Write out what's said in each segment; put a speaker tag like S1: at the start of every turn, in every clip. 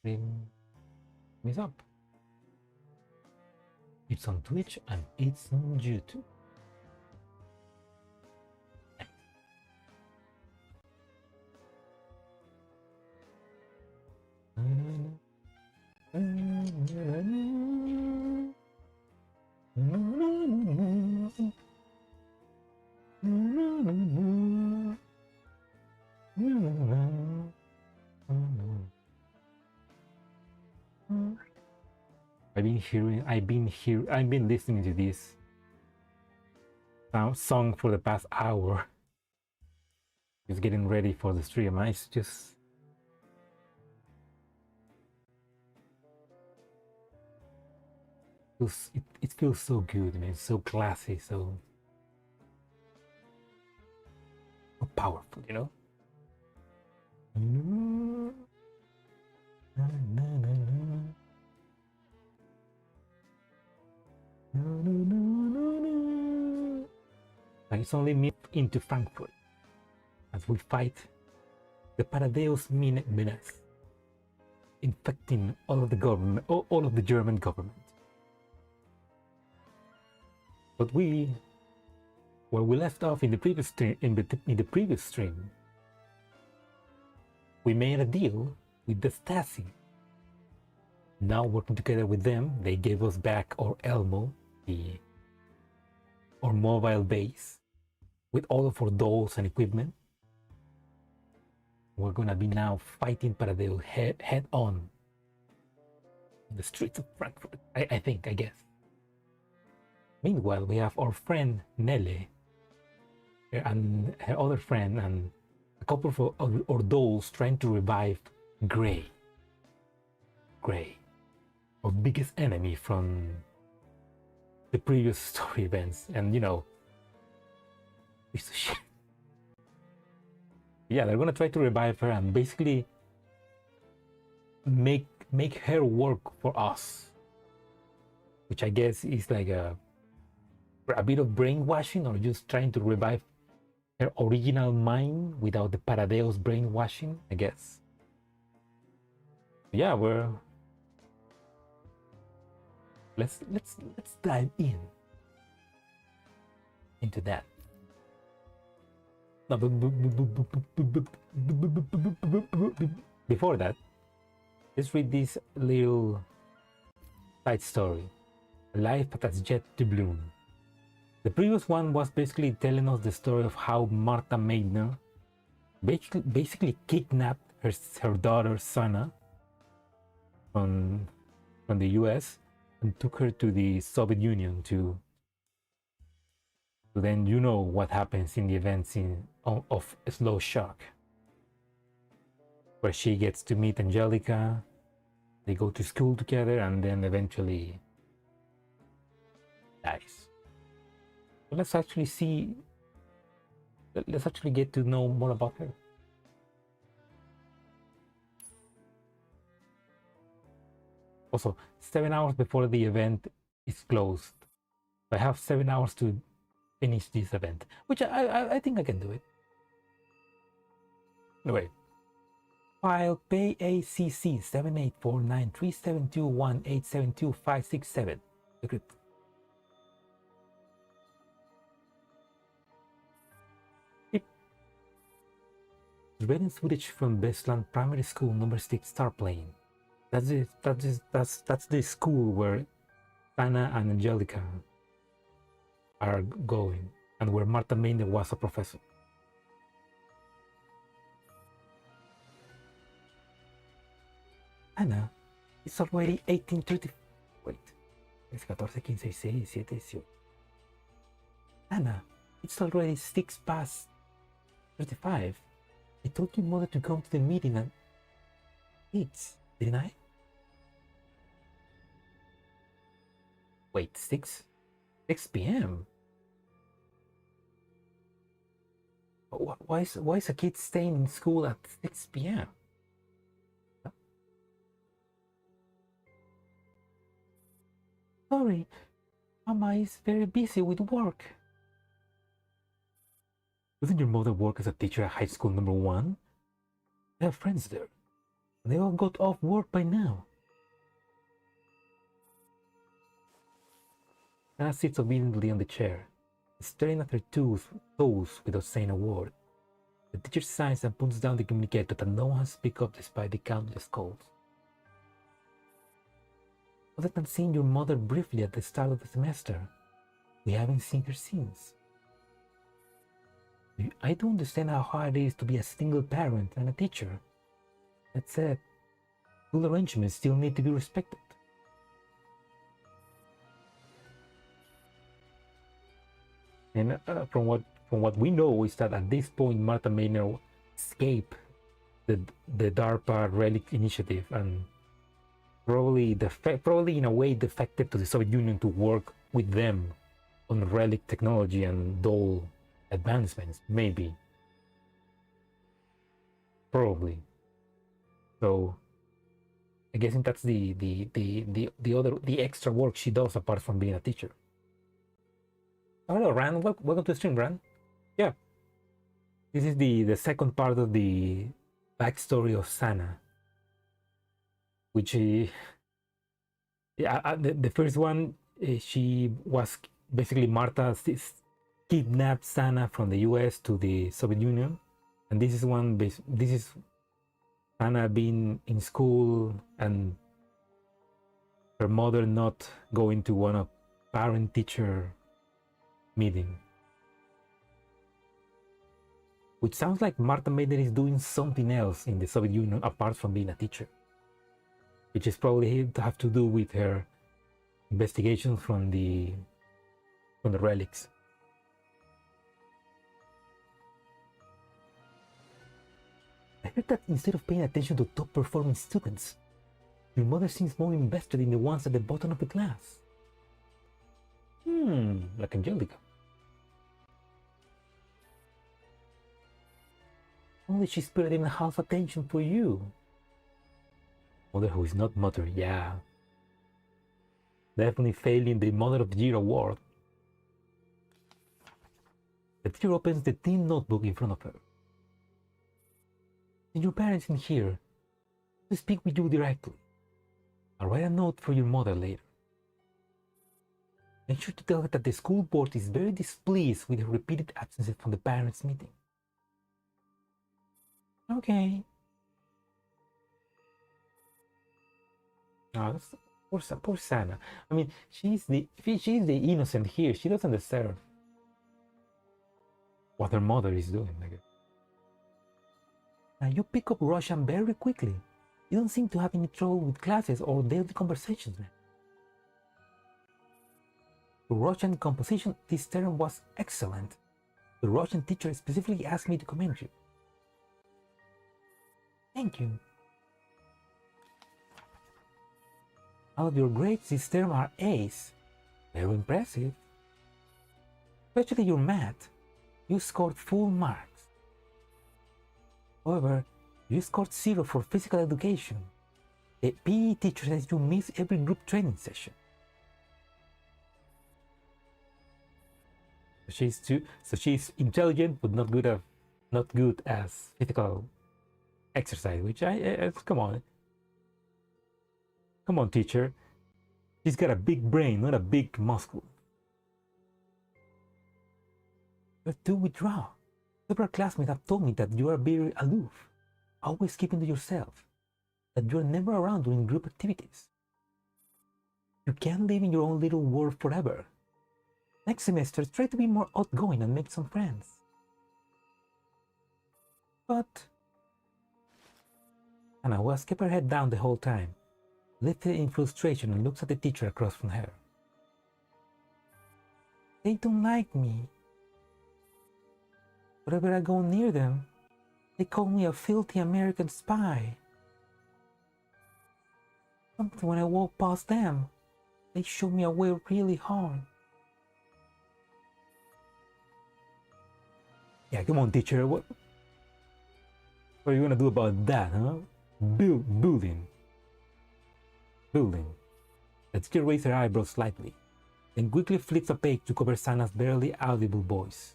S1: stream is up. It's on Twitch and it's on YouTube. I've been listening to this song for the past hour. Just getting ready for the stream. It's just it feels so good, man. It's so classy, so powerful, you know. It's only me into Frankfurt as we fight the Paradeus menace, infecting all of the government, all of the German government. But where we left off in the previous stream, we made a deal with the Stasi. Now working together with them, they gave us back our Elmo, our mobile base, with all of our dolls and equipment. We're gonna be now fighting Paradeus head on in the streets of Frankfurt. I guess. Meanwhile, we have our friend Nele and her other friend and a couple of our dolls trying to revive Gray, our biggest enemy from the previous story events, and you know, piece of shit. Yeah, they're gonna try to revive her and basically make her work for us, which I guess is like a bit of brainwashing, or just trying to revive her original mind without the Paradeus brainwashing, I guess. Yeah, let's dive into that. Before that, let's read this little side story. Life has yet to bloom. The previous one was basically telling us the story of how Martha Meidner basically kidnapped her daughter Sana from the US and took her to the Soviet Union to then you know what happens in the events of Slow Shock, where she gets to meet Angelica, they go to school together, and then eventually dies. So let's actually get to know more about her. Also, 7 hours before the event is closed. I have 7 hours to finish this event, which I think I can do it. Anyway, file PACC 78493721872567. Secret. Reading footage from Bestland Primary School number 6 star plane. That's the school where Anna and Angelica are going, and where Martha Meidner was a professor. Anna, it's already 18:30. Wait, it's 14, 15, 16, 17, 18. Anna, it's already 6:35. I told your mother to come to the meeting at 8, didn't I? Wait, 6 p.m. Why is a kid staying in school at 6 p.m.? Sorry, Mama is very busy with work. Doesn't your mother work as a teacher at high school number 1? I have friends there. They all got off work by now. Sana sits obediently on the chair, staring at her toes without saying a word. The teacher signs and puts down the communicator that no one speaks up despite the countless calls. Other than seeing your mother briefly at the start of the semester, we haven't seen her since. I don't understand how hard it is to be a single parent and a teacher. That said, school arrangements still need to be respected. And from what we know is that at this point Martha Maynard escaped the DARPA Relic initiative and probably in a way defected to the Soviet Union to work with them on relic technology and doll advancements, maybe. Probably. So I guess that's the extra work she does apart from being a teacher. Hello, Ran. Welcome to the stream, Ran. Yeah. This is the second part of the backstory of Sana, which the first one, she was basically Martha kidnapped Sana from the US to the Soviet Union, and this is Sana being in school and her mother not going to one of parent-teacher meeting, which sounds like Martha Maynard is doing something else in the Soviet Union apart from being a teacher, which is probably to have to do with her investigations from the relics. I heard that instead of paying attention to top performing students, your mother seems more invested in the ones at the bottom of the class. Like Angelica. Only she spared even half attention for you. Mother who is not mother, yeah. Definitely failing the Mother of the Year award. The teacher opens the team notebook in front of her. Since your parents in here, to speak with you directly. I'll write a note for your mother later. Make sure to tell her that the school board is very displeased with her repeated absences from the parents' meeting. Okay. Oh, poor Sana. I mean, she's the innocent here. She doesn't deserve what her mother is doing. Now you pick up Russian very quickly. You don't seem to have any trouble with classes or daily conversations, man. The Russian composition this term was excellent. The Russian teacher specifically asked me to commend you. Thank you. All of your grades this term are A's. Very impressive. Especially your math. You scored full marks. However, you scored 0 for physical education. The PE teacher says you miss every group training session. So she's intelligent but not good as physical exercise, which come on teacher. She's got a big brain, not a big muscle. But do withdraw. Several classmates have told me that you are very aloof, always keeping to yourself, that you are never around during group activities. You can't live in your own little world forever. Next semester, try to be more outgoing and make some friends. But Anna was kept her head down the whole time, lifted in frustration and looks at the teacher across from her. They don't like me. Whenever I go near them, they call me a filthy American spy. Sometimes when I walk past them, they show me away really hard. Yeah, come on, teacher. What are you gonna do about that, huh? Bullying. The teacher raised her eyebrows slightly, then quickly flips a page to cover Sana's barely audible voice.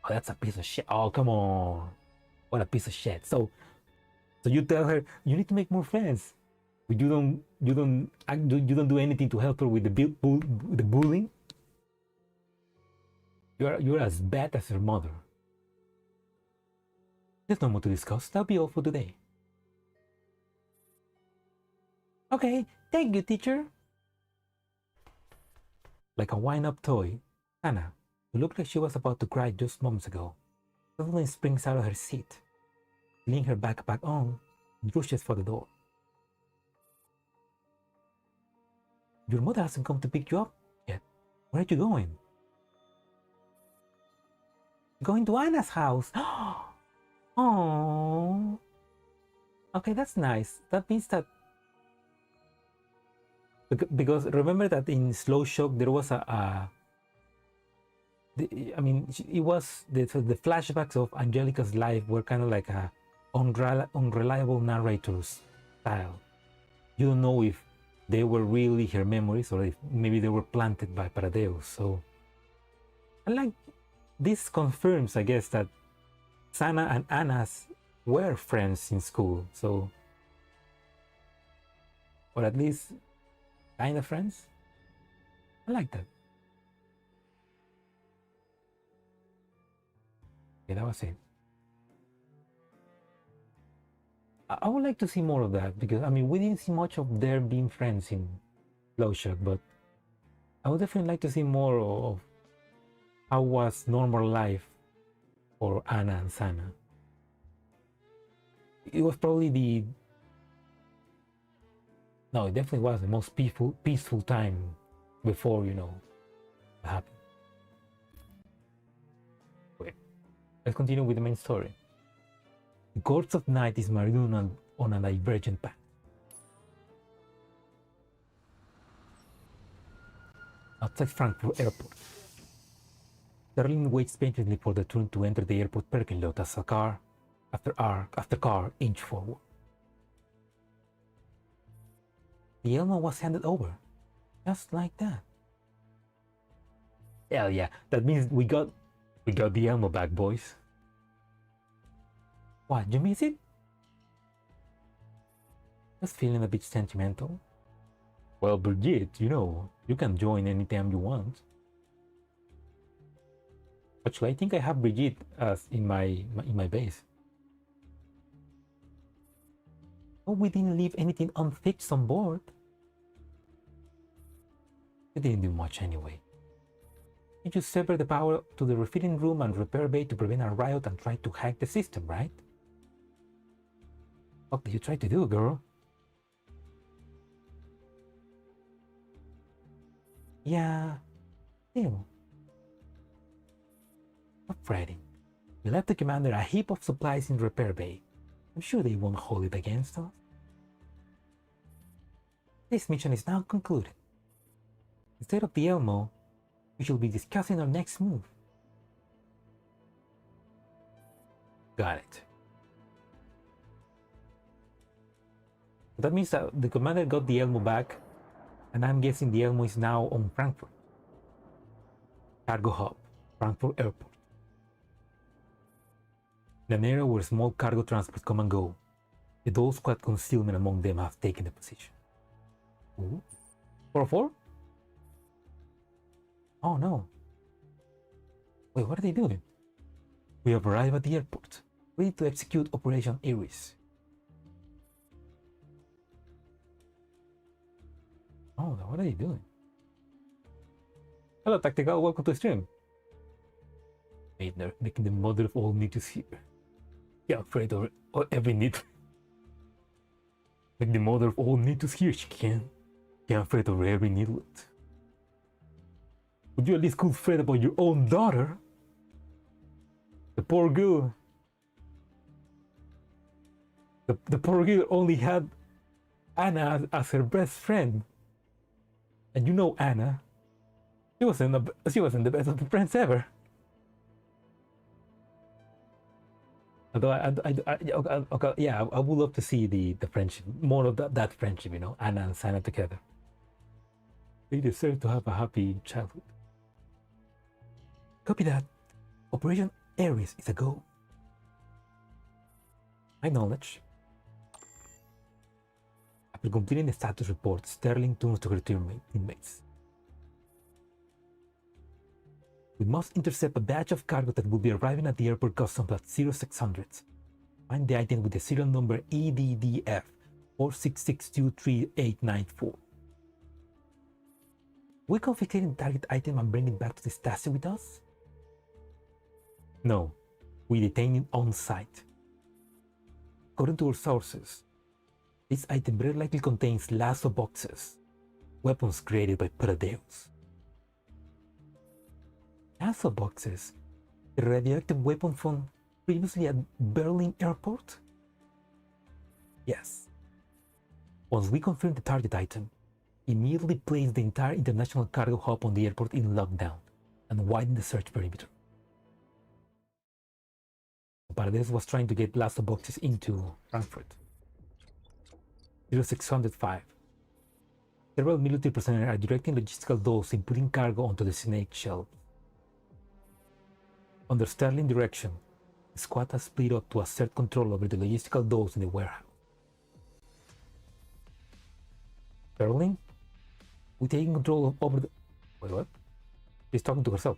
S1: Oh, that's a piece of shit. Oh, come on. What a piece of shit. So, So you tell her you need to make more friends, but you don't do anything to help her with the bullying. You're as bad as her mother. There's no more to discuss. That'll be all for today. Okay, thank you, teacher. Like a wind-up toy, Anna, who looked like she was about to cry just moments ago, suddenly springs out of her seat, leaning her backpack on, and rushes for the door. Your mother hasn't come to pick you up yet. Where are you going? Going to Anna's house. Oh. Okay, that's nice. That means that because remember that in Slow Shock there was it was the flashbacks of Angelica's life were kind of like a unreliable narrator's style. You don't know if they were really her memories or if maybe they were planted by Paradeus. So, and like this confirms, I guess, that Sana and Anna's were friends in school. So, or at least kind of friends. I like that. Okay, that was it. I would like to see more of that because we didn't see much of their being friends in Slow Shock, but I would definitely like to see more of how was normal life for Anna and Sana. It was probably it definitely was the most peaceful time before, what happened. Okay, let's continue with the main story. The Courts of Night is marooned on a divergent path. Outside Frankfurt Airport, Sterling waits patiently for the turn to enter the airport parking lot as a car after car inch forward. The Elmo was handed over, just like that. Hell yeah, that means we got the Elmo back, boys. What, you miss it? Just feeling a bit sentimental? Well, Brigitte, you can join anytime you want. Actually, I think I have Brigitte as in my base. Oh, we didn't leave anything unfixed on board. We didn't do much anyway. You just severed the power to the refitting room and repair bay to prevent a riot and try to hack the system, right? What did you try to do, girl? Yeah, still. Stop fretting. We left the commander a heap of supplies in repair bay. I'm sure they won't hold it against us. This mission is now concluded. Instead of the Elmo, we shall be discussing our next move. Got it. That means that the commander got the Elmo back, and I'm guessing the Elmo is now on Frankfurt. Cargo hub, Frankfurt Airport. In an area where small cargo transports come and go, the Dolls Squad concealment among them have taken the position. Ooh. 404? Oh no. Wait, what are they doing? We have arrived at the airport, ready to execute Operation Iris. Oh, what are they doing? Hello, Tactical, welcome to the stream. Maidner, making the mother of all needs here. Yeah, afraid of every need. Make the mother of all needs here, she can. Can't fret over every needlet. Would you at least could fret about your own daughter? The poor girl. The poor girl only had Anna as her best friend. And you know Anna. She wasn't the best of the friends ever. Although I would love to see the friendship, more of that friendship, Anna and Sana together. They deserve to have a happy childhood. Copy that. Operation Ares is a go. Acknowledge. After completing the status report, Sterling turns to her teammates. We must intercept a batch of cargo that will be arriving at the airport customs at 0600. Find the item with the serial number EDDF 466238894. We confiscate the target item and bring it back to the Stasi with us? No, we detain it on site. According to our sources, this item very likely contains lasso boxes, weapons created by Paradeus. Lasso boxes? The radioactive weapon found previously at Berlin airport? Yes. Once we confirm the target item, immediately place the entire international cargo hub on the airport in lockdown and widen the search perimeter. Paradeus was trying to get lasso boxes into Frankfurt. 0605. Several military personnel are directing logistical dolls in putting cargo onto the snake shell. Under Sterling direction, the squad has split up to assert control over the logistical dolls in the warehouse. Sterling? We're taking control over the... Wait, what? She's talking to herself.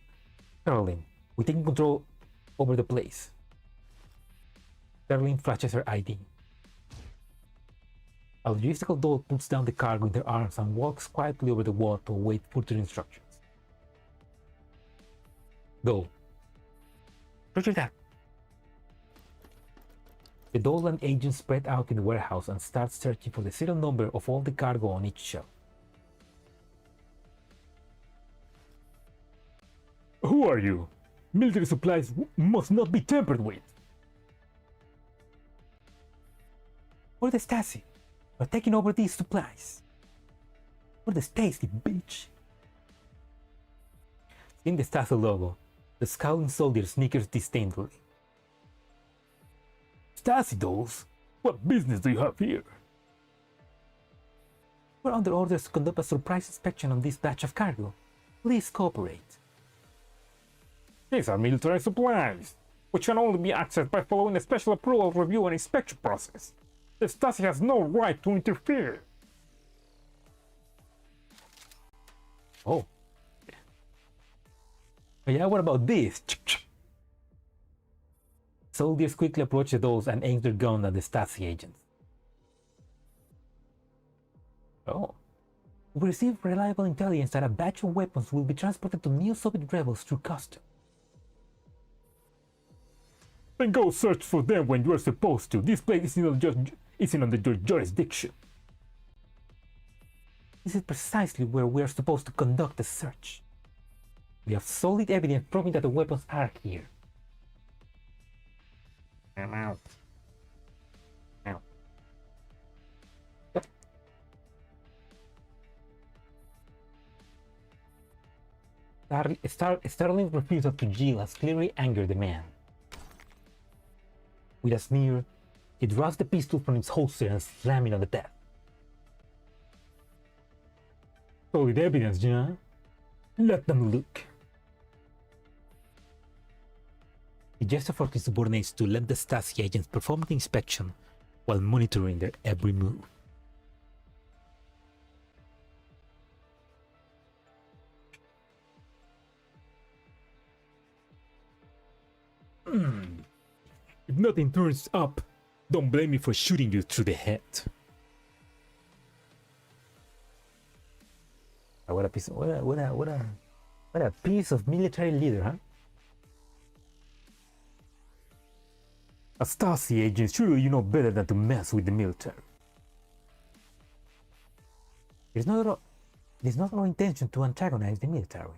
S1: Sterling, we're taking control over the place. Sterling flashes her ID. A logistical doll puts down the cargo in their arms and walks quietly over the wall to await further instructions. Go. Roger that. The doll and agents spread out in the warehouse and start searching for the serial number of all the cargo on each shelf. Who are you? Military supplies must not be tampered with. We're the Stasi. We're taking over these supplies. We're the Stasi, bitch. Seeing the Stasi logo, the scowling soldier snickers disdainfully. Stasi dolls? What business do you have here? We're under orders to conduct a surprise inspection on this batch of cargo. Please cooperate. These are military supplies, which can only be accessed by following a special approval review and inspection process. The Stasi has no right to interfere. Oh. Yeah, what about this? Soldiers quickly approach the dolls and aim their gun at the Stasi agents. Oh. We received reliable intelligence that a batch of weapons will be transported to neo-Soviet rebels through customs. Then go search for them when you are supposed to. This place isn't under your jurisdiction. This is precisely where we are supposed to conduct the search. We have solid evidence proving that the weapons are here. I'm out. Out. Sterling's refusal to yield has clearly angered the man. With a sneer, he draws the pistol from its holster and slams it on the desk. Solid evidence, yeah? Let them look. He gestures for his subordinates to let the Stasi agents perform the inspection while monitoring their every move. If nothing turns up, don't blame me for shooting you through the head. What a piece of military leader, huh? A Stasi agent, surely you know better than to mess with the military. It is not our intention to antagonize the military.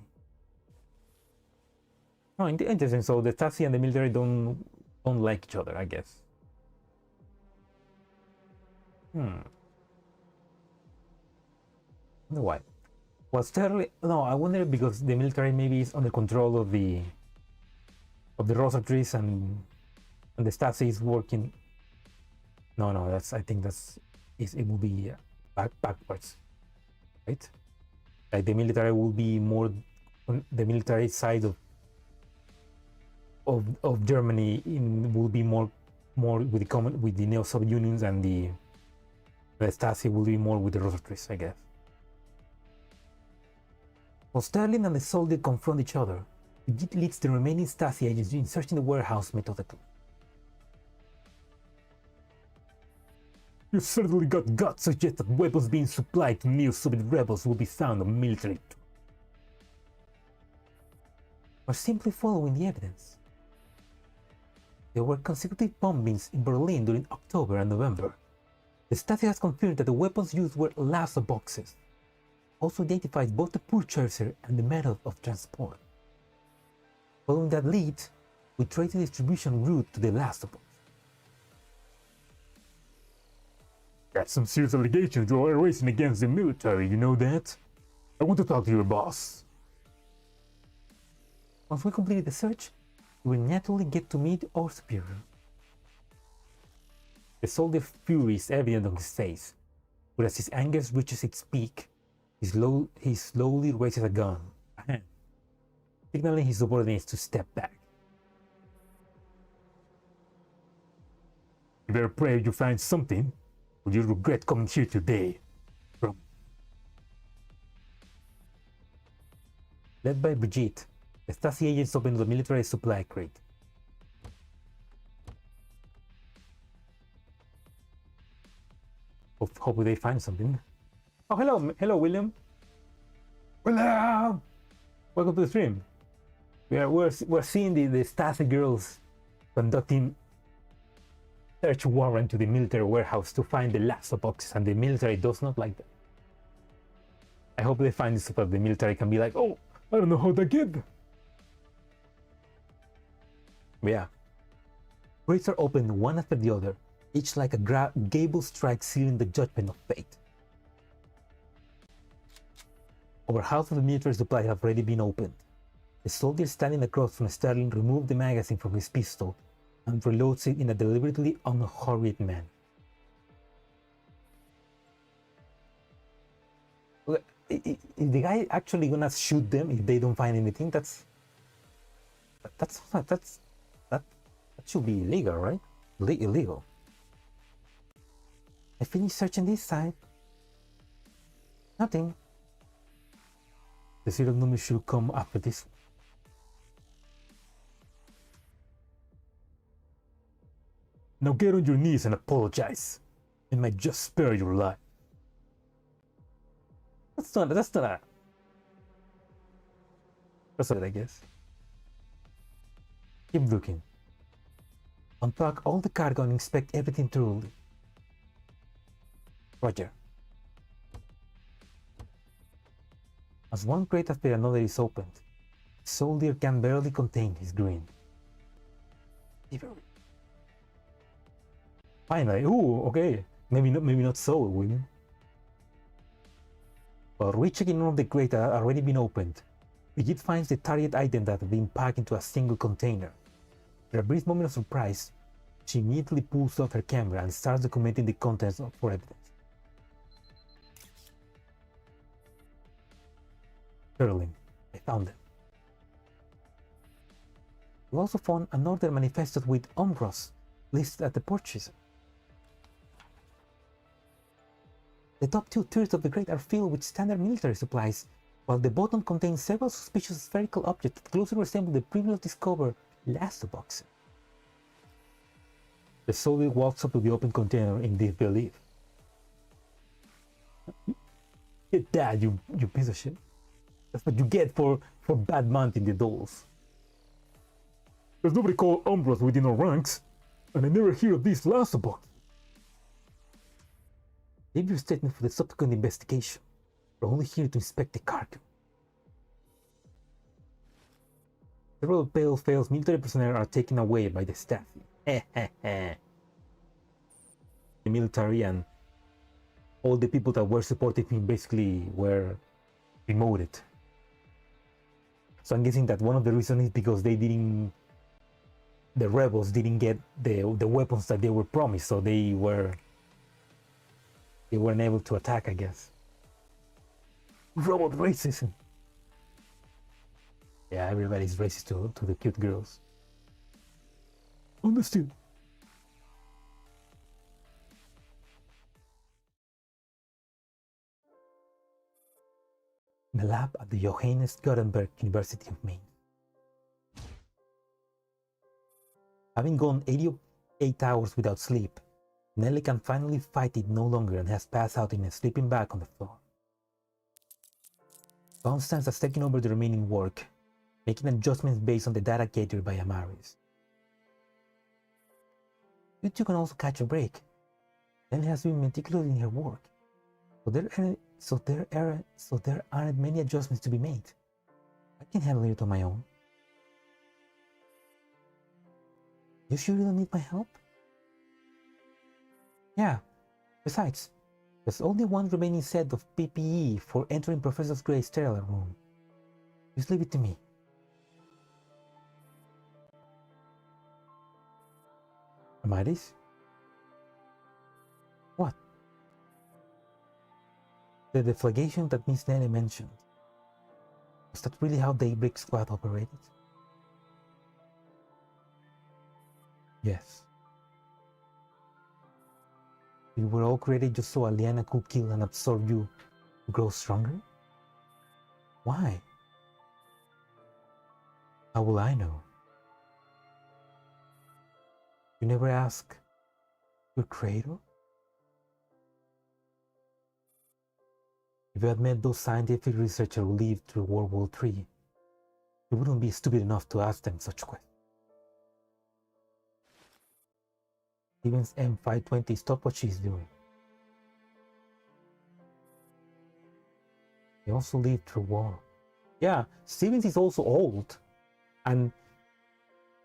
S1: No, interesting. So the Stasi and the military don't like each other, I guess. Wonder why? Was Sterling? No, I wonder because the military maybe is under control of the Rosa trees and the Stasi is working. No, that's I think it will be backwards, right? Like the military will be more on the military side of Germany will be more with the neo-Soviet unions, and the The Stasi will be more with the rosaries, I guess. While Sterling and the soldier confront each other, Brigitte leads the remaining Stasi agents in searching the warehouse methodically. You certainly got guts to suggest that weapons being supplied to neo-Soviet rebels will be found on military. Or simply following the evidence. There were consecutive bombings in Berlin during October and November. The Stasi has confirmed that the weapons used were Lhasa boxes. Also identifies both the purchaser and the method of transport. Following that lead, we trace the distribution route to the Lhasa box. That's some serious allegations you are raising against the military, you know that? I want to talk to your boss. Once we complete the search, we will naturally get to meet our superior. The soldier's fury is evident on his face, but as his anger reaches its peak, he slowly raises a gun, signaling his subordinates to step back. You better pray you find something, or you'll regret coming here today. Led by Brigitte, the Stasi agents open the military supply crate. Hope they find something. Oh, hello, William. William! Welcome to the stream. We're seeing the Stasi girls conducting search warrant to the military warehouse to find the Lhasa boxes, and the military does not like that. I hope they find this so that the military can be like, oh, I don't know how to get them. Yeah. Crates are opened one after the other, each like a gable strike sealing the judgment of fate. Over half of the military supply have already been opened. The soldier standing across from Sterling removed the magazine from his pistol and reloads it in a deliberately unhurried manner. Is the guy actually gonna shoot them if they don't find anything? That should be illegal, right? Illegal. I finished searching this side. Nothing. The serial number should come after this one. Now get on your knees and apologize. It might just spare your life. That's not it, I guess. Keep looking. Unpack all the cargo and inspect everything thoroughly. Roger. As one crate after another is opened, the soldier can barely contain his grin. Finally, ooh, okay. Maybe not so, William. While rechecking all the crates that have already been opened, Brigitte finds the target item that has been packed into a single container. After a brief moment of surprise, she immediately pulls out her camera and starts documenting the contents for evidence. Sterling, I found them. We also found an order manifested with umbros listed at the purchaser. The top 2/3 of the crate are filled with standard military supplies, while the bottom contains several suspicious spherical objects that closely resemble the previously discovered Lhasa box. The soldier walks up to the open container in disbelief. Get that, you piece of shit. That's what you get for bad mounting the dolls. There's nobody called Umbros within our ranks, and I never hear of this Lhasa box. Leave your statement for the subsequent investigation. We're only here to inspect the cargo. Several pale-faced military personnel are taken away by the staff. The military and all the people that were supporting him basically were demoted. So I'm guessing that one of the reasons is because the rebels didn't get the weapons that they were promised, so they weren't able to attack, I guess. Robot racism. Yeah, everybody's racist to the cute girls. Understood. in a lab at the Johannes Gutenberg University of Maine. Having gone 88 hours without sleep, Nelly can finally fight it no longer and has passed out in a sleeping bag on the floor. Constance has taken over the remaining work, making adjustments based on the data gathered by Amaris. You two can also catch a break. Nelly has been meticulous in her work, so there aren't many adjustments to be made. I can handle it on my own. You sure you don't need my help? Yeah. Besides, there's only one remaining set of PPE for entering Professor Gray's sterile room. Just leave it to me. Amaris? What? The deflagration that Miss Nelly mentioned. Was that really how Daybreak Squad operated? Yes. You were all created just so Aliana could kill and absorb you to grow stronger? Why? How will I know? You never ask your creator? If you had met those scientific researchers who lived through World War III, you wouldn't be stupid enough to ask them such questions. Steven's M520 stop what she's doing. He also lived through war. Yeah, Stevens is also old, and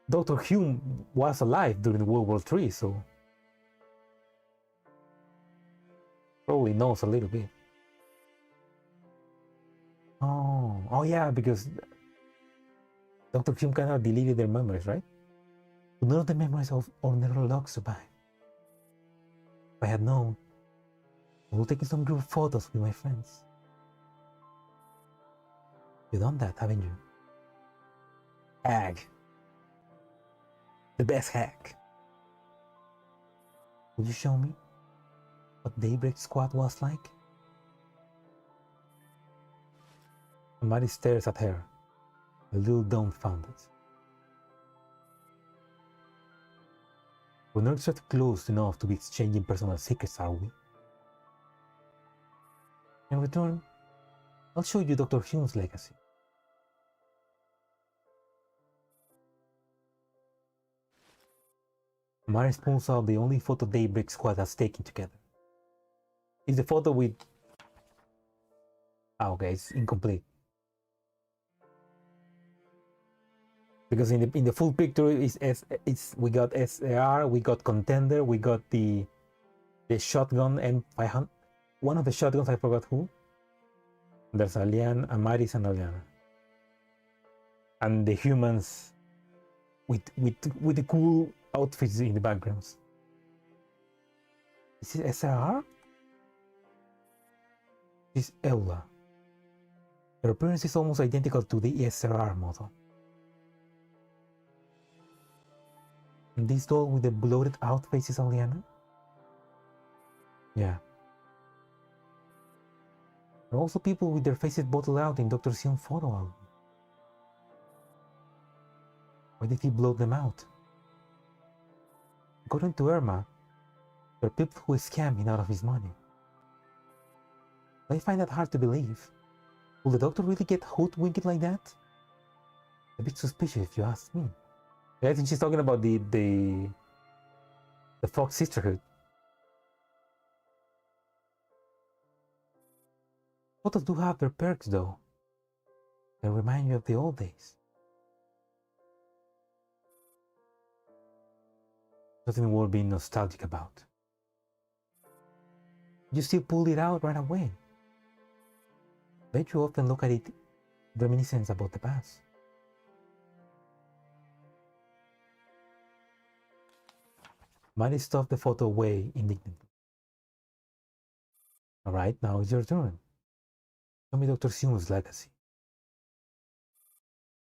S1: Dr. Hume was alive during World War III, so probably knows a little bit. Oh yeah, because Dr. Hume cannot delete their memories, right? But none of the memories of ordinary logs survive. If I had known, I would take some group photos with my friends. You've done that, haven't you? Hag. The best hack. Would you show me what Daybreak Squad was like? Amari stares at her, a little dumbfounded. We're not just close enough to be exchanging personal secrets, are we? In return, I'll show you Dr. Hume's legacy. Maris pulls out the only photo Daybreak Squad has taken together. It's the photo with... okay, it's incomplete. Because in the full picture we got SAR, we got Contender, we got the shotgun M500. One of the shotguns, I forgot who. There's Alian, Amaris, and Aliana. And the humans with the cool outfits in the backgrounds. Is it SAR? This is Eula. Her appearance is almost identical to the SRR model. And this doll with the bloated out face is Aliana? Yeah. There are also people with their faces bottled out in Dr. Sion's photo album. Why did he blow them out? According to Irma, there are people who scam him out of his money. I find that hard to believe. Will the doctor really get hoodwinked like that? A bit suspicious if you ask me. I think she's talking about the Fox Sisterhood. Photos do have their perks though. They remind you of the old days. Nothing worth being nostalgic about. You still pulled it out right away. Bet you often look at it reminiscence about the past. Mari stuffed the photo away indignantly. Alright, now it's your turn. Show me Dr. Sion's legacy.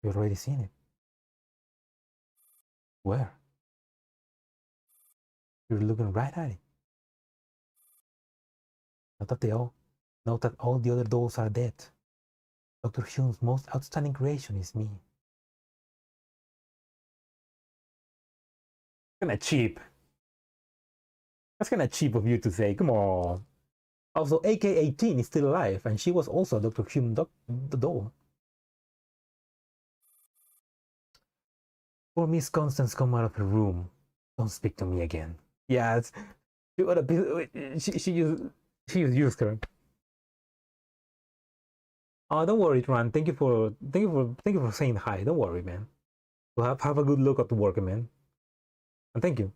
S1: You've already seen it. Where? You're looking right at it. Not that all the other dolls are dead. Dr. Hyun's most outstanding creation is me. Kinda cheap. That's kinda cheap of you to say, come on. Also, AK-18 is still alive, and she was also Dr. Hyun the doll. Poor Miss Constance come out of her room. Don't speak to me again. Yeah, she used her. Oh, don't worry, Ran. Thank you for saying hi. Don't worry, man. We'll have a good look at the work, man. And thank you.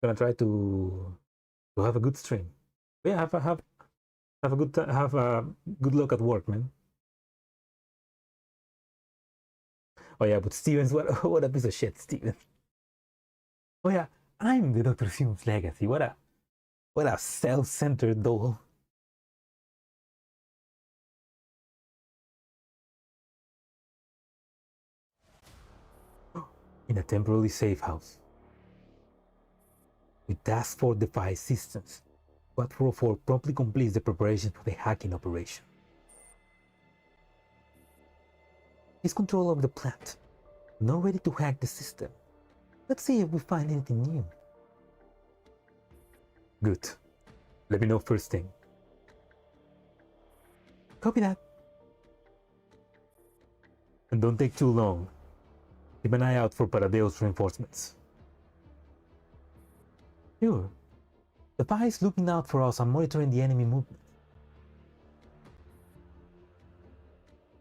S1: Gonna try to have a good stream. Yeah, have a good look at work, man. Oh yeah, but Stevens, what a piece of shit, Stevens. Oh yeah, I'm the Dr. Hyun's legacy. What a self-centered doll. In a temporarily safe house. With Task Force device systems, Squad 404 promptly completes the preparation for the hacking operation. He's control of the plant, now ready to hack the system. Let's see if we find anything new. Good. Let me know first thing. Copy that. And don't take too long. Keep an eye out for Paradeus reinforcements. Sure. The PI is looking out for us and monitoring the enemy movement.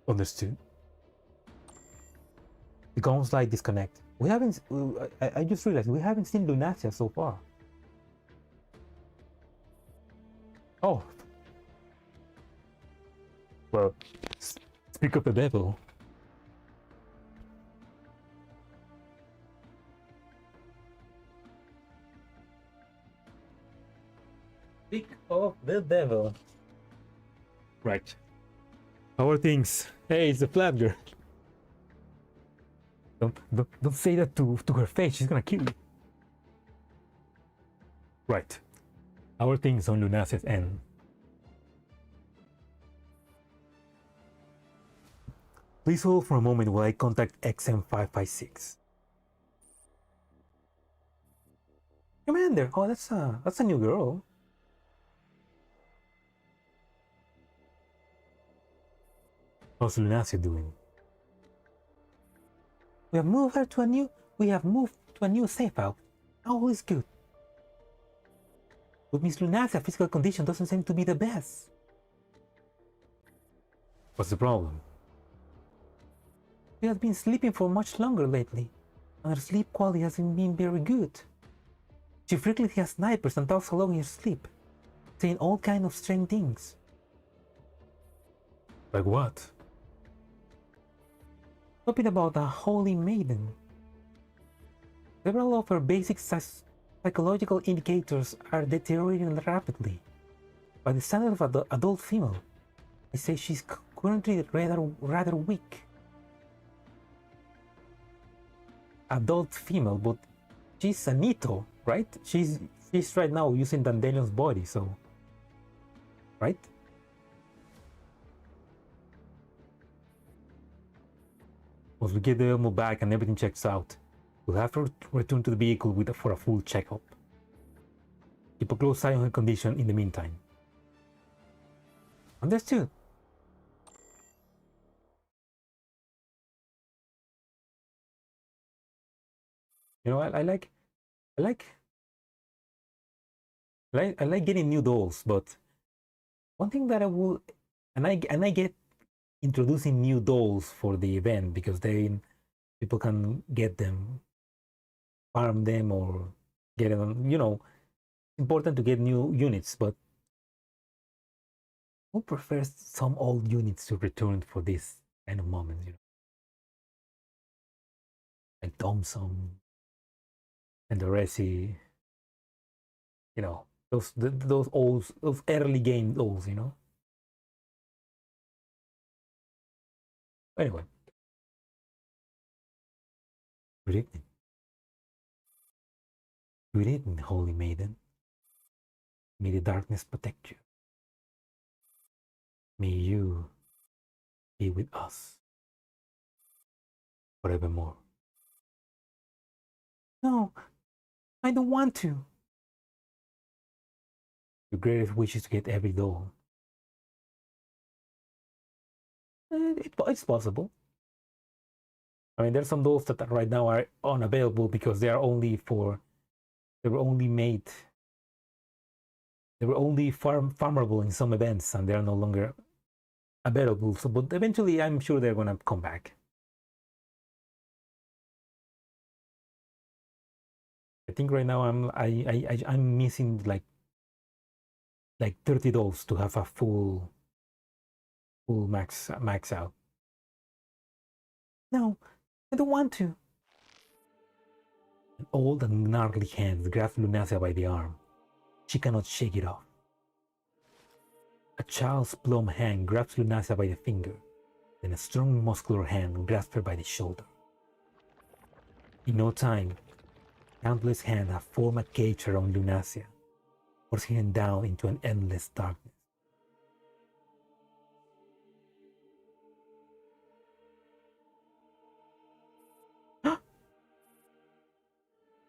S1: Understood. The comms light disconnect. We haven't. I just realized we haven't seen Lunacia so far. Oh. Well, speak of the devil. Speak of the devil. Right. How are things? Hey, it's the flat girl. Don't say that to her face. She's gonna kill you. Right. How are things on Lunacia's end? Please hold for a moment while I contact XM556. Commander, oh, that's a new girl. How's Lunacia doing? We have moved to a new safe house. All is good. But Miss Lunacia's physical condition doesn't seem to be the best. What's the problem? She has been sleeping for much longer lately, and her sleep quality hasn't been very good. She frequently has nightmares and talks along in her sleep, saying all kinds of strange things. Like what? Something about a holy maiden. Several of her basic psychological indicators are deteriorating rapidly. By the standard of adult female, I say she's currently rather weak. Adult female, but she's a Nito, right? She's right now using Dandelion's body, so right? Once we get the ammo back and everything checks out, we'll have to return to the vehicle for a full checkup. Keep a close eye on her condition in the meantime. Understood. You know, I like getting new dolls, but one thing that I will, and I get introducing new dolls for the event because then people can get them, farm them, or get them. You know, important to get new units, but who prefers some old units to return for this kind of moments? You know, like Thompson and the Resi. You know, those early game dolls. You know. Anyway, good evening. Good evening, holy maiden. May the darkness protect you. May you be with us forevermore. No, I don't want to. Your greatest wish is to get every doll. It's possible. I mean, there's some dolls that right now are unavailable because they were only made. They were only farmable in some events, and they are no longer available. So, but eventually, I'm sure they're gonna come back. I think right now I'm missing like 30 dolls to have a full max out. No, I don't want to. An old and gnarly hand grabs Lunacia by the arm. She cannot shake it off. A child's plump hand grabs Lunacia by the finger. Then a strong muscular hand grabs her by the shoulder. In no time, countless hands have formed a cage around Lunacia, forcing her down into an endless darkness.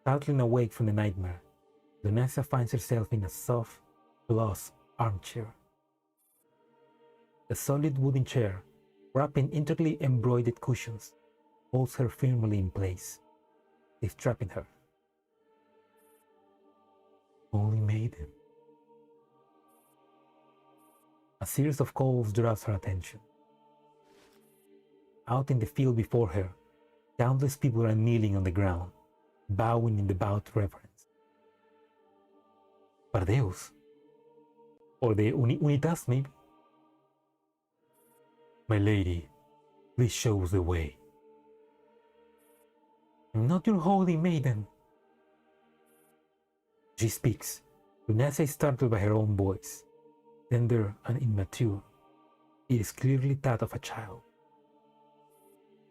S1: Startling awake from the nightmare, Lunacia finds herself in a soft, plush armchair. The solid wooden chair, wrapped in intricately embroidered cushions, holds her firmly in place, trapping her. Holy Maiden. A series of calls draws her attention. Out in the field before her, countless people are kneeling on the ground, bowing in devout reverence. Paradeus? Or the Unitas, maybe? My lady, please show us the way. I'm not your holy maiden. She speaks. Lunacia is startled by her own voice. Tender and immature, it is clearly that of a child.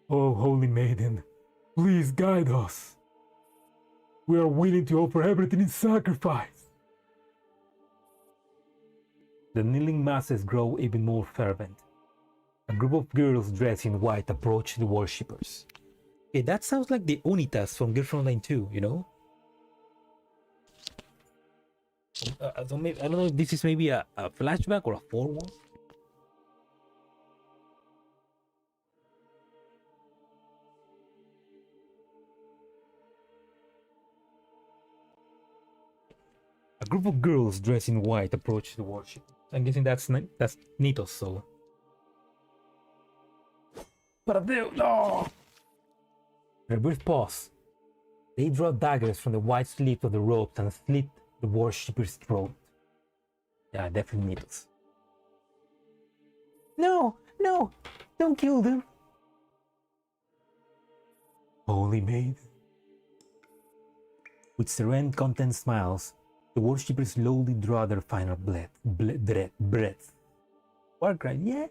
S1: Oh, holy maiden, please guide us. We are willing to offer everything in sacrifice. The kneeling masses grow even more fervent. A group of girls dressed in white approach the worshippers. Okay, that sounds like the Unitas from Girls Frontline 2, you know? I don't know if this is maybe a flashback or a forward. A group of girls dressed in white approach the worship. I'm guessing that's Nitos, so. Paradeus, no! In a brief pause, they draw daggers from the white sleeves of the robes and slit the worshipper's throat. Yeah, definitely Nitos. No, no, don't kill them. Holy maid. With serene, content smiles, the worshippers slowly draw their final breath. Warcry, yeah!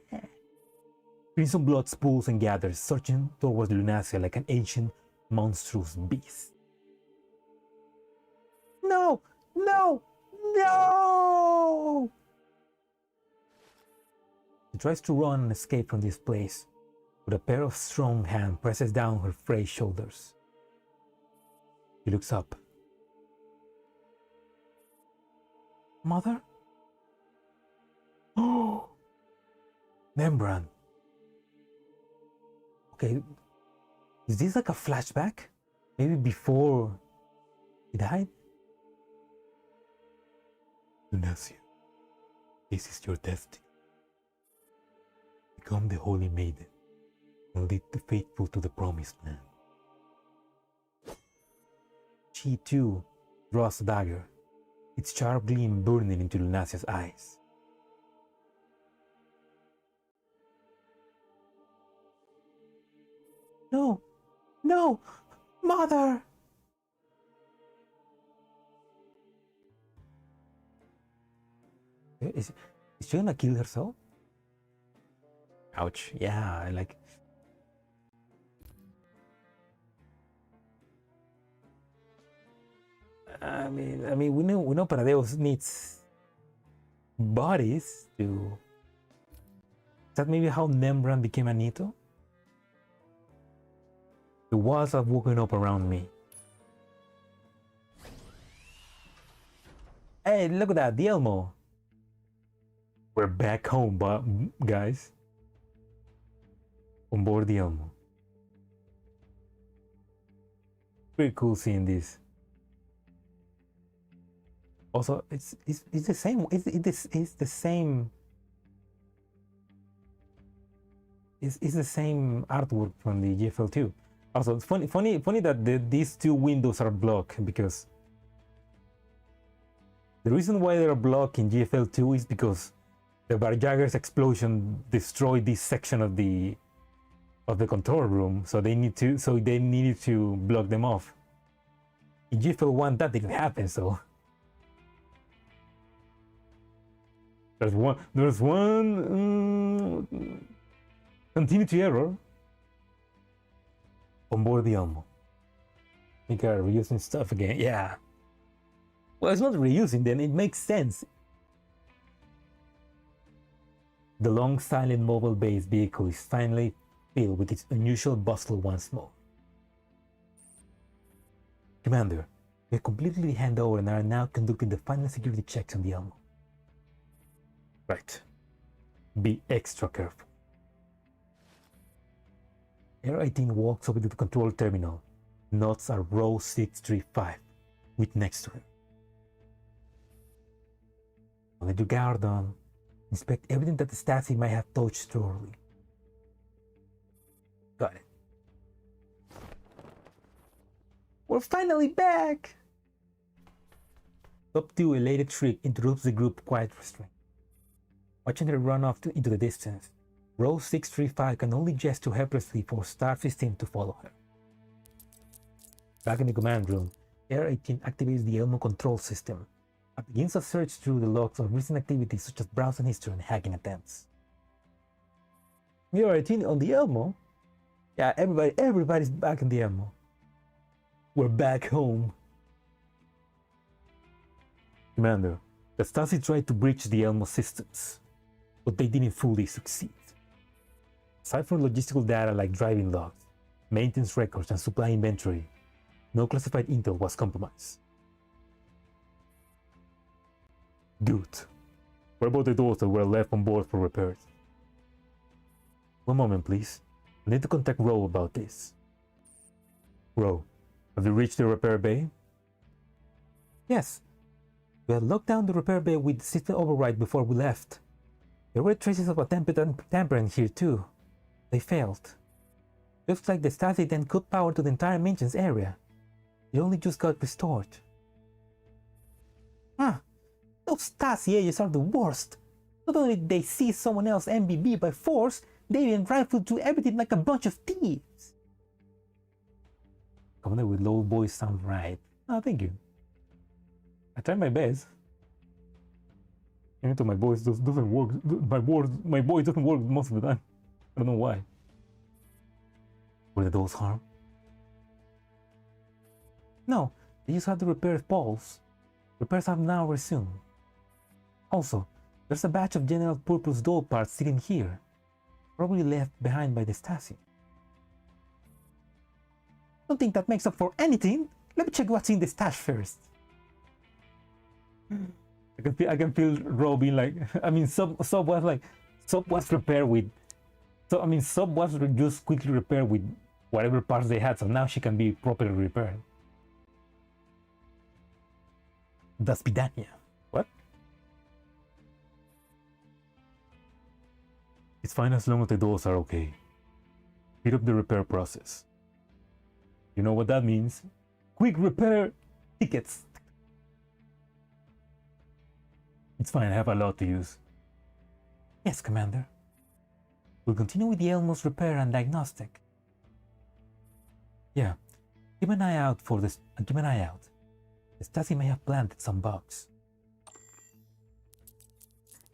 S1: Crimson blood spools and gathers, surging towards Lunacia like an ancient, monstrous beast. No! No! No! She tries to run and escape from this place, but a pair of strong hands presses down her frayed shoulders. She looks up. Mother? Oh! Membrane. Okay, is this like a flashback? Maybe before he died? Lunacia, this is your destiny. Become the Holy Maiden and lead the faithful to the Promised Land. She too draws a dagger, its sharp gleam burning into Lunacia's eyes. No! No! Mother! Is she gonna kill herself? Ouch. Yeah, like... I mean, we know Paradeus needs bodies to Is that maybe how membrane became a Nito? The walls are woken up around me. Hey, look at that, the Elmo. We're back home, guys. On board the Elmo. Pretty cool seeing this. Also, it's the same. It's the same. It's the same artwork from the GFL2. Also, it's funny that these two windows are blocked, because the reason why they're blocked in GFL2 is because the Barjagger's explosion destroyed this section of the control room, so they needed to block them off. In GFL1 that didn't happen, so there's one continuity error on board the Elmo. MICA reusing stuff again. Yeah. Well, it's not reusing, then it makes sense. The long, silent mobile-based vehicle is finally filled with its unusual bustle once more. Commander, we have completely handed over and are now conducting the final security checks on the Elmo. Right. Be extra careful. Air 18 walks over to the control terminal. Notes are row 635, with next to him. Let your guard on. Inspect everything that the Stasi might have touched thoroughly. Got it. We're finally back! Top 2 elated shriek interrupts the group quiet restraint. Watching her run off into the distance, row 635 can only gesture helplessly for Star System to follow her. Back in the command room, Air 18 activates the Elmo control system and begins a search through the logs of recent activities such as browsing history and hacking attempts. Air 18 on the Elmo? Yeah, everybody's back in the Elmo. We're back home. Commander, the Stasi tried to breach the Elmo systems, but they didn't fully succeed. Aside from logistical data like driving logs, maintenance records, and supply inventory, no classified intel was compromised. Good. What about the doors that were left on board for repairs? One moment, please. I need to contact Ro about this. Ro, have you reached the repair bay? Yes. We had locked down the repair bay with the system override before we left. There were traces of attempted tampering here too. They failed. Looks like the Stasi then cut power to the entire maintenance area. It only just got restored. Those Stasi agents are the worst. Not only did they seize someone else's MBB by force, they even rifled through everything like a bunch of thieves. Commander with low voice sound right. Oh, thank you. I tried my best. Even though my voice doesn't work. My voice doesn't work most of the time. I don't know why. Were the doors harmed? No, they just had to repair poles. Repairs have now resumed. Also, there's a batch of general purpose doll parts sitting here, probably left behind by the Stasi. Don't think that makes up for anything. Let me check what's in the stash first. I can feel Ro being like, I mean, Sub was repaired with. So I mean, Sub was just quickly repaired with whatever parts they had, so now she can be properly repaired. Das Pidania. What? It's fine as long as the doors are okay. Speed up the repair process. You know what that means? Quick repair tickets. It's fine, I have a lot to use. Yes, Commander. We'll continue with the Elmo's repair and diagnostic. Yeah, keep an eye out for this. Keep an eye out. The Stasi may have planted some bugs.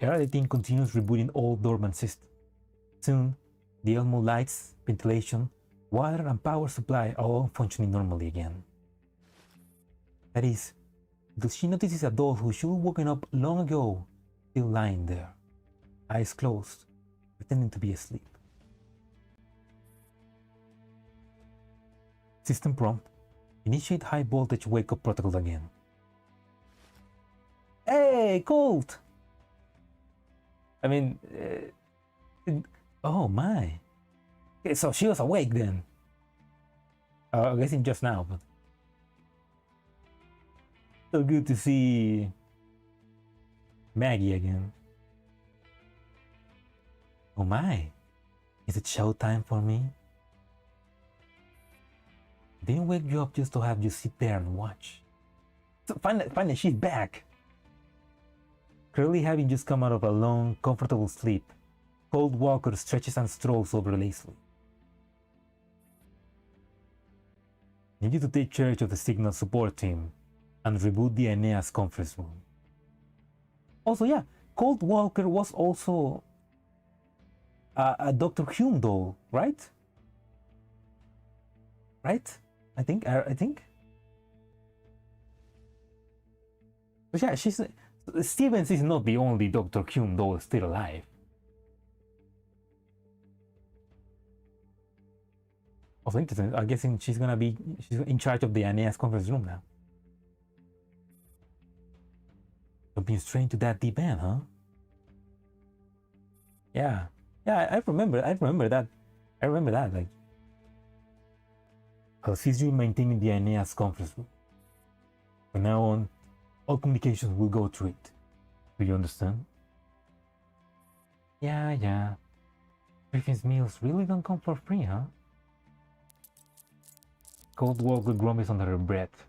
S1: Air 18 continues rebooting all dormant systems. Soon, the Elmo lights, ventilation, water, and power supply are all functioning normally again. That is, until she notices a doll who should have woken up long ago, still lying there, eyes closed, pretending to be asleep. System prompt. Initiate high voltage wake-up protocol again. Hey, Colt! I mean, oh my. Okay, so she was awake then. I guess just now, but so good to see Maggie again. Oh my, is it showtime for me? Didn't wake you up just to have you sit there and watch. So finally she's back. Clearly having just come out of a long, comfortable sleep, Cold Walker stretches and strolls over lazily. Need you to take charge of the signal support team and reboot the Aeneas conference room. Also, yeah, Cold Walker was also a Dr. Hume doll, right? Right? I think. But yeah, Stevens is not the only Dr. Hume doll still alive. Also interesting. I guess she's in charge of the Aeneas conference room now. You've been straight to that deep end, huh? Yeah, I remember that. Like, I'll cease you maintaining the Aeneas conference room. From now on, all communications will go through it. Do you understand? Yeah. Griffin's meals really don't come for free, huh? Cold Walker grumbles under her breath.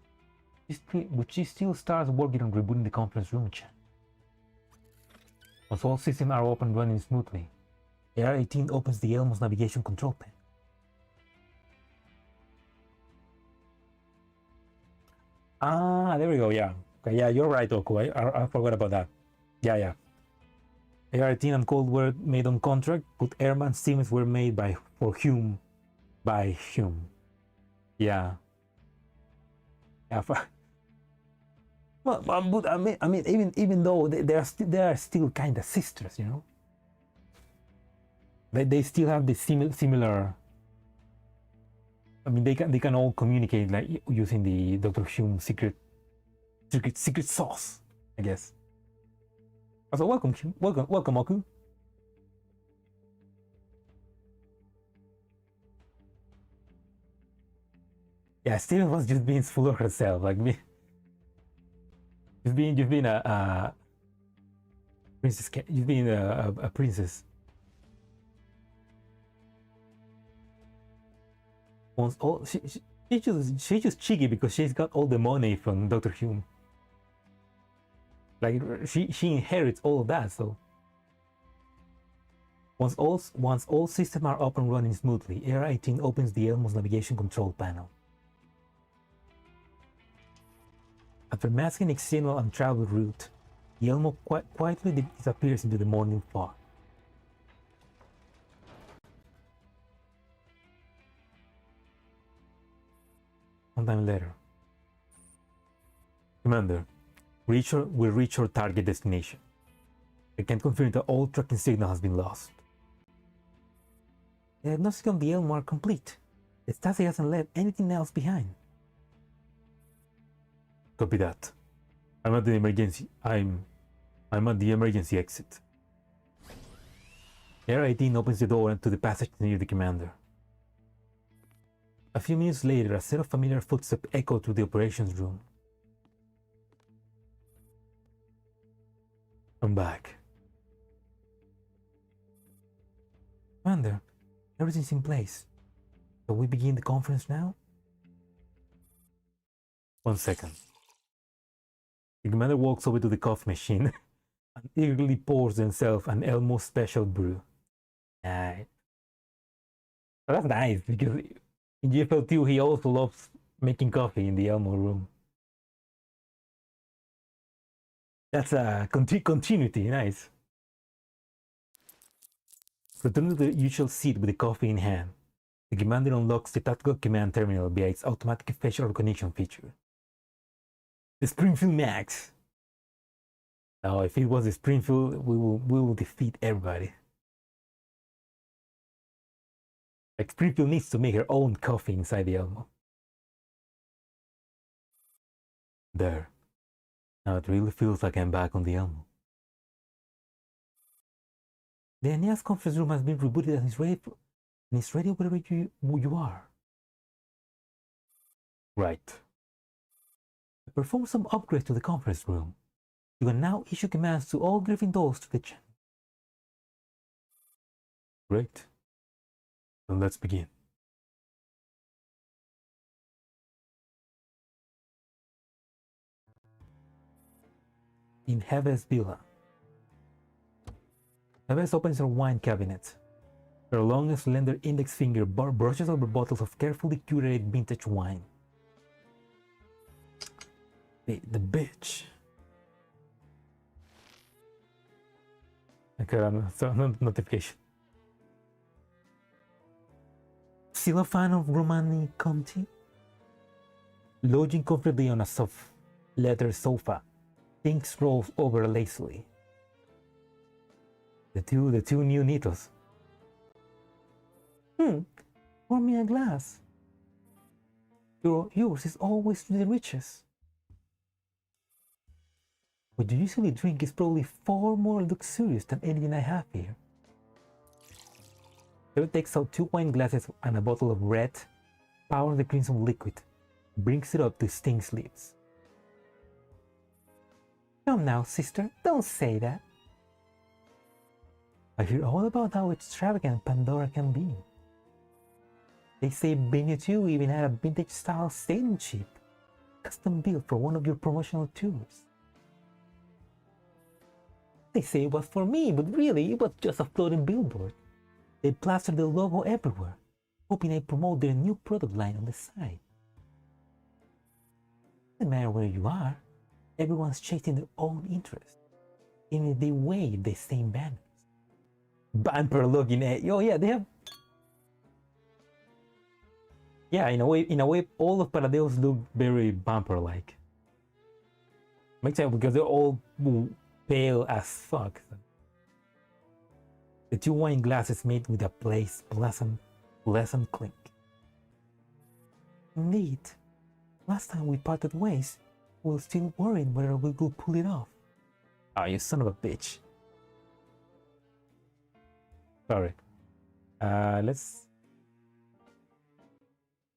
S1: But she still starts working on rebooting the conference room chat. Once all systems are up and running smoothly, AR-18 opens the Elmo's navigation control panel. Ah, there we go, yeah. Okay, yeah, you're right, Oku. I forgot about that. Yeah. AR-18 and Cold were made on contract, but Airman Stevens were made by Hume. Yeah. Well, but I mean, even though they are still kind of sisters, you know. They still have the similar. I mean, they can all communicate like using the Dr. Hume secret sauce, I guess. So welcome, Oku. Yeah, Steven was just being full of herself, like me. You've been a princess. You've been a princess. Once all she's just cheeky because she's got all the money from Dr. Hume. Like she inherits all of that. So once all systems are up and running smoothly, AR-18 opens the Elmo's navigation control panel. After masking its signal and travel route, the Elmo quietly disappears into the morning fog. Sometime later. Commander, we reach our target destination. I can confirm that all tracking signal has been lost. The diagnostics on the Elmo are complete. The Stasi hasn't left anything else behind. Copy that. I'm at the emergency exit. AR-18 opens the door to the passage near the commander. A few minutes later, a set of familiar footsteps echo through the operations room. I'm back. Commander, everything's in place. Shall we begin the conference now? 1 second. The commander walks over to the coffee machine and eagerly pours himself an Elmo special brew. Well, that's nice because in GFL2 he also loves making coffee in the Elmo room. That's a continuity, nice. Returning to the usual seat with the coffee in hand, the commander unlocks the tactical command terminal via its automatic facial recognition feature. The Springfield Max. Now, if it was the Springfield, we will defeat everybody. Like Springfield needs to make her own coffee inside the Elmo. There. Now it really feels like I'm back on the Elmo. The Aeneas conference room has been rebooted and is ready wherever you are. Right. I performed some upgrades to the conference room. You can now issue commands to all Gryffindors to the channel. Great. Then let's begin. In Heve's villa. Heve opens her wine cabinet. Her long and slender index finger brushes over bottles of carefully curated vintage wine. The bitch. Okay, notification. Still a fan of Romani Conti? Lodging comfortably on a soft leather sofa, things rolls over lazily. The two new Nitos. Pour me a glass. Yours is always the richest. What you usually drink is probably far more luxurious than anything I have here. He takes out 2 wine glasses and a bottle of red, power the crimson liquid, brings it up to Sting's lips. Come now, sister, don't say that. I hear all about how extravagant Pandora can be. They say Benya 2 even had a vintage-style sailing ship, custom built for one of your promotional tours. They say it was for me, but really it was just a floating billboard. They plastered the logo everywhere, hoping I promote their new product line on the side. No matter where you are, everyone's chasing their own interests, even if they wave the same banners. Bumper looking at yeah, they have. Yeah, in a way, all of Paradeus look very bumper-like. Makes sense because they're all pale as fuck. The 2 wine glasses made with a pleasant clink. Indeed, last time we parted ways, we were still worried whether we could pull it off. Ah, you son of a bitch. Sorry.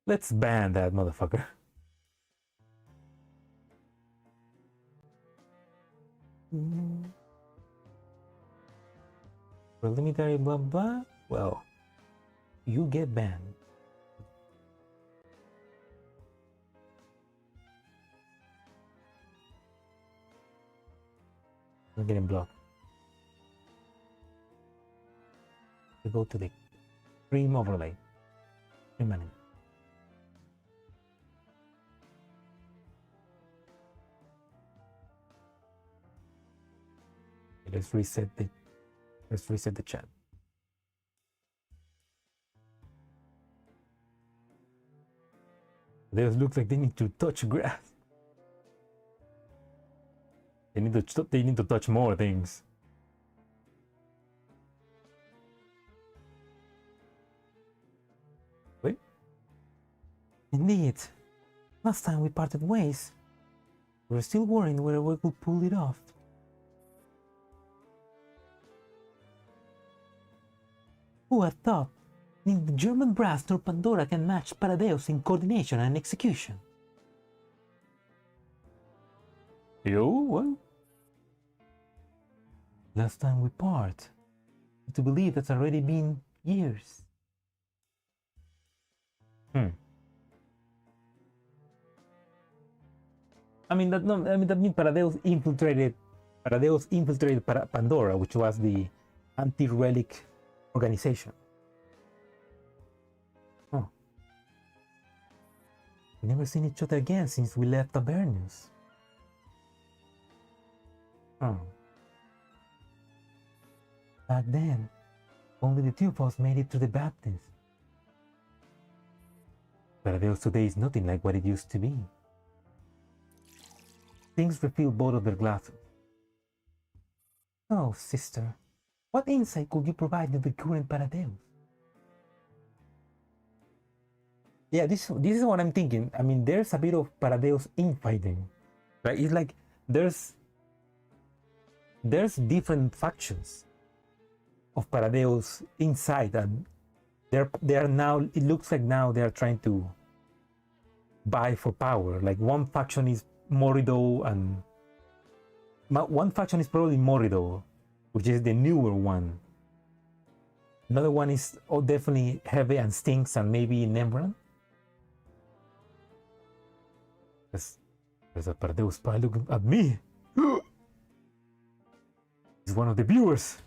S1: Let's ban that motherfucker. Preliminary blah blah. Well, you get banned. I'm getting blocked. We go to the cream overlay. Remaining. Let's reset the chat. They look like they need to touch grass. They need to touch more things. Wait. Indeed. Last time we parted ways, we were still worrying whether we could pull it off. Who had thought neither German brass nor Pandora can match Paradeus in coordination and execution? Yo, what? Last time we part. To believe that's already been years. I mean that means Paradeus infiltrated Pandora, which was the anti-relic organization. Oh. We've never seen each other again since we left Avernus. Oh. Back then, only the 2 of us made it to the baptism. Paradeus today is nothing like what it used to be. Things refilled both of their glasses. Oh, sister, what insight could you provide to the current Paradeus? Yeah, this is what I'm thinking. I mean, there's a bit of Paradeus infighting, right? It's like there's different factions of Paradeus inside, and they are now. It looks like now they are trying to vie for power. Like one faction is Morido, and one faction is probably Morido, which is the newer one. Another one is definitely Heavy and Stinks, and maybe Nembran. There's a Paradeus spy looking at me. He's one of the viewers.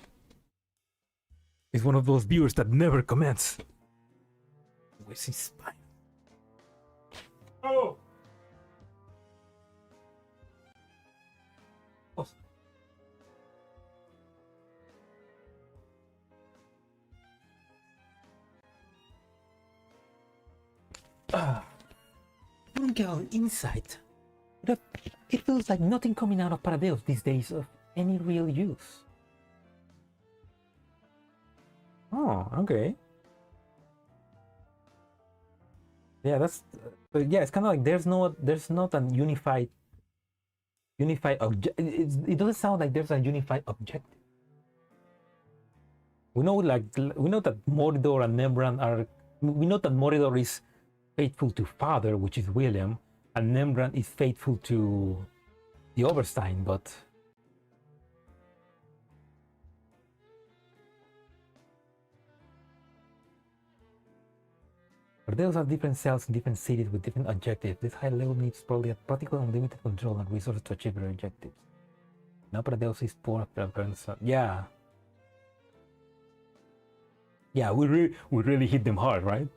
S1: He's one of those viewers that never comments. Where's his spy? Oh! Oh. Don't get on insight. But it feels like nothing coming out of Paradeus these days of any real use. Oh, okay. Yeah, that's yeah. It's kind of like there's not a unified object. It doesn't sound like there's a unified objective. We know that Mordor and Nembran are. We know that Mordor is faithful to Father, which is William, and Nembran is faithful to the Oberstein, but those are different cells in different cities with different objectives. This high level needs probably a practical unlimited control and resources to achieve their objectives. Now Paradeus is poor appearance. Yeah. Yeah, we really hit them hard, right?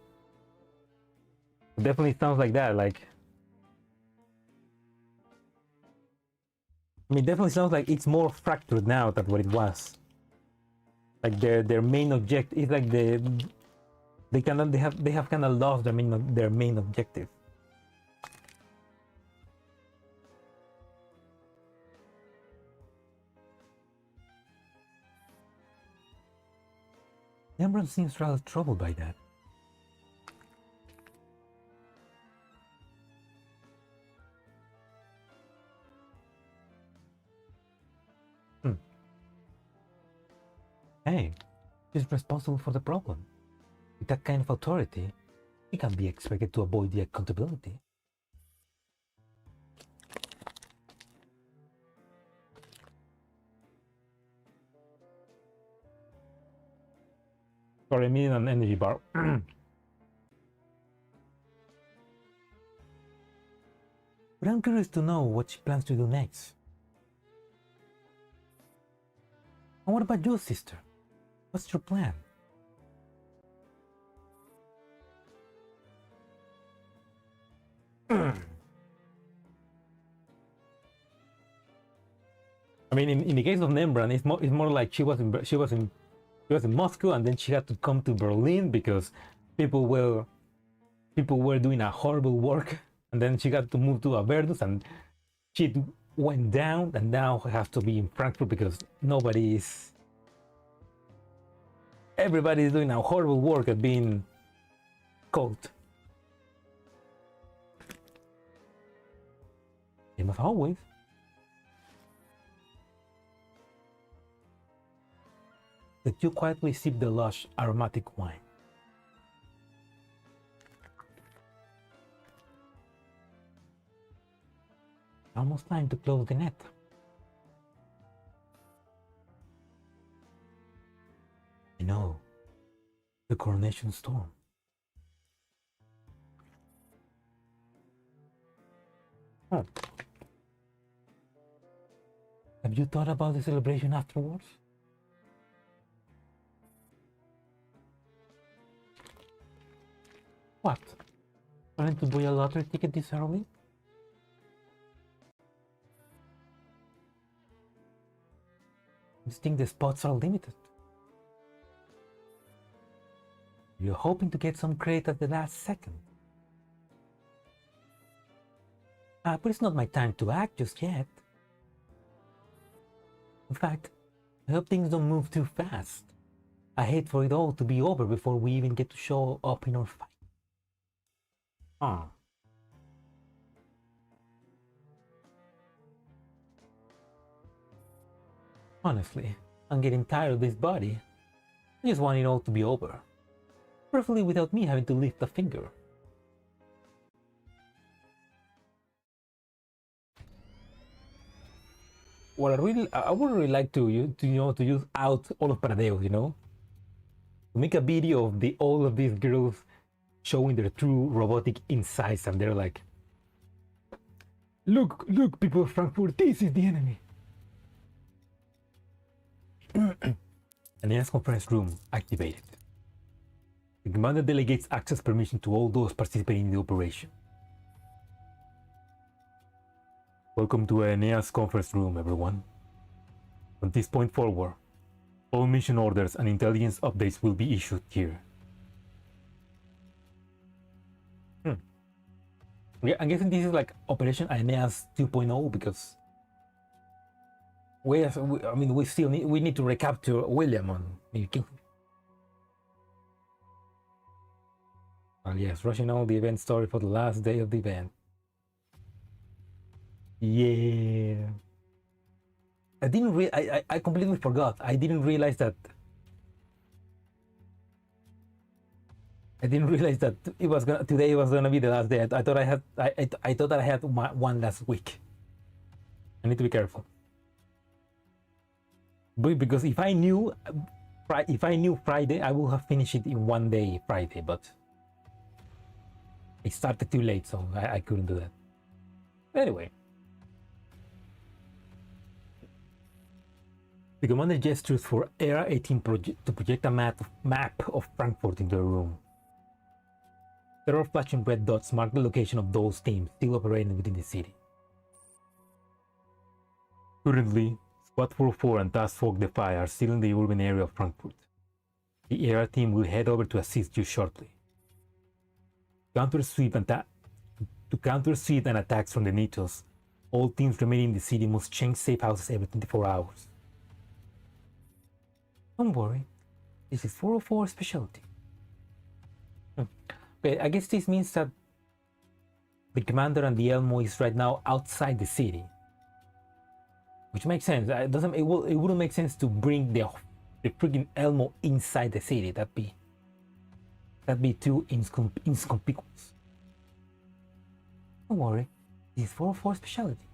S1: It definitely sounds like that. Like, I mean, it definitely sounds like it's more fractured now than what it was. Like their main objective is like they have kind of lost their main objective. Nembran seems rather troubled by that. Hey, he's responsible for the problem. With that kind of authority, he can be expected to avoid the accountability. Sorry, I mean an energy bar. But I'm curious to know what she plans to do next. And what about you, sister? What's your plan? I mean, in the case of Nembran, it's more like she was in Moscow, and then she had to come to Berlin because people were doing a horrible work, and then she got to move to Averdus, and she went down, and now has to be in Frankfurt because everybody is doing a horrible work at being caught. Same as always. That you quietly sip the lush, aromatic wine. Almost time to close the net. I know, the coronation storm. Oh. Have you thought about the celebration afterwards? What? Planning to buy a lottery ticket this early? I think the spots are limited. You're hoping to get some credit at the last second. But it's not my time to act just yet. In fact, I hope things don't move too fast. I hate for it all to be over before we even get to show up in our fight. Huh. Honestly, I'm getting tired of this body. I just want it all to be over. Preferably without me having to lift a finger. Well, I would really like to use out all of Paradeus, to make a video of all of these girls showing their true robotic insides, and they're like, look, people of Frankfurt, this is the enemy. An ENA's conference room activated. The commander delegates access permission to all those participating in the operation. Welcome to ENA's conference room, everyone. From this point forward, all mission orders and intelligence updates will be issued here. Yeah, I'm guessing this is like Operation Aeneas 2.0 because we need to recapture William and maybe kill him. Well, yes, rushing all the event story for the last day of the event. Yeah. I completely forgot. I didn't realize that today was gonna be the last day. I thought I had one last week. I need to be careful. But because if I knew Friday, I would have finished it in one day Friday, but it started too late, so I couldn't do that. Anyway. The commander gestures for Era 18 to project a map of Frankfurt into the room. There are flashing red dots mark the location of those teams still operating within the city. Currently, Squad 44 and Task Force Defy are still in the urban area of Frankfurt. The Era team will head over to assist you shortly. To counter sweep and attacks from the Nitos, all teams remaining in the city must change safe houses every 24 hours. Don't worry, this is 404 specialty. Okay, I guess this means that the commander and the Elmo is right now outside the city, which makes sense. It wouldn't make sense to bring the freaking Elmo inside the city. That'd be too inconspicuous. Don't worry, this is 404 specialty.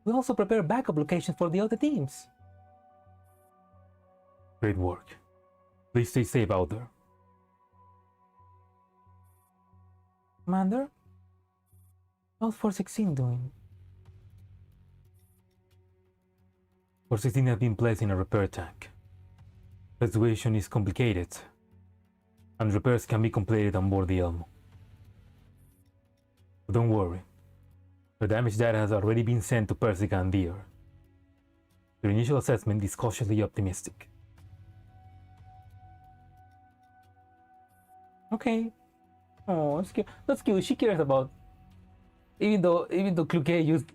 S1: We also prepare backup locations for the other teams. Great work. Please stay safe out there. Commander? How's 416 doing? 416 has been placed in a repair tank. The situation is complicated, and repairs can be completed on board the Elmo. But don't worry. The damage data has already been sent to Persica and Deer. Their initial assessment is cautiously optimistic. Okay. Oh, that's cute. That's cute. She cares about, even though Kluke used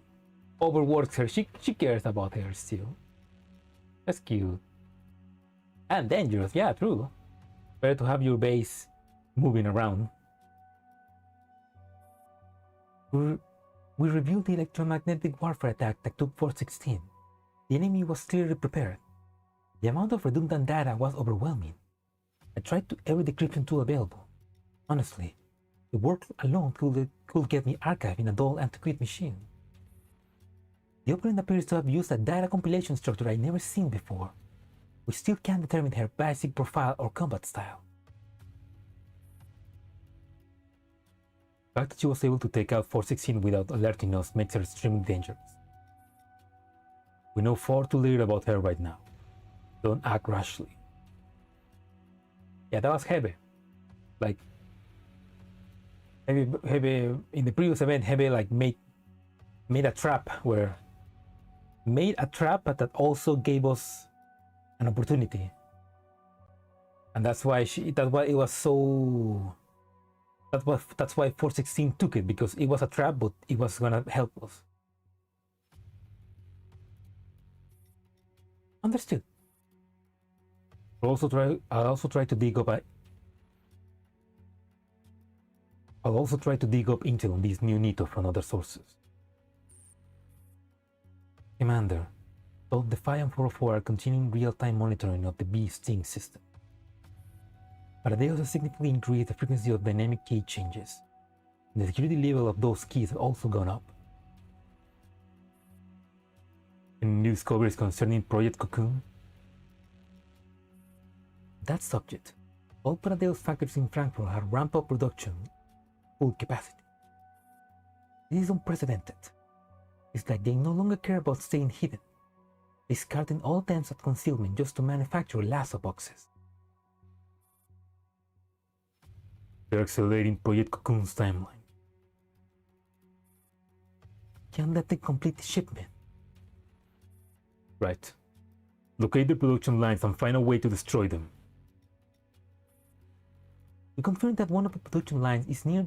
S1: overworks her, she cares about her still. That's cute. And dangerous, yeah, true. Better to have your base moving around. We reviewed the electromagnetic warfare attack that took 416. The enemy was clearly prepared. The amount of redundant data was overwhelming. I tried every decryption tool available. Honestly, the work alone could get me archived in a dull antiquated machine. The operand appears to have used a data compilation structure I'd never seen before. We still can't determine her basic profile or combat style. The fact that she was able to take out 416 without alerting us makes her extremely dangerous. We know far too little about her right now. Don't act rashly. Yeah, that was Hebe. Like, Hebe in the previous event, Hebe like made a trap but that also gave us an opportunity, and that's why it was so. That's why 416 took it, because it was a trap, but it was gonna help us. Understood. I also try to dig up I'll also try to dig up intel on this new Nito from other sources. Commander, both the FI and 404 are continuing real-time monitoring of the bee sting system. Paradeus has significantly increased the frequency of dynamic key changes. The security level of those keys has also gone up. Any new discoveries concerning Project Cocoon? That subject, all Paradeus factories in Frankfurt have ramped up production full capacity. This is unprecedented. It's like they no longer care about staying hidden, discarding all attempts at concealment just to manufacture lasso boxes. They're accelerating Project Cocoon's timeline. Can't let them complete the shipment. Right. Locate the production lines and find a way to destroy them. We confirmed that one of the production lines is near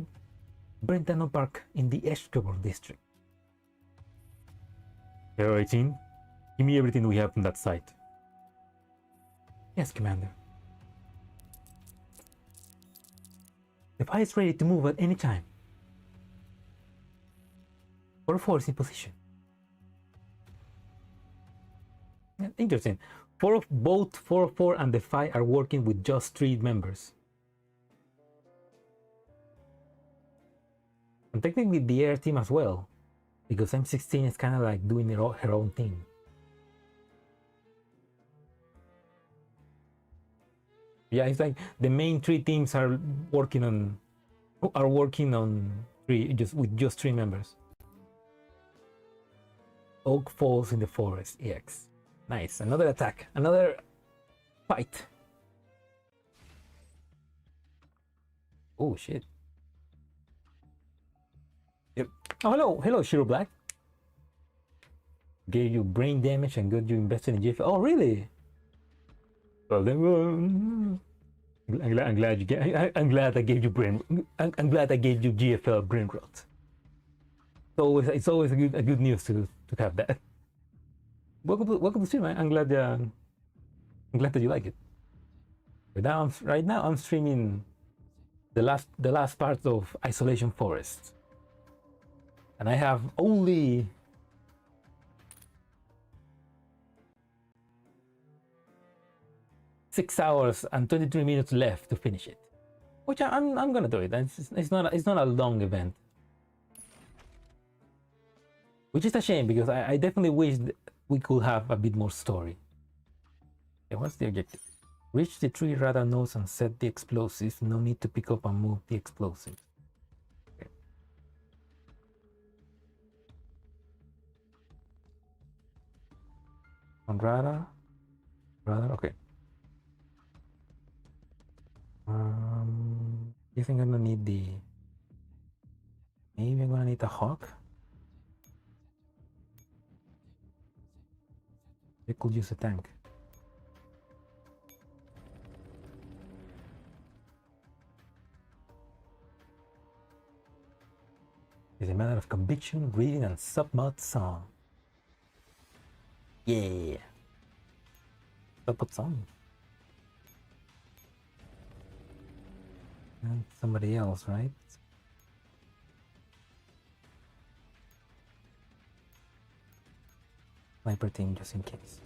S1: Brentano Park in the Eschkebel district. Air 18, give me everything we have from that site. Yes, Commander. The fire is ready to move at any time. 404 is in position. Interesting. Both 404 and the FI are working with just 3 members. And technically the air team as well, because M16 is kind of like doing her own thing. Yeah, it's like the main 3 teams are working on 3 with just 3 members. Oak falls in the forest. EX. Nice. Another attack. Another fight. Oh shit. Yep. Oh, hello, Shiro Black. Gave you brain damage and got you invested in GFL. Oh, really? Well then, I'm glad you get. I'm glad I gave you brain. I'm glad I gave you GFL brain rot. It's always a good news to have that. Welcome to stream, man. I'm glad that you like it. Right now I'm streaming the last part of Isolation Forest, and I have only 6 hours and 23 minutes left to finish it, which I'm gonna do it. It's not a long event, which is a shame because I definitely wish we could have a bit more story. Okay, what's the objective? Reach the 3 radar nodes and set the explosives. No need to pick up and move the explosives. Okay. On radar, okay. You think I'm gonna need maybe I'm gonna need a hawk? We could use a tank. It's a matter of conviction, reading, and submod song. Yeah. Submod song. And somebody else, right? Sniper team just in case.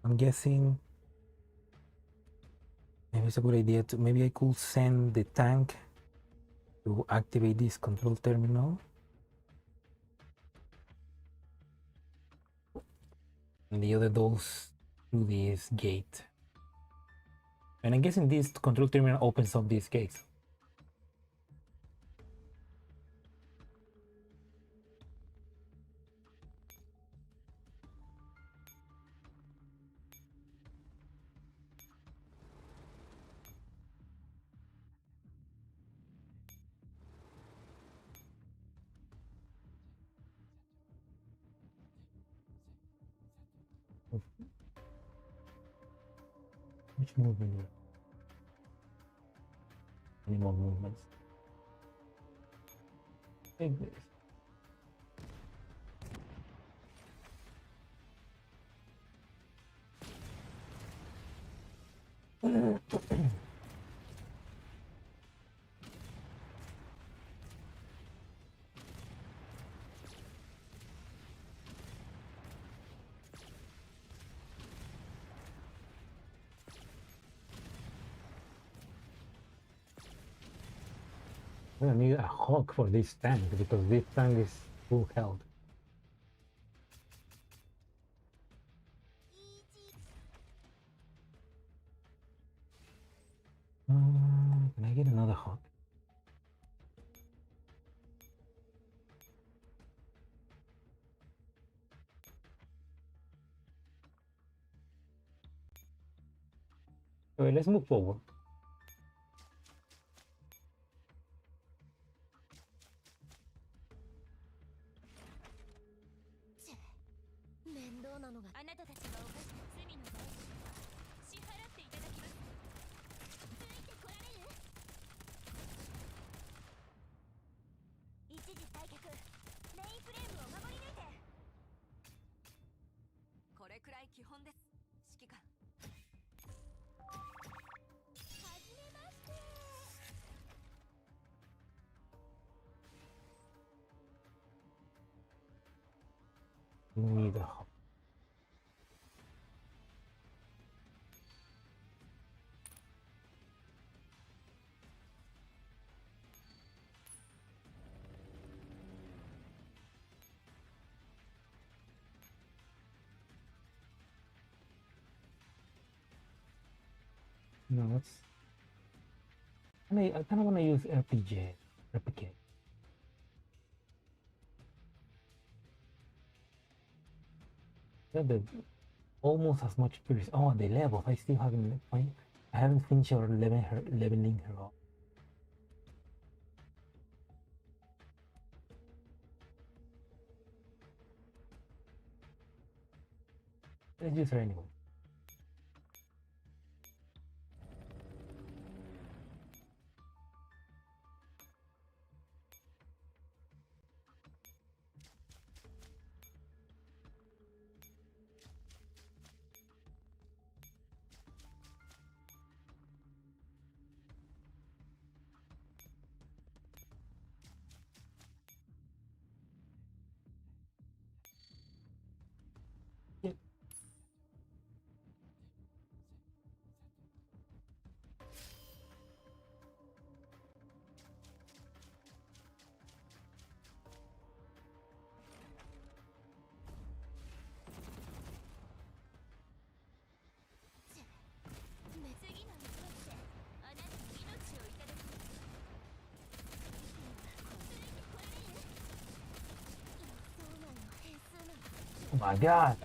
S1: I'm guessing maybe it's a good idea to maybe I could send the tank to activate this control terminal. And the other dolls through this gate. And I'm guessing this control terminal opens up these gates. Which movement? any more movements. Take this. I need a hawk for this tank because this tank is full health. Can I get another hawk? Okay, let's move forward. Need a hawk. No, that's. I kind of want to use RPK. The almost as much experience. Oh, the levels. I still haven't. I haven't finished leveling her up. Let's use her anyway. Oh my god!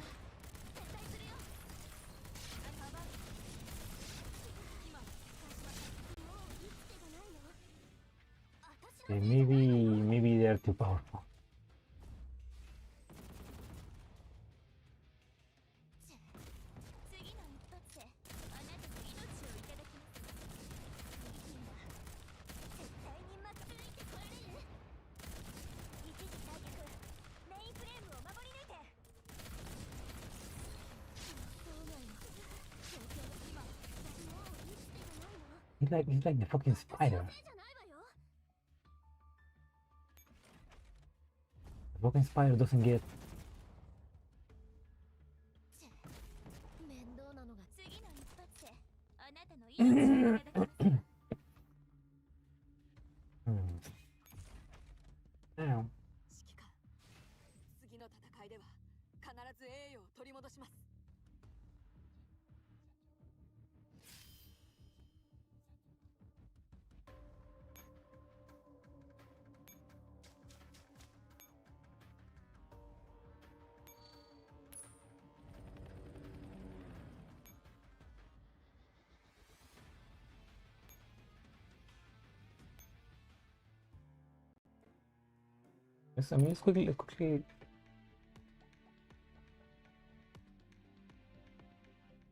S1: Okay, maybe they're too powerful. He's like the fucking spider. The fucking spider doesn't get. Now. Yes, I mean, let's quickly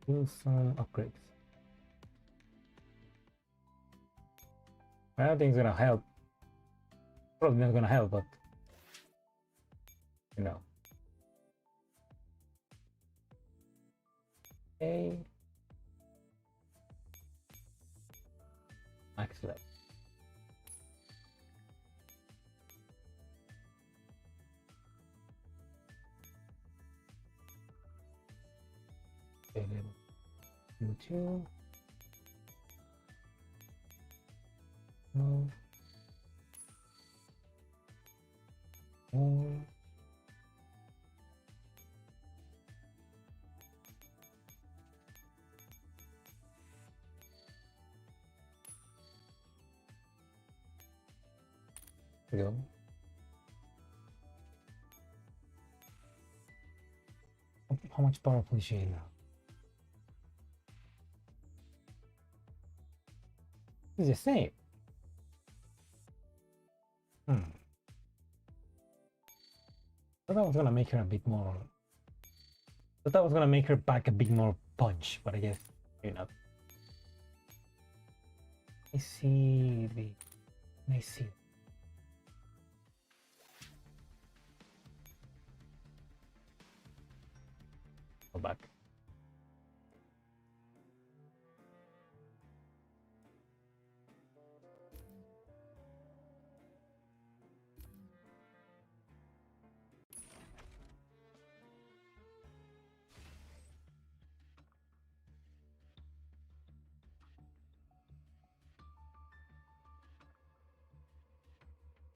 S1: do some upgrades. I don't think it's gonna help. Probably not gonna help, but you know. Okay. Excellent. Okay, level 2. No. No. There we go. How much powerful is she now? It's the same. I thought I was gonna make her a bit more. I thought I was gonna make her back a bit more punch, but I guess you're not. I see the. I see. Go back.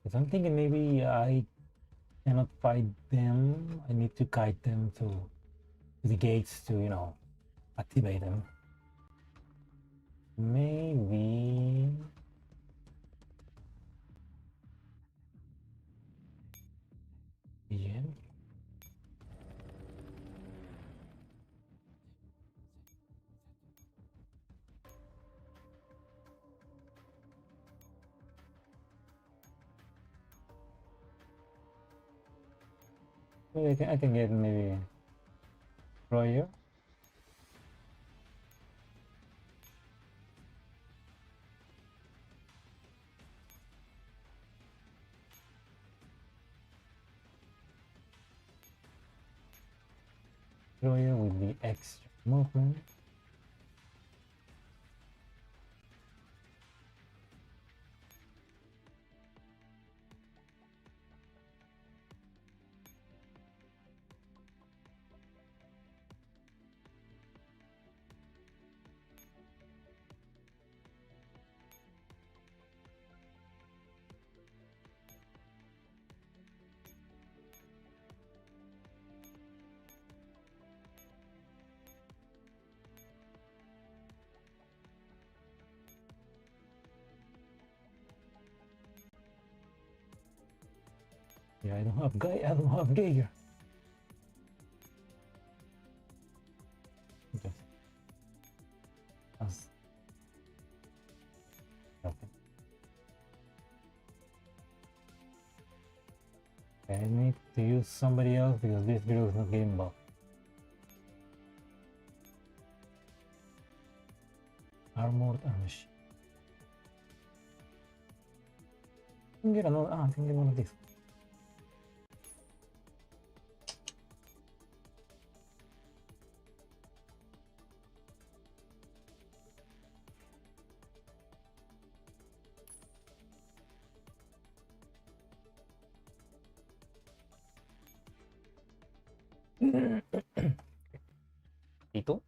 S1: Because I'm thinking maybe I cannot fight them. I need to guide them to the gates to, you know, activate them. Maybe. Yeah. Maybe I can get maybe Royer. Royer with the extra movement. Yeah, I don't have Geiger. Okay. That's okay. I need to use somebody else because this girl is not getting buff. Armored Amish. I can get another. I can get one of these. ¿Itu?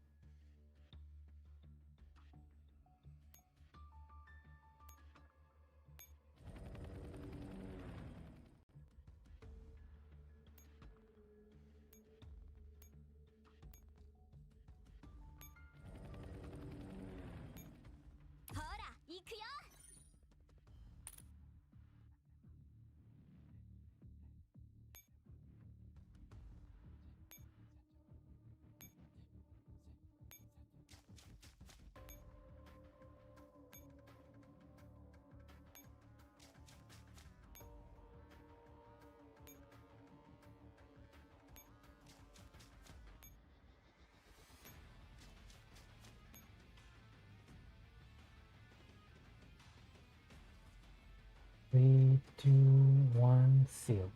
S1: 3, 2, 1, seal.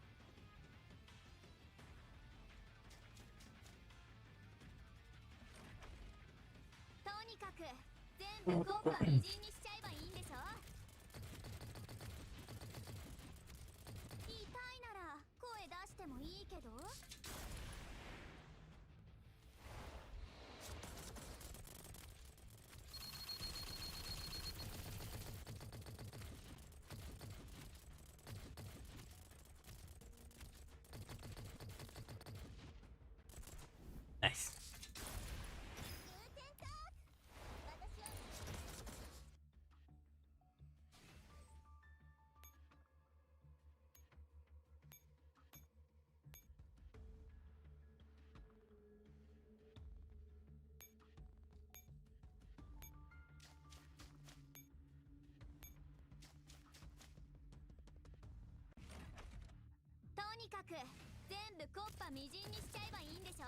S2: とにかく全部コンパみじんにしちゃえばいいんでしょ。言いたいなら声出してもいいけど。
S1: Nice.
S2: To にかく全部コッパみじんにしちゃえばいいんでしょ。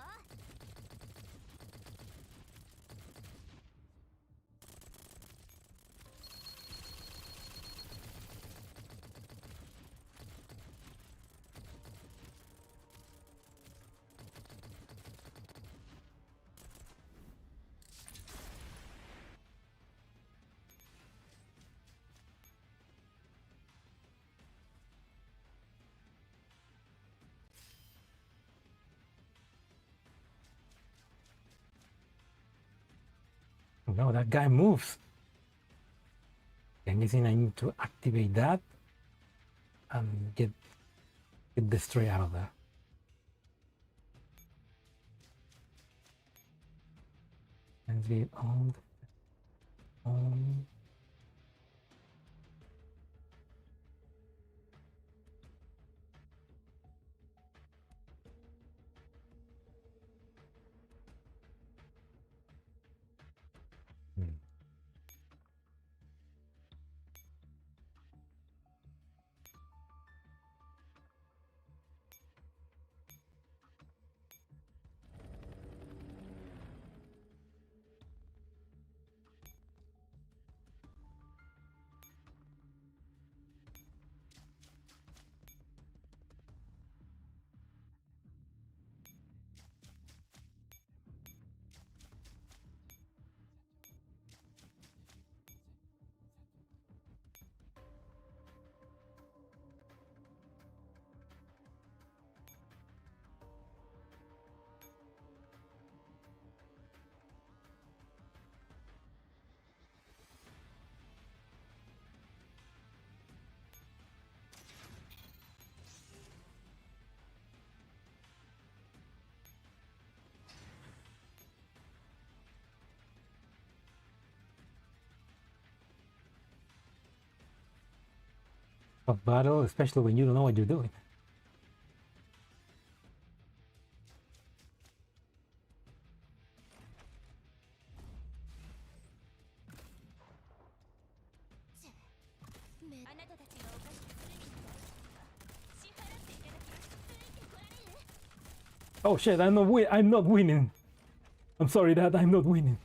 S1: No, that guy moves. I'm guessing I need to activate that and get the stray out of there. And leave on. Of battle, especially when you don't know what you're doing. Oh shit, I'm not winning. I'm sorry, Dad, I'm not winning.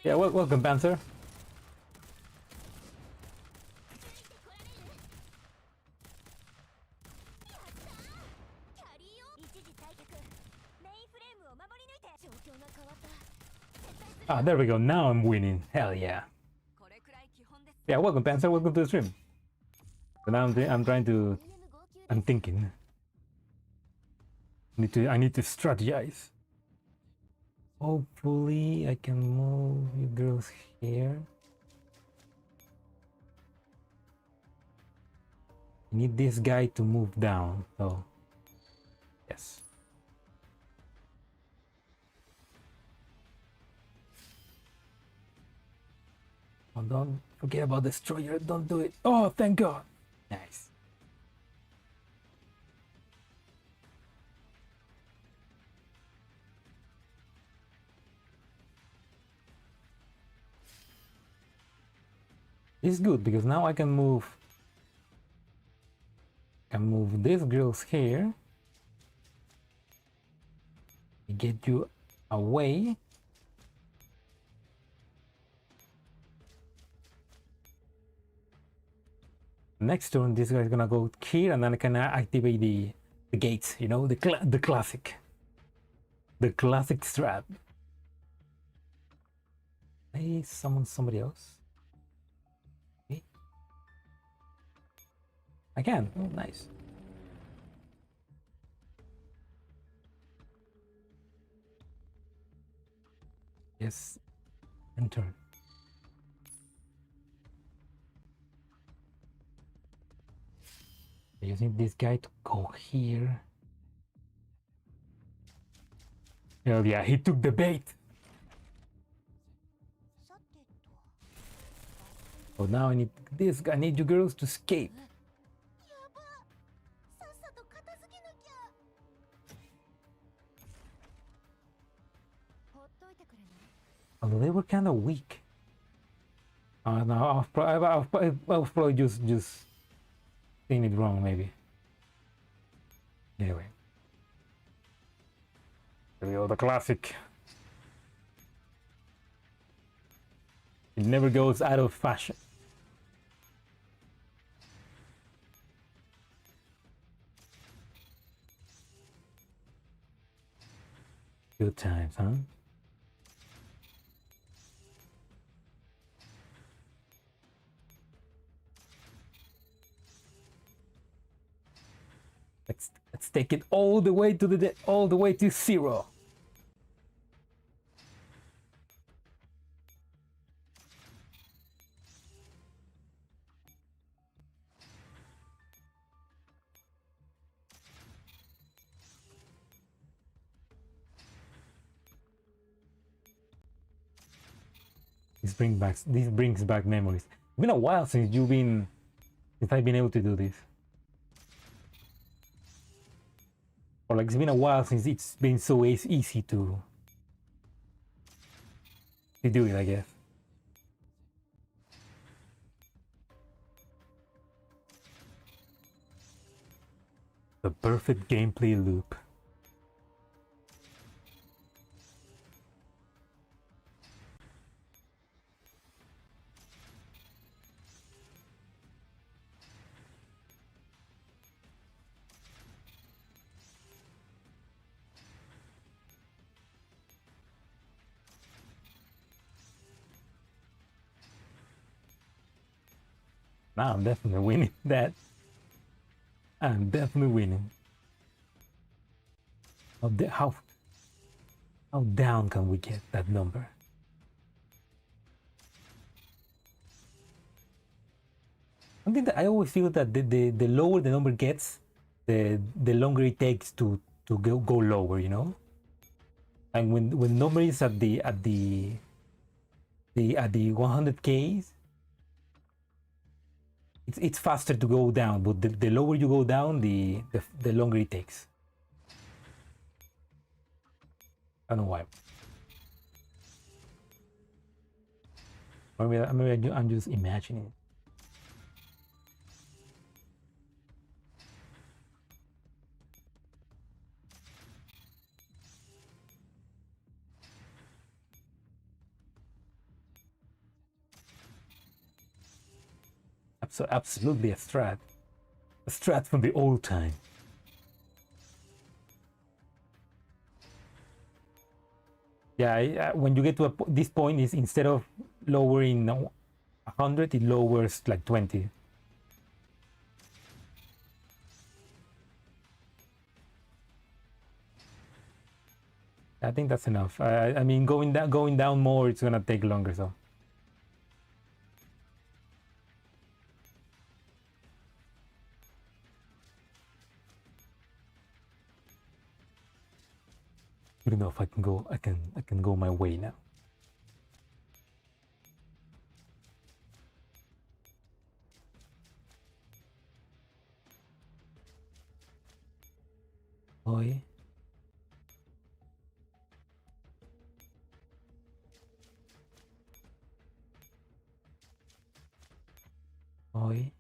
S1: Yeah, welcome, Panzer. Ah, there we go. Now I'm winning. Hell yeah. Yeah, welcome, Panzer. Welcome to the stream. But now I'm thinking. I need to strategize. Hopefully I can move you girls here. I need this guy to move down, so yes. Oh, don't forget about the destroyer, don't do it. Oh, thank God. Nice. It's good because now I can move these girls here. Get you away. Next turn, this guy's gonna go here, and then I can activate the gates. You know, the classic strat. Hey, summon somebody else. Okay. I can. Oh, nice. Yes. Enter. Using this guy to go here. Oh yeah, he took the bait. Oh, now I need this guy. I need you girls to escape. Although they were kind of weak. No, I was probably just saying it wrong, maybe. Anyway. Here we go, the classic. It never goes out of fashion. Good times, huh? Let's take it all the way to 0. This brings back memories. It's been a while since I've been able to do this. Or like, it's been a while since it's been so easy to do it, I guess. The perfect gameplay loop. Now I'm definitely winning that. I'm definitely winning. How down can we get that number? Something that I always feel that the lower the number gets, the longer it takes to go lower, you know? And when the number is at the 100Ks, it's faster to go down, but the lower you go down, the longer it takes. I don't know why. Or maybe I'm just imagining. So absolutely a strat from the old time. Yeah, when you get to this point, is instead of lowering 100, it lowers like 20. I think that's enough. I mean, going down more, it's gonna take longer. So. I don't know if I can go. I can go my way now. Oi. Oi.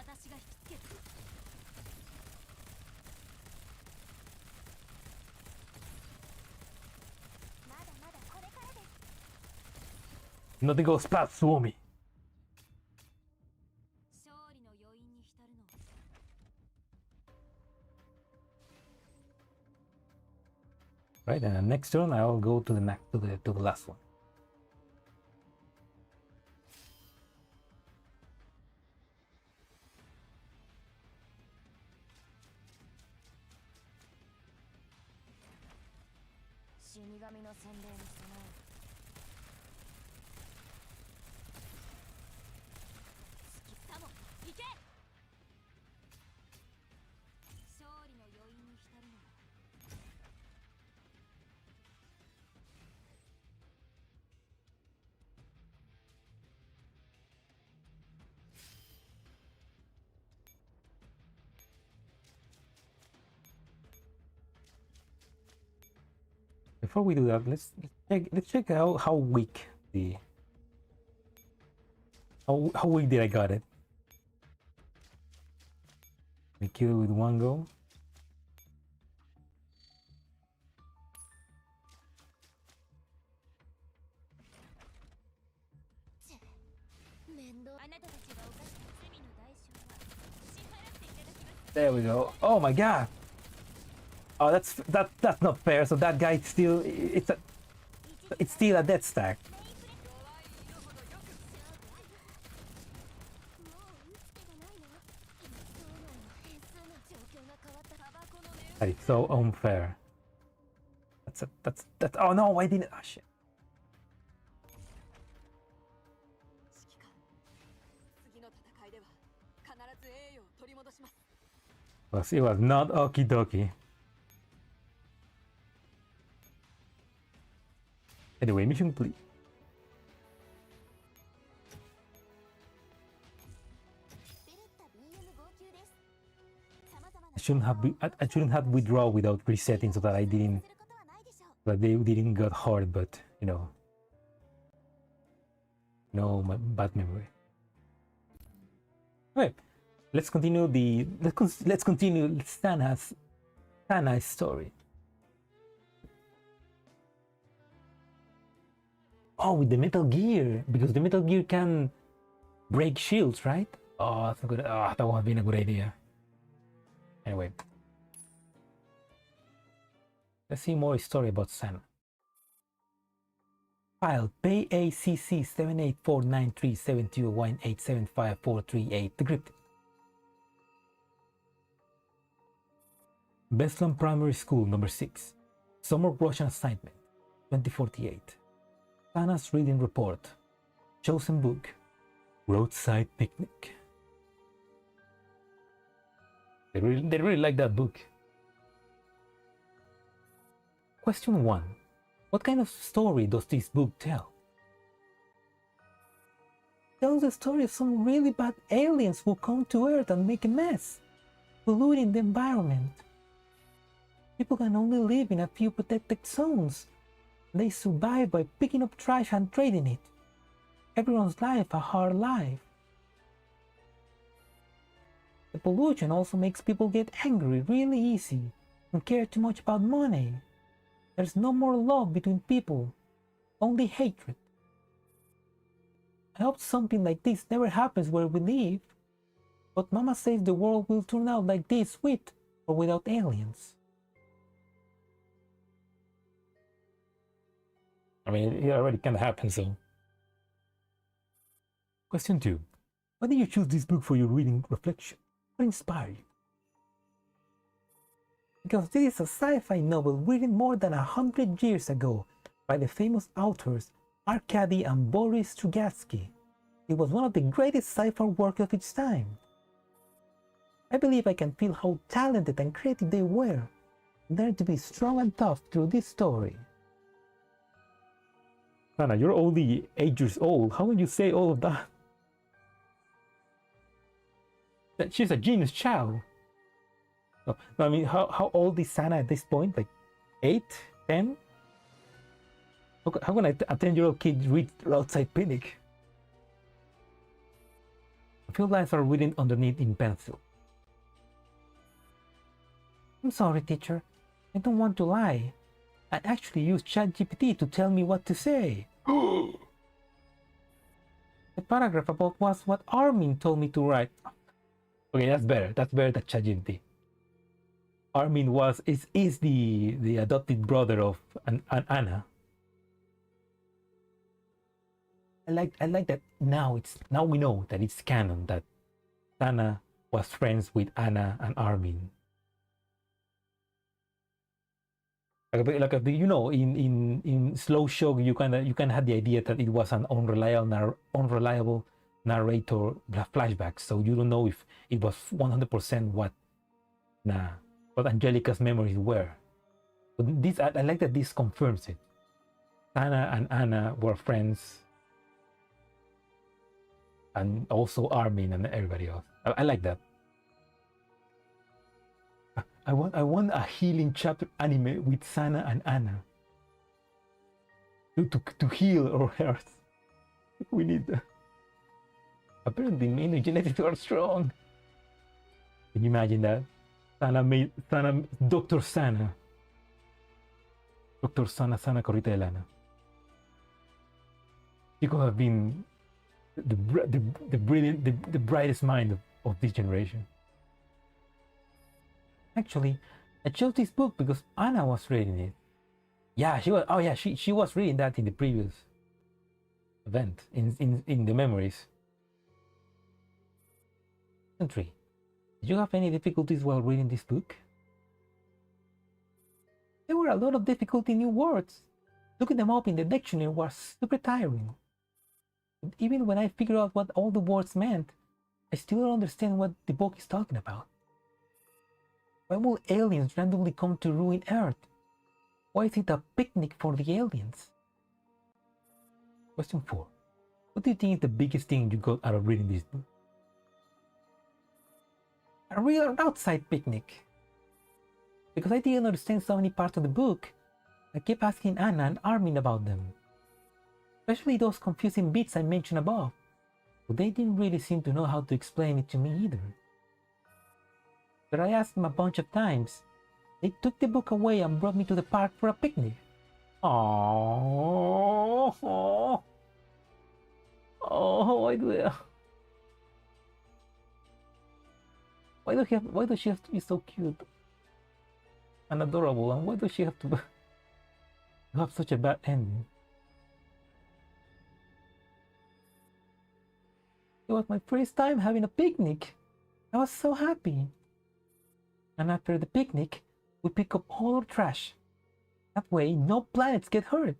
S2: 私が引きつける。まだまだこれからです。
S1: Nothing goes past Suomi.
S2: 勝利の余韻に浸るの。
S1: Right, and the next turn I'll go to the last one.
S2: 死神の洗礼に備える。スキッタモ行け。勝利の余韻に浸るの。
S1: Before we do that, let's check how weak the how weak did I got it. We kill it with one go. There we go. Oh my god. Oh, that's not fair. So that guy still it's still a dead stack. That is so unfair. That's oh no, I didn't. Oh shit. It was not okie dokie. Anyway, mission complete. I shouldn't have withdraw without resetting so that they didn't get hurt, but you know, no, my bad memory. Okay, let's continue Sana's story. Oh, with the Metal Gear, because the Metal Gear can break shields, right? Oh, that's a good. Oh, that would have been a good idea. Anyway, let's see more story about Sana. File PACC 7849372187543 decrypted. Beslan Primary School number 6. Summer Russian assignment 2048. Sana's reading report. Chosen book. Roadside picnic. They really like that book. Question 1. What kind of story does this book tell? It tells the story of some really bad aliens who come to Earth and make a mess, polluting the environment. People can only live in a few protected zones. They survive by picking up trash and trading it. Everyone's life a hard life. The pollution also makes people get angry really easy and care too much about money. There's no more love between people, only hatred. I hope something like this never happens where we live, but Mama says the world will turn out like this with or without aliens. I mean, it already kind of happened, so. Question 2. Why did you choose this book for your reading reflection? What inspired you? Because this is a sci-fi novel written more than 100 years ago by the famous authors Arkady and Boris Strugatsky. It was one of the greatest sci-fi works of its time. I believe I can feel how talented and creative they were, and learn to be strong and tough through this story. Anna, you're only 8 years old. How can you say all of that? That she's a genius child. No, I mean, how old is Sana at this point? Like 8, 10? How can a 10-year-old kid read Roadside Picnic? A few lines are written underneath in pencil. I'm sorry, teacher. I don't want to lie. I actually used ChatGPT to tell me what to say. The paragraph above was what Armin told me to write. Okay, that's better. That's better than ChatGPT. Armin is the adopted brother of Anna. I like that now we know that it's canon that Anna was friends with Anna and Armin. Like you know, in slow show you can have the idea that it was an unreliable narrator flashback, so you don't know if it was 100% what Angelica's memories were. But this I like that this confirms it. Anna and Anna were friends, and also Armin and everybody else. I like that. I want a healing chapter anime with Sana and Anna to heal our hearts. We need that. Apparently, mainly genetics are strong. Can you imagine that? Dr. Sana Corrita Elana. She could have been the brightest mind of this generation. Actually, I chose this book because Anna was reading it. Yeah, she was. Oh yeah, she was reading that in the previous event in the memories. Did you have any difficulties while reading this book? There were a lot of difficulty new words. Looking them up in the dictionary was super tiring. But even when I figured out what all the words meant, I still don't understand what the book is talking about. Why will aliens randomly come to ruin Earth? Why is it a picnic for the aliens? Question 4. What do you think is the biggest thing you got out of reading this book? A real outside picnic. Because I didn't understand so many parts of the book, I kept asking Anna and Armin about them. Especially those confusing bits I mentioned above. But they didn't really seem to know how to explain it to me either. But I asked them a bunch of times. They took the book away and brought me to the park for a picnic. Oh, why does she have to be so cute and adorable, and why does she have to have such a bad ending? It was my first time having a picnic. I was so happy. And after the picnic, we pick up all our trash. That way, no planets get hurt.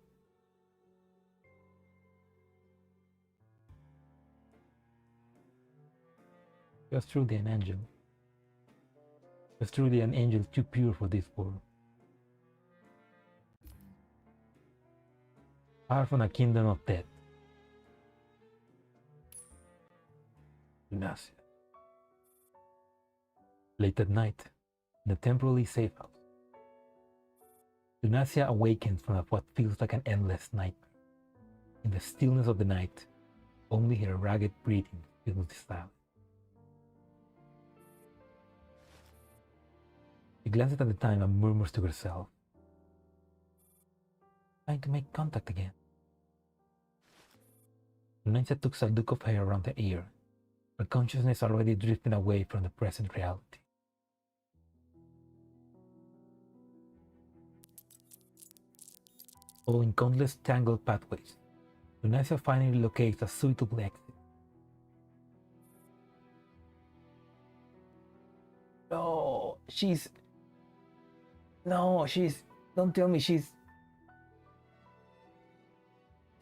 S1: Just truly an angel. Just truly an angel too pure for this world. Far from a kingdom of death. Ignacia. Late at night, in a temporarily safe house, Ignacia awakens from what feels like an endless nightmare. In the stillness of the night, only her ragged breathing fills the silence. She glances at the time and murmurs to herself, trying to make contact again. Ignacia tucks a look of hair around her ear, her consciousness already drifting away from the present reality. Following countless tangled pathways, Ignacia finally locates a suitable exit. No, don't tell me she's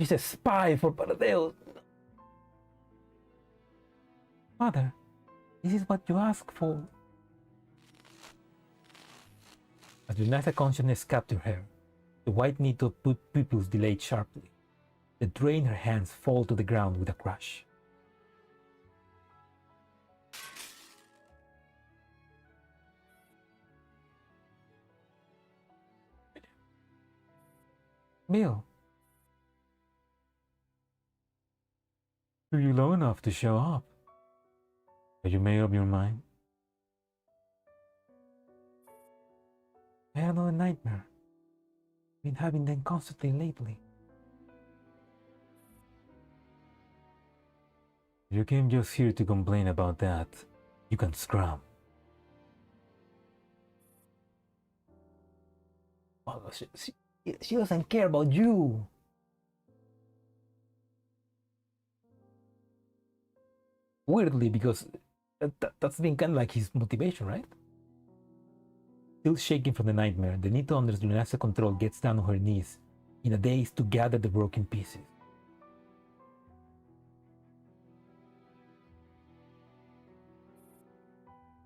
S1: a spy for Paradeus. Father, this is what you ask for. As Ignacia's consciousness captured her, the white needle pupils dilate sharply. The tray in her hands fall to the ground with a crash. Bill, are you low enough to show up? Have you made up your mind? I had another nightmare. Been having them constantly lately. If you came just here to complain about that, you can scram. Oh, she doesn't care about you. Weirdly, because that's been kind of like his motivation, right? Still shaking from the nightmare, the Nito under Luna's control gets down on her knees in a daze to gather the broken pieces.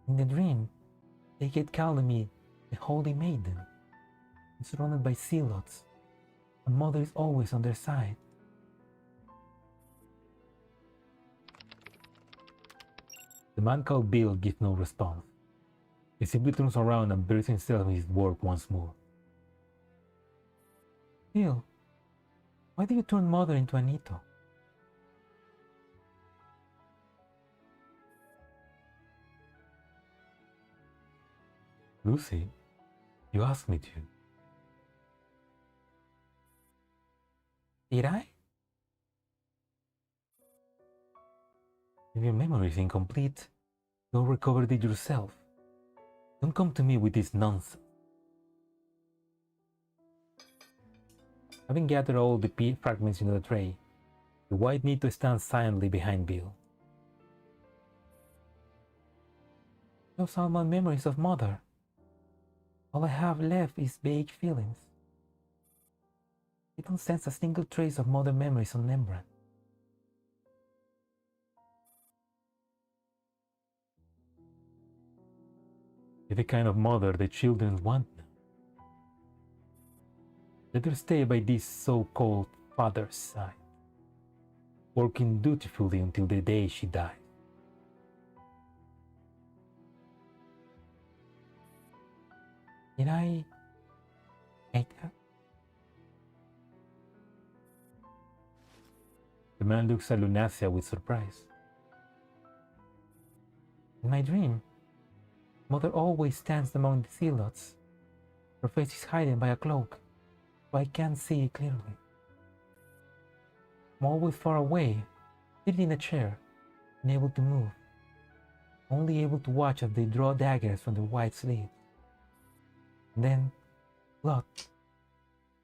S1: In the dream, they get calling me the Holy Maiden, surrounded by zealots. A mother is always on their side. The man called Bill gives no response. He simply turns around and buries himself in his work once more. Bill, why did you turn mother into Anito? Lucy, you asked me to. Did I? If your memory is incomplete, go recover it yourself. Don't come to me with this nonsense. Having gathered all the fragments into the tray, the white Nito stands silently behind Bill. Those are my memories of mother. All I have left is vague feelings. I don't sense a single trace of mother memories on Rembrandt. You're the kind of mother the children want now. Let her stay by this so-called father's side, working dutifully until the day she dies. Did I hate her? The man looks at Lunacia with surprise. In my dream, mother always stands among the zealots. Her face is hidden by a cloak, so I can't see it clearly. I'm always far away, sitting in a chair, unable to move, only able to watch as they draw daggers from their white sleeves. And then, blood,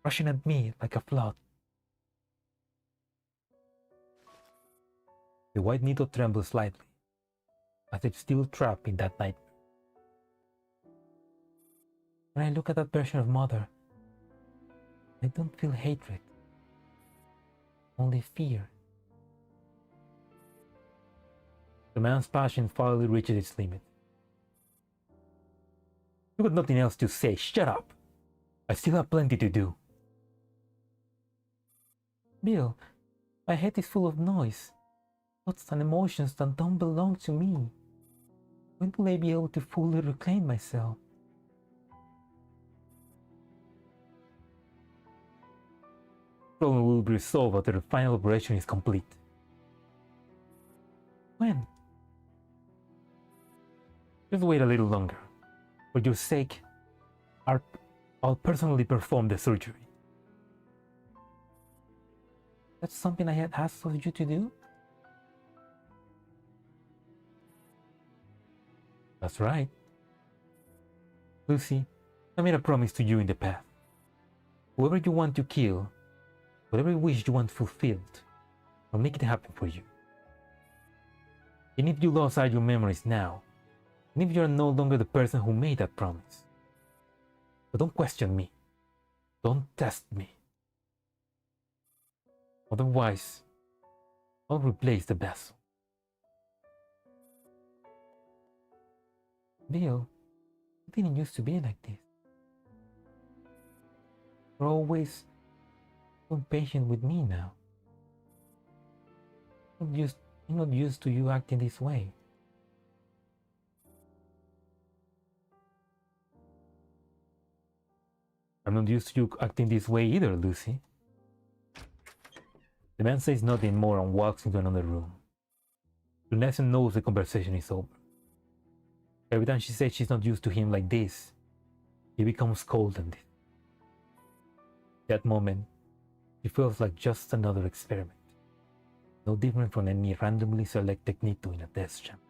S1: rushing at me like a flood. The white Nito trembles slightly, as if still trapped in that nightmare. When I look at that version of mother, I don't feel hatred, only fear. The man's passion finally reaches its limit. You got nothing else to say, shut up! I still have plenty to do. Bill, my head is full of noise, thoughts and emotions that don't belong to me. When will I be able to fully reclaim myself? The problem will be resolved after the final operation is complete. When? Just wait a little longer. For your sake, I'll personally perform the surgery. That's something I had asked of you to do? That's right. Lucy, I made a promise to you in the past. Whoever you want to kill, whatever wish you want fulfilled, I'll make it happen for you. And if you lost all your memories now, and if you are no longer the person who made that promise, but don't question me. Don't test me. Otherwise, I'll replace the vessel. Bill, you didn't used to be like this. You're always so patient with me now. I'm not used to you acting this way. I'm not used to you acting this way either, Lucy. The man says nothing more and walks into another room. Lunasian knows the conversation is over. Every time she says she's not used to him like this, he becomes cold and this. That moment, she feels like just another experiment, no different from any randomly selected Nito in a test chamber.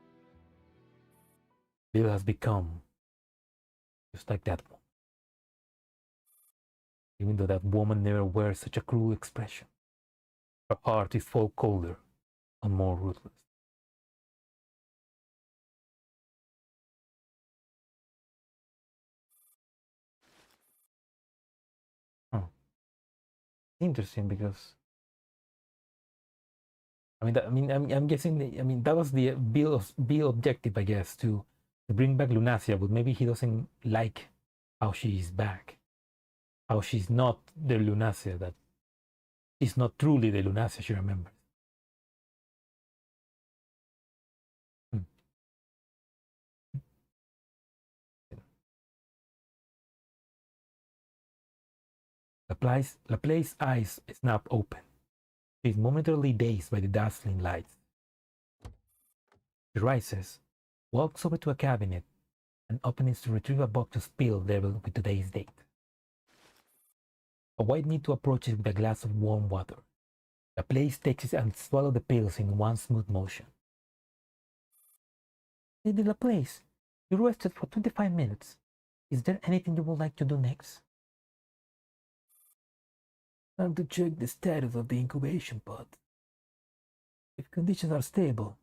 S1: Bill has become just like that woman. Even though that woman never wears such a cruel expression, her heart is far colder and more ruthless. Interesting, because I'm guessing that was the Bill objective, I guess, to bring back Lunacia, but maybe he doesn't like how she is back, how she's not the Lunacia, that is not truly the Lunacia she remembers. Laplace's eyes snap open. She is momentarily dazed by the dazzling lights. She rises, walks over to a cabinet, and opens to retrieve a box of pills labeled with today's date. A white Nito approaches with a glass of warm water. Laplace takes it and swallows the pills in one smooth motion. Lady Laplace, you rested for 25 minutes. Is there anything you would like to do next? Time to check the status of the incubation pod. If conditions are stable,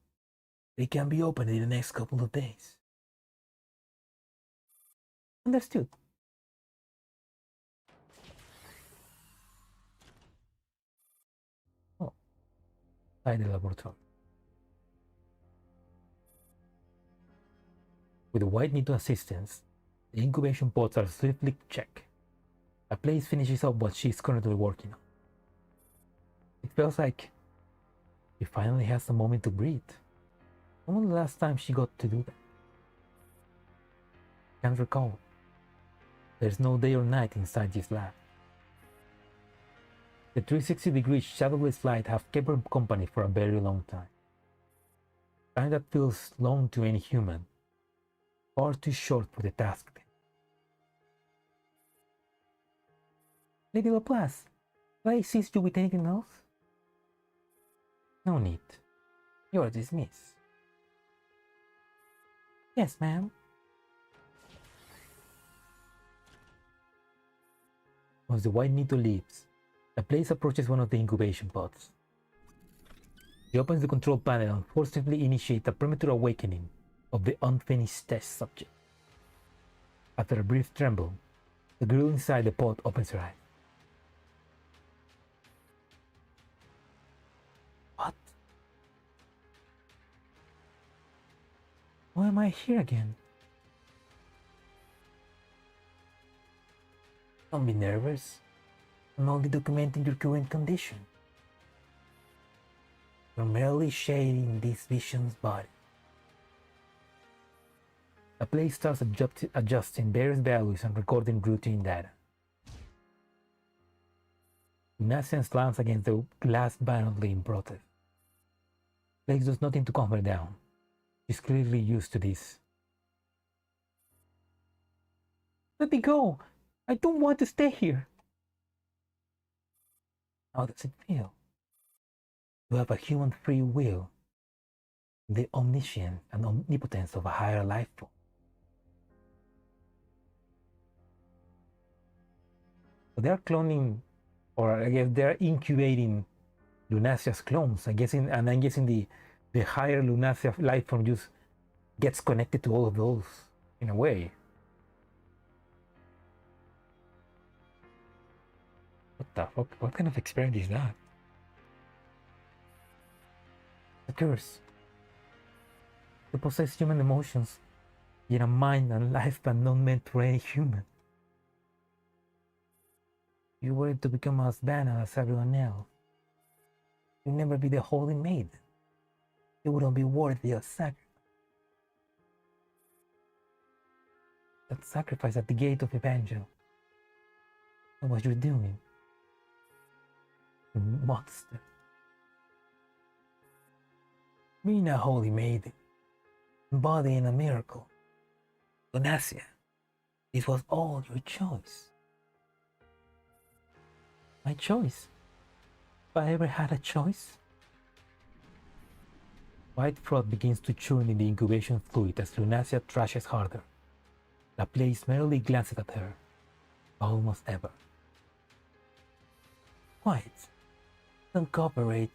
S1: they can be opened in the next couple of days. Understood. Oh, inside the laboratory. With the white Nito assistance, the incubation pods are swiftly checked. Laplace finishes up what she is currently working on. It feels like she finally has a moment to breathe. When was the last time she got to do that? Can't recall. There's no day or night inside this lab. The 360-degree shadowless light have kept her company for a very long time. Time that feels long to any human, far too short for the task. Lady Laplace, do I assist you with anything else? No need. You are dismissed. Yes, ma'am. Once the white Nito leaves, Laplace approaches one of the incubation pods. He opens the control panel and forcibly initiates a premature awakening of the unfinished test subject. After a brief tremble, the girl inside the pod opens her eyes. What? Why am I here again? Don't be nervous. I'm only documenting your current condition. You're merely shading this vision's body. Laplace starts adjusting various values and recording routine data. Lunacia slams against the glass violently in protest. Laplace does nothing to calm her down. She's clearly used to this. Let me go! I don't want to stay here! How does it feel to have a human free will, the omniscience and omnipotence of a higher life form? So they're cloning, or I guess they're incubating Lunacia's clones. I'm guessing the higher Lunacia life form just gets connected to all of those in a way. What the fuck? What kind of experiment is that? A curse. To possess human emotions, yet a mind and life but not meant for any human. You were to become as banal as everyone else. You'll never be the holy maiden. You wouldn't be worthy of sacrifice. That sacrifice at the gate of Evangel. That's what you're doing. You monster. Being a holy maiden, embodying a miracle. Lunacia, this was all your choice. My choice? If I ever had a choice? White froth begins to churn in the incubation fluid as Lunacia thrashes harder. Laplace merely glances at her. Almost ever. Quiet. Don't cooperate.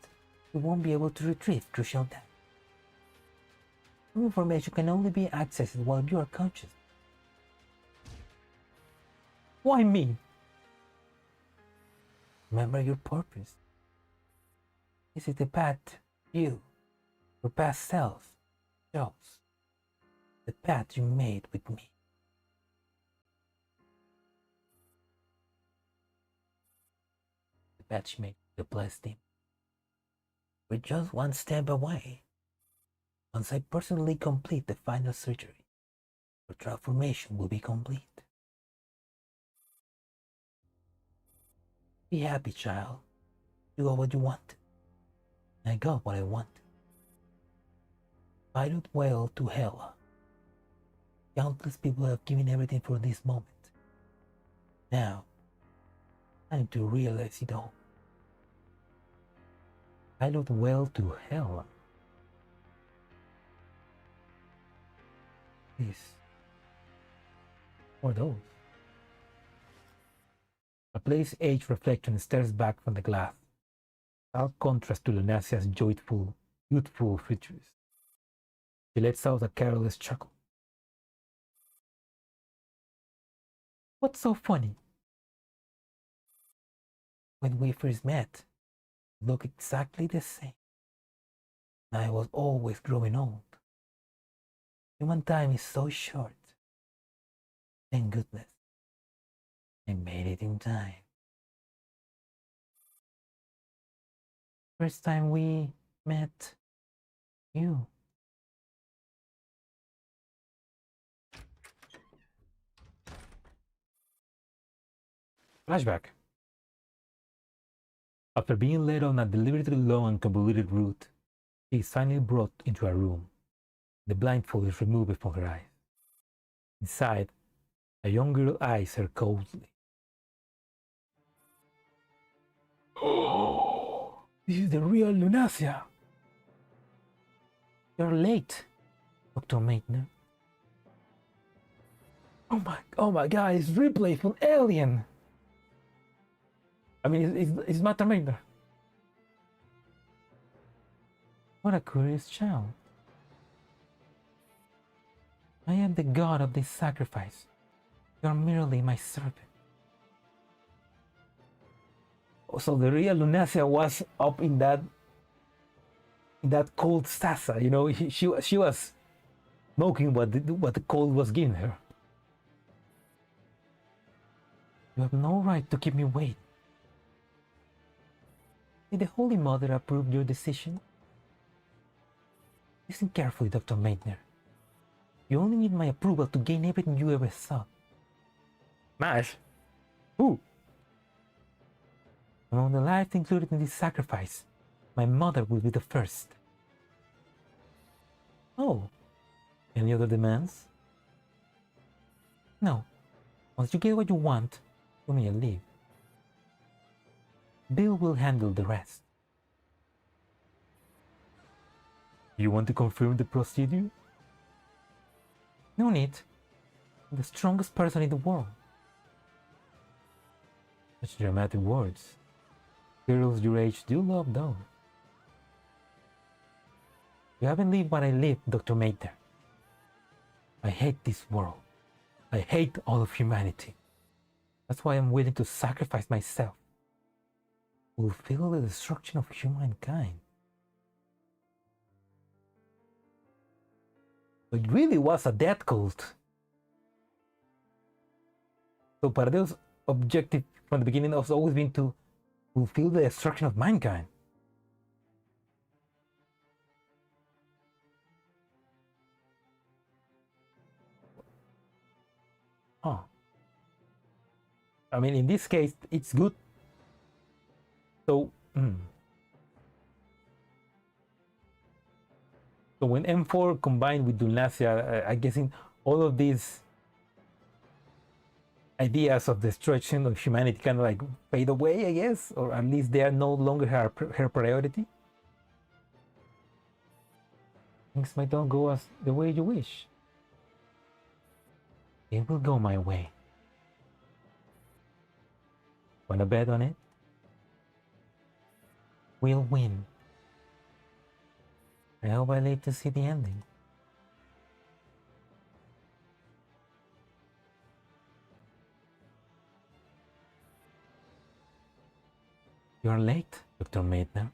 S1: You won't be able to retrieve crucial data. Some information can only be accessed while you are conscious. Why me? Remember your purpose. This is the path you, your past self, chose. The path you made with me. The path you made with the blessed team. We're just one step away. Once I personally complete the final surgery, your transformation will be complete. Be happy, child. You got what you want. I got what I want. Pilot well to hell. Countless people have given everything for this moment. Now, time to realize it all. Pilot well to hell. This. Or those. A place age reflection stares back from the glass. Stark contrast to Lunacia's joyful, youthful features. She lets out a careless chuckle. What's so funny? When we first met, you looked exactly the same. I was always growing old. Human time is so short. Thank goodness. I made it in time. First time we met you. Flashback. After being led on a deliberately long and convoluted route, she is finally brought into a room. The blindfold is removed from her eyes. Inside, a young girl eyes her coldly. Oh, this is the real Lunacia. You're late, Dr. Maitner. Oh my God, it's Ripley from Alien. I mean, it's Dr. Maitner. What a curious child. I am the god of this sacrifice. You are merely my servant. So the real Lunacia was up in that cold stasa, you know. She was smoking what the cold was giving her. You have no right to keep me waiting. Did the Holy Mother approve your decision? Listen carefully, Dr. Maitner. You only need my approval to gain everything you ever sought. Mash? Who? Among the lives included in this sacrifice, my mother will be the first. Oh, any other demands? No. Once you get what you want, you may leave. Bill will handle the rest. You want to confirm the procedure? No need. I'm the strongest person in the world. Such dramatic words. Girls your age do love those. You haven't lived what I lived, Dr. Maitner. I hate this world. I hate all of humanity. That's why I'm willing to sacrifice myself. Fulfill the destruction of humankind. So it really was a death cult. So Paradeus' objective from the beginning has always been to fulfill the destruction of mankind. Oh. I mean, in this case, it's good. So, So when M4 combined with Lunacia, I guess in all of these ideas of destruction of humanity kind of like fade away, I guess, or at least they are no longer her priority. Things might not go as the way you wish. It will go my way. Wanna bet on it? We'll win. I hope I live to see the ending. You're late, Dr. Maitner.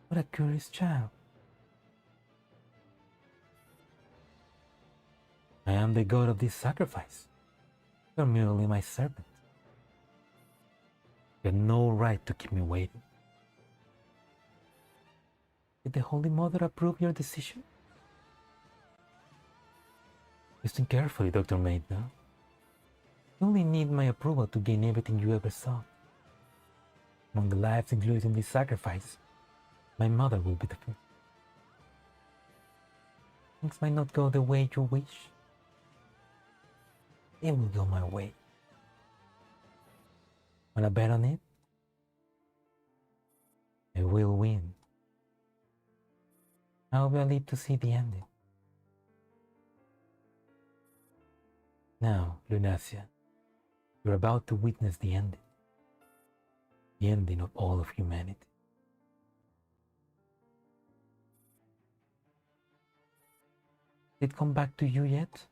S1: What a curious child. I am the god of this sacrifice. You're merely my servant. You have no right to keep me waiting. Did the Holy Mother approve your decision? Listen carefully, Dr. Maitner. You only need my approval to gain everything you ever saw. Among the lives included in this sacrifice, my mother will be the first. Things might not go the way you wish. It will go my way. Wanna bet on it? I will win. I will live to see the ending. Now, Lunacia, you're about to witness the ending. The ending of all of humanity. Did it come back to you yet?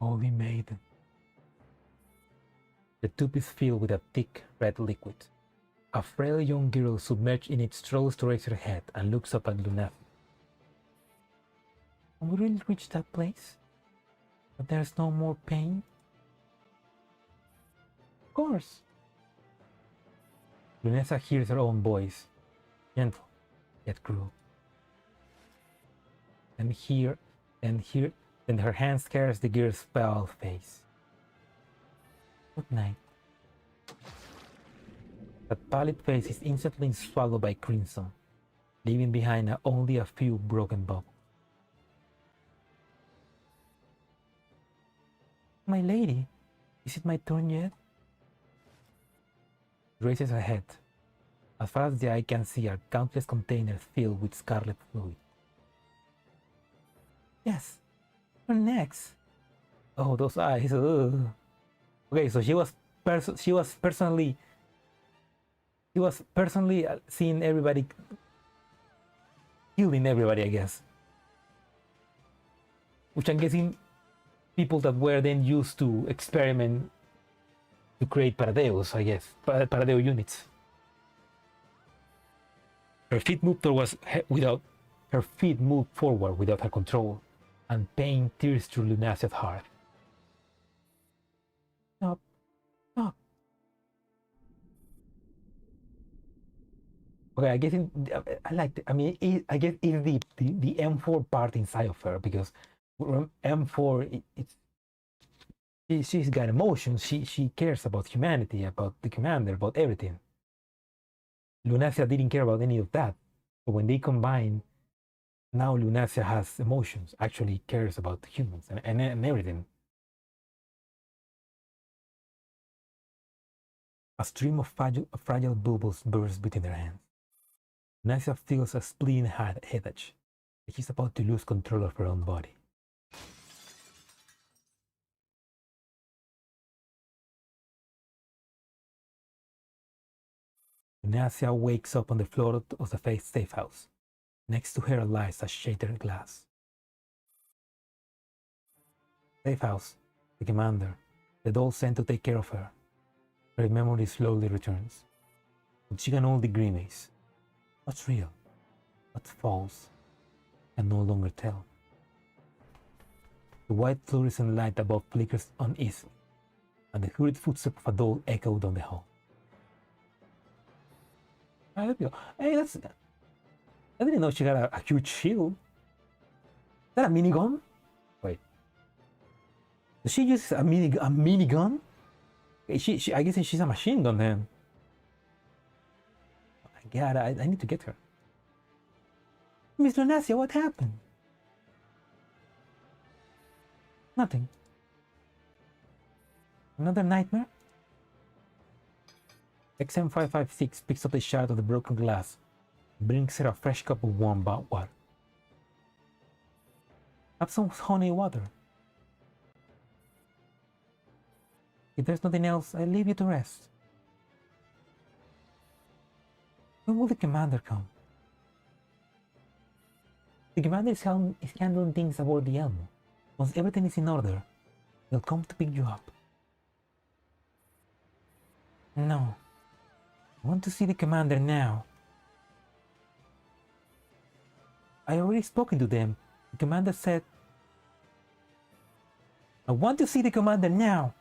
S1: Holy Maiden. The tube is filled with a thick red liquid. A frail young girl submerged in it strolls to raise her head and looks up at Lunacia. Can we really reach that place? But there's no more pain? Of course. Lunacia hears her own voice, gentle yet cruel. Then her hand scares the girl's pale face. Good night. That pallid face is instantly swallowed by crimson, leaving behind only a few broken bubbles. My lady, is it my turn yet? She raises her head. As far as the eye can see are countless containers filled with scarlet fluid. Yes, you're next. Oh, those eyes. Ugh. Okay, so she was personally seeing everybody, killing everybody, I guess. Which I'm guessing people that were then used to experiment to create Paradeus, I guess, Paradeus units. Her feet moved forward without her control, and pain tears through Lunacia's heart. Stop. Stop. Okay, I guess I guess it's the M4 part inside of her, because M4 she's got emotions. She cares about humanity, about the commander, about everything. Lunacia didn't care about any of that. But when they combine, now Lunacia has emotions, actually cares about humans and everything. A stream of fragile bubbles bursts between their hands. Lunacia feels a splitting headache. She's about to lose control of her own body. Lunacia wakes up on the floor of the safe house. Next to her lies a shattered glass. Safe house, the commander, the doll sent to take care of her. Her memory slowly returns, but she can only grimace. What's real? What's false? Can no longer tell. The white fluorescent light above flickers uneasily, and the hurried footsteps of a doll echo down the hall. Ah, there we go. Hey, I didn't know she got a huge shield. Is that a minigun? Wait. She uses a minigun? I guess she's a machine gun then. Oh my god, I need to get her. Miss Lunacia, what happened? Nothing. Another nightmare? XM556 picks up the shard of the broken glass, brings her a fresh cup of warm water. Have some honey water. If there's nothing else, I leave you to rest. When will the commander come? The commander is handling things aboard the Elmo. Once everything is in order, he'll come to pick you up. No. I want to see the commander now. I already spoken to them. The commander said, I want to see the commander now.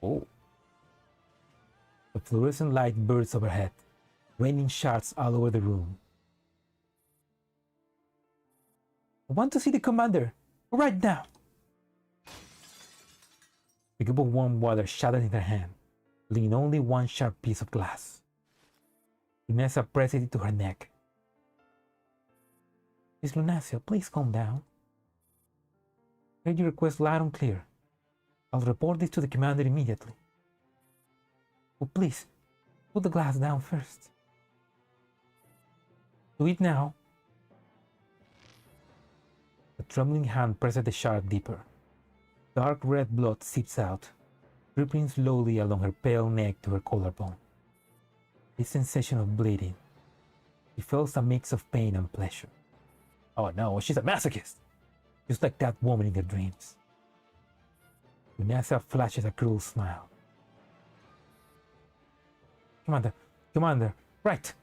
S1: Oh. The fluorescent light bursts overhead, raining shards all over the room. I want to see the commander right now. The cup of warm water shattered in her hand, leaving only one sharp piece of glass. Lunasa pressed it to her neck. Miss Lunacia, please calm down. Heard your request loud and clear. I'll report this to the commander immediately. But please, put the glass down first. Do it now. The trembling hand pressed the shard deeper. Dark red blood seeps out, dripping slowly along her pale neck to her collarbone. This sensation of bleeding, she feels a mix of pain and pleasure. Oh no, she's a masochist! Just like that woman in her dreams. Lunasa flashes a cruel smile. Commander, right!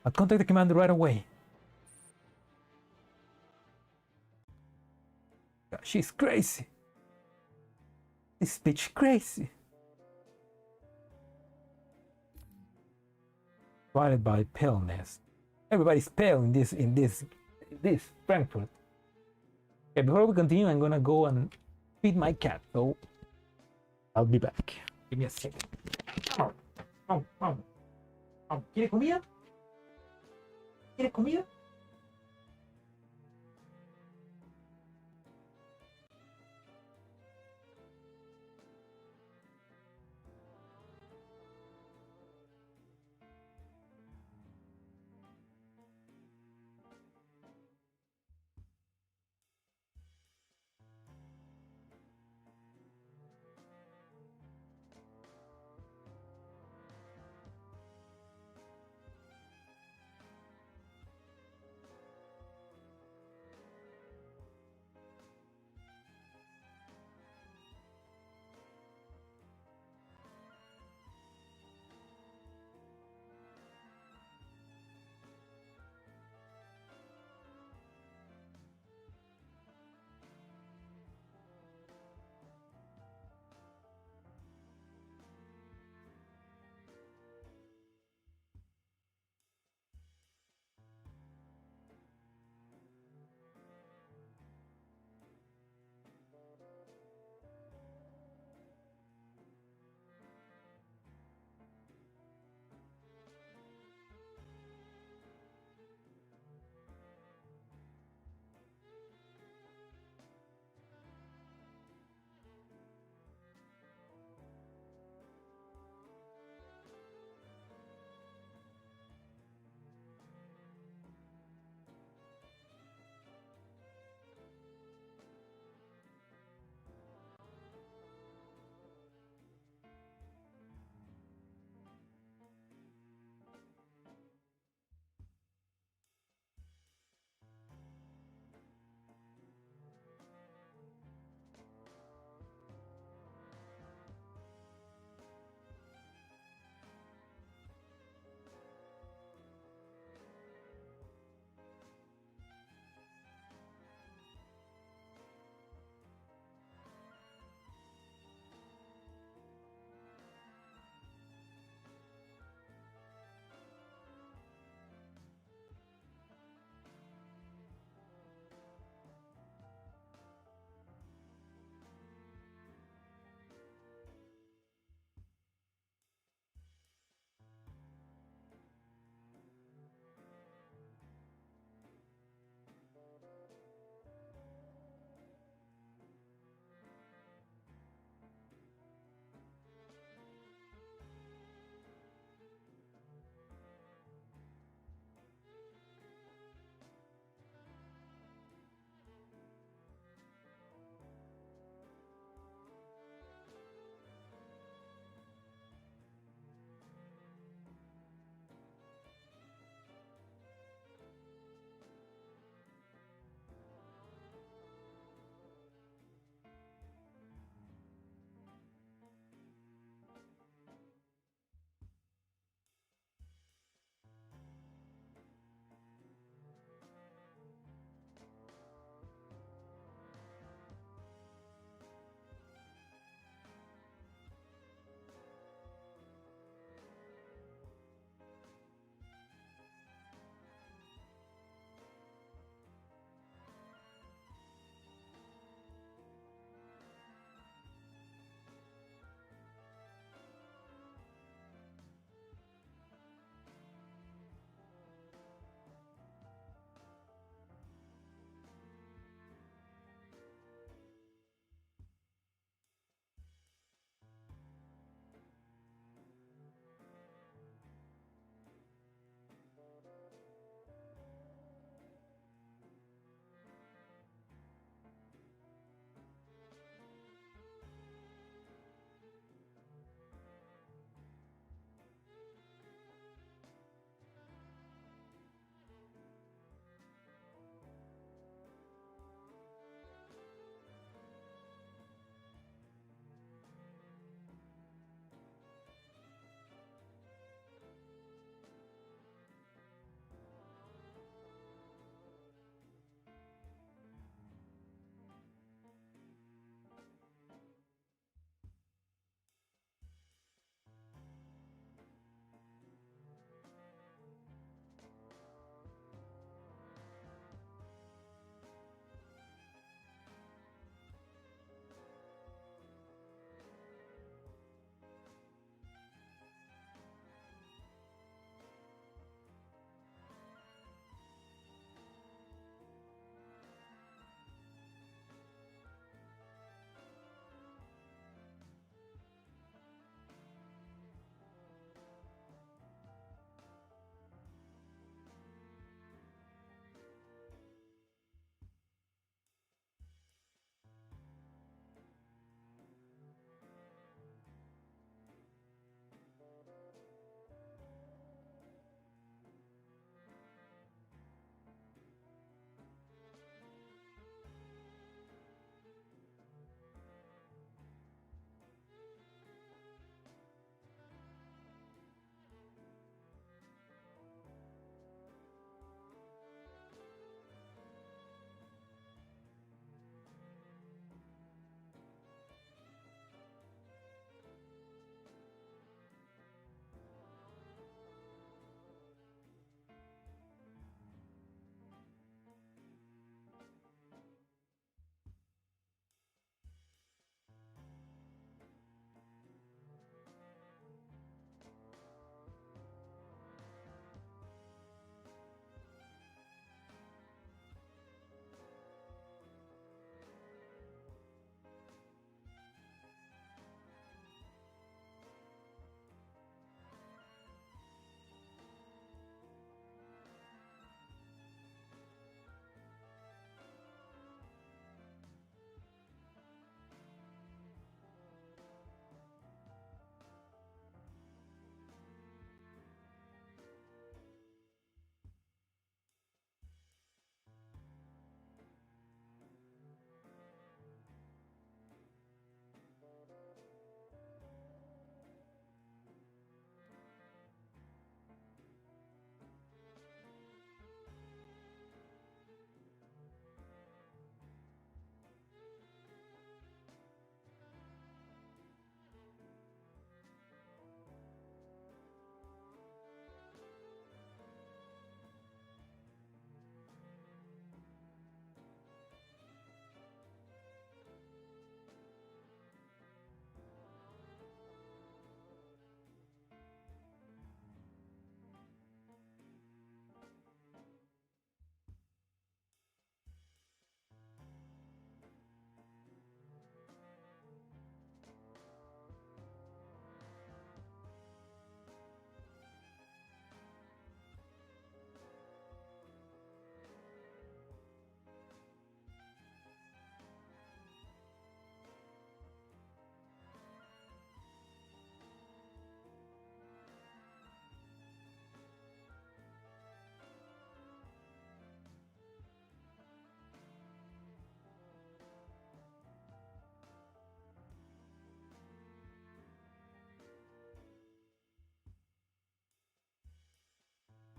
S1: I'll contact the commander right away. God, she's crazy. This bitch crazy. Divided by paleness. Everybody's pale in this Frankfurt. Okay, before we continue, I'm gonna go and feed my cat, so I'll be back. Give me a second. ¿Quiere comida? ¿Quiere comida?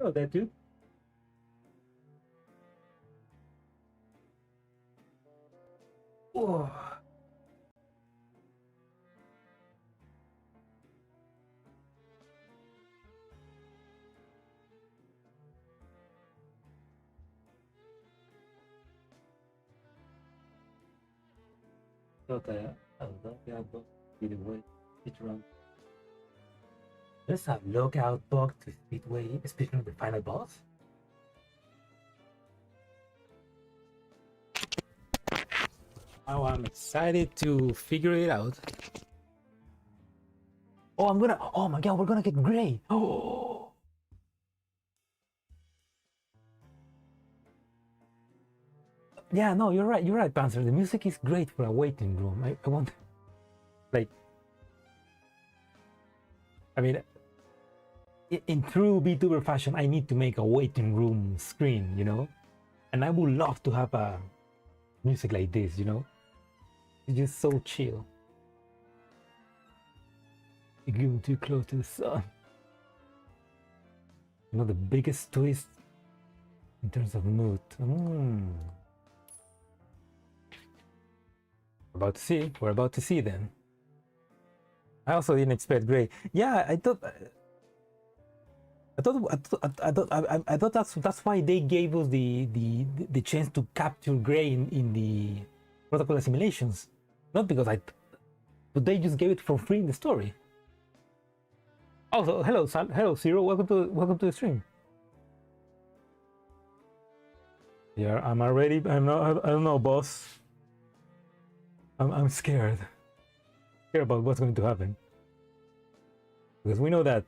S1: Oh, that dude. Oh. Let's have lookout dog to Speedway, speaking of the final boss. Oh, I'm excited to figure it out. Oh, oh my god, we're gonna get gray. Oh. Yeah, no, you're right, Panzer. The music is great for a waiting room. I want, like, I mean, in true VTuber fashion, I need to make a waiting room screen, you know? And I would love to have a music like this, you know? It's just so chill. You're getting too close to the sun. You know, the biggest twist in terms of mood. We're about to see then. I also didn't expect gray. Yeah, I thought that's why they gave us the chance to capture gray in the protocol simulations. Not because but they just gave it for free in the story. Also, hello Zero, welcome to the stream. Yeah, I don't know, boss. I'm scared about what's going to happen, because we know that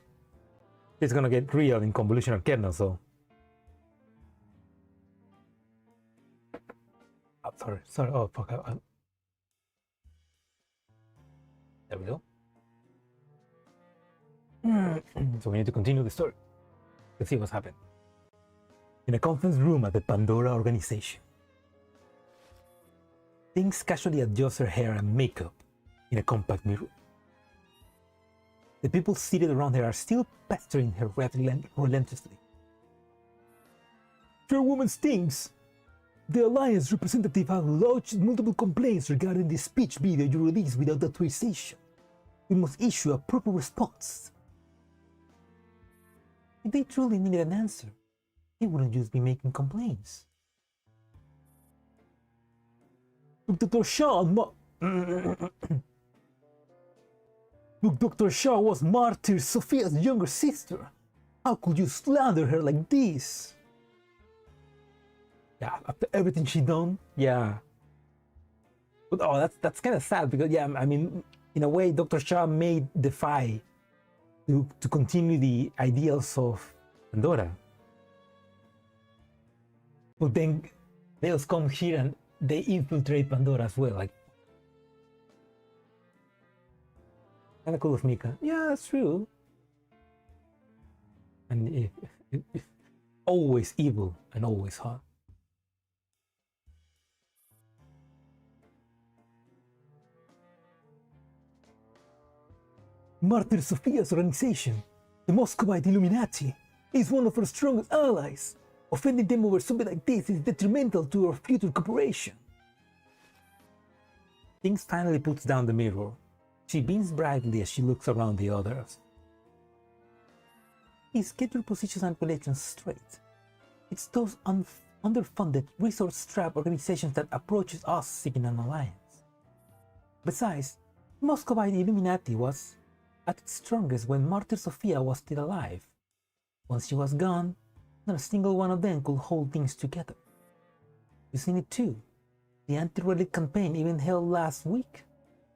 S1: it's gonna get real in convolutional kernel. So sorry. Oh fuck! There we go. So we need to continue the story. Let's see what's happened. In a conference room at the Pandora organization, Things casually adjusts her hair and makeup in a compact mirror. The people seated around her are still pestering her relentlessly. Chairwoman Stings! The Alliance representative has lodged multiple complaints regarding the speech video you released without authorization. We must issue a proper response. If they truly needed an answer, they wouldn't just be making complaints. Look, Dr. Shaw, Look, Dr. Shaw was Martyr Sophia's younger sister. How could you slander her like this? Yeah, after everything she done, yeah. But oh, that's kind of sad because yeah, I mean, in a way, Dr. Shaw made Defy to continue the ideals of Pandora. But then they just come here and they infiltrate Pandora as well, like. Kind of cool of Mika. Yeah, that's true. And always evil and always hot. Martyr Sophia's organization, the Muscovite Illuminati, is one of our strongest allies. Offending them over something like this is detrimental to our future cooperation. Things finally puts down the mirror. She beams brightly as she looks around the others. Please get your positions and relations straight. It's those underfunded, resource-strapped organizations that approaches us seeking an alliance. Besides, Muscovite Illuminati was at its strongest when Martyr Sophia was still alive. Once she was gone, not a single one of them could hold things together. You've seen it too. The anti-relic campaign even held last week.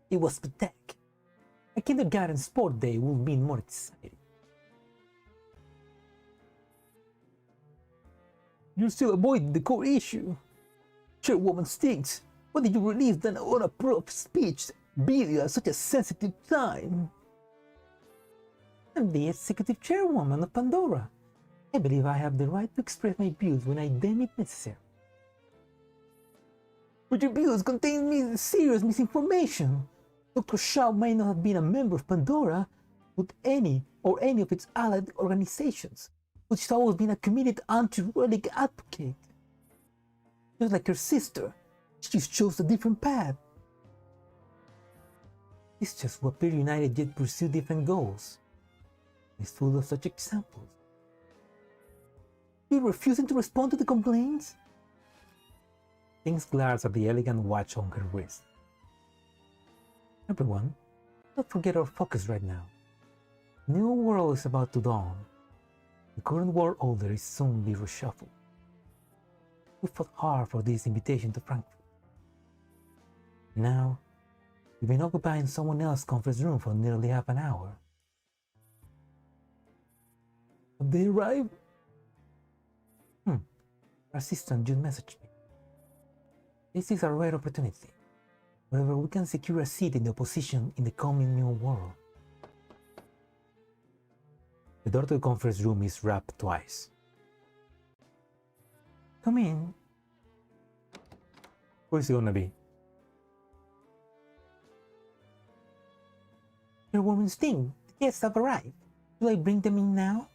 S1: It was pathetic. A kindergarten sport day would have been more exciting. You're still avoiding the core issue. Chairwoman Stinks, why did you release an unapproved speech video at such a sensitive time? I'm the executive chairwoman of Pandora. I believe I have the right to express my views when I deem it necessary. But your views contain serious misinformation. Dr. Shao may not have been a member of Pandora, but any of its allied organizations. but she's always been a committed anti-relic advocate. Just like her sister, she just chose a different path. It's just what appear united yet pursue different goals. It's full of such examples. You're refusing to respond to the complaints? Things glares at the elegant watch on her wrist. Everyone, don't forget our focus right now. The new world is about to dawn. The current world order is soon be reshuffled. We fought hard for this invitation to Frankfurt. Now, we've been occupying someone else's conference room for nearly half an hour. Have they arrived? Our assistant just messaged me. This is a rare opportunity, wherever we can secure a seat in the opposition in the coming new world. The door to the conference room is rapped twice. Come in. Who is it gonna be? Your woman's thing. The guests have arrived. Will I bring them in now?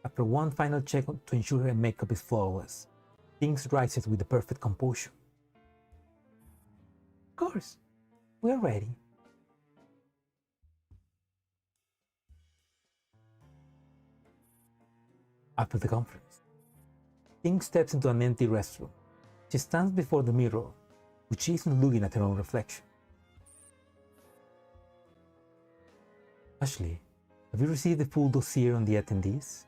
S1: After one final check to ensure her makeup is flawless, Things rises with the perfect composure. Of course, we're ready. After the conference, Ting steps into an empty restroom. She stands before the mirror, which she isn't looking at her own reflection. Ashley, have you received the full dossier on the attendees?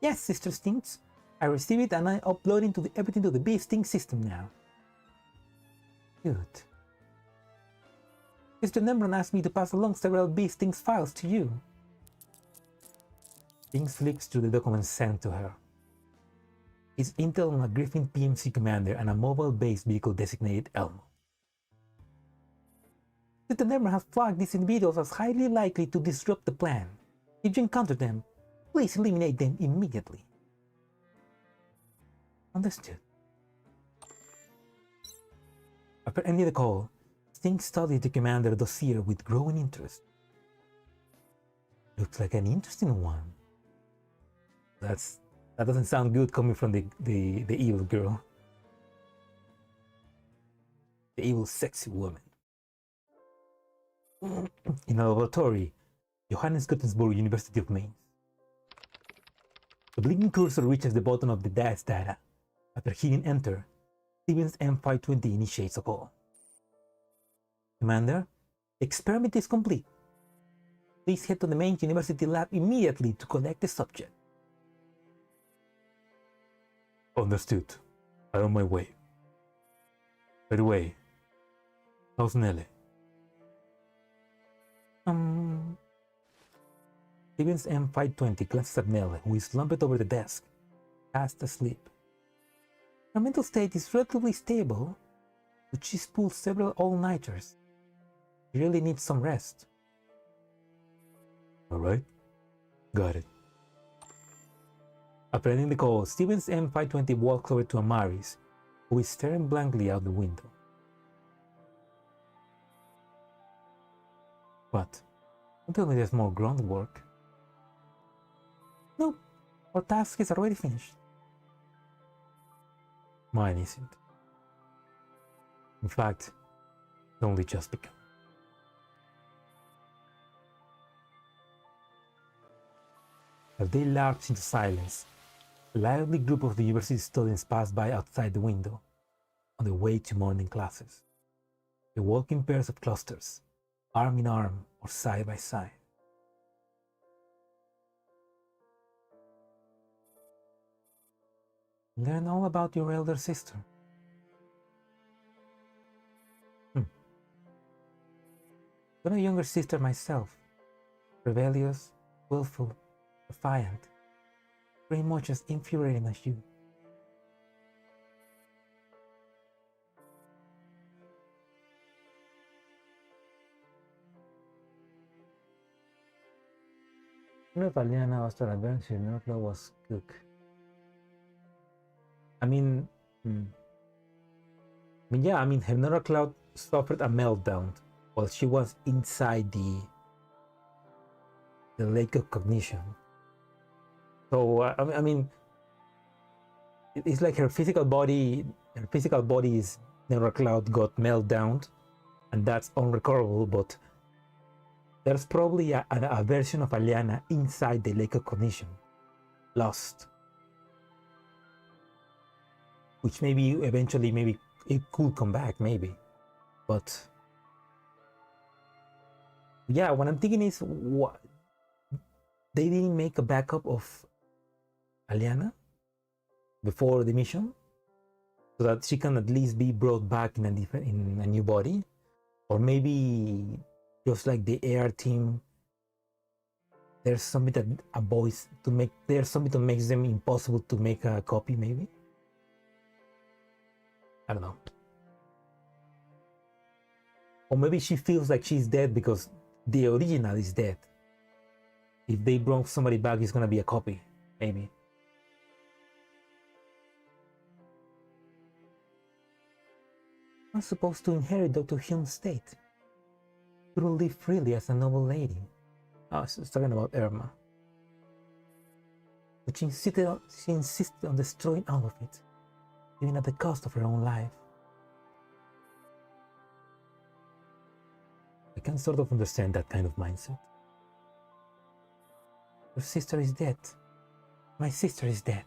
S1: Yes, Sister Stinks. I received it and I'm uploading everything to the Bee Stink system now. Good. Mr. Nembron asked me to pass along several Bee Stinks files to you. Stinks flicks through the documents sent to her. It's intel on a Griffin PMC commander and a mobile-based vehicle designated Elmo. Mr. Nembron has flagged these individuals as highly likely to disrupt the plan. If you encounter them, please eliminate them immediately. Understood. After ending the call, Sting studied the commander dossier with growing interest. Looks like an interesting one. That doesn't sound good coming from the evil girl. The evil sexy woman. In a laboratory, Johannes Gutenberg University of Mainz. The blinking cursor reaches the bottom of the dash data. After hitting enter, Stevens M520 initiates a call. Commander, the experiment is complete. Please head to the main university lab immediately to collect the subject. Understood. I'm on my way. By the way, how's Nelly? Stevens M520 glances at Nelly, who is slumped over the desk, fast asleep. Her mental state is relatively stable, but she's pulled several all-nighters. She really needs some rest. Alright, got it. After ending the call, Stevens M520 walks over to Amaris, who is staring blankly out the window. What? Don't tell me there's more groundwork. Nope, our task is already finished. Mine isn't. In fact, it's only just begun. As they lapse into silence, a lively group of the university students pass by outside the window, on their way to morning classes. They walk in pairs of clusters, arm in arm or side by side. Learn all about your elder sister. I'm a younger sister myself, rebellious, willful, defiant, pretty much as infuriating as you. I don't know if Aliana was to adventure, Nurkla was cook. I mean, Hernora Cloud suffered a meltdown while she was inside the the lack of cognition. So I mean, it's like her physical body is Never Cloud got melted down, and that's unrecoverable. But there's probably a version of Aliana inside the lack of cognition, lost, which maybe eventually maybe it could come back, maybe. But yeah, what I'm thinking is, what they didn't make a backup of Aliana before the mission, so that she can at least be brought back in a new body, or maybe just like the AR team, there's something that avoids to make. There's something that makes them impossible to make a copy. Maybe, I don't know. Or maybe she feels like she's dead because the original is dead. If they bring somebody back, it's gonna be a copy, maybe. I'm supposed to inherit Dr. Hyun's state. You will live freely as a noble lady. Oh, she's talking about Irma. But she insisted on destroying all of it, even at the cost of her own life. I can sort of understand that kind of mindset. Your sister is dead. My sister is dead.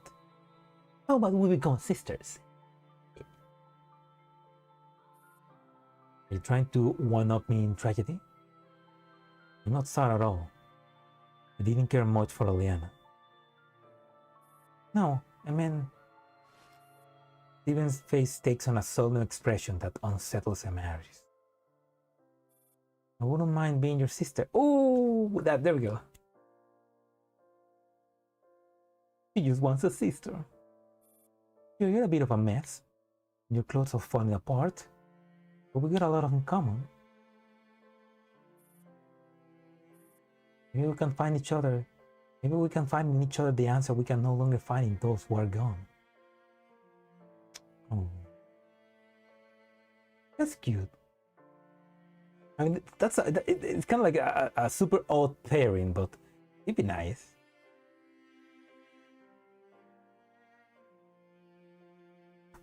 S1: How about we become sisters? Are you trying to one-up me in tragedy? I'm not sad at all. I didn't care much for Aliana. No, I mean, Steven's face takes on a solemn expression that unsettles Amaris. I wouldn't mind being your sister. Oh, there we go. She just wants a sister. You're a bit of a mess. Your clothes are falling apart, but we got a lot in common. Maybe we can find each other. Maybe we can find in each other the answer we can no longer find in those who are gone. Oh, that's cute. I mean, it's kind of like a super odd pairing, but it'd be nice.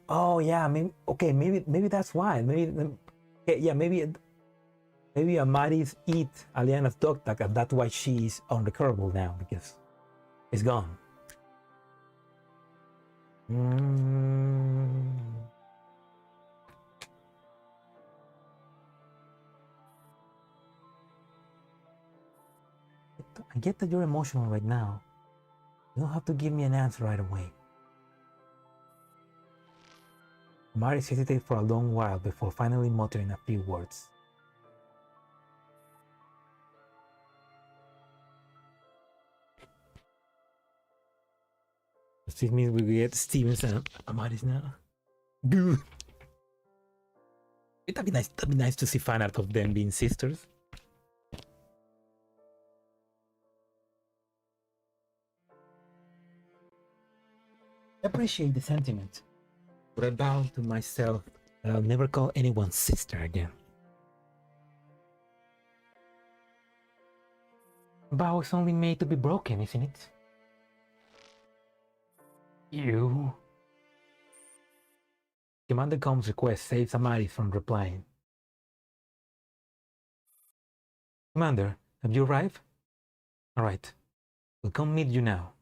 S1: Oh yeah, maybe okay, maybe that's why. Maybe Amaris eat Aliana's dog tag, and that's why she's unrecoverable now, because it's gone. I get that you're emotional right now. You don't have to give me an answer right away. Amaris hesitated for a long while before finally muttering a few words. This means we get Stevens and Amaris now. Good. That'd be nice. That'd be nice to see fan art of them being sisters. I appreciate the sentiment, but I vow to myself that I'll never call anyone sister again. A vow is only made to be broken, isn't it? You. Commander Com's request saves Amaris from replying. Commander, have you arrived? Alright, we'll come meet you now.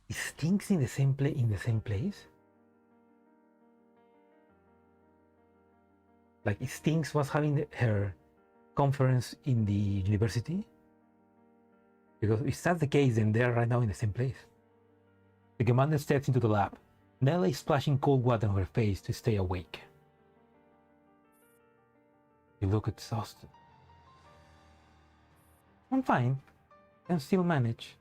S1: Is Stinks in the same place? Like Stinks was having her conference in the university? Because if that's the case, then they're right now in the same place. The commander steps into the lab. Nella is splashing cold water on her face to stay awake. You look exhausted. I'm fine. I can still manage.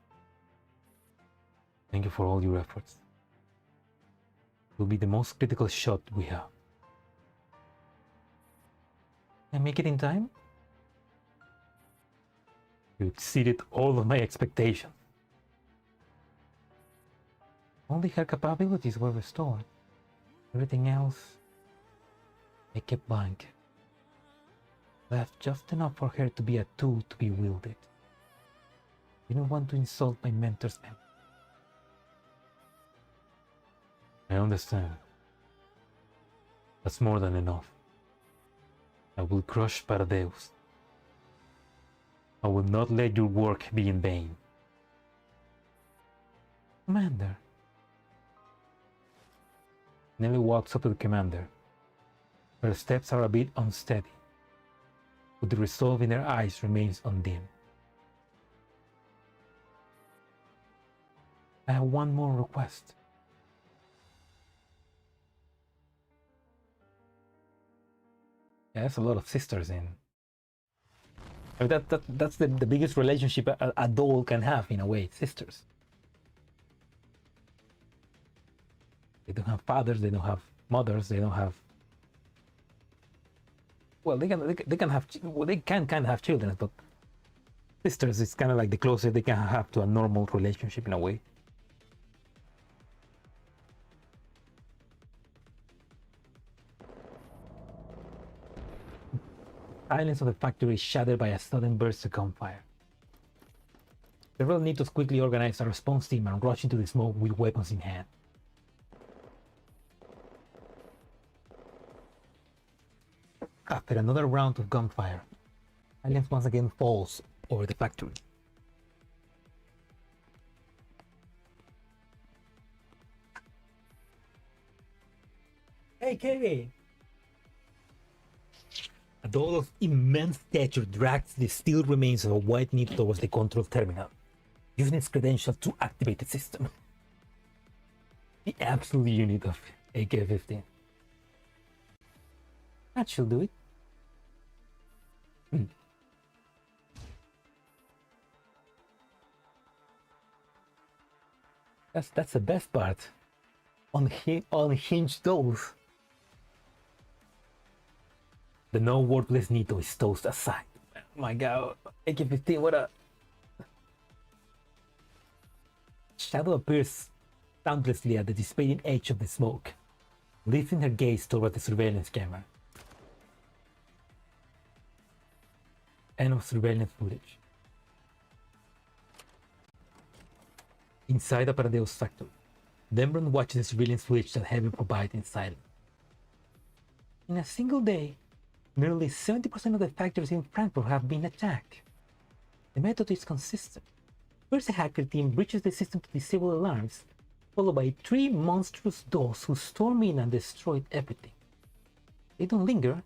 S1: Thank you for all your efforts. It will be the most critical shot we have. Can I make it in time? You exceeded all of my expectations. Only her capabilities were restored. Everything else, I kept blank. That's just enough for her to be a tool to be wielded. I don't want to insult my mentor's memory. I understand. That's more than enough. I will crush Paradeus. I will not let your work be in vain. Commander. Nelly walks up to the commander. Her steps are a bit unsteady, but the resolve in her eyes remains undimmed. I have one more request. Yeah, that's a lot of sisters in. I mean, that's the biggest relationship a doll can have, in a way, sisters. They don't have fathers, they don't have mothers, they don't have. Well, they can have. Well, they can kind of have children, but sisters is kind of like the closest they can have to a normal relationship in a way. Silence of the factory is shattered by a sudden burst of gunfire. Several Nitos quickly organize a response team and rush into the smoke with weapons in hand. After another round of gunfire, silence once again falls over the factory. Hey, Kevin! A doll of immense stature drags the steel remains of a white Nito towards the control terminal, using its credentials to activate the system. The absolute unit of AK-15. That should do it. That's the best part. Unhinged dolls. The no-worthless Nito is tossed aside. Oh my god, AK-15, what a... Shadow appears soundlessly at the dissipating edge of the smoke, lifting her gaze toward the surveillance camera. End of surveillance footage. Inside the Paradeus factory, Dembron watches the surveillance footage that Heaven provides in silence. In a single day, nearly 70% of the factories in Frankfurt have been attacked. The method is consistent. First, a hacker team breaches the system to disable alarms, followed by 3 monstrous dolls who storm in and destroy everything. They don't linger.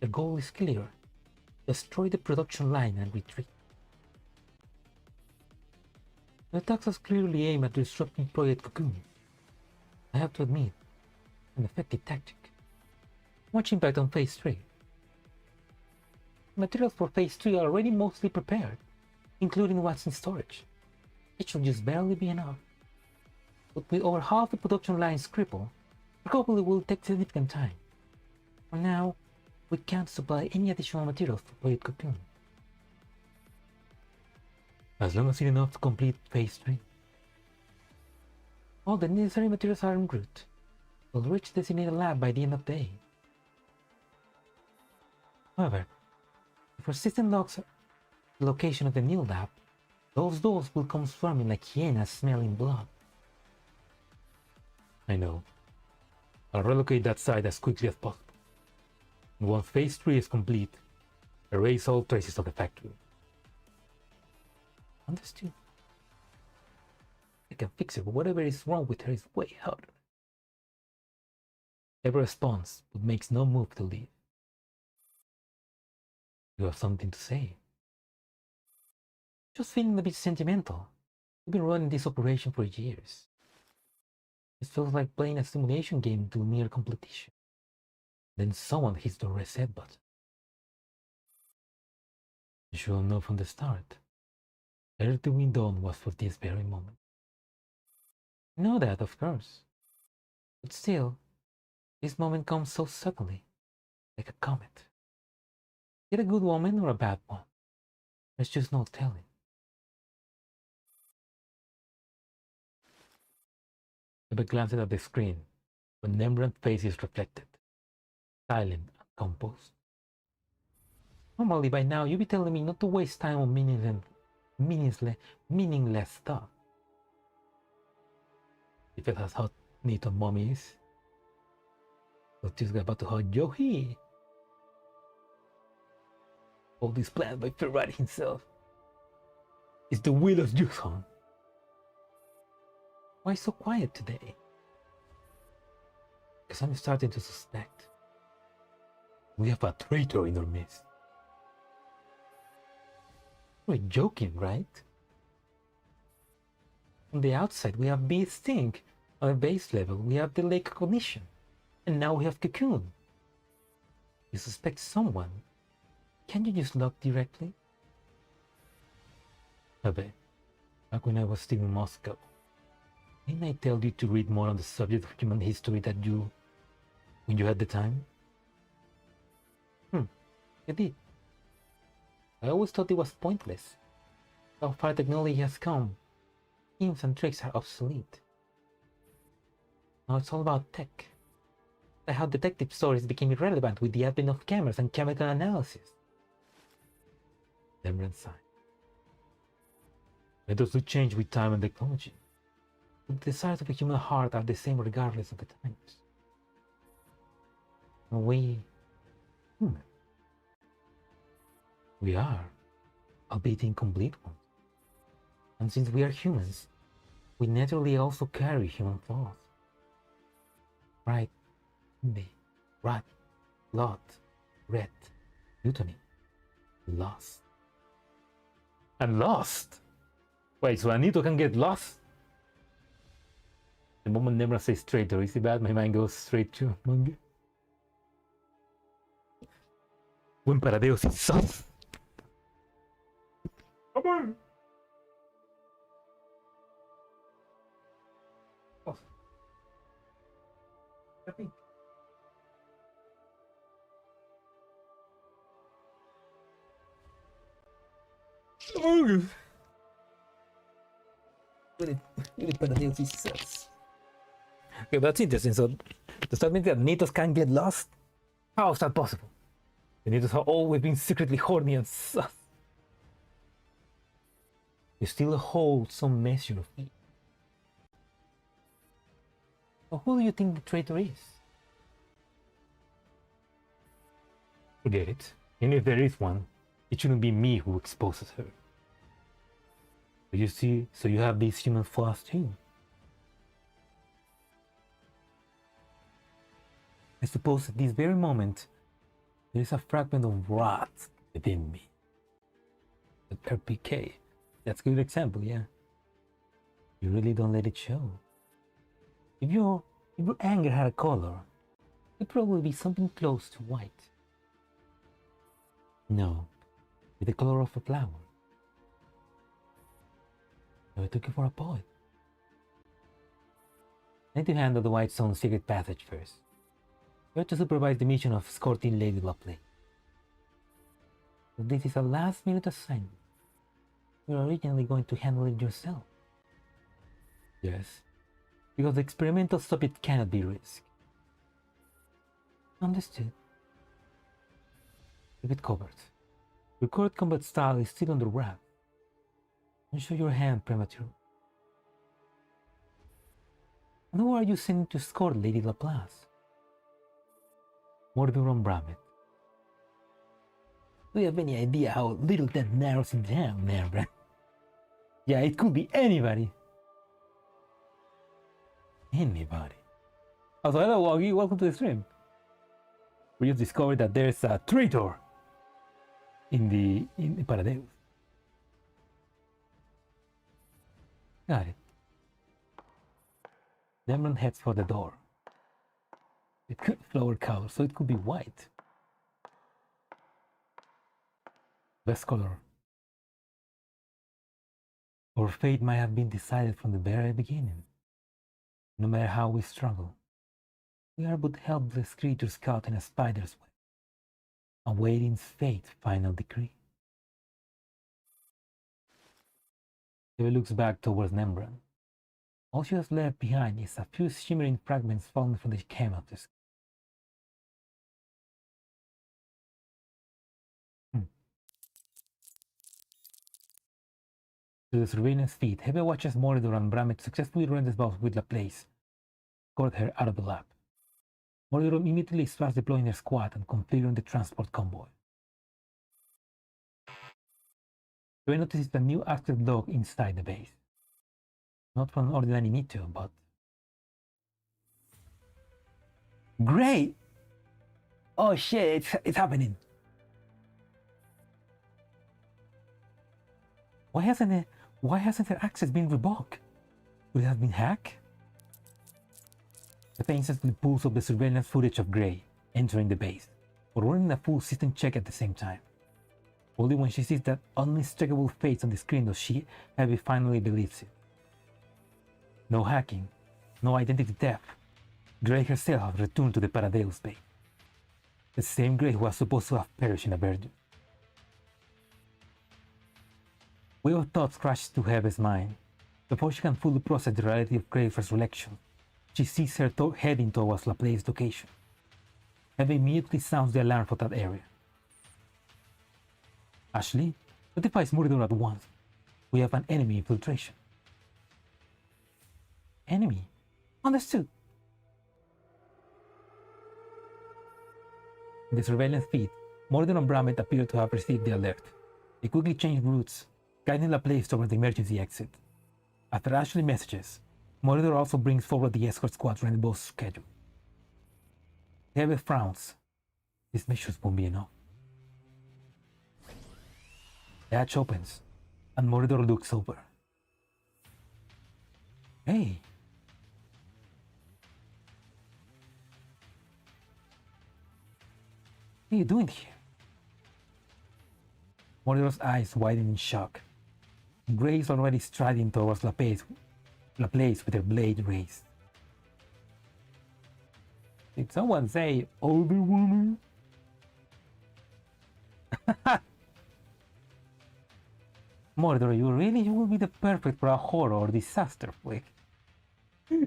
S1: Their goal is clear. Destroy the production line and retreat. The attacks are clearly aimed at disrupting Project Cocoon. I have to admit, an effective tactic. Much impact on Phase 3. Materials for Phase 3 are already mostly prepared, including what's in storage. It should just barely be enough. But with over half the production lines crippled, recovery will take significant time. For now, we can't supply any additional materials for Project Cocoon. As long as it's enough to complete Phase 3. All the necessary materials are en route. We'll reach the designated lab by the end of the day. However, if our system logs the location of the new lab, those dolls will come swarming like hyenas smelling blood. I know. I'll relocate that site as quickly as possible. And once Phase 3 is complete, erase all traces of the factory. Understood. I can fix it, but whatever is wrong with her is way harder. Ever responds, but makes no move to leave. You have something to say? Just feeling a bit sentimental. We've been running this operation for years. It feels like playing a simulation game to near completion. Then someone hits the reset button. You should have known from the start. Everything we done was for this very moment. I know that, of course. But still, this moment comes so suddenly, like a comet. Is it a good woman or a bad one? There's just no telling. Eva glances at the screen, when Nembrand's face is reflected, silent and composed. Normally by now you'd be telling me not to waste time on meaningless stuff. If it has hot need of mummies, but this guy about to hug Yohi. All this planned by Ferrari himself. It's the will of Yuson. Why so quiet today? Because I'm starting to suspect we have a traitor in our midst. We're joking, right? On the outside, we have Bee Sting. On the base level, we have the Lake Cognition. And now we have Cocoon. You suspect someone. Can't you just look directly? Abe, back when I was still in Moscow, didn't I tell you to read more on the subject of human history when you had the time? You did. I always thought it was pointless. How far technology has come, schemes and tricks are obsolete. Now it's all about tech. Like how detective stories became irrelevant with the advent of cameras and chemical analysis. Demran sighed. Methods do change with time and technology, but the desires of the human heart are the same regardless of the times. And we human. We are, albeit incomplete ones. And since we are humans, we naturally also carry human flaws. Pride, envy, wrath, lot, regret, gluttony, lust. And lost? Wait, so Anito can get lost? The moment Nemra says traitor, is it bad? My mind goes straight to manga. When Paradeus is soft. Come on! Oh. Oh. Really Paradeus is sus. Okay, that's interesting. So, does that mean that Nitos can't get lost? How is that possible? The Nitos have always been secretly horny and sus. You still hold some measure of it. So who do you think the traitor is? Forget it. And if there is one, it shouldn't be me who exposes her. But you see, so you have these human flaws too. I suppose at this very moment, there is a fragment of wrath within me. The RPK. That's a good example, yeah. You really don't let it show. If your anger had a color, it'd probably be something close to white. No, with the color of a flower. So I took you for a poet. I need to handle the White Zone's secret passage first. You have to supervise the mission of escorting Lady Lopley. So this is a last-minute assignment. You were originally going to handle it yourself. Yes, because the experimental subject cannot be risked. Understood. Keep it covered. Your current combat style is still under wrap. Don't show your hand premature. And who are you sending to escort Lady Laplace? Morbiron Bramet. Do you have any idea how little that narrows it down, Nerva? Yeah, it could be anybody. Anybody. Also, hello, Woggy. Welcome to the stream. We just discovered that there's a traitor in Paradeus. Got it. Demon heads for the door. It could flower color, so it could be white. Best color. Our fate might have been decided from the very beginning. No matter how we struggle, we are but helpless creatures caught in a spider's web, awaiting fate's final decree. Eva looks back towards Nembran. All she has left behind is a few shimmering fragments falling from the canvas. To the surveillance feed, Hebe watches Mordor and Bramet successfully rendezvous with Laplace, escort her out of the lab. Mordor immediately starts deploying their squad and configuring the transport convoy. Hebe notices a new active log inside the base. Not from an ordinary Nito, but... Great! Oh shit, it's happening! Why hasn't her access been revoked? Could it have been hacked? The instantly pulls up the surveillance footage of Grey entering the base, but running a full system check at the same time. Only when she sees that unmistakable face on the screen does she finally believes it. No hacking, no identity theft. Grey herself has returned to the Paradeus base. The same Grey who was supposed to have perished in a verdict. Wave of thoughts crashes to Hebe's mind. Before she can fully process the reality of Grey's resurrection, she sees her heading towards Laplace's location. Hebe immediately sounds the alarm for that area. Ashley notifies Mordor at once. We have an enemy infiltration. Enemy? Understood. In the surveillance feed, Mordor and Bramet appear to have received the alert. They quickly change routes, guiding Laplace towards the emergency exit. After Ashley messages, Mordor also brings forward the escort squad's rendezvous schedule. Hebe frowns. These missions won't be enough. The hatch opens, and Mordor looks over. Hey! What are you doing here? Mordor's eyes widen in shock. Grey is already striding towards Laplace with her blade raised. Did someone say older woman? Mordor, you will be the perfect for a horror or disaster flick.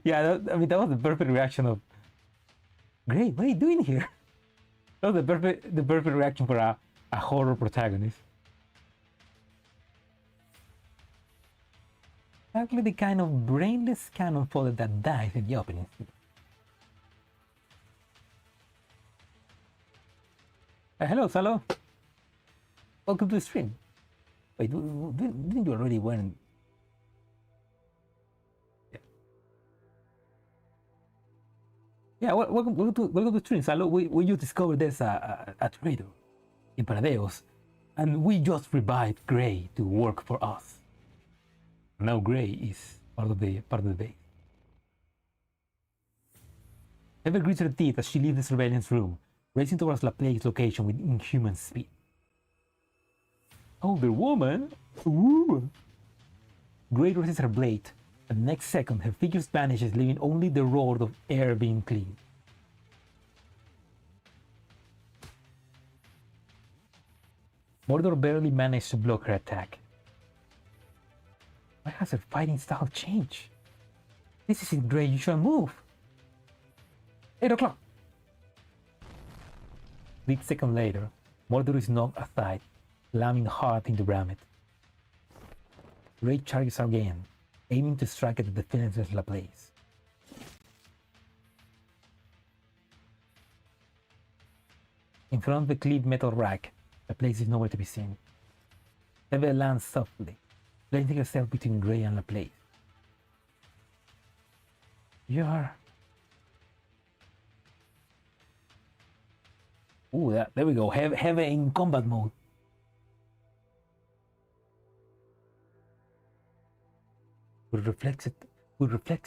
S1: Yeah, that was the perfect reaction of Grey, what are you doing here? That was the perfect reaction for a horror protagonist. Exactly the kind of brainless cannon fodder that dies in the opening scene. Hello, Salo. Welcome to the stream. Wait, didn't you already win? Yeah, welcome to the stream, Salo. We just discovered there's a trader in Paradeus, and we just revived Grey to work for us. Now Grey is part of the base. Hebe grits her teeth as she leaves the surveillance room, racing towards Laplace's location with inhuman speed. Older woman? Ooh! Grey raises her blade, and the next second her figure vanishes, leaving only the roar of air being cleaned. Mordor barely managed to block her attack. Why has her fighting style changed? This isn't Grey, you should move. 8 o'clock. 3 seconds later, Mordor is knocked aside, slamming hard into Bramet. Grey charges again, aiming to strike at the defenseless Laplace. In front of the cliff metal rack, Laplace is nowhere to be seen. Hebe lands softly, placing herself between Grey and Laplace. You're... Ooh, there we go. Hebe in combat mode. Would reflex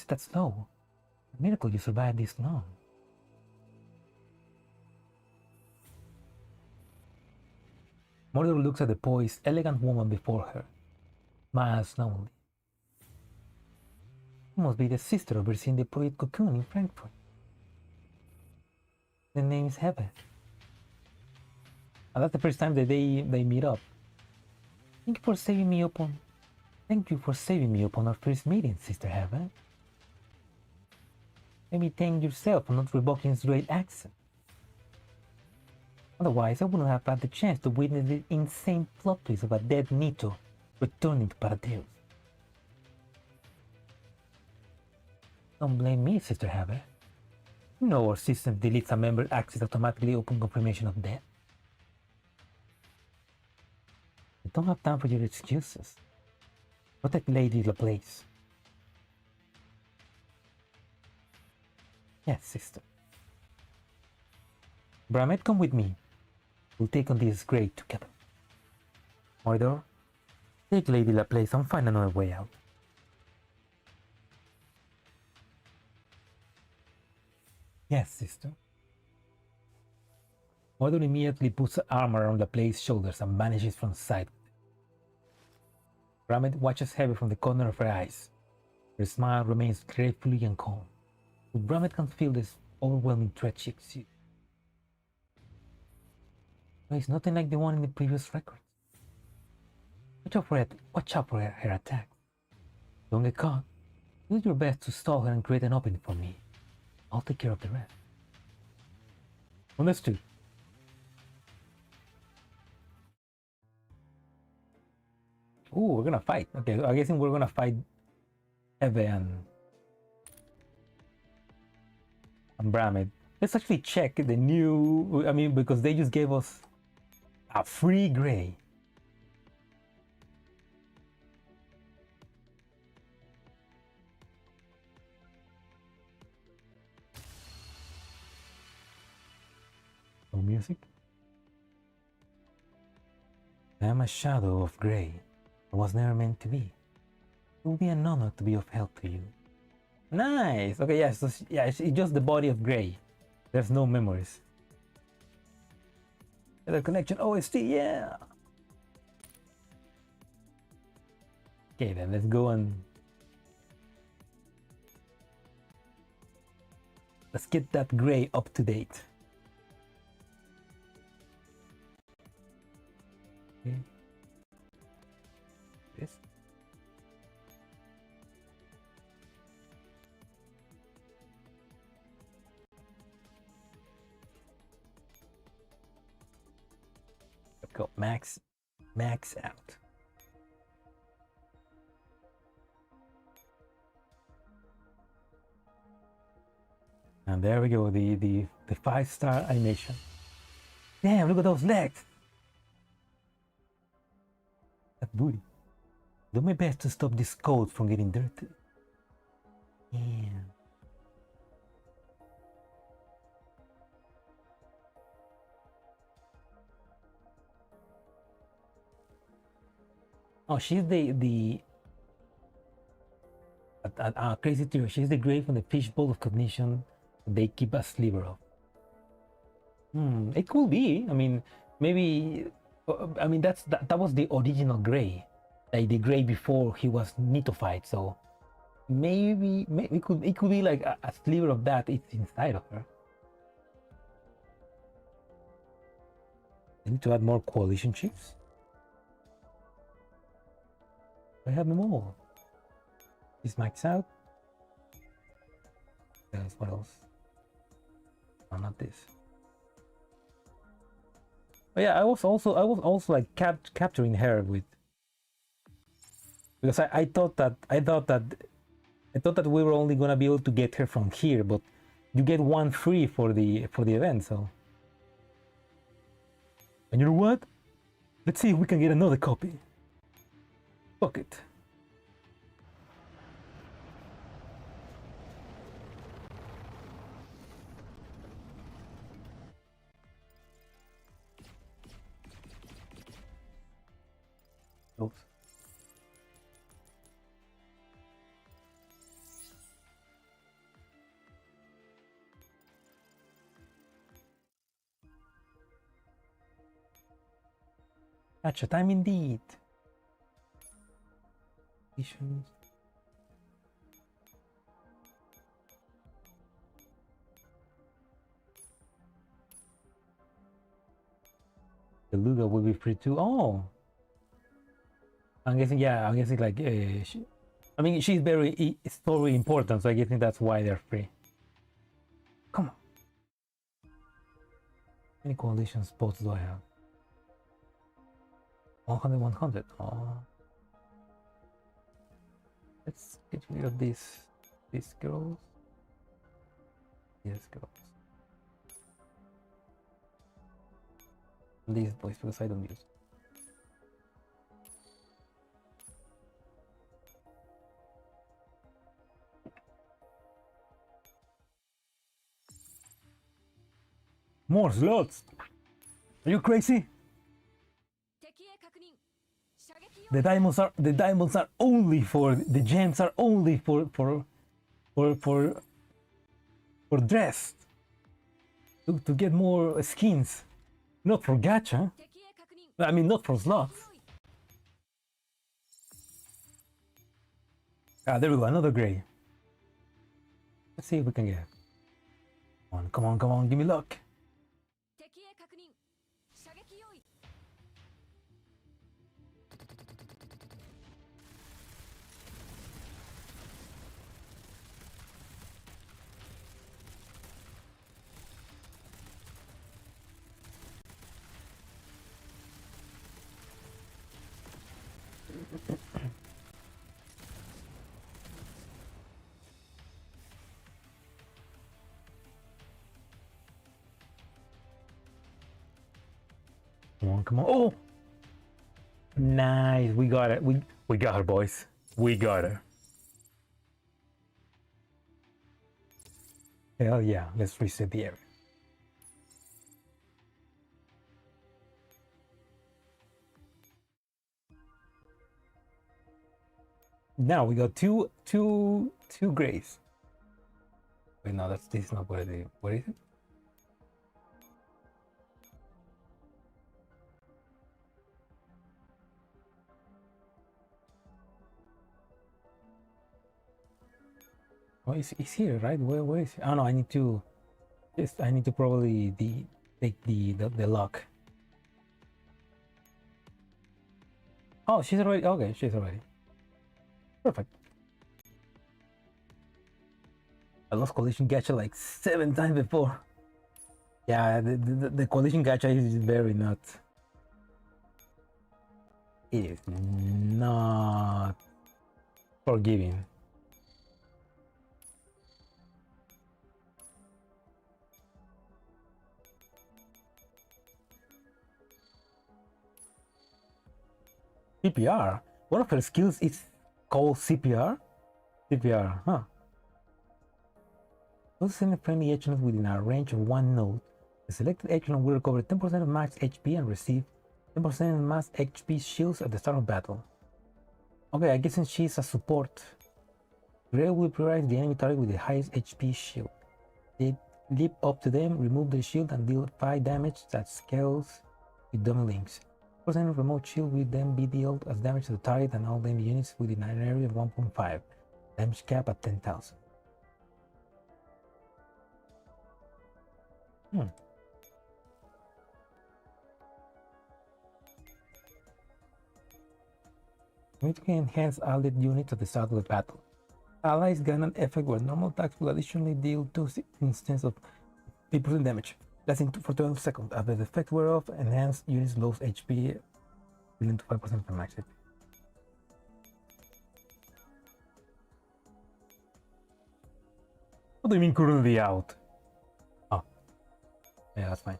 S1: that slow. A miracle you survived this long. Mordor looks at the poised, elegant woman before her, smiles knowingly. You must be the sister overseeing the project Cocoon in Frankfurt. The name is Hebe. And that's the first time that they meet up. Thank you for saving me upon our first meeting, Sister Hebe. Maybe thank yourself for not revoking his great accent. Otherwise, I wouldn't have had the chance to witness the insane plot twist of a dead Nito returning to Paradeus. Don't blame me, Sister Heather. You know our system deletes a member access automatically upon confirmation of death. I don't have time for your excuses. Protect Lady Laplace. Yes, sister. Bramet, come with me. We'll take on this grade together. Mordor, take Lady Laplace and find another way out. Yes, sister. Mordor immediately puts armor around Laplace's shoulders and vanishes from sight. Bramet watches Heavy from the corner of her eyes. Her smile remains gratefully and calm. But Bramet can feel this overwhelming threat she exudes. But it's nothing like the one in the previous records. Watch out for her attack. Don't get caught. Do your best to stall her and create an opening for me. I'll take care of the rest. Understood. Ooh, we're gonna fight. Okay, I guess we're gonna fight Eve and Bramet. Let's actually check the new. I mean, because they just gave us a free gray. No music. I am a shadow of gray. I was never meant to be. It will be an honor to be of help to you. Nice. Okay, yeah, so yeah, it's just the body of gray. There's no memories. The connection OST, yeah. Okay, then let's go and let's get that gray up to date. Okay. This. Go max out. And there we go, the 5-star animation. Damn, look at those legs. That booty. Do my best to stop this coat from getting dirty. Yeah. Oh, she's the crazy theory. She's the gray from the fishbowl of cognition they keep a sliver of. It could be. I mean, maybe. I mean, that was the original gray, like the gray before he was nittified. So maybe it could be like a sliver of that. It's inside of her. I need to add more coalition chiefs. I have them all. Is max out? Yes, what else? Oh, not this. But yeah, I was also like capturing her with, because I thought that we were only gonna be able to get her from here, but you get one free for the event. So, and you know what? Let's see if we can get another copy. Fuck it. Oops. Gotcha time indeed. Issues. The Luga will be free too. Oh, I'm guessing. Yeah, I'm guessing like. I mean, she's very story important, so I guess that's why they're free. Come on. How many coalition spots do I have? 100, 100. Oh. Let's get rid of these girls. Yes, girls. These boys, because I don't use. More slots. Are you crazy? The diamonds are only for the gems are only for dress to get more skins, not for gacha. I mean, not for slots. Ah, there we go, another gray. Let's see if we can get. Come on, give me luck. Come on. Oh! Nice. We got it. We got her, boys. We got her. Hell yeah. Let's reset the area. Now we got two grays. Wait, no, this is not what it is. What is it? Oh, it's here, right? Where is it? Oh no, I need to probably take the lock. Oh, she's already okay. She's already perfect. I lost collision gacha like 7 times before. Yeah, the collision gacha is very nuts. It is not forgiving. CPR. One of her skills is called CPR. CPR, huh? Those send friendly echelons within a range of 1 node. The selected echelon will recover 10% of max HP and receive 10% of max HP shields at the start of battle. Okay, I guess since she's a support, Gray will prioritize the enemy target with the highest HP shield. They leap up to them, remove their shield, and deal 5 damage that scales with dummy links. 10% of remote shield will then be dealt as damage to the target and all enemy units within an area of 1.5. Damage cap at 10,000. We can enhance allied units at the start of the battle. Allies gain an effect where normal attacks will additionally deal 2 instances of 3% damage, lasting for 12 seconds. After the effect whereof, enhanced units lose HP equivalent to 5% of max HP. What do you mean currently out? Oh, yeah, that's fine.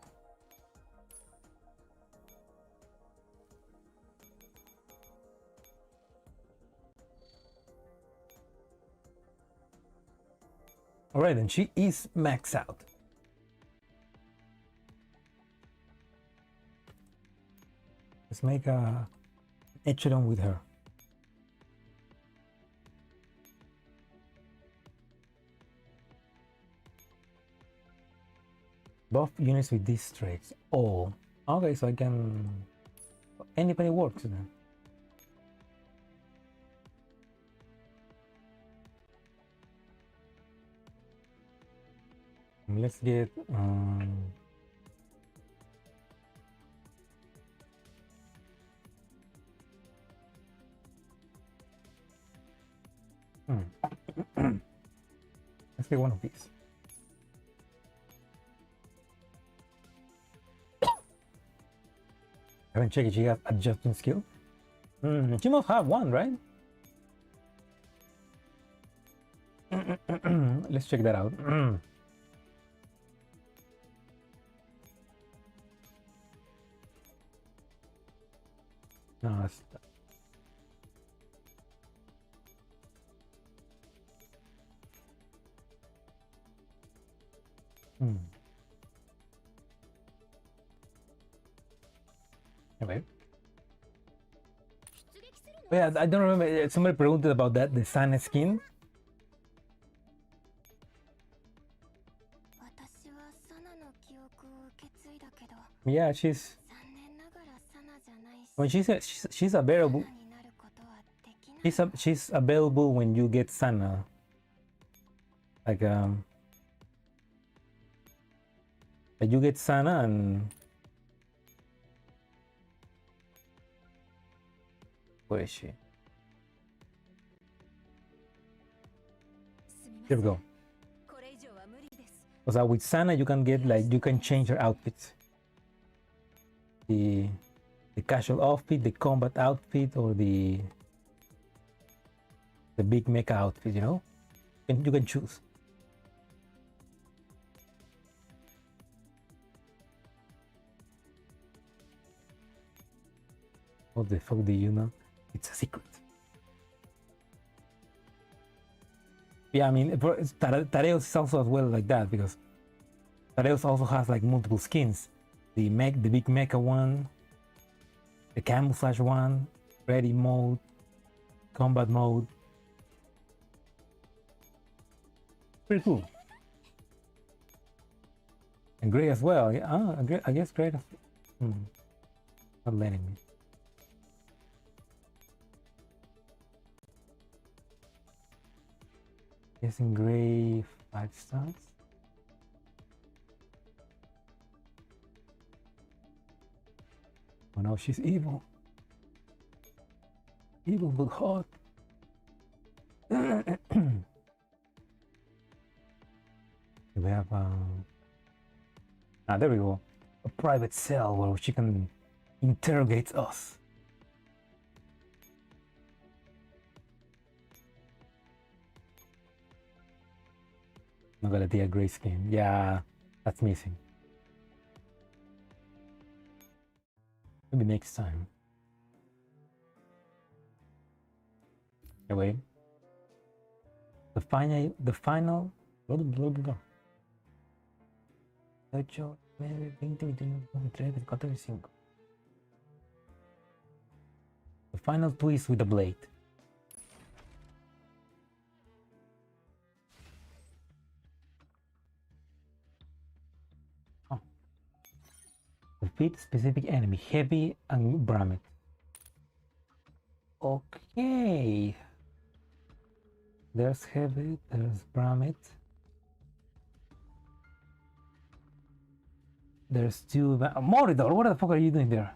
S1: Alright, then she is maxed out. Let's make a echelon with her. Buff units with these traits. Oh, okay, so I can. Anybody works then. Let's get let's get one of these. I haven't checked if she has adjusting skill. She must have one, right? Let's check that out. No, it's... Anyway. Yeah, I don't remember. Somebody pregunted about that, the Sana skin. Yeah, she's... When she's available. She's available when you get Sana. Like you get Sana and... Where is she? Here we go. So with Sana you can get, like, you can change her outfits. The casual outfit, the combat outfit, or the big mecha outfit, you know? And you can choose. What the fuck do you know? It's a secret. Yeah, I mean, Paradeus is also as well like that, because Paradeus also has like multiple skins. The big mecha one, the camouflage one, ready mode, combat mode. Pretty cool. And gray as well. Yeah, I guess gray. Not letting me. Guessing gray 5 stars. Oh no, she's evil. Evil but hot. We have there we go. A private cell where she can interrogate us. Not gonna be a gray skin. Yeah, that's missing. Maybe next time. Anyway, the final. Blah, blah, blah, blah. 8, 9, 20, 21, 23, 24, 25. The final twist with the blade. Oh. Defeat specific enemy, heavy and Bramet. Okay. There's heavy, there's Bramet. There's two... Moridor, what the fuck are you doing there?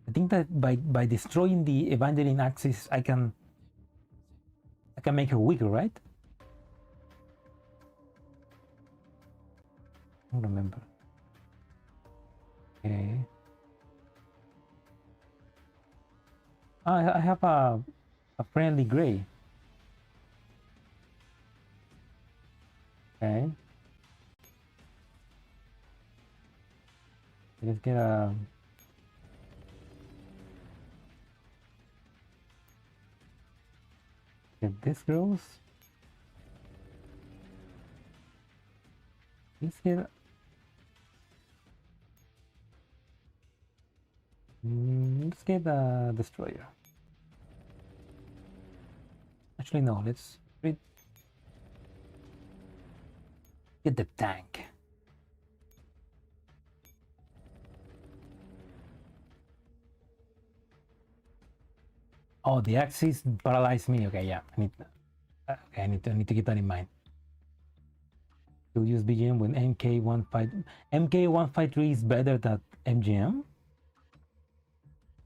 S1: I think that by destroying the Evangeline axis, I can make her weaker, right? I don't remember. Okay. I have a friendly gray. Okay. Let's get a... Get this girls. Let's get... Let's get a destroyer. Actually, no, let's get the tank. Oh, the axis paralyzed me. Okay, yeah, I need to keep that in mind. We'll use BGM when MK153 is better than MGM.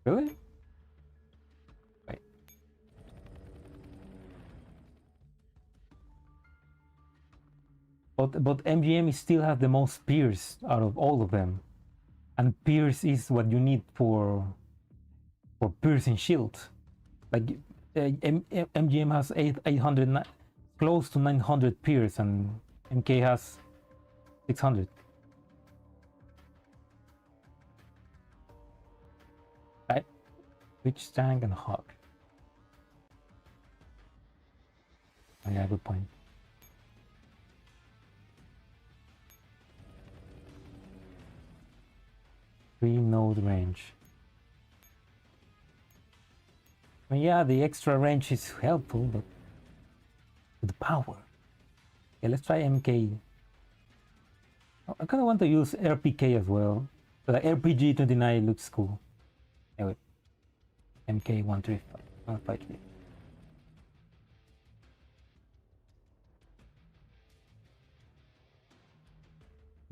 S1: Really? Wait. But MGM still has the most pierce out of all of them, and pierce is what you need for piercing shield. Like MGM has 800, close to 900 pierce, and MK has 600. Which tank and hog? Oh, yeah, good point. Three node range. I mean, yeah, the extra range is helpful, but the power. Okay, let's try MK. I kind of want to use RPK as well. So the RPG 29 looks cool. Anyway, MK 135. I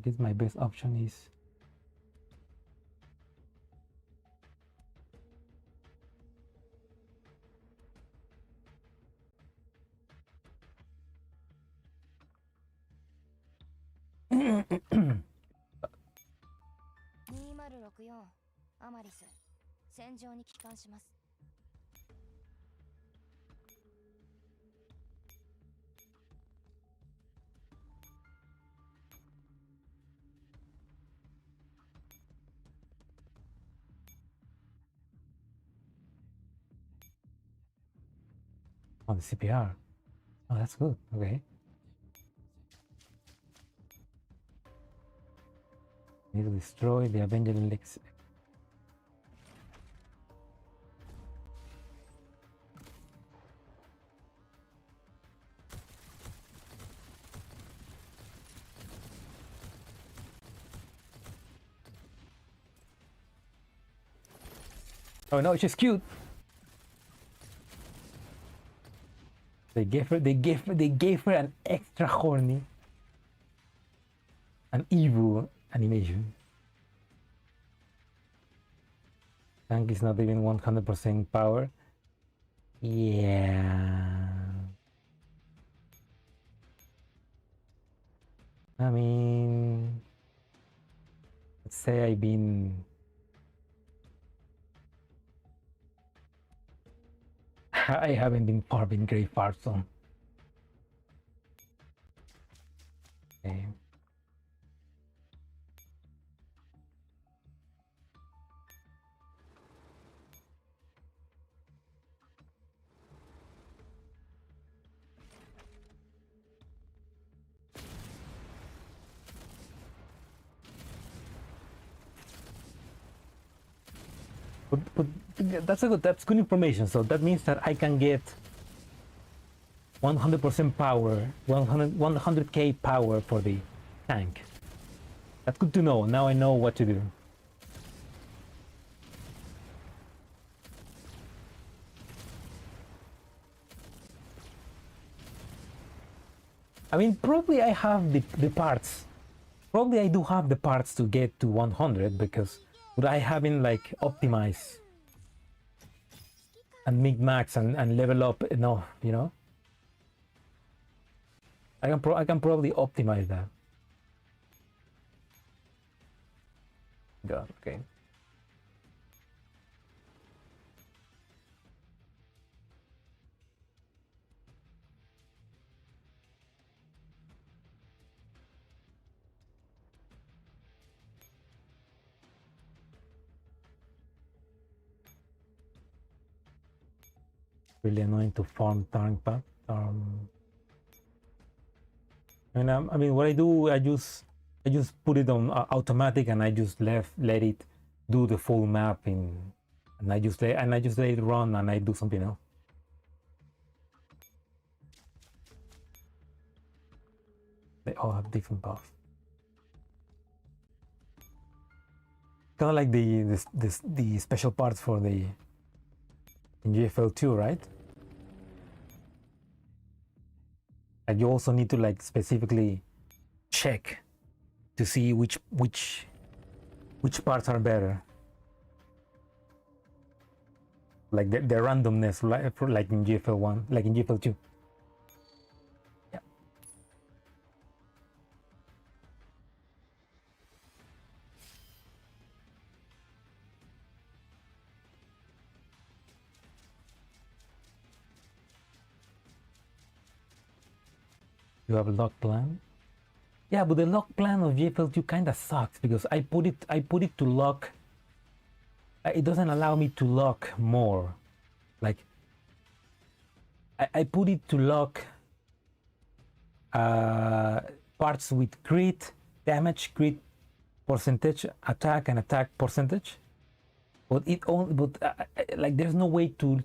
S1: guess my best option is
S2: アマリス戦場に帰還します。
S1: on the CPR. Oh, that's good. Okay. Need to destroy the Avenger Elixir. Oh no, she's cute. They gave her an extra horny and evil animation. Tank is not even 100% power. Yeah. I mean, let's say I haven't been farming Grey Far Zone. Okay. But that's good information. So that means that I can get 100% power, 100k power for the tank. That's good to know. Now I know what to do. I mean, probably I have the parts. Probably I do have the parts to get to 100 because but I haven't like optimized and min-max and level up enough, you know. I can probably optimize that. God, okay. Really annoying to farm tank pack. And I mean, what I do, I just put it on automatic, and I just let it do the full map and I just let it run, and I do something else. They all have different paths. Kind of like the special parts for the in GFL2, right? And you also need to like specifically check to see which parts are better. Like the randomness, like in GFL1, like in GFL2. Yeah. You have a lock plan? Yeah, but the lock plan of GFL2 kind of sucks because I put it to lock it doesn't allow me to lock more. Like I put it to lock parts with crit damage, crit percentage, attack and attack percentage, but it only like there's no way to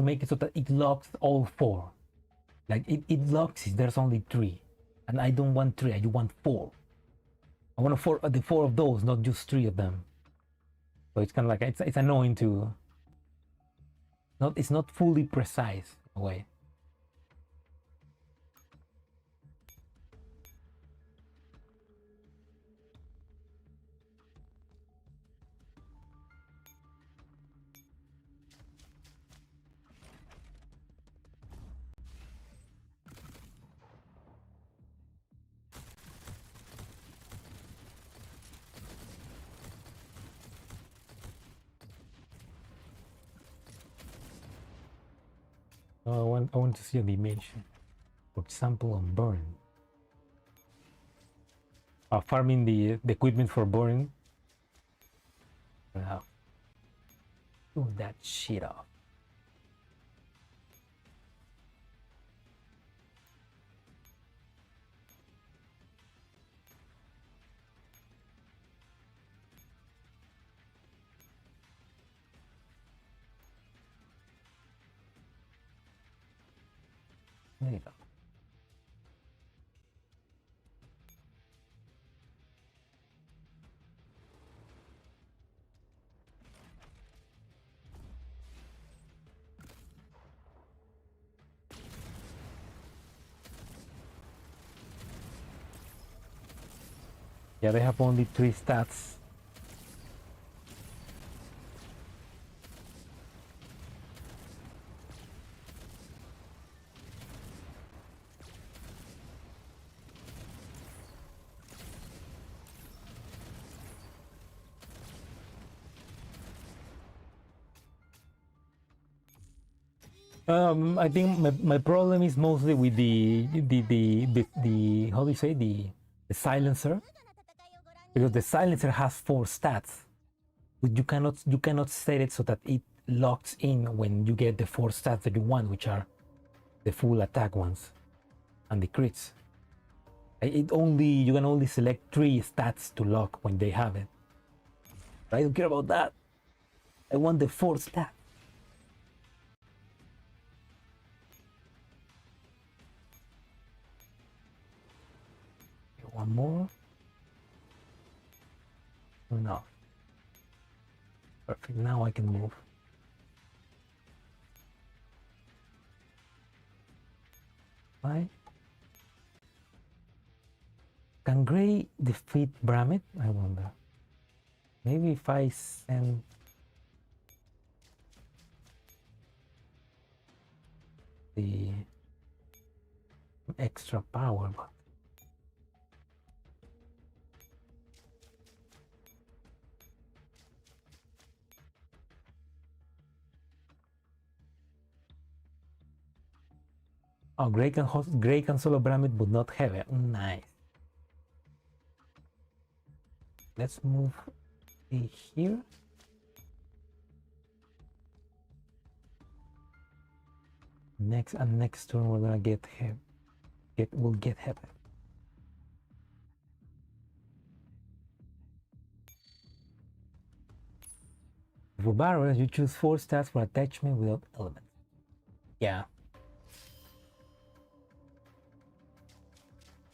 S1: make it so that it locks all 4. Like it locks if there's only 3, and I don't want 3, I want 4. I want the 4 of those, not just 3 of them. So it's kind of like it's annoying to it's not fully precise in a way. I want to see the image, for example, on burn. Farming the equipment for burn. Do that shit off. There you go. Yeah, they have only 3 stats. I think my problem is mostly with the how do you say, the silencer, because the silencer has 4 stats, but you cannot set it so that it locks in when you get the 4 stats that you want, which are the full attack ones and the crits. You can only select 3 stats to lock when they have it. I don't care about that. I want the 4 stats. One more. No. Perfect. Now I can move. Right. Can Gray defeat Bramit? I wonder. Maybe if I send the extra power, but oh, Gray can solo Bramit but not have it. Nice. Let's move it here. Next turn we're gonna get him. We'll get him. For barrels, you choose 4 stats for attachment without elements. Yeah.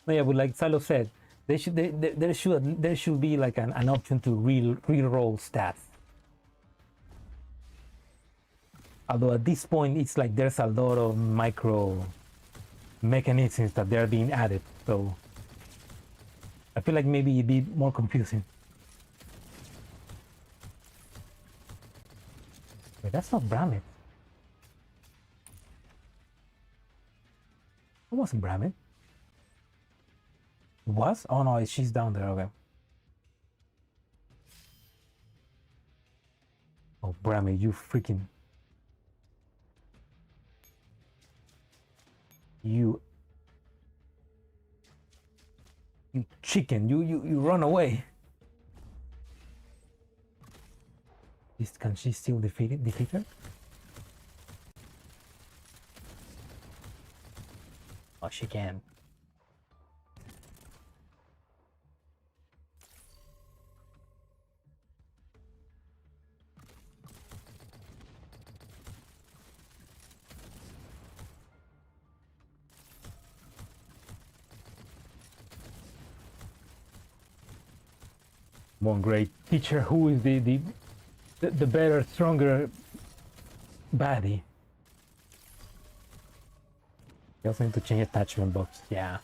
S1: No, yeah, but like Salo said, there should be like an option to re-roll stats. Although at this point it's like there's a lot of micro mechanisms that they're being added, so I feel like maybe it'd be more confusing. Wait, that's not Bramit. It wasn't Bramit. It was? Oh no, she's down there. Okay. Oh, Bramit, you freaking. You chicken, you run away. Can she still defeat her? Oh, she can. One great teacher. Who is the better, stronger baddie? You also need to change attachment box. Yeah.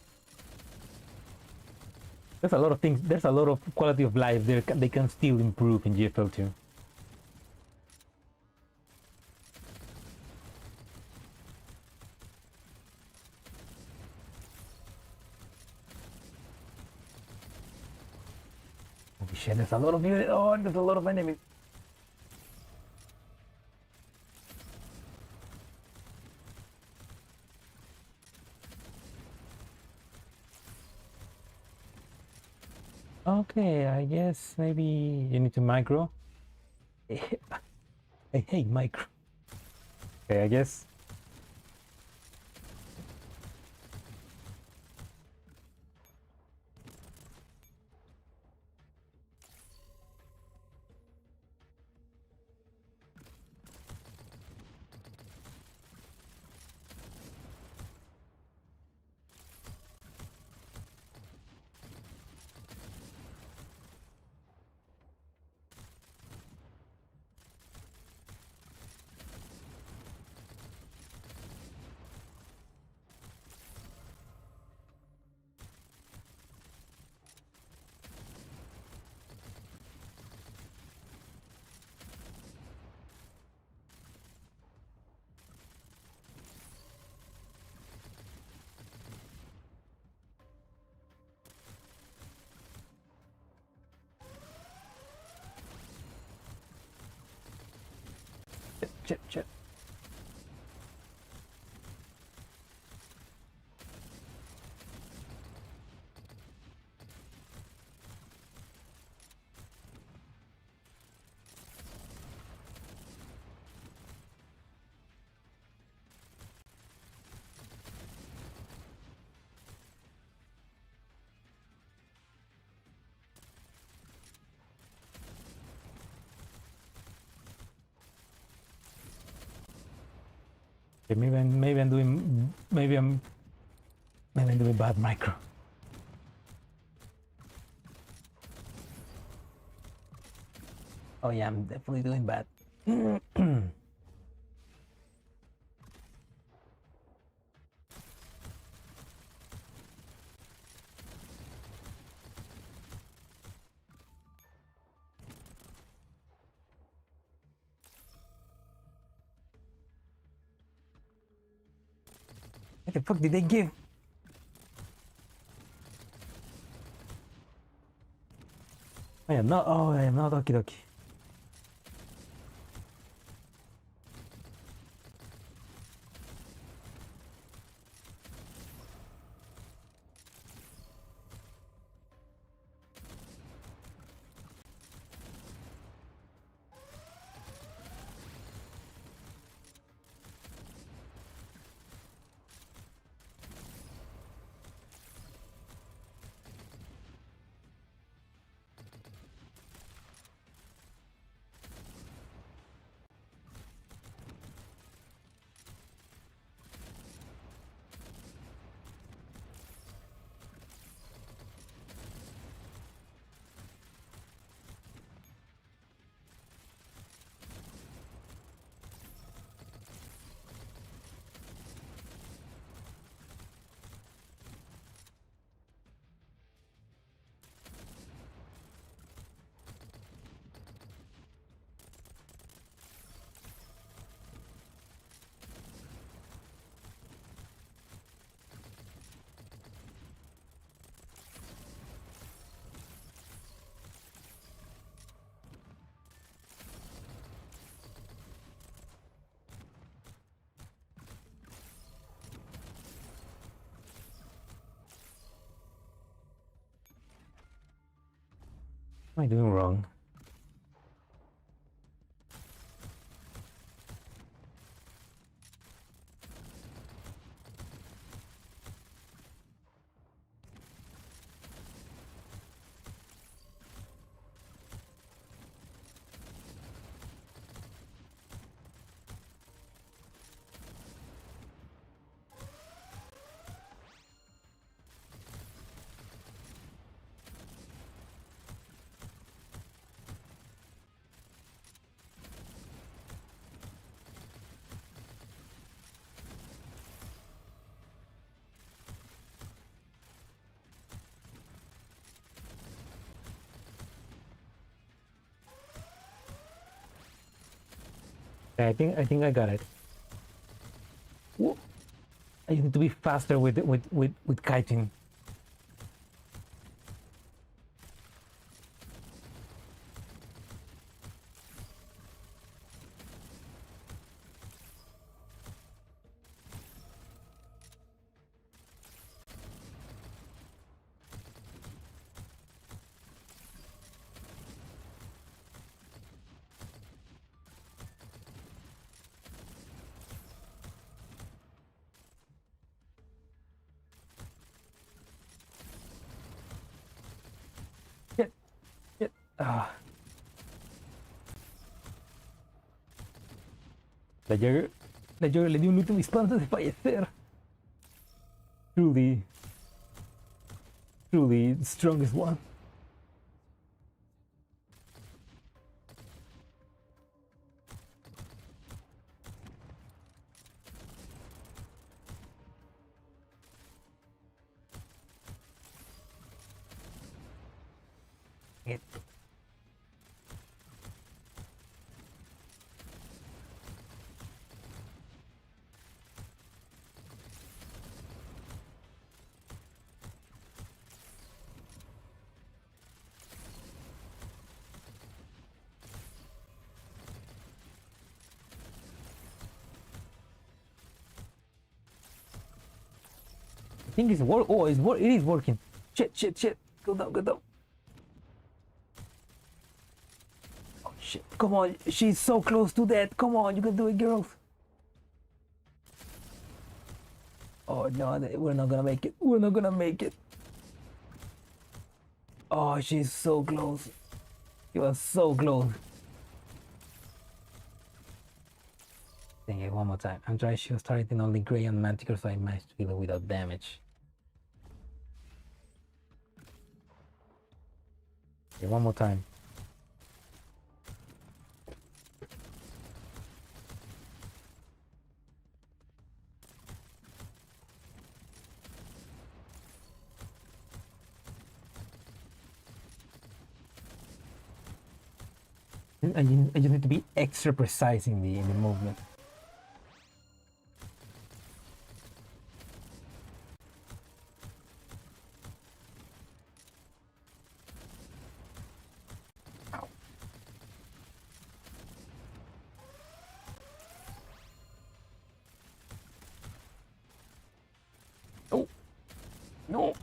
S1: There's a lot of things. There's a lot of quality of life there. They can still improve in GFL2. Holy shit! There's a lot of units. Oh, there's a lot of enemies. Okay, I guess maybe you need to micro. Hey, micro. Okay, I guess. Chip. Okay, maybe I'm doing bad micro. Oh yeah, I'm definitely doing bad. What the fuck did they give? I am not Okie dokie. What am I doing wrong? I think I got it. Whoa. I need to be faster with kiting. Ah. La Jagger le dio un último disparo antes de fallecer. Truly the strongest one. I think it's work. Oh, it is working. Shit. Go down. Oh shit. Come on. She's so close to death. Come on, you can do it, girls. Oh no, we're not gonna make it. Oh, she's so close. She was so close. Dang it, one more time. I'm trying. She was targeting only Grey and Manticore, so I managed to kill her without damage. Okay, one more time. I just need to be extra precise in the movement. Oh no.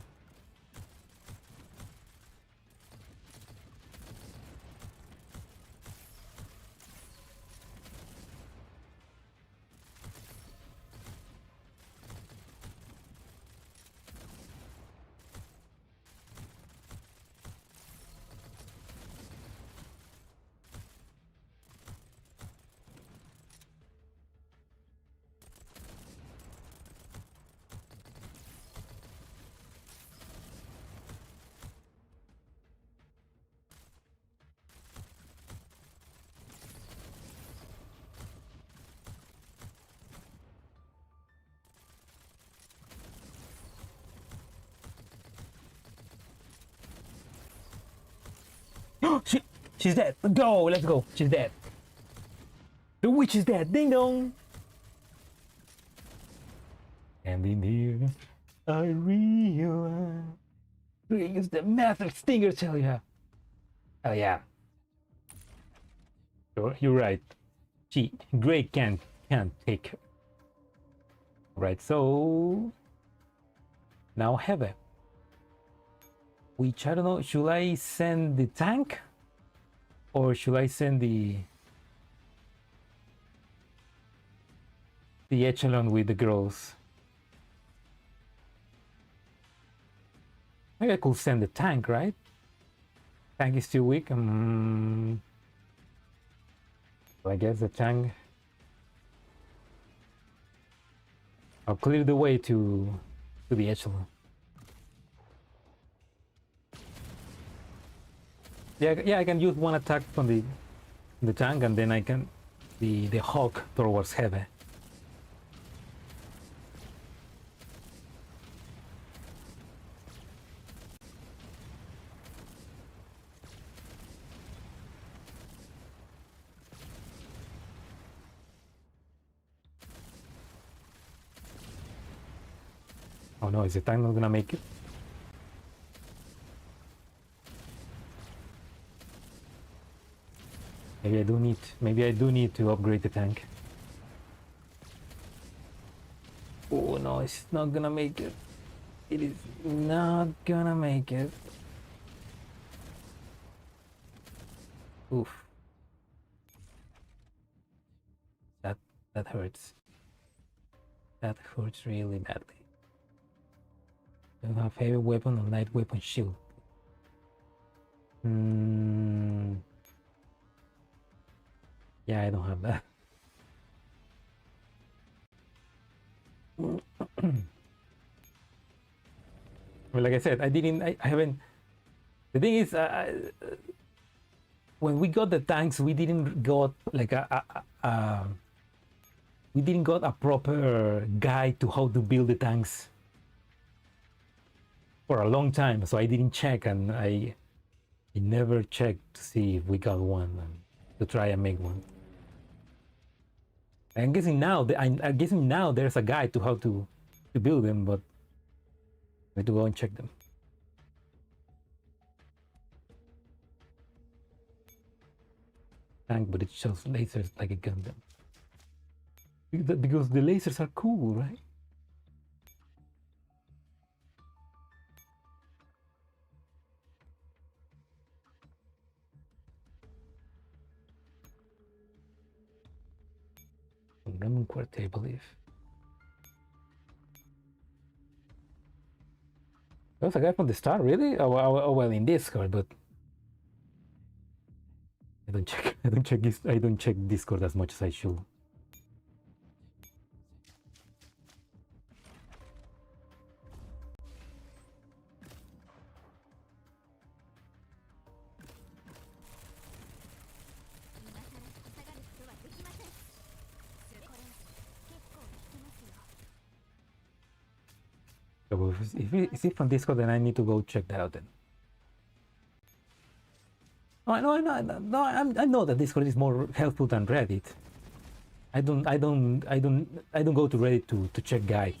S1: She's dead. Let's go. She's dead. The witch is dead. Ding dong. And in here, I realize. Use the massive stinger. Tell ya. Oh yeah. You're right. Grey can't take her. Right. So now Heather. Which I don't know. Should I send the tank? Or should I send the echelon with the girls? Maybe I could send the tank, right? Tank is too weak. I guess the tank. I'll clear the way to the echelon. Yeah, I can use one attack from the tank, and then I can the hawk towards heavy. Oh no, is the tank not gonna make it? Maybe I do need to upgrade the tank. Oh no, it's not gonna make it. It is not gonna make it. Oof. That hurts. That hurts really badly. Don't have heavy weapon or light weapon shield. Yeah, I don't have that. Well, like I said, I haven't. The thing is, when we got the tanks, we didn't got like we didn't got a proper guide to how to build the tanks for a long time. So I didn't check, and I never checked to see if we got one and to try and make one. I'm guessing now there's a guide to how to build them, but I have to go and check them. Tank, but it shows lasers like a Gundam. Because the lasers are cool, right? Roman quarter, I believe. That was a guy from the start, really? Oh well, in Discord, but I don't check Discord as much as I should. So if it's from Discord, then I need to go check that out then. Oh, no, I know that Discord is more helpful than Reddit. I don't go to Reddit to check guide.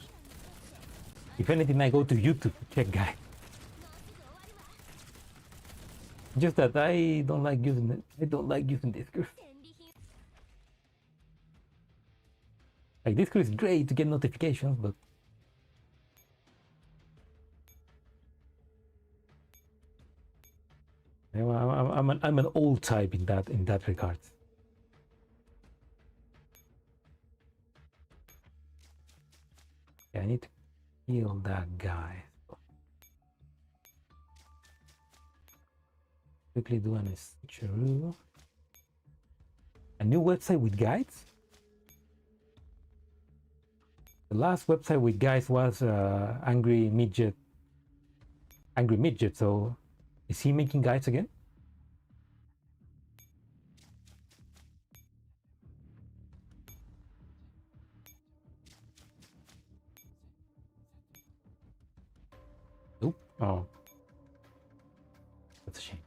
S1: If anything, I go to YouTube to check guide. Just that I don't like using it. I don't like using Discord. Like Discord is great to get notifications, but I'm an old type in that regard. Yeah, I need to kill that guy. Quickly do an switcheroo. A new website with guides? The last website with guides was Angry Midget. So is he making guides again? Nope. Oh. That's a shame.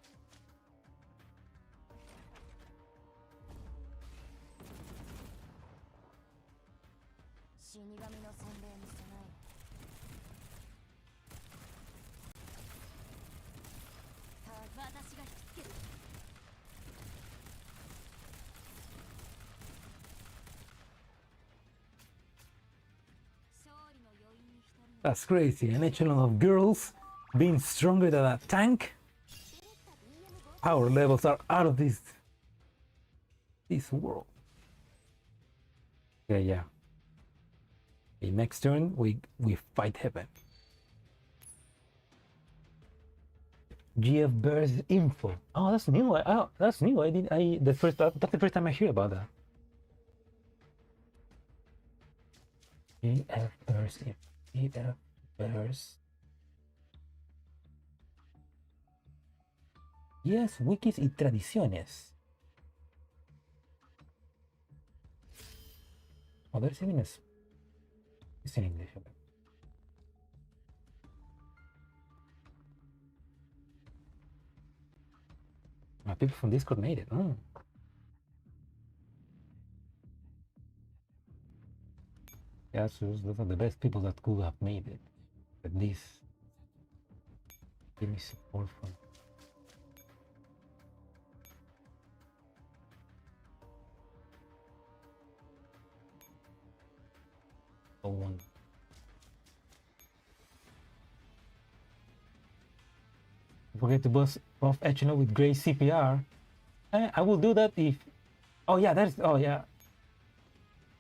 S1: That's crazy. An echelon of girls being stronger than a tank. Power levels are out of this world. Yeah. Okay, next turn we fight heaven. GF burst info. Oh, that's new. That's new. That's the first time I hear about that. GF burst info. GF burst. Yes, wikis y tradiciones. Oh, there's even it's in English. Okay. People from Discord made it. Oh. Yeah, so those are the best people that could have made it. But this give me support from. Oh, one. Forget to bust off echelon with gray CPR. I will do that if. Oh yeah, that's. Oh yeah.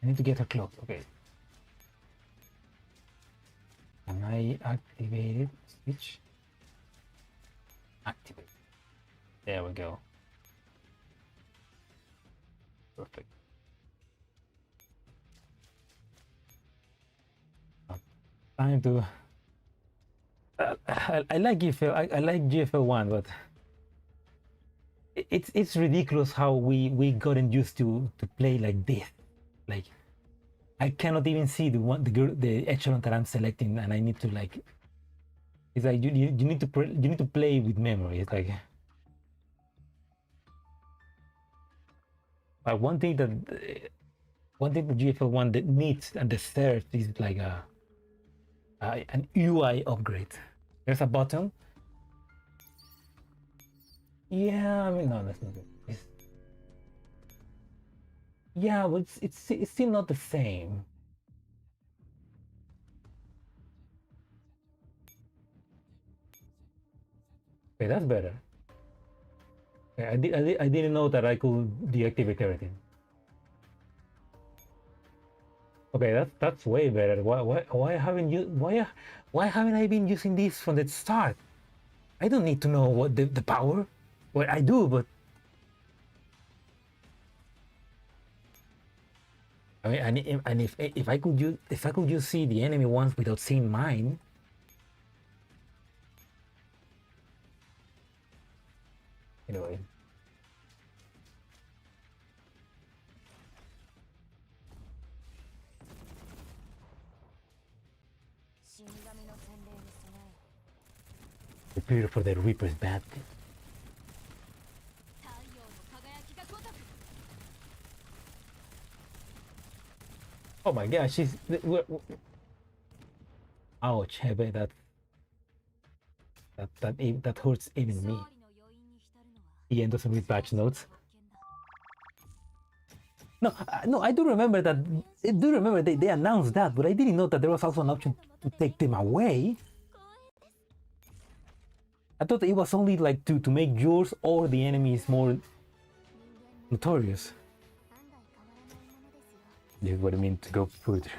S1: I need to get her cloak. Okay. Can I activate it? Switch. Activate. There we go. Perfect. Time to. I like GFL. I like GFL1, but it's ridiculous how we gotten used to play like this. Like I cannot even see the echelon that I'm selecting, and I need to like. It's like you need to play with memory. It's like. But one thing the GFL1 that needs and deserves is like an UI upgrade. There's a button. Yeah, I mean no, that's not good. Yeah, but it's still not the same. Okay, that's better. Okay, I didn't know that I could deactivate everything. Okay, that's way better. Why haven't you why haven't I been using this from the start? I don't need to know what the power. Well, I do, but I mean, and if I could just see the enemy once without seeing mine. Anyway. Prepare for the Reaper's bat. Oh my gosh, she's. Ouch, I bet that hurts even me. Ian doesn't read patch notes. No, I do remember that. I do remember they announced that, but I didn't know that there was also an option to take them away. I thought it was only like to make yours or the enemies more notorious. This is what I mean to go further.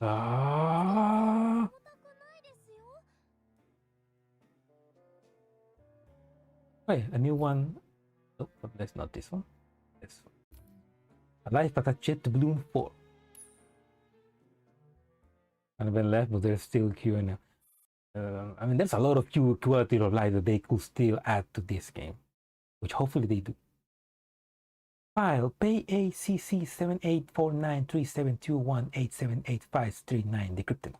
S1: Ah. Wait, a new one. Oh, that's not this one. This one. A life attached to Bloom 4. And then left, but there's still queuing. I mean, there's a lot of quality of life that they could still add to this game, which hopefully they do. File PACC 78493721878539 decrypted.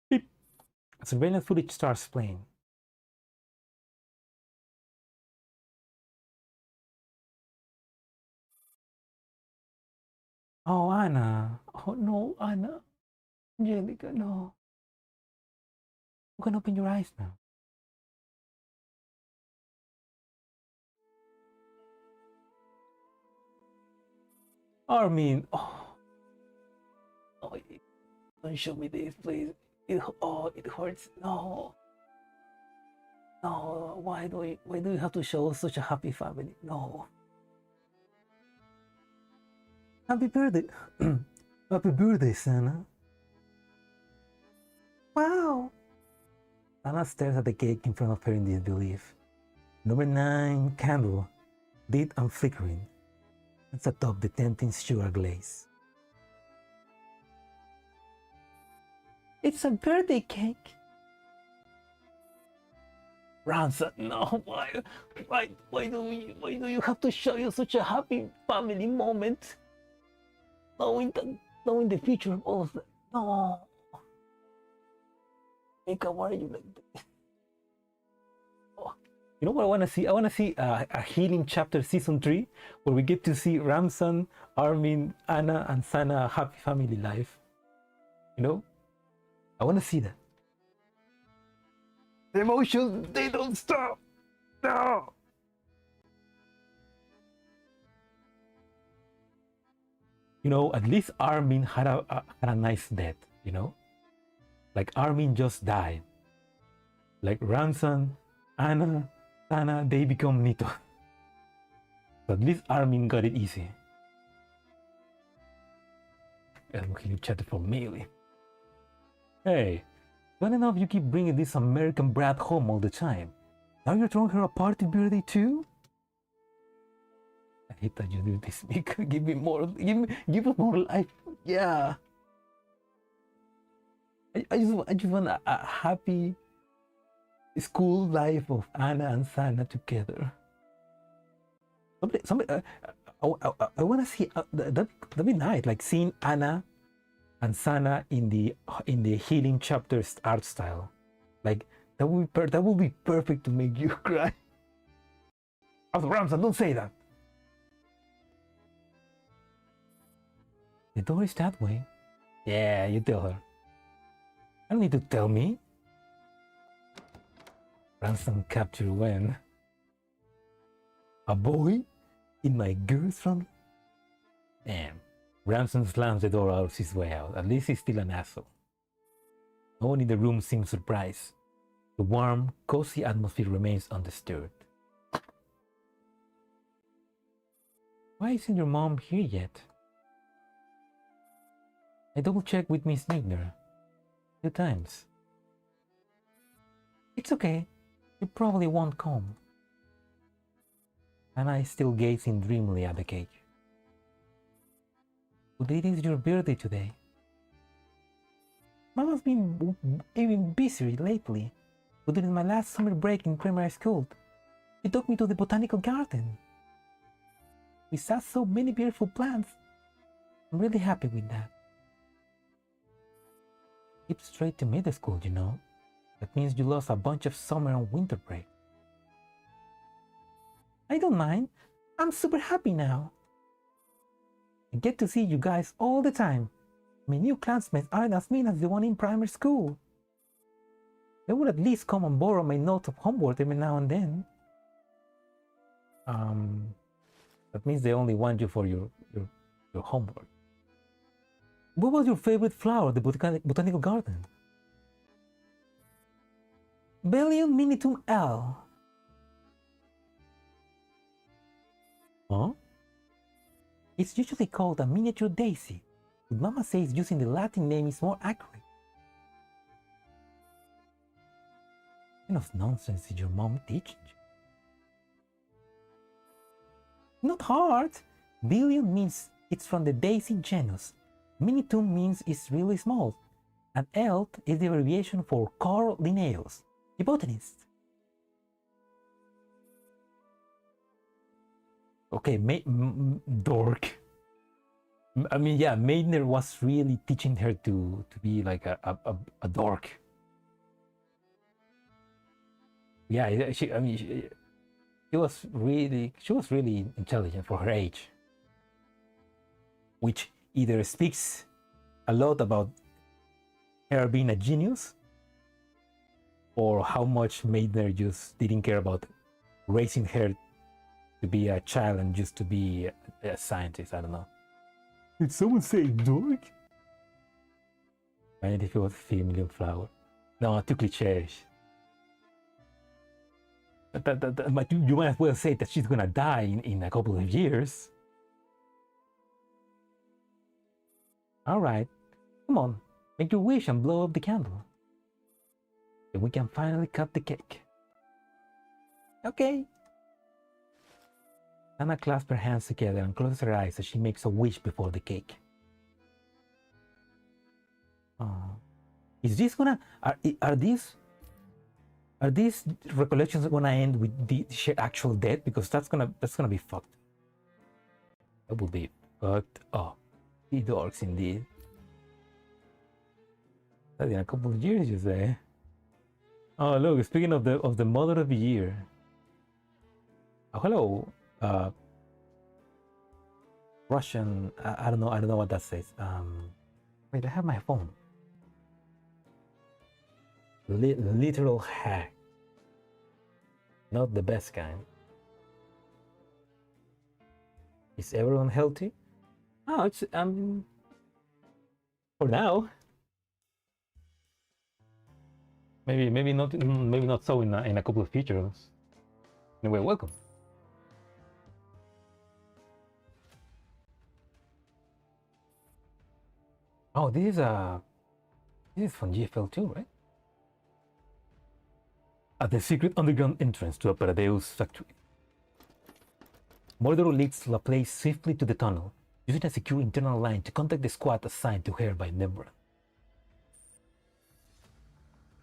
S1: Beep. Surveillance footage starts playing. Oh, Anna. Oh, no, Anna. Angelica, no. You can open your eyes now. Armin. Oh, don't show me this, please. It hurts. No. No, why do you have to show such a happy family? No. Happy birthday. Happy birthday, Sana. Wow. Anna stares at the cake in front of her in disbelief. Number 9 candle, lit and flickering. It's atop the tempting sugar glaze. It's a birthday cake. Ransom, no, why do you have to show you such a happy family moment? Knowing the future of all of them. No. Mika, why are you like this? Oh, You know what I want to see? I want to see a healing chapter season 3 where we get to see Ramson, Armin, Anna, and Sana happy family life. You know, I want to see that. The emotions, they don't stop. No. You know, at least Armin had a nice death. You know, like Armin just died. Like Ramson, Anna, Sana, they become Nito. But at least Armin got it easy. I'm killing chat for Melee. Hey, don't know if you keep bringing this American brat home all the time. Now you're throwing her a party birthday too? I hate that you do this, Mika. Give me more. Give us more life. Yeah. I just want a happy school life of Anna and Sana together. I want to see that'd be nice, like seeing Anna and Sana in the healing chapters art style. Like that would be perfect to make you cry. After Ramson, don't say that. The door is that way. Yeah, you tell her. I don't need to tell me. Ransom capture when? A boy? In my Girls Frontline? Damn. Ramson slams the door out of his way out. At least he's still an asshole. No one in the room seems surprised. The warm, cozy atmosphere remains undisturbed. Why isn't your mom here yet? I double-checked with Miss Nigner 2 times. It's okay. You probably won't come. And I still gazing dreamily at the cake. Well, it is your birthday today. Mama's been even busier lately. But during my last summer break in primary school, she took me to the botanical garden. We saw so many beautiful plants. I'm really happy with that. Keep straight to middle school, you know. That means you lost a bunch of summer and winter break. I don't mind. I'm super happy now. I get to see you guys all the time. My new classmates aren't as mean as the one in primary school. They would at least come and borrow my notes of homework every now and then. That means they only want you for your homework. What was your favorite flower at the botanical garden? Bellium minitum L. Huh? It's usually called a miniature daisy, but Mama says using the Latin name is more accurate. What kind of nonsense is your mom teaching you? Not hard. Billion means it's from the daisy genus. Minitum means it's really small. And L is the abbreviation for Carl Linnaeus, the botanist. Okay, dork. I mean, yeah, Meitner was really teaching her to be like a dork. Yeah, she was really intelligent for her age, which either speaks a lot about her being a genius, or how much Meitner just didn't care about raising her to be a child and just to be a scientist. I don't know. Did someone say dork? And if it was a female flower. No, too cliche. But you might as well say that she's gonna die in a couple of years. Alright, come on, make your wish and blow up the candle. Then we can finally cut the cake. Okay. Anna clasps her hands together and closes her eyes as she makes a wish before the cake. Is this gonna... Are these recollections gonna end with the actual death? Because that's gonna be fucked. That would be fucked up. The dorks indeed. That's in a couple of years, you say. Oh look, speaking of the mother of the year. Hello, Russian. I don't know. I don't know what that says. Wait, I have my phone. Literal hack. Not the best kind. Is everyone healthy? Oh, it's for now. Maybe not so in a couple of features. Anyway, welcome. Oh, this is from GFL2, right? At the secret underground entrance to a Paradeus factory, Mordor leads Laplace swiftly to the tunnel, using a secure internal line to contact the squad assigned to her by Nebra.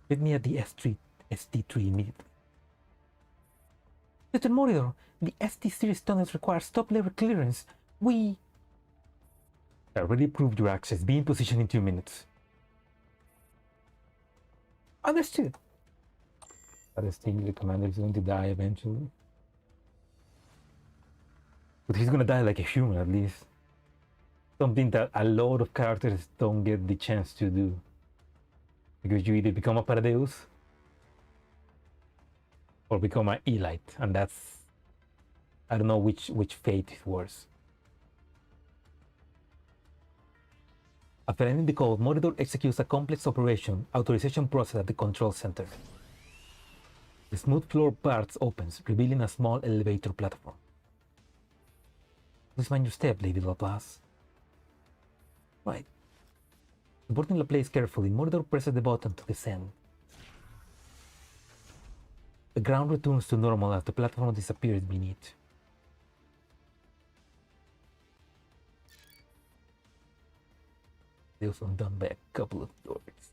S1: Meet me at the ST3 immediately. Mr. Mordor, the ST series tunnels require top-level clearance. We already proved your access. Be in position in 2 minutes. Understood. Understand the commander is going to die eventually. But he's gonna die like a human at least. Something that a lot of characters don't get the chance to do. Because you either become a Paradeus or become an Elite, and that's, I don't know which fate is worse. After ending the call, Mordor executes a complex operation authorization process at the control center. The smooth floor parts opens, revealing a small elevator platform. Please mind your step, Lady Laplace. Right. Supporting Laplace carefully, Mordor presses the button to descend. The ground returns to normal as the platform disappears beneath. They was undone by a couple of dorks.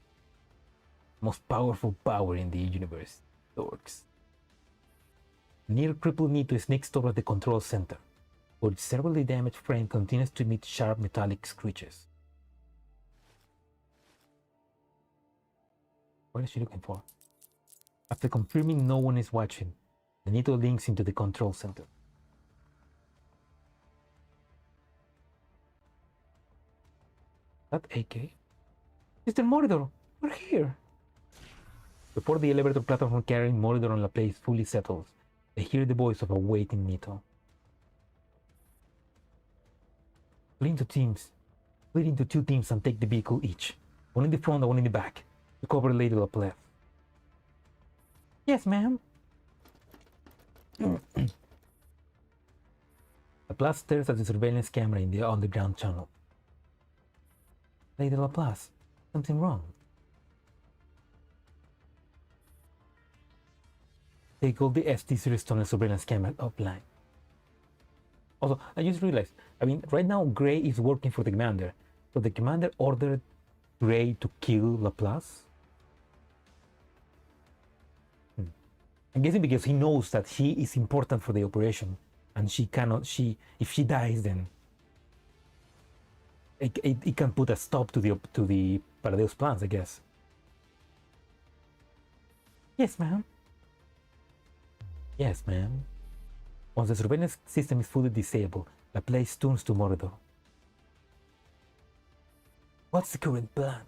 S1: Most powerful power in the universe, dorks. Near crippled Nito is next door at the control center, where its severely damaged frame continues to emit sharp metallic screeches. What is she looking for? After confirming no one is watching, the Nito links into the control center. That AK? Mr. Mordor, we're here! Before the elevator platform carrying Mordor and Laplace fully settles, they hear the voice of a waiting Nito. Split into 2 teams and take the vehicle each. One in the front and one in the back, to cover Lady Laplace. Yes, ma'am. Laplace stares at the surveillance camera in the underground channel. Lady Laplace, something wrong. Take all the ST series tunnel surveillance cameras offline. Also, I just realized, right now Gray is working for the commander, so the commander ordered Gray to kill Laplace. I'm guessing because he knows that she is important for the operation, and if she dies, then it can put a stop to the Paradeus plans, I guess. Yes, ma'am. Yes, ma'am. Once the surveillance system is fully disabled, Laplace turns to Mordor. What's the current plan?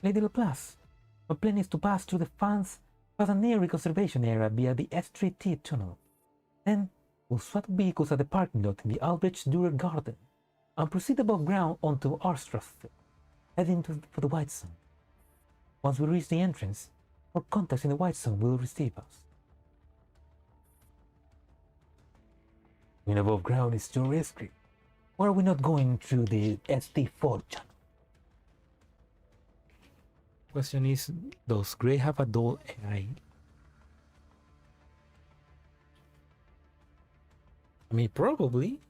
S1: Lady Laplace, my plan is to pass through the Fantaneer reconservation area via the S3T tunnel. Then we'll swap vehicles at the parking lot in the Albrecht Dürer Garden and proceed above ground onto Arstrasse, heading for the White Zone. Once we reach the entrance, our contacts in the White Zone will receive us. When above ground is too risky. Why are we not going through the ST4 channel? Question is, does Gray have a doll AI? Probably.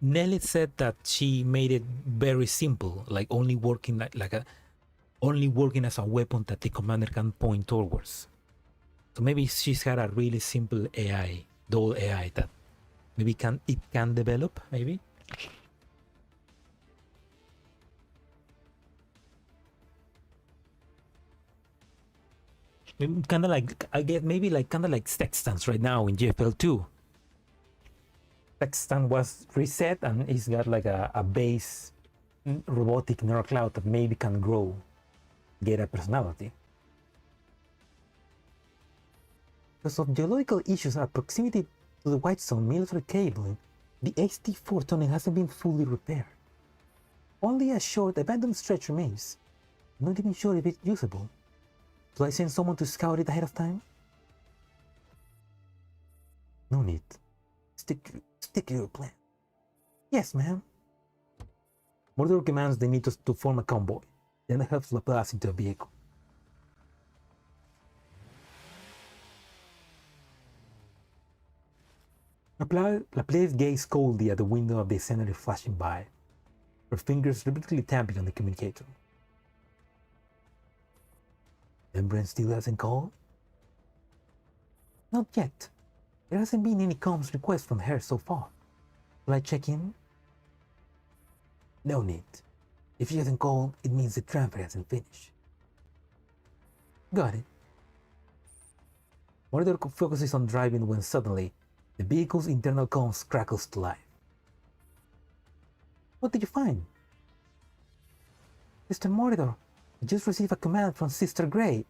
S1: Nelly said that she made it very simple, like only working only working as a weapon that the commander can point towards. So maybe she's had a really simple AI, doll AI that maybe it can develop, maybe. Kind of like, I get maybe like kind of like Sextans right now in GFL2. Sextant was reset and it's got like a base robotic neural cloud that maybe can grow, get a personality. Because of geological issues and proximity to the White Zone military cabling, the HT4 tunnel hasn't been fully repaired. Only a short abandoned stretch remains. I'm not even sure if it's usable. Do I send someone to scout it ahead of time? No need. Stick to your plan. Yes, ma'am. Mordor commands they need to form a convoy, then helps Laplace into a vehicle. Laplace gazed coldly at the window of the senator flashing by, her fingers repeatedly tapping on the communicator. Embrand still hasn't called? Not yet. There hasn't been any comms request from her so far. Will I check in? No need. If she hasn't called, it means the transfer hasn't finished. Got it. Mordor focuses on driving when suddenly, the vehicle's internal comms crackles to life. What did you find? Mr. Mordor, I just received a command from Sister Grey.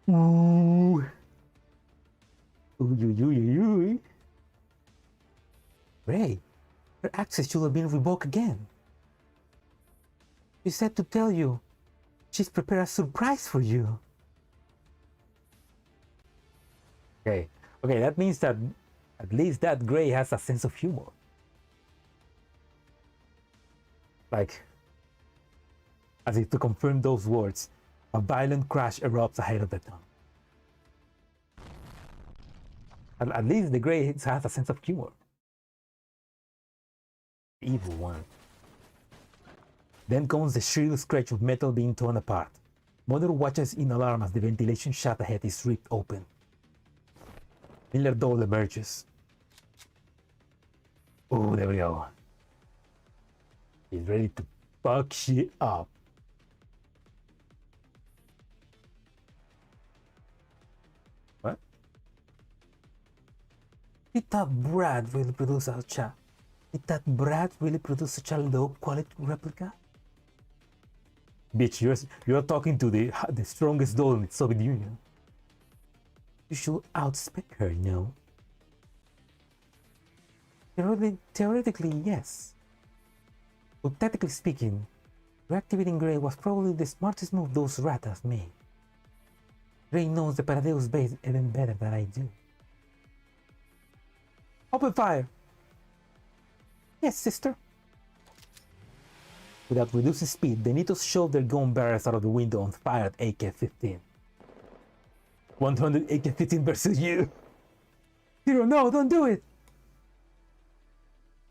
S1: Ooh. Ooh. Grey, her access should have been revoked again. She said to tell you she's prepared a surprise for you. Okay, that means that at least that Grey has a sense of humor. Like, as if to confirm those words, a violent crash erupts ahead of the town. At least the Grey has a sense of humor. The evil one. Then comes the shrill scratch of metal being torn apart. Mother watches in alarm as the ventilation shaft ahead is ripped open. Miller Doll emerges. Oh, there we go. He's ready to fuck shit up. What? Did that brat really produce such a low quality replica? Bitch, you're talking to the strongest doll in the Soviet Union. You should outspec her, no? Theoretically, yes. But technically speaking, reactivating Grey was probably the smartest move those ratas made. Grey knows the Paradeus base even better than I do. Open fire! Yes, sister. Without reducing speed, the Nitos shoved their gun barrels out of the window and fired AK-15. 100 AK-15 versus you! Hero, no, don't do it!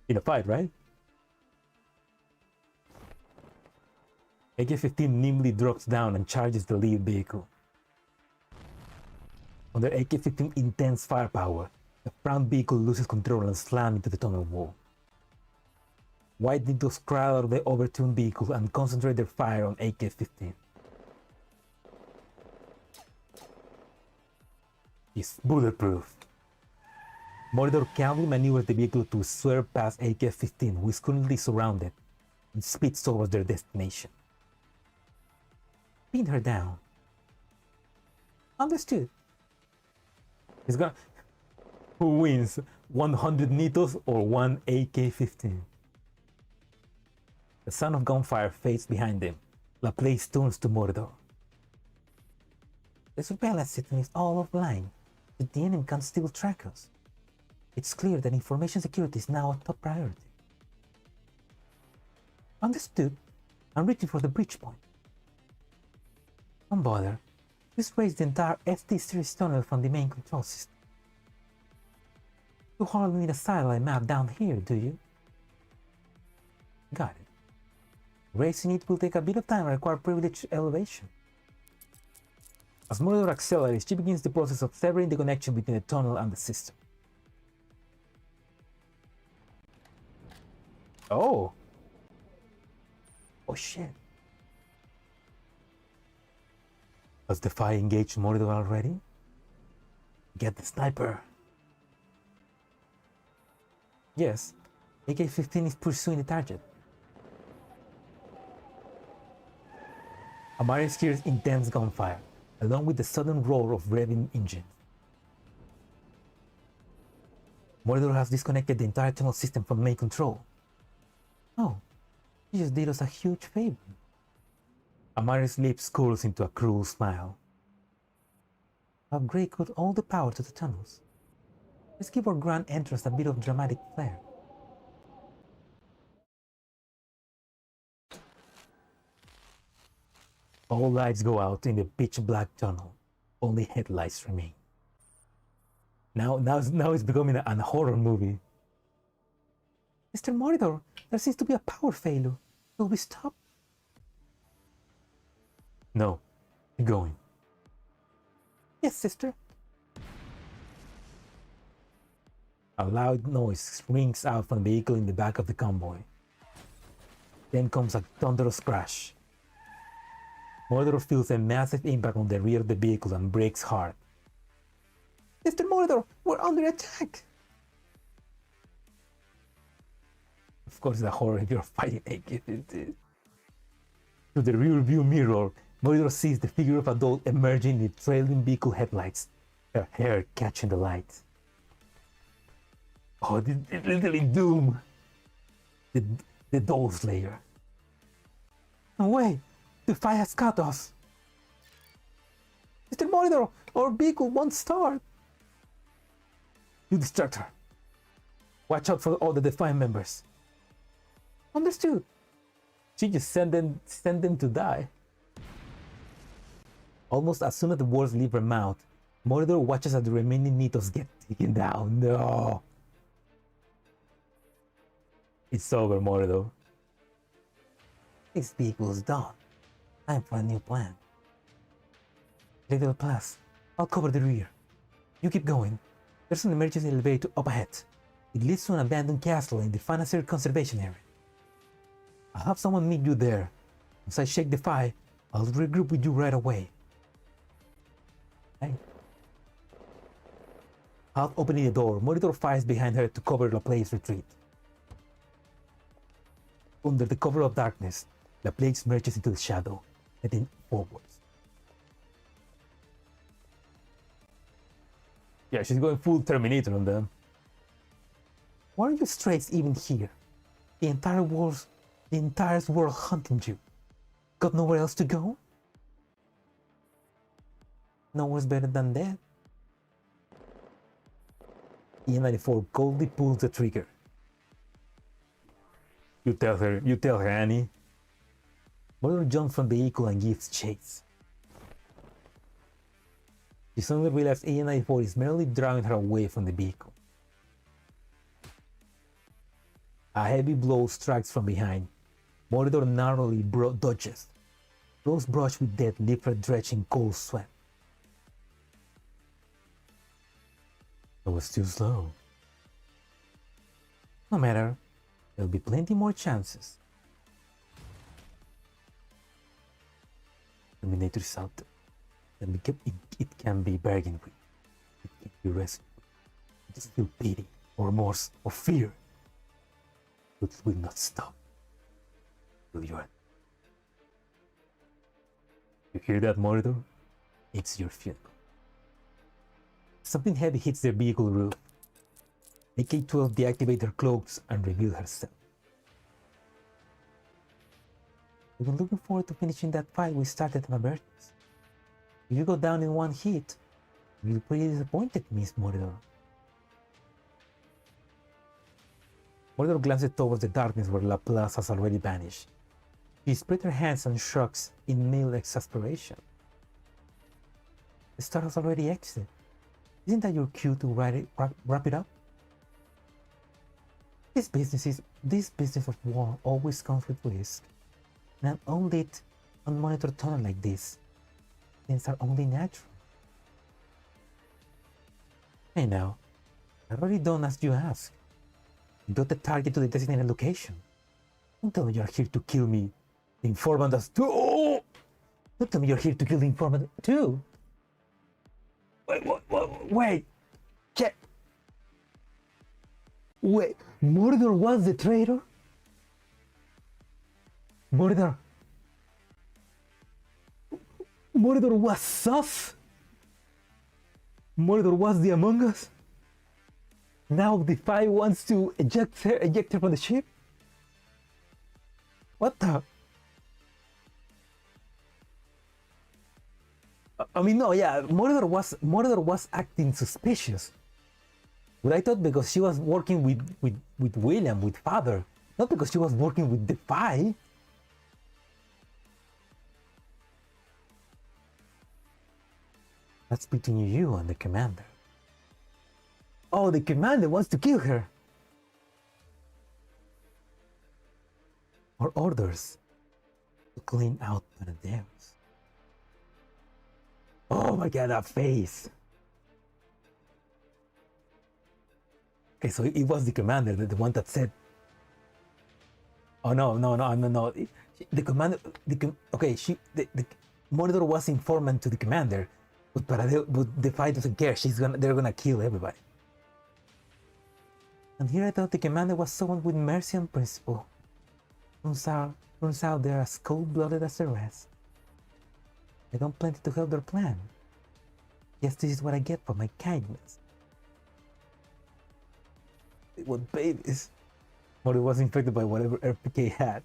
S1: In a fight, right? AK-15 nimbly drops down and charges the lead vehicle. Under AK-15 intense firepower, the front vehicle loses control and slams into the tunnel wall. White Nitos crowd out of the overturned vehicle and concentrate their fire on AK-15. It's bulletproof. Mordor calmly maneuvers the vehicle to swerve past AK-15, who is currently surrounded, and speeds towards their destination. Pin her down. Understood. He's gonna... Who wins? 100 Nitos or 1 AK-15? The sound of gunfire fades behind them. Laplace turns to Mordor. The surveillance system is all offline, but the enemy can still track us. It's clear that information security is now a top priority. Understood. I'm reaching for the breach point. Don't bother. Just raise the entire FT series tunnel from the main control system. You hardly need a satellite map down here, do you? Got it. Raising it will take a bit of time and require privileged elevation. As Mordor accelerates, she begins the process of severing the connection between the tunnel and the system. Oh! Oh shit. Does the fire engage Mordor already? Get the sniper. Yes, AK-15 is pursuing the target. Amaris hears intense gunfire, along with the sudden roar of revving engines. Mordor has disconnected the entire tunnel system from main control. Oh, he just did us a huge favor. Amaris' lips curls into a cruel smile. How great could all the power to the tunnels? Let's give our grand entrance a bit of dramatic flair. All lights go out in the pitch-black tunnel. Only headlights remain. Now it's becoming a horror movie. Mr. Mordor, there seems to be a power failure. Will we stop? No, keep going. Yes, sister. A loud noise rings out from the vehicle in the back of the convoy. Then comes a thunderous crash. Mordor feels a massive impact on the rear of the vehicle and brakes hard. Mr. Mordor, we're under attack! Of course, the horror if you're fighting AK-15. Through the rear view mirror, Mordor sees the figure of a doll emerging in the trailing vehicle headlights, her hair catching the light. Oh, this is literally Doom! The doll slayer. No way! The fire has cut us! Mr. Mordor, our vehicle won't start! You distract her. Watch out for all the Defiant members. Understood. She just sent them to die. Almost as soon as the words leave her mouth, Mordor watches as the remaining Mythos get taken down. No! It's over, Mordor. This vehicle's done. Time for a new plan. Little Pass. I'll cover the rear. You keep going. There's an emergency elevator up ahead. It leads to an abandoned castle in the Financier Conservation Area. I'll have someone meet you there. Once I shake the fire, I'll regroup with you right away. Hey. Half opening the door, Mordor fires behind her to cover Laplace's retreat. Under the cover of darkness, Laplace merges into the shadow, heading forwards. Yeah, she's going full Terminator on them. Why are you strays even here? The entire world hunting you. Got nowhere else to go? Nowhere's better than that. E94 coldly pulls the trigger. You tell her, Annie. Mordor jumps from the vehicle and gives chase. She suddenly realizes A94 is merely driving her away from the vehicle. A heavy blow strikes from behind. Mordor narrowly dodges. Blows brush with death leave her drenched in cold sweat. It was too slow. No matter, there'll be plenty more chances. Terminator is out there. And it can be bargained with. It can be rescued. Just feel pity, or remorse, or fear. But it will not stop. Till you're... You hear that, Mordor? It's your funeral. Something heavy hits their vehicle roof. AK-12 deactivates her cloaks and reveals herself. We've been looking forward to finishing that fight we started on Albertus. If you go down in one hit, you'll be pretty disappointed, Miss Mordor. Mordor glances towards the darkness where Laplace has already vanished. She spreads her hands and shrugs in male exasperation. The star has already exited. Isn't that your cue to wrap it up? This business of war always comes with risk. In an unlit, unmonitored tunnel like this, things are only natural. Hey now, I've already done as you asked. Got the target to the designated location. Don't tell me you're here to kill me. The informant does too. Don't tell me you're here to kill the informant too. Wait. Check. Wait, Mordor was the traitor? Mordor was sus? Mordor was the Among Us? Now the Fi wants to eject her from the ship? What the? I mean, no, yeah, Mordor was acting suspicious. But I thought because she was working with William, with father, not because she was working with the Fi. That's between you and the commander. Oh, the commander wants to kill her. Or orders to clean out Paradeus. Oh my god, that face. Okay, so it was the commander, the one that said, oh no. The commander, the Mordor was informant to the commander, but the Fi doesn't care. They're gonna kill everybody. And here I thought the commander was someone with mercy and principle. Turns out they're as cold-blooded as the rest. They don't plan to help their plan. Yes, this is what I get for my kindness. They want babies. Mordor was infected by whatever RPK had.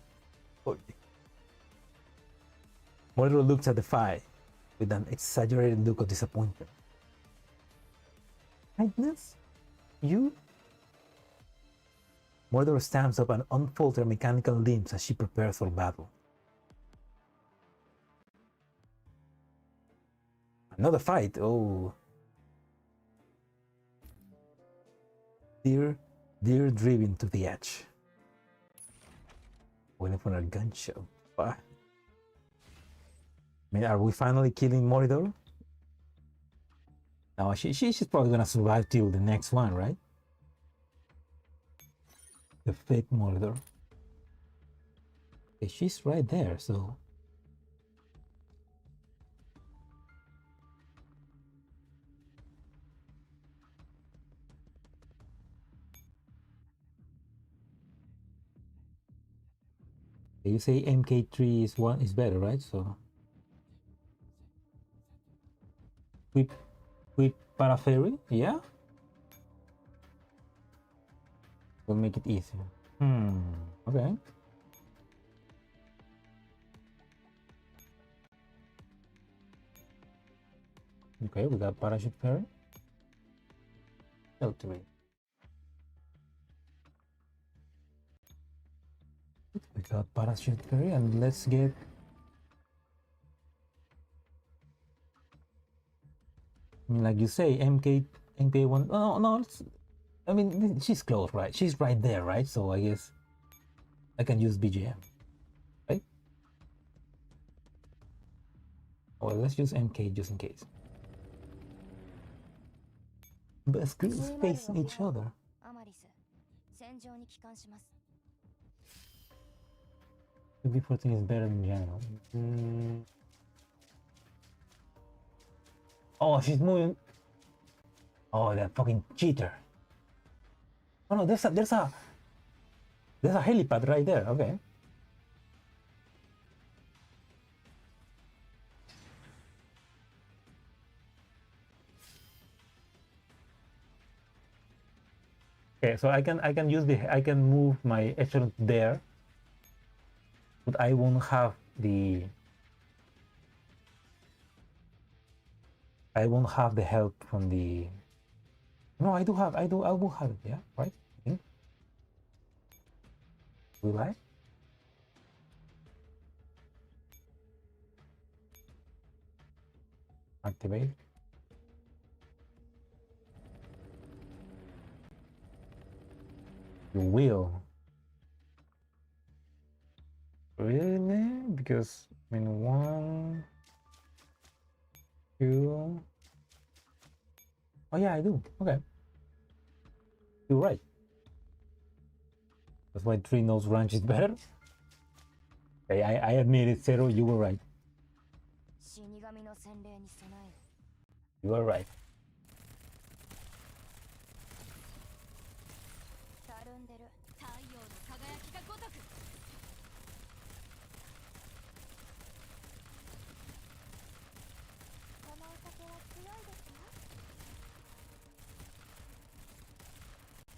S1: Mordor looks at the Fi with an exaggerated look of disappointment. Kindness? You? Mordor stands up and unfolds her mechanical limbs as she prepares for battle. Another fight, oh. Deer driven to the edge. Waiting for a gun show. I mean, are we finally killing Mordor? No, she's probably gonna survive till the next one, right? The fake Mordor. Okay, she's right there, so. You say MK3 is better, right? So with Paraferry, yeah? We'll make it easier. Okay. Okay, we got parachute ferry. L3. We got parachute ferry, and let's get like you say, MK1. No, I mean, she's close, right? She's right there, right? So I guess I can use BGM, right? Well, let's use MK just in case. But screws facing each other. B14 is better than general. Oh, she's moving. Oh, that fucking cheater. Oh no, there's a helipad right there. Okay. Okay, so I can move my echelon there, but I won't have the help from the. No, I will have it. Yeah, right. I think. Will I? Activate. You will. Really? Because I mean 1, 2. Oh yeah, I do. Okay. You're right. That's why 3 nose ranch is better. Okay, I admit it, Zero, you were right.
S2: 死神の洗礼に備えよ。
S1: You are right.
S2: たるんでる太陽の輝きがごとく。このお酒は強いですよ。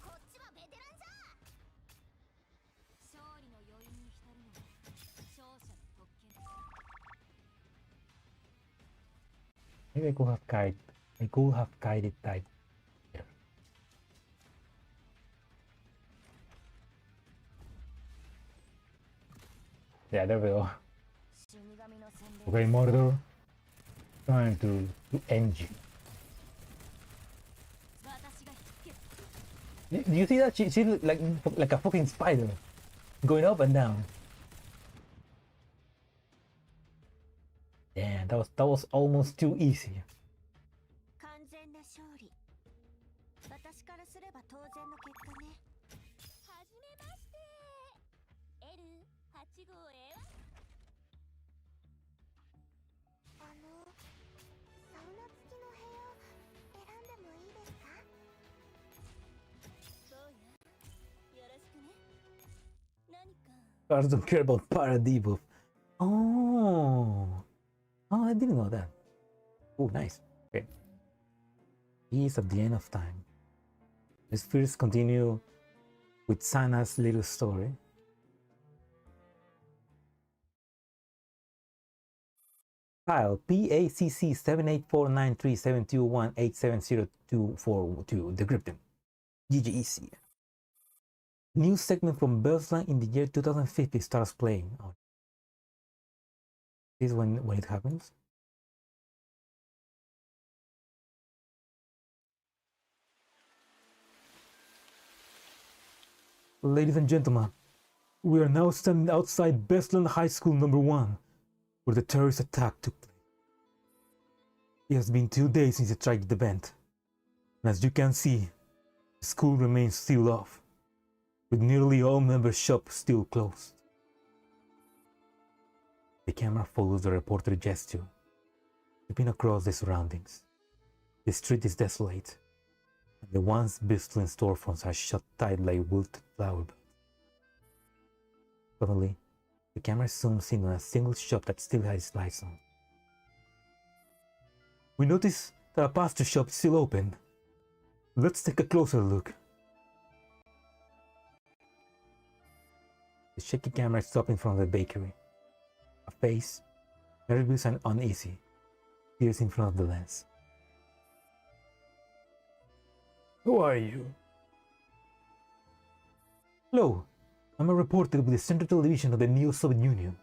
S2: こっちはベテランじゃ。勝利の余韻に浸るのは勝者の特権。
S1: Maybe I could have guided. I could have guided that. Yeah, there we go.
S2: 死神の洗礼。
S1: Okay, murder. Trying to end you.
S2: 私が引きつけ。
S1: Do you see that? She looked like a fucking spider, going up and down. Damn, that was almost too easy.
S2: 完全な勝利。私からすれば当然の結果ね。はじめまして。L8 号 A は。サウナ付きの部屋選んでもいいですか？どうや？よろしくね。何か。
S1: I don't care about Paradeus. Oh, I didn't know that. Oh, nice. Okay. He's at the end of time. Let's first continue with Sana's little story. File PACC 78493721870242 decrypting. GGEC. New segment from Girls Frontline in the year 2050 starts playing. Oh. This is when it happens. Ladies and gentlemen, we are now standing outside Bestland High School number 1, where the terrorist attack took place. It has been 2 days since the tragic event, and as you can see, the school remains still off, with nearly all member shops still closed. The camera follows the reporter's gesture, sweeping across the surroundings. The street is desolate, and the once bustling storefronts are shut tight like wilted flower beds. Suddenly, the camera zooms in on a single shop that still has its lights on. We notice that a pastry shop is still open. Let's take a closer look. The shaky camera stops in front of the bakery. A face, nervous and uneasy, appears in front of the lens. Who are you? Hello, I'm a reporter with the Central Television of the Neo Soviet Union,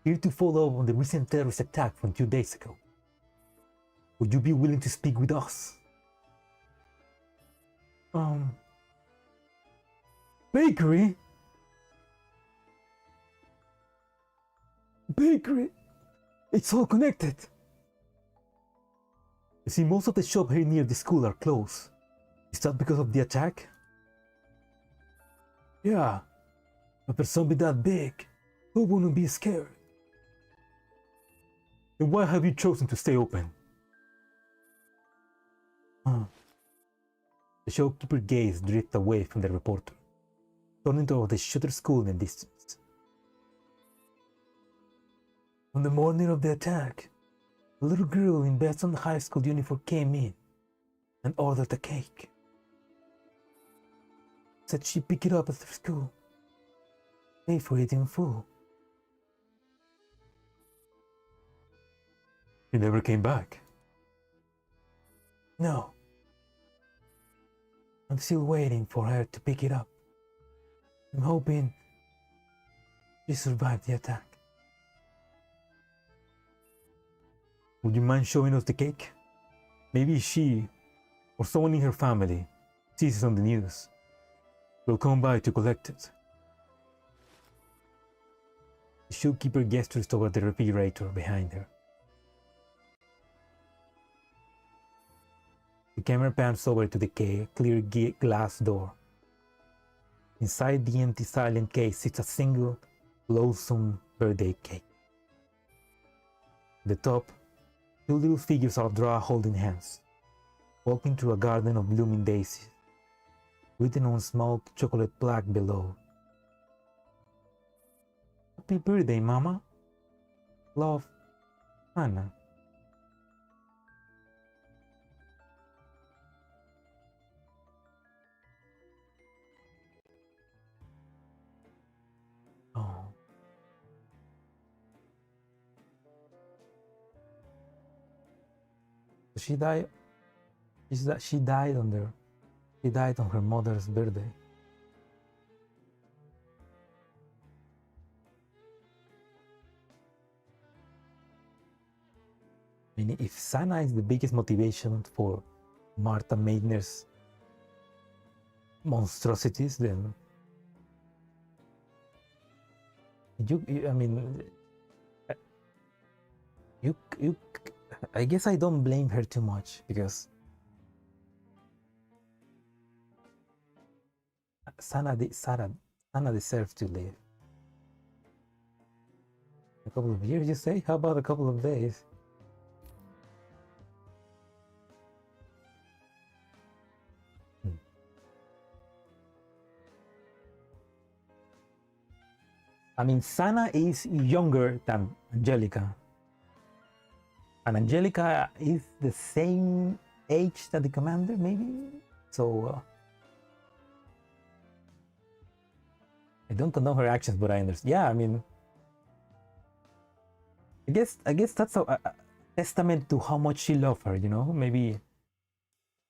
S1: here to follow up on the recent terrorist attack from 2 days ago. Would you be willing to speak with us? Bakery? Bakery? It's all connected. You see, most of the shops here near the school are closed. Is that because of the attack? Yeah, but for something that big, who wouldn't be scared? Then why have you chosen to stay open? The shopkeeper gaze drifts away from the reporter, turning toward the shuttered school in the distance. On the morning of the attack, a little girl in Besson High School uniform came in and ordered a cake. Said she'd pick it up after school, pay for it in full. She never came back. No. I'm still waiting for her to pick it up. I'm hoping she survived the attack. Would you mind showing us the cake? Maybe she, or someone in her family, sees it on the news. We'll come by to collect it. The shopkeeper gestures toward the refrigerator behind her. The camera pans over to the clear glass door. Inside the empty silent case sits a single, loathsome birthday cake. At the top, Two little figures are drawn holding hands, walking through a garden of blooming daisies, written on small chocolate plaque below. Happy birthday, Mama. Love, Anna. Oh. She died. She died on her mother's birthday. I mean, if Sana is the biggest motivation for Martha Maidner's monstrosities, then I guess I don't blame her too much, because Sana deserves to live. A couple of years, you say? How about a couple of days? I mean, Sana is younger than Angelica. And Angelica is the same age that the commander, maybe? So, I don't know her actions, but I understand. Yeah, I mean, I guess that's a testament to how much she loved her, you know? Maybe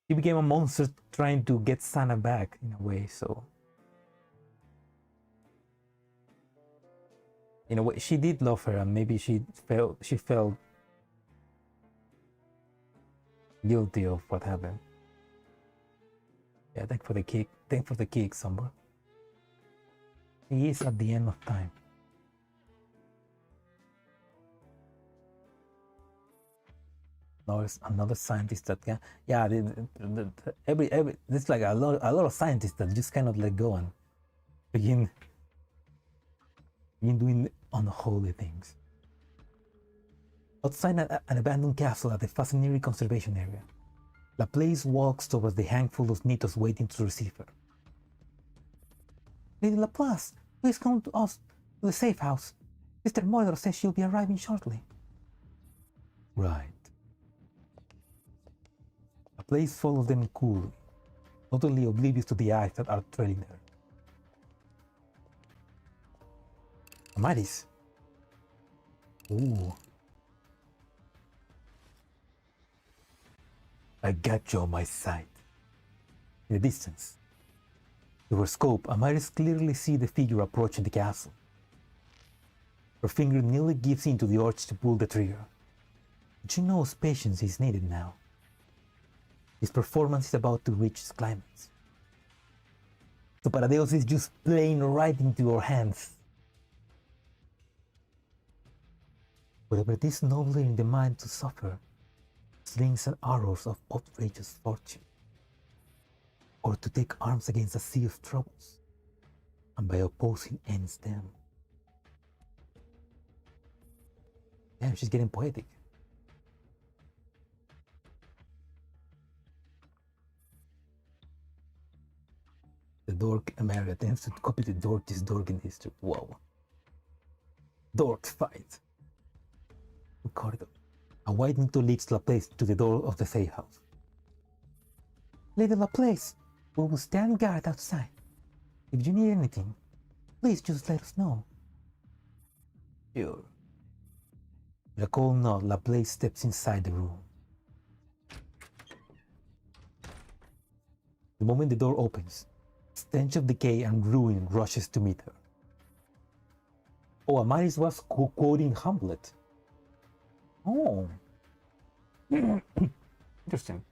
S1: she became a monster trying to get Sana back, in a way, so... In a way, she did love her, and maybe she felt guilty of what happened. Yeah, thank for the cake, Somber. He is at the end of time. Another scientist that can, yeah, there's like a lot of scientists that just cannot let go and begin doing unholy things. Outside an abandoned castle at the fascinating conservation area, Laplace walks towards the handful of Nitos waiting to receive her. Lady Laplace, please come to us, to the safe house. Mr. Mordor says she'll be arriving shortly. Right. Laplace follows them coolly, totally oblivious to the eyes that are trailing her. Amaris. Ooh. I got you on my side. In the distance, through her scope, Amaris clearly sees the figure approaching the castle. Her finger nearly gives in to the urge to pull the trigger. But she knows patience is needed now. His performance is about to reach its climax. So Paradeus is just playing right into her hands. Whatever it is nobler in the mind to suffer slings and arrows of outrageous fortune, or to take arms against a sea of troubles, and by opposing ends them. Damn, she's getting poetic. The dork America attempts to copy the dorkiest dork in history. Whoa. Dork fight. Corridor. A wide Nito leads Laplace to the door of the safe house. Lady Laplace, we will stand guard outside. If you need anything, please just let us know. Sure. With a cold nod, Laplace steps inside the room. The moment the door opens, a stench of decay and ruin rushes to meet her. Oh, Amaris was quoting Hamlet. Oh. Interesting.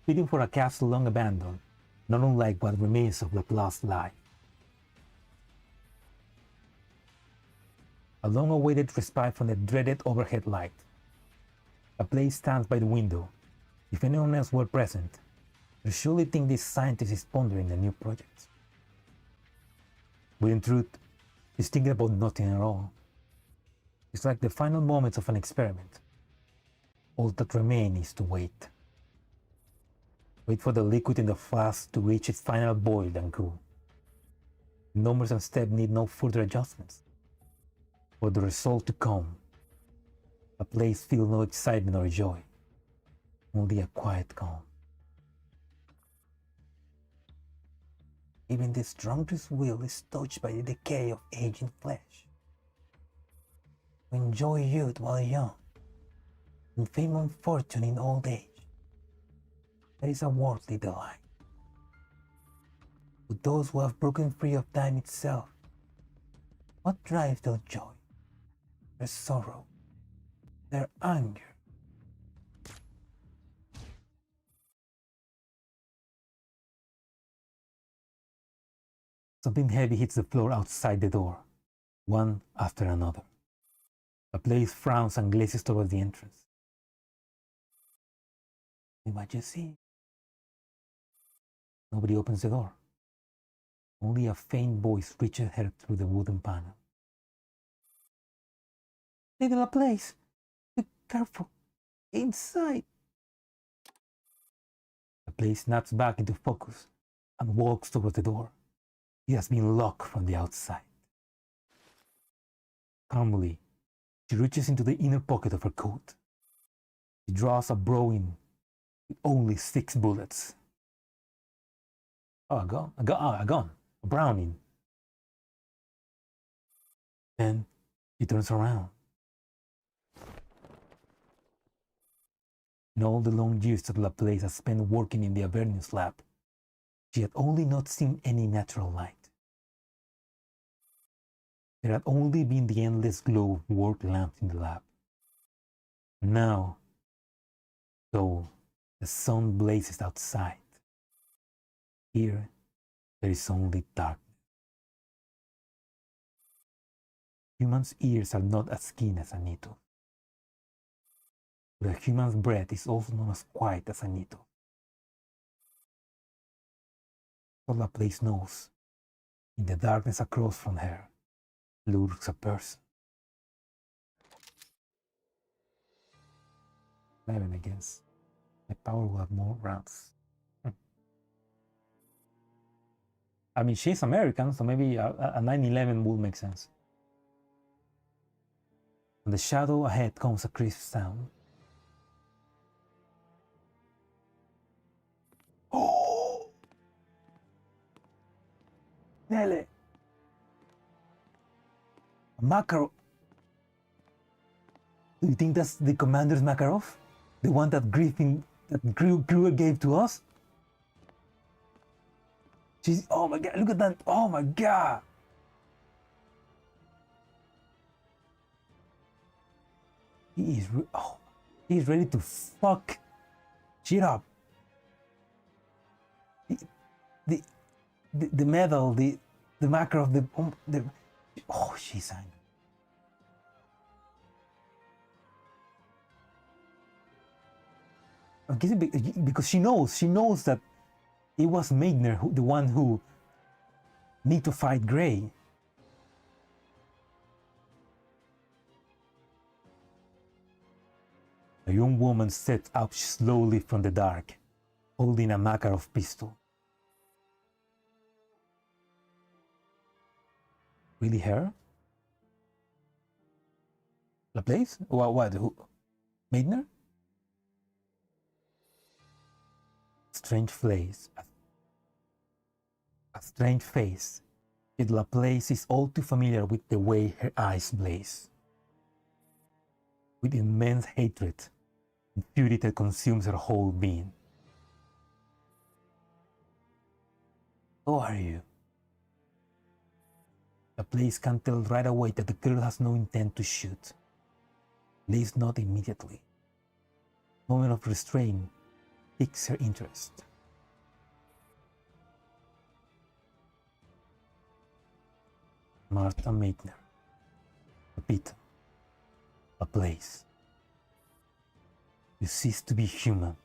S1: Fitting for a castle long abandoned, not unlike what remains of Laplace's life. A long-awaited respite from the dreaded overhead light. Laplace stands by the window. If anyone else were present, they'd surely think this scientist is pondering a new project. But in truth, he's thinking about nothing at all. It's like the final moments of an experiment, All that remains is to wait. Wait for the liquid in the flask to reach its final boil and cool. The numbers and steps need no further adjustments. For the result to come, a place feels no excitement or joy, only a quiet calm. Even the strongest will is touched by the decay of aging flesh. To enjoy youth while young, and fame and fortune in old age, that is a worldly delight. To those who have broken free of time itself, what drives their joy, their sorrow, their anger? Something heavy hits the floor outside the door, one after another. The place frowns and gazes towards the entrance. What you see? Nobody opens the door. Only a faint voice reaches her through the wooden panel. Lady Laplace, be careful. Inside. Laplace snaps back into focus and walks towards the door. It has been locked from the outside. Calmly, she reaches into the inner pocket of her coat. She draws a Browning with only 6 bullets. Oh, a gun, a Browning. Then she turns around. In all the long years that Laplace has spent working in the Avernius lab, she had only not seen any natural light. There had only been the endless glow of work lamps in the lab. Now, though the sun blazes outside, here there is only darkness. Humans' ears are not as keen as a needle. But a human's breath is also not as quiet as a needle. So Laplace knows, in the darkness across from her, lurks a person. 11 against. My power will have more rounds. I mean, she's American, so maybe a 9/11 would make sense. From the shadow ahead comes a crisp sound. Oh! Nele! Makarov. Do you think that's the commander's Makarov? The one that Kruger gave to us? She's, oh my god, look at that, oh my god! He's ready to fuck shit up. The medal, the Makarov, oh, she's angry. I'm guessing because she knows that it was Meitner, the one who need to fight Grey. A young woman steps up slowly from the dark, holding a Makarov pistol. Really her? Laplace? What? Who? Meitner? Strange face. A strange face. Yet Laplace is all too familiar with the way her eyes blaze. With immense hatred and fury that consumes her whole being. Who are you? Laplace can tell right away that the girl has no intent to shoot. At least not immediately. Moment of restraint piques her interest. Martha Meitner. Repeat. Laplace. You cease to be human.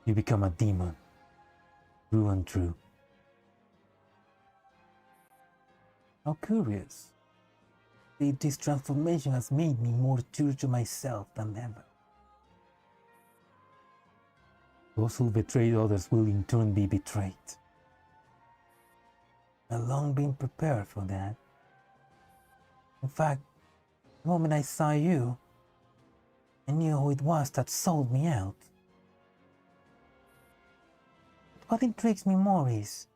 S1: You become a demon. True and true. How curious. This transformation has made me more true to myself than ever. Those who betray others will in turn be betrayed. I've long been prepared for that. In fact, the moment I saw you, I knew who it was that sold me out. But what intrigues me more is,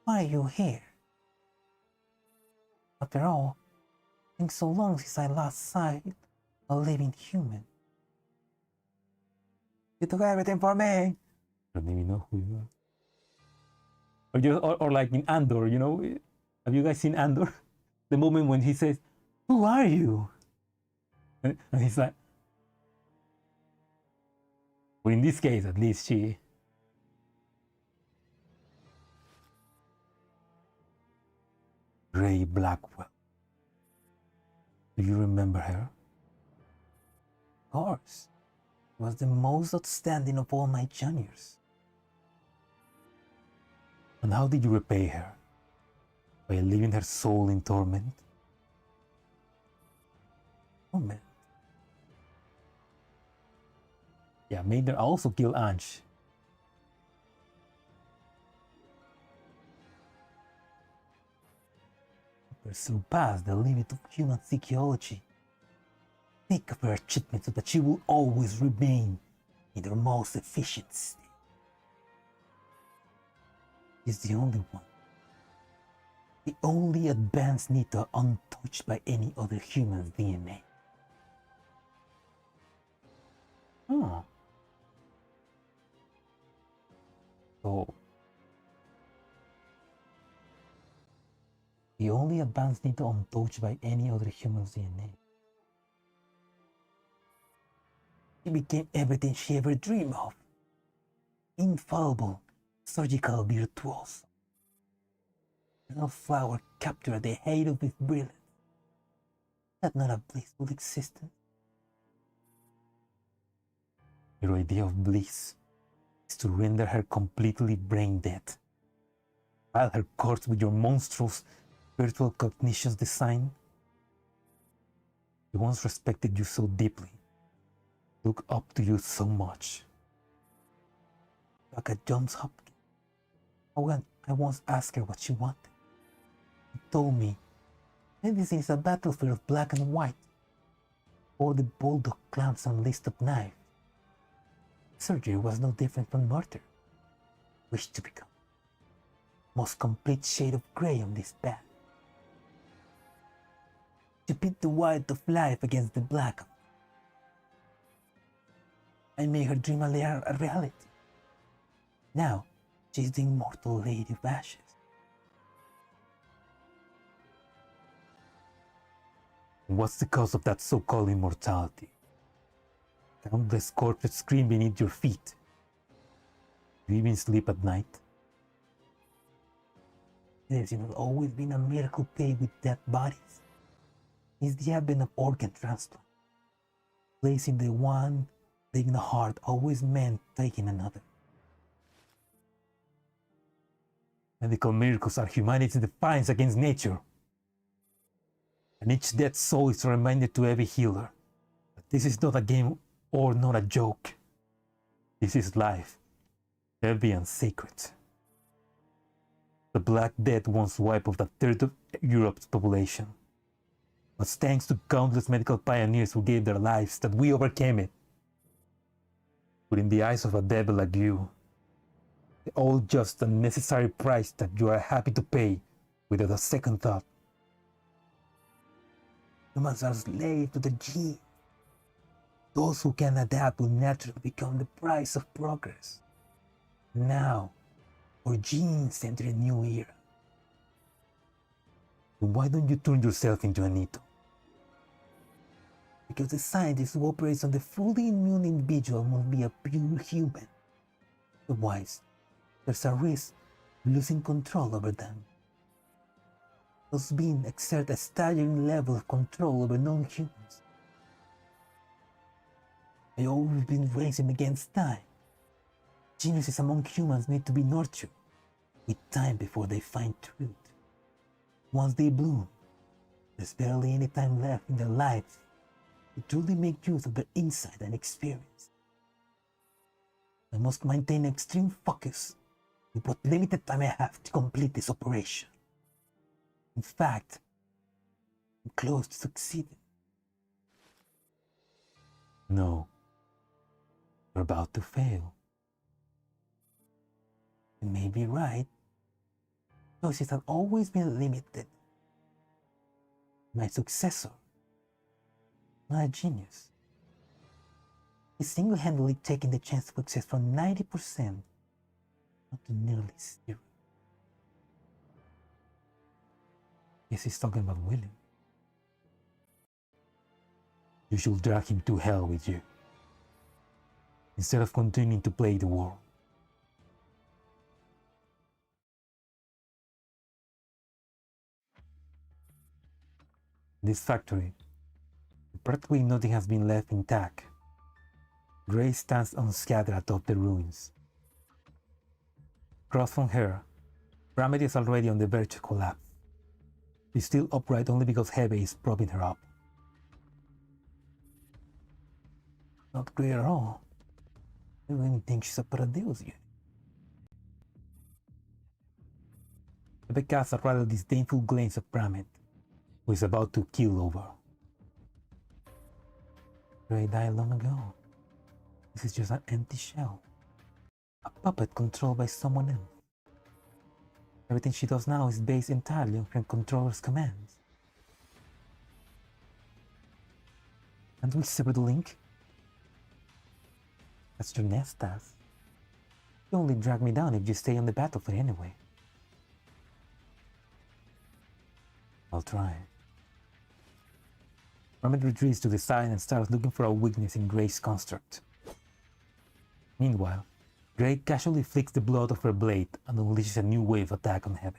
S1: why are you here? After all, it's been so long since I last sight a living human. You took everything for me. I don't even know who you are. Or like in Andor, you know? Have you guys seen Andor? The moment when he says, "Who are you?" And he's like, well, in this case, at least she. Ray Blackwell. Do you remember her? Of course. She was the most outstanding of all my juniors. And how did you repay her? By leaving her soul in torment? Torment? Yeah, Maynard also killed Ange. Surpass the limit of human psychology. Think of her achievement so that she will always remain in her most efficient state. She's the only one. The only advanced Nita untouched by any other human's DNA. Oh. So, the only advanced Nita untouched by any other human's DNA. She became everything she ever dreamed of. Infallible, surgical virtuoso. No flower captured the halo of his brilliance. That's not a blissful existence. Your idea of bliss is to render her completely brain dead. File her corpse with your monstrous virtual cognition's design. She once respected you so deeply, looked up to you so much. Like a Johns Hopkins. I once asked her what she wanted. She told me, medicine is a battlefield of black and white, or the bulldog clowns on list of knives. Surgery was no different from murder. Wished to become most complete shade of gray on this path. To pit the white of life against the black. I made her dream a reality. Now, she's the immortal Lady of Ashes. What's the cause of that so-called immortality? Countless corpses scream beneath your feet. Do you even sleep at night? There's always been a miracle paid with dead bodies. It's the advent of organ transplant. Placing the one, taking the heart always meant taking another. Medical miracles are humanity's defiance against nature. And each dead soul is a reminder to every healer that this is not a game or not a joke. This is life, heavy and sacred. The Black Death once wiped out a third of Europe's population. But thanks to countless medical pioneers who gave their lives that we overcame it. But in the eyes of a devil like you, all just a necessary price that you are happy to pay without a second thought. Humans are slaves to the gene. Those who can adapt will naturally become the price of progress. Now, our genes enter a new era. Then why don't you turn yourself into a Nito? Because the scientist who operates on the fully immune individual must be a pure human. Otherwise, there's a risk of losing control over them. Those beings exert a staggering level of control over non-humans. I've always been racing against time. Geniuses among humans need to be nurtured with time before they find truth. Once they bloom, there's barely any time left in their lives to truly make use of their insight and experience.
S3: I must maintain extreme focus with what limited time I have to complete this operation. In fact, I'm close to succeeding. No, you're about to fail. You may be right. Choices have always been limited. My successor, not a genius. He's single-handedly taking the chance of success from 90% not to nearly 0. Yes, he's talking about William. You should drag him to hell with you, instead of continuing to play the war. In this factory, practically nothing has been left intact. Grace stands unscattered atop the ruins. Across from her, Paradeus is already on the verge of collapse. She's still upright only because Hebe is propping her up. Not great at all. I don't even think she's a Paradeus yet. Hebe casts a rather disdainful glance at Paradeus, who is about to keel over. Gray died long ago. This is just an empty shell. A puppet controlled by someone else. Everything she does now is based entirely on her controller's commands. Can't we sever the link? That's your next task. You only drag me down if you stay on the battlefield anyway. I'll try. Ramet retreats to the side and starts looking for a weakness in Gray's construct. Meanwhile, Gray casually flicks the blade of her blade and unleashes a new wave attack on Hebe.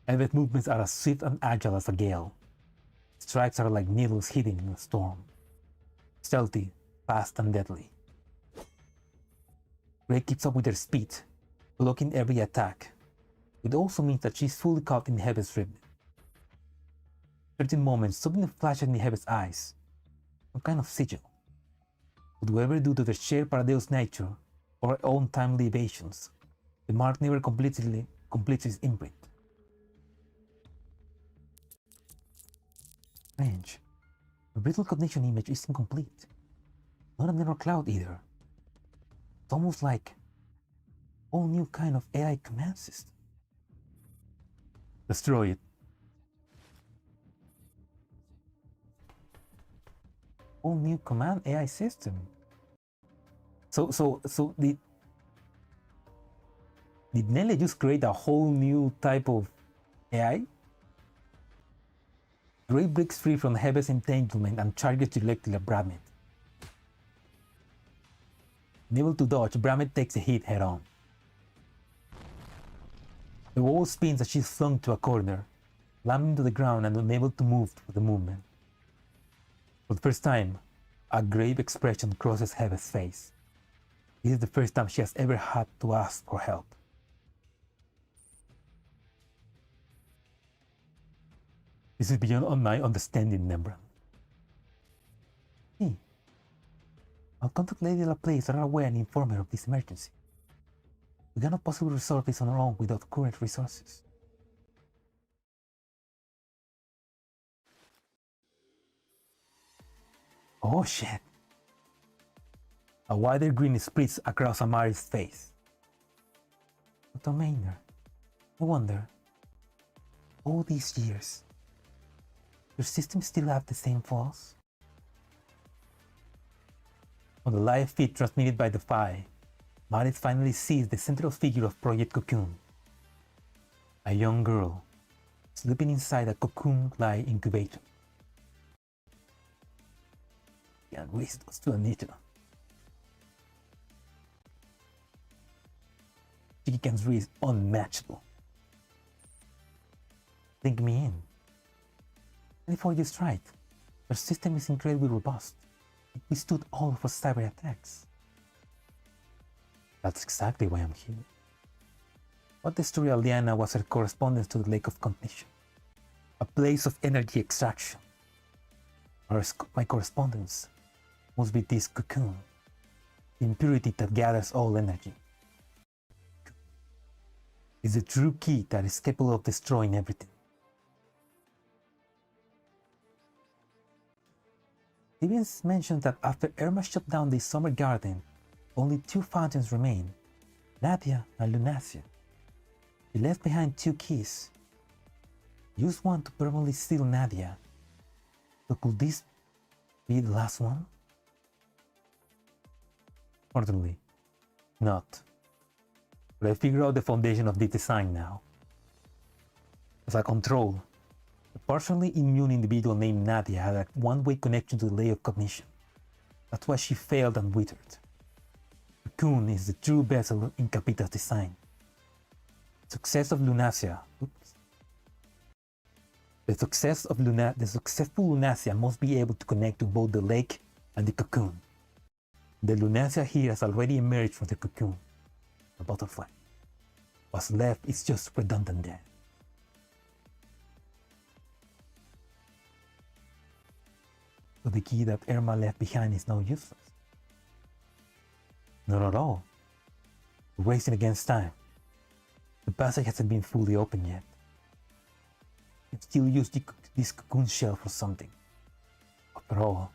S3: Hebe's movements are as swift and agile as a gale. Strikes are like needles hitting in a storm. Stealthy, fast and deadly. Gray keeps up with her speed, blocking every attack. It also means that she's fully caught in Hebe's rhythm. Certain moments, something flashes in Hebe's eyes, some kind of sigil. But whatever due to their shared Paradeus nature or her own timely evasions, the mark never completes its imprint. Strange. The brittle cognition image is incomplete. Not a mirror cloud either. It's almost like a whole new kind of AI command system. Destroy it. Whole new command AI system. So did Nelly just create a whole new type of AI? Gray breaks free from Hebe's entanglement and charges directly at Bramet. Unable to dodge, Bramet takes the hit head on. The wall spins as she's flung to a corner, landing to the ground and unable to move with the movement. For the first time, a grave expression crosses Hebe's face. This is the first time she has ever had to ask for help. This is beyond my understanding, Nembran. See, I'll contact Lady Laplace right away and inform her of this emergency. We cannot possibly resolve this on our own without current resources. Oh shit! A wider grin spreads across Amari's face. Dr. Maynard, I wonder, all these years, your system still have the same flaws? On the live feed transmitted by the Phi, Maris finally sees the central figure of Project Cocoon. A young girl, sleeping inside a cocoon-like incubator. Can't raise those to Anita. Chikikan's is unmatchable. Link me in. And if I just right, your system is incredibly robust. It withstood all of our cyber attacks. That's exactly why I'm here. What the story of Liana was her correspondence to the Lake of Cognition, a place of energy extraction. My correspondence must be this cocoon, the impurity that gathers all energy. It's the true key that is capable of destroying everything. Stevens mentioned that after Irma shut down the summer garden, only 2 fountains remain, Nadia and Lunacia. She left behind 2 keys. Used one to permanently seal Nadia. So could this be the last one? Fortunately, not. But I figure out the foundation of the design now. As I control, a partially immune individual named Nadia had a one-way connection to the layer of cognition. That's why she failed and withered. Cocoon is the true vessel in Capita's design. The successful Lunacia must be able to connect to both the lake and the cocoon. The Lunacia here has already emerged from the cocoon, a butterfly. What's left is just redundant there. So the key that Irma left behind is now useless. Not at all. We're racing against time. The passage hasn't been fully opened yet. You still use this cocoon shell for something. After all,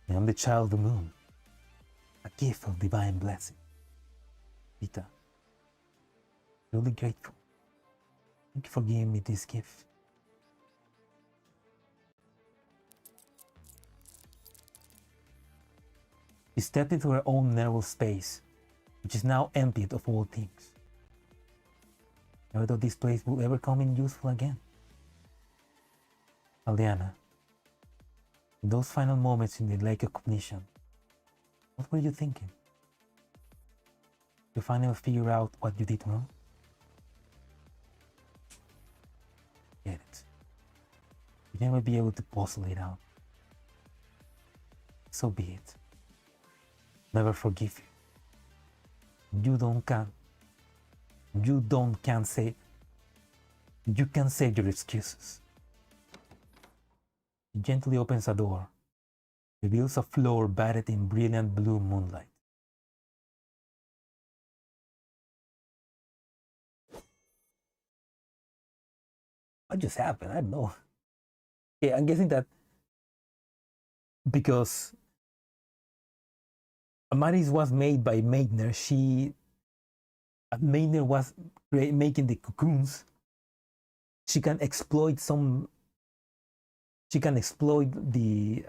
S3: I am the child of the moon, a gift of divine blessing. Vita, truly grateful. Thank you for giving me this gift. She stepped into her own narrow space, which is now emptied of all things. Never thought this place will ever come in useful again. Aldeana, in those final moments in the lake of cognition, what were you thinking? You finally figure out what you did wrong? Get it. You'll never be able to puzzle it out. So be it. Never forgive you. You can save your excuses. He gently opens a door, reveals a floor bathed in brilliant blue moonlight. What just happened? I don't know. Okay, I'm guessing that because Amaris was made by Meitner, Meitner was making the cocoons. She can exploit the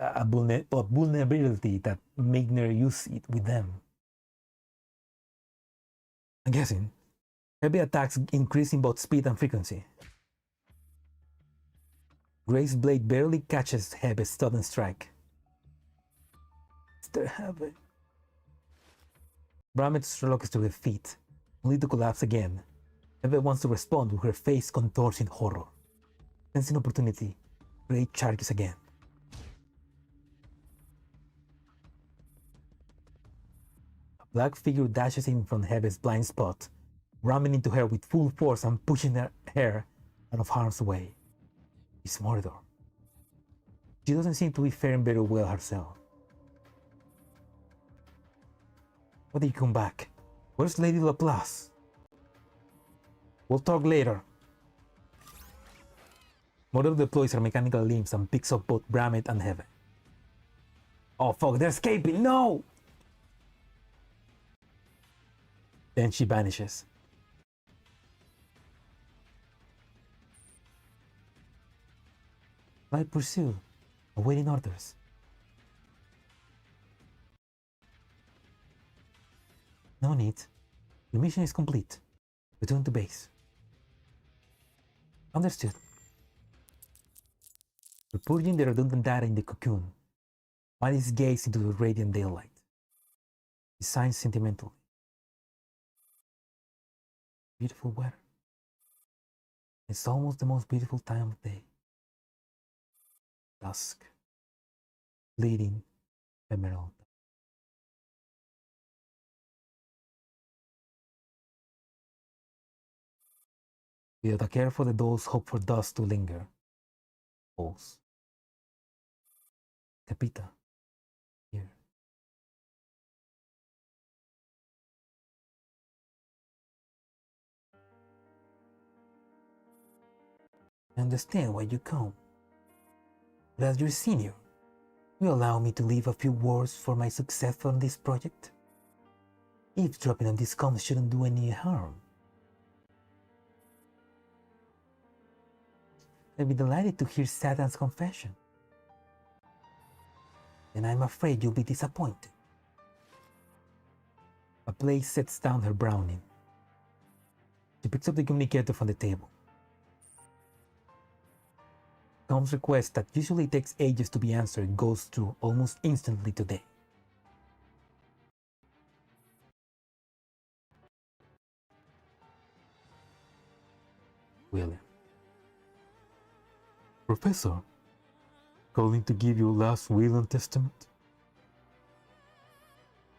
S3: vulnerability that Meitner used it with them. I'm guessing. Heavy attacks increasing both speed and frequency. Grace's blade barely catches Hebe's sudden strike. Mr. Hebe. Bramet struggles to her feet, only to collapse again. Hebe wants to respond with her face contorts in horror. Sensing opportunity, Grace charges again. A black figure dashes in from Hebe's blind spot, ramming into her with full force and pushing her out of harm's way. It's Mordor. She doesn't seem to be faring very well herself. Why did you come back? Where's Lady Laplace? We'll talk later. Mordor deploys her mechanical limbs and picks up both Bramet and Hebe. Oh fuck, they're escaping! No! Then she vanishes. I pursue, awaiting orders. No need. The mission is complete. Return to base. Understood. Repurging the redundant data in the cocoon, Maris gazed into the radiant daylight. He sighed sentimentally. Beautiful weather. It's almost the most beautiful time of day. Dusk. Bleeding emerald. Without a care for the dolls, hope for dust to linger. Dolls. Capita. Here. I understand why you come. But as your senior, will you allow me to leave a few words for my successor on this project? Eavesdropping on this comms shouldn't do any harm. I'd be delighted to hear Satan's confession. And I'm afraid you'll be disappointed. A place sets down her browning. She picks up the communicator from the table. Tom's request that usually takes ages to be answered goes through almost instantly today. William.
S1: Professor, calling to give your last will and testament?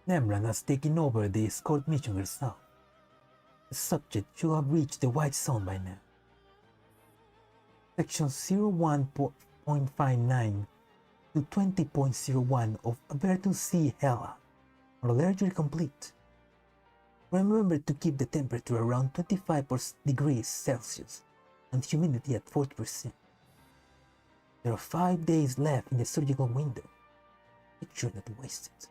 S3: Nemran has taken over the escort mission herself. The subject should have reached the White Zone by now. Section 01.59 to 20.01 of Abertus C. Hella are largely complete. Remember to keep the temperature around 25 degrees Celsius and humidity at 40%. There are 5 days left in the surgical window. Make sure not to waste it.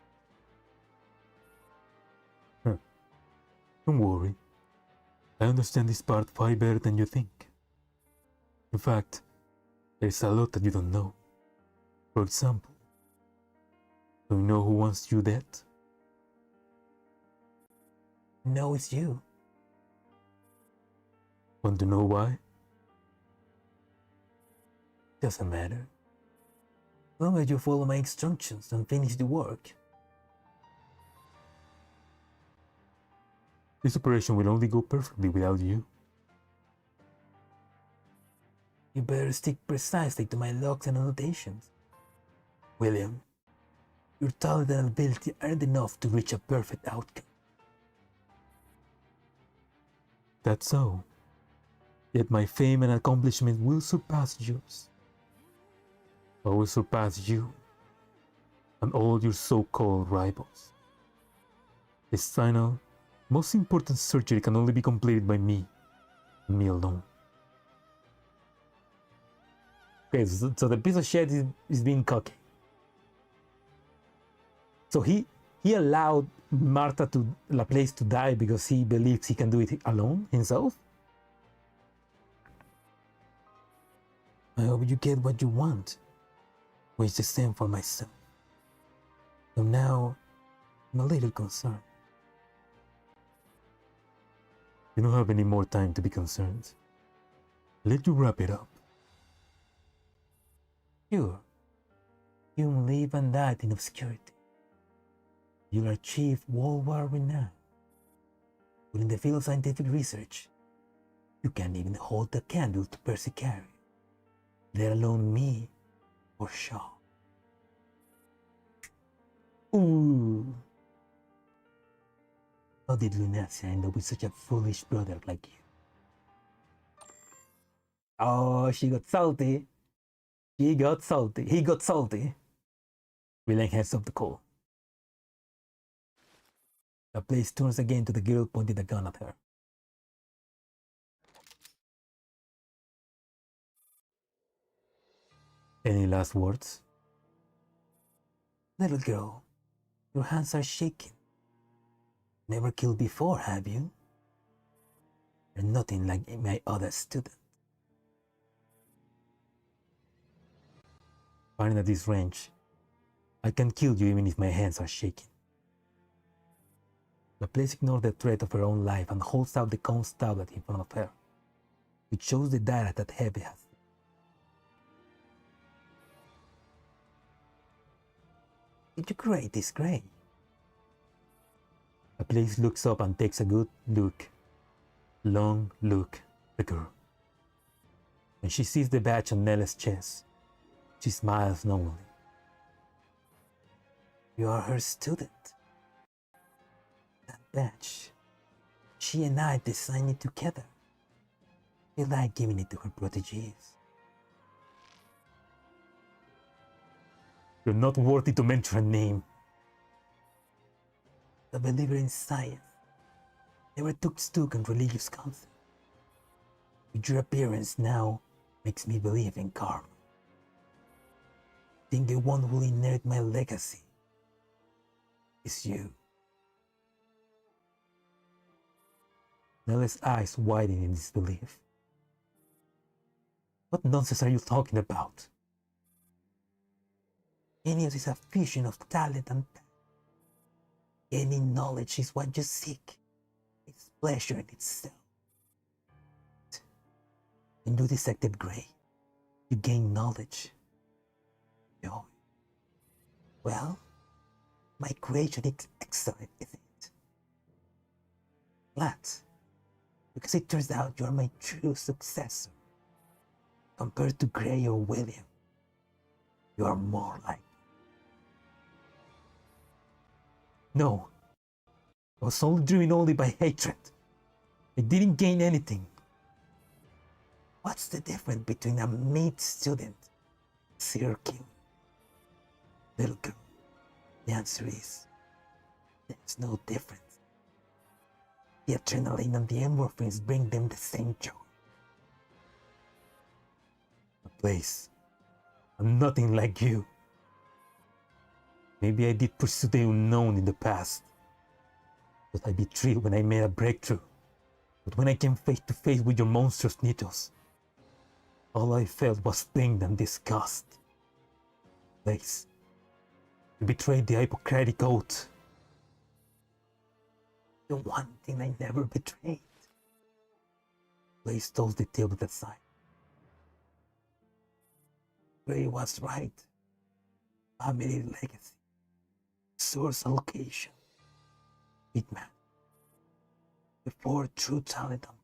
S1: Don't worry. I understand this part far better than you think. In fact, there's a lot that you don't know. For example, do you know who wants you dead?
S3: No, it's you.
S1: Want to know why?
S3: Doesn't matter. As long as you follow my instructions and finish the work.
S1: This operation will only go perfectly without you.
S3: You better stick precisely to my logs and annotations. William, your talent and ability aren't enough to reach a perfect outcome.
S1: That's so. Yet my fame and accomplishment will surpass yours. I will surpass you and all your so-called rivals. This final, most important surgery can only be completed by me, and me alone.
S3: Okay, so the piece of shit is being cocky. So he allowed Marta to Laplace to die because he believes he can do it alone himself. I hope you get what you want, which is the same for myself. So now I'm a little concerned.
S1: You don't have any more time to be concerned. Let you wrap it up.
S3: Sure, you will live and die in obscurity. You'll achieve worldwide renown. But in the field of scientific research, you can't even hold a candle to Percy Carey, let alone me or Shaw. Ooh. How did Lunacia end up with such a foolish brother like you? Oh, she got salty. He got salty. William hands up the call. The place turns again to the girl pointing the gun at her.
S1: Any last words?
S3: Little girl, your hands are shaking. Never killed before, have you? You're nothing like my other student.
S1: Fighting at this range, I can kill you even if my hands are shaking.
S3: The place ignores the threat of her own life and holds out the comms tablet in front of her, which shows the data that Heavy has. Did you create this gray?
S1: The place looks up and takes a good look. Long look, the girl. When she sees the badge on Nella's chest, she smiles knowingly.
S3: You are her student. That badge, she and I designed it together. We like giving it to her proteges.
S1: You're not worthy to mention her name.
S3: A believer in science, never took stock in religious concepts. With your appearance now, makes me believe in karma. I think the one who will inherit my legacy is you. Nella's eyes widen in disbelief. What nonsense are you talking about? Genius is a fusion of talent and path. Gaining knowledge is what you seek. It's pleasure in itself. When you dissected Grey, you gain knowledge. Joy. Well, my creation is excellent, isn't it? Glad, because it turns out you're my true successor. Compared to Grey or William, you are more like. No, I was only driven only by hatred. I didn't gain anything. What's the difference between a mid student and a serial killer? Little girl, the answer is, there's no difference. The adrenaline and the endorphins bring them the same joy. Please, I'm nothing like you. Maybe I did pursue the unknown in the past, but I betrayed when I made a breakthrough. But when I came face to face with your monstrous needles, all I felt was pain and disgust. Please, you betrayed the Hippocratic oath. The one thing I never betrayed. Please toss the table aside. Grey was right. Family legacy. Source allocation. Big man. Before true talent and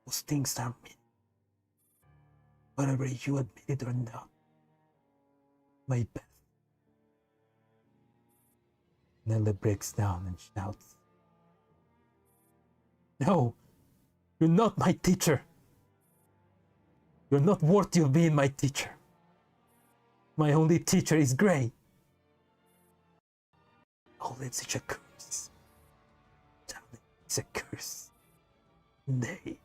S3: those things are mean. Whether you admit it or not. My best. Nella breaks down and shouts. No! You're not my teacher! You're not worthy of being my teacher. My only teacher is Grey. Knowledge is a curse. Talent is a curse. Nay,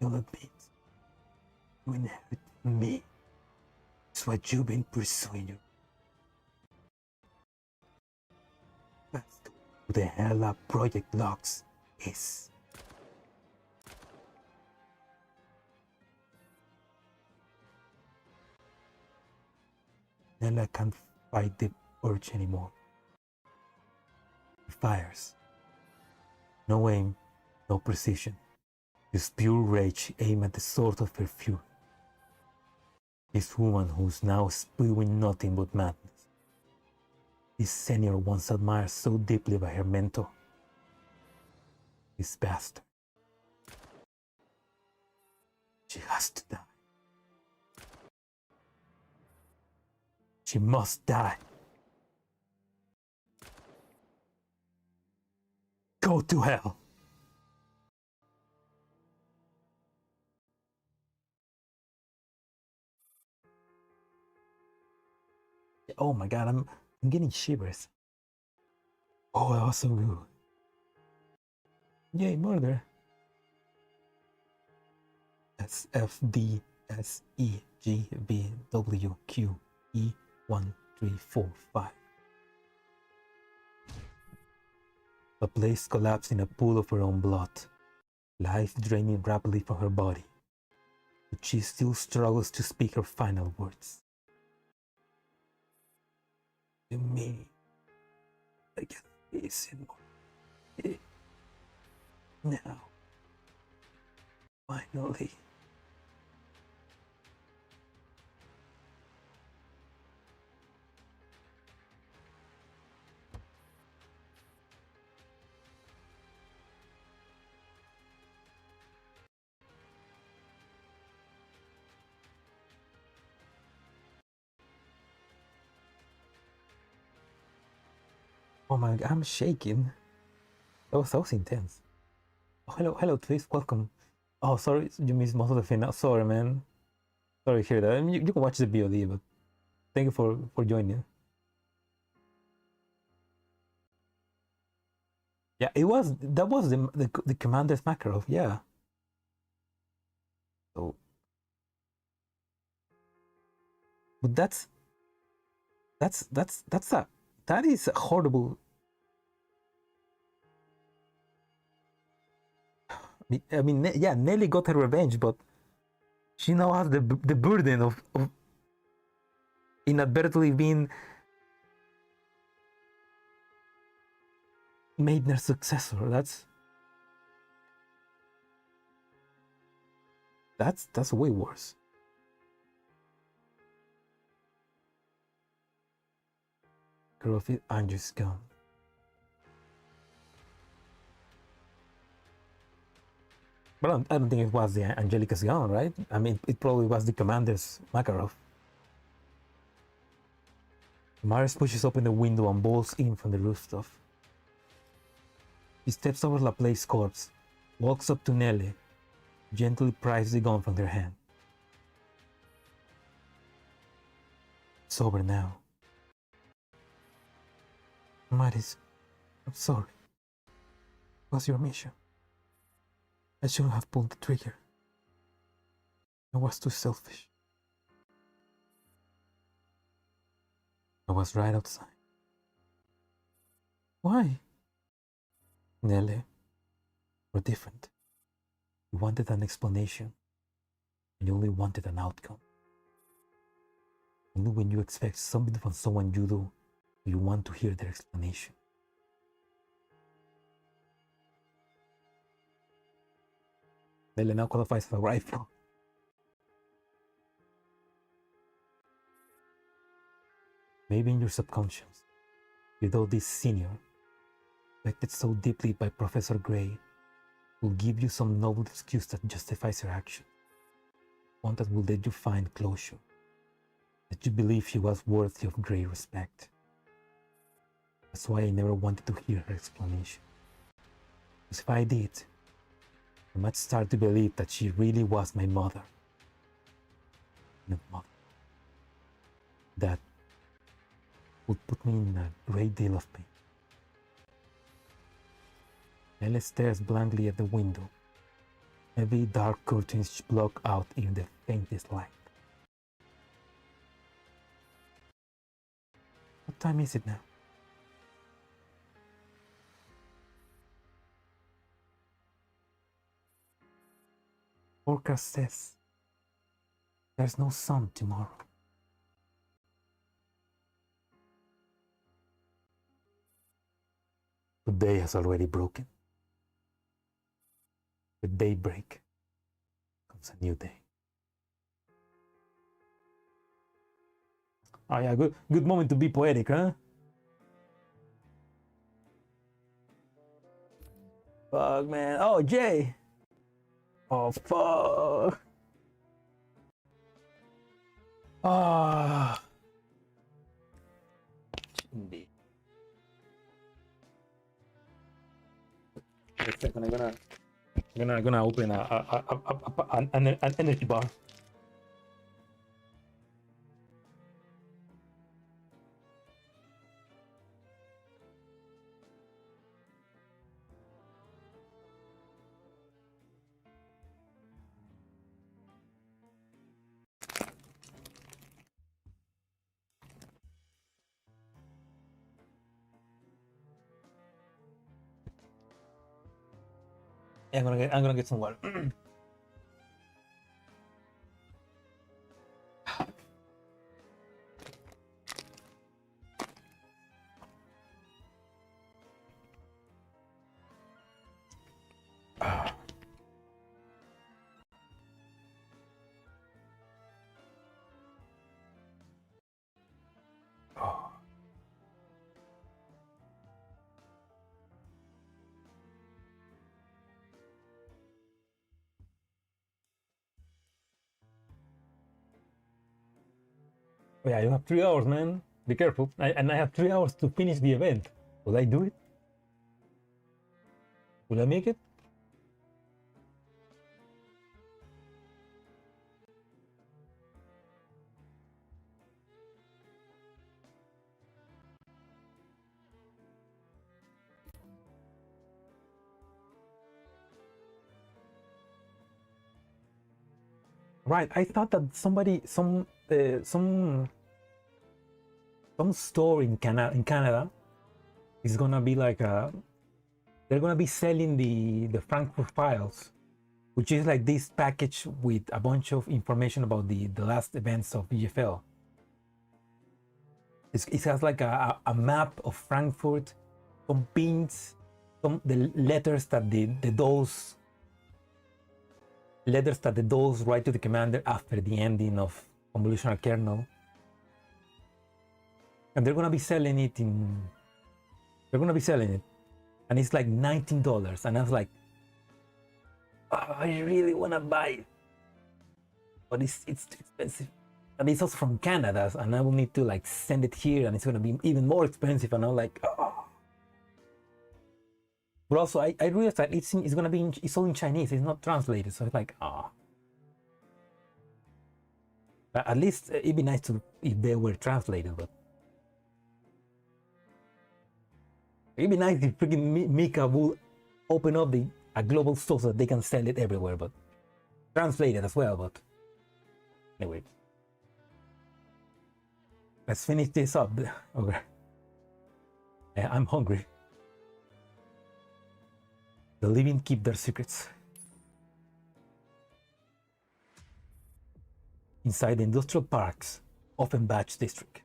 S3: you'll admit, you inherit me. It's what you've been pursuing. That's who the hell up Project Logs is. Nella can't fight the urge anymore. He fires. No aim, no precision. Just pure rage aimed at the source of her fury. This woman who's now spewing nothing but madness. This senior once admired so deeply by her mentor. This bastard. She has to die. She must die. Go to hell. Oh my god, I'm getting shivers. Oh, that was so good. Yay, murder. S F D S E G B W Q E 1 3 4 5. The place collapsed in a pool of her own blood, life draining rapidly from her body, but she still struggles to speak her final words. To me, I get peace in more. Now, finally. Oh my god, I'm shaking. That was intense. Oh, hello, Twist, welcome. Oh, sorry, you missed most of the finale. Sorry, man. Sorry to hear that. I mean, you can watch the VOD, but thank you for joining. Yeah, that was the Commander's Makarov, yeah. So But that is a horrible. I mean, yeah, Nelly got her revenge, but she now has the burden of inadvertently being made their successor. That's way worse. Girl of Andrew's gun. But I don't think it was the Angelica's gun, right? I mean, it probably was the commander's Makarov. Marius pushes open the window and bolts in from the rooftop. He steps over Laplace's corpse, walks up to Nelly, gently pries the gun from their hand. It's over now. Marius, I'm sorry. What's your mission? I shouldn't have pulled the trigger. I was too selfish. I was right outside. Why? Nelly, we're different. You wanted an explanation, and you only wanted an outcome. Only when you expect something from someone you do want to hear their explanation. Nelly now qualifies for a rifle. Maybe in your subconscious, you know this senior, affected so deeply by Professor Gray, will give you some noble excuse that justifies your action. One that will let you find closure, that you believe she was worthy of great respect. That's why I never wanted to hear her explanation. Because if I did, I might start to believe that she really was my mother. My mother. That would put me in a great deal of pain. Nelly stares blankly at the window. Heavy dark curtains block out even the faintest light. What time is it now? Forecast says there's no sun tomorrow. The day has already broken. With daybreak comes a new day. Oh yeah, good moment to be poetic, huh? Fuck, man. Oh, Jay. Oh, fuck. Ah. Indeed. Wait a second, I'm gonna open an energy bar. I'm gonna get some water. Oh, yeah, you have 3 hours, man. Be careful. And I have 3 hours to finish the event. Will I do it? Will I make it?
S1: Right, I thought that some store in Canada is gonna be like they're gonna be selling the Frankfurt files, which is like this package with a bunch of information about the last events of EFL. It has like a map of Frankfurt, some pins, the letters that the dolls write to the commander after the ending of convolutional kernel, and they're gonna be selling it, and it's like $19, and I was like, oh, I really wanna buy it, but it's too expensive, and it's also from Canada, and I will need to like send it here, and it's gonna be even more expensive, and I'm like, oh. But also, I realized that it's gonna be it's all in Chinese. It's not translated, so it's like, ah. At least it'd be nice if they were translated, but it'd be nice if freaking MICA will open up a global store so that they can sell it everywhere, but translated as well. But anyway, let's finish this up. Okay, I'm hungry. The living keep their secrets. Inside the industrial park's Offenbach district.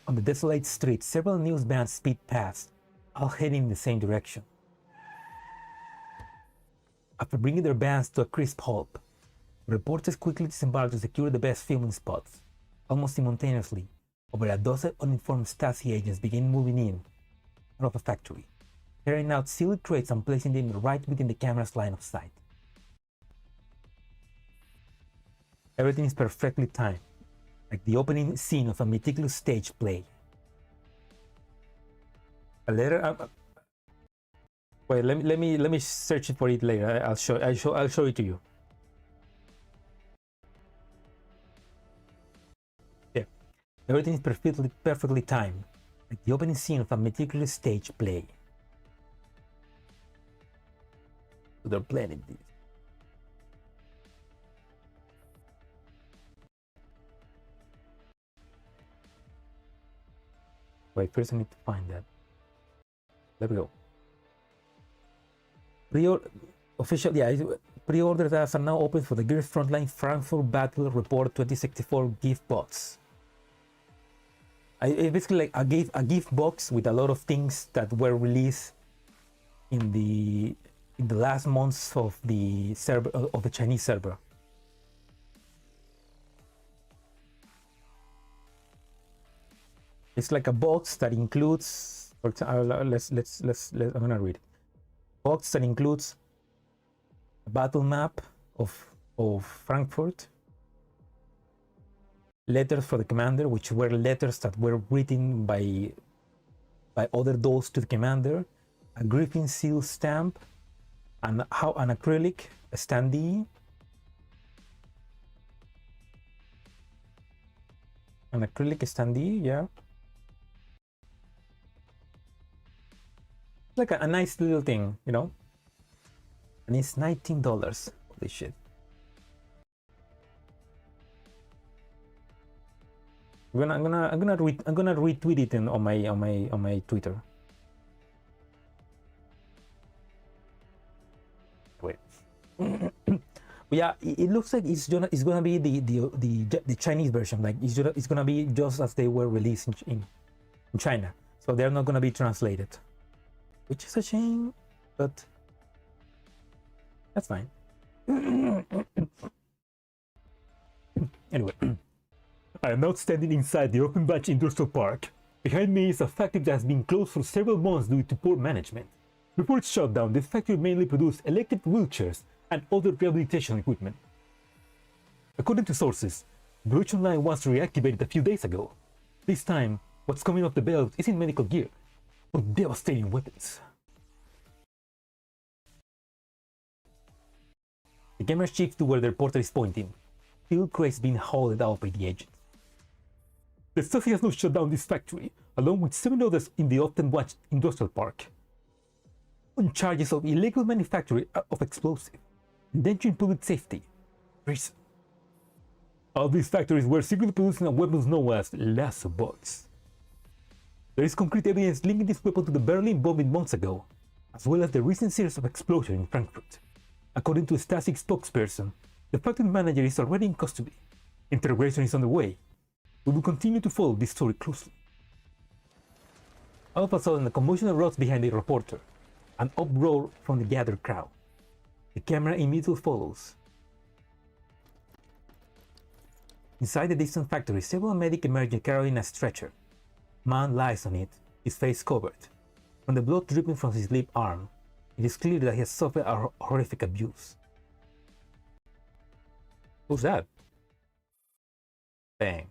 S1: On the desolate street, several news vans speed past, all heading in the same direction. After bringing their vans to a crisp halt, reporters quickly disembark to secure the best filming spots. Almost simultaneously, over a dozen uninformed Stasi agents begin moving in of a factory, carrying out sealed crates and placing them right within the camera's line of sight. Everything is perfectly timed, like the opening scene of a meticulous stage play. A letter. Wait, let me search it for it later. I'll show it to you. Yeah, everything is perfectly timed, like the opening scene of a meticulous stage play. So they're planning this. Wait, first I need to find that. There we go. Pre-order tabs are now open for the Girls Frontline Frankfurt Battle Report 2064 gift box. It's basically like a gift box with a lot of things that were released in the last months of the server of the Chinese server. It's like a box that includes, for example, I'm gonna read it. Box that includes a battle map of Frankfurt, letters for the commander, which were letters that were written by other dolls to the commander, a griffin seal stamp, and an acrylic standee, yeah. Like a nice little thing, you know, and it's $19. Holy shit! I'm gonna retweet it on my Twitter. Wait. Yeah, it looks like it's gonna be the Chinese version. Like it's gonna be just as they were released in China, so they're not gonna be translated. Which is a shame, but that's fine. Anyway, I am now standing inside the Offenbach Industrial Park. Behind me is a factory that has been closed for several months due to poor management. Before its shutdown, the factory mainly produced electric wheelchairs and other rehabilitation equipment. According to sources, the production line was reactivated a few days ago. This time, what's coming off the belt isn't medical gear, but devastating weapons. The camera shifts to where the reporter is pointing. Steel crates being hauled out by the agents. The Stasi has now shut down this factory, along with 7 others in the Offenbach Industrial Park, on charges of illegal manufacturing of explosives. endangering public safety, prison. All these factories were secretly producing a weapon known as laser bullets. There is concrete evidence linking this weapon to the Berlin bombing months ago, as well as the recent series of explosions in Frankfurt. According to a Stasi spokesperson, the factory manager is already in custody. Interrogation is on the way. We will continue to follow this story closely. All of a sudden, a commotion erupts behind the reporter, an uproar from the gathered crowd. The camera immediately follows. Inside the distant factory, several medics emerge carrying a stretcher. A man lies on it, his face covered. From the blood dripping from his left arm, it is clear that he has suffered a horrific abuse. Who's that? Bang.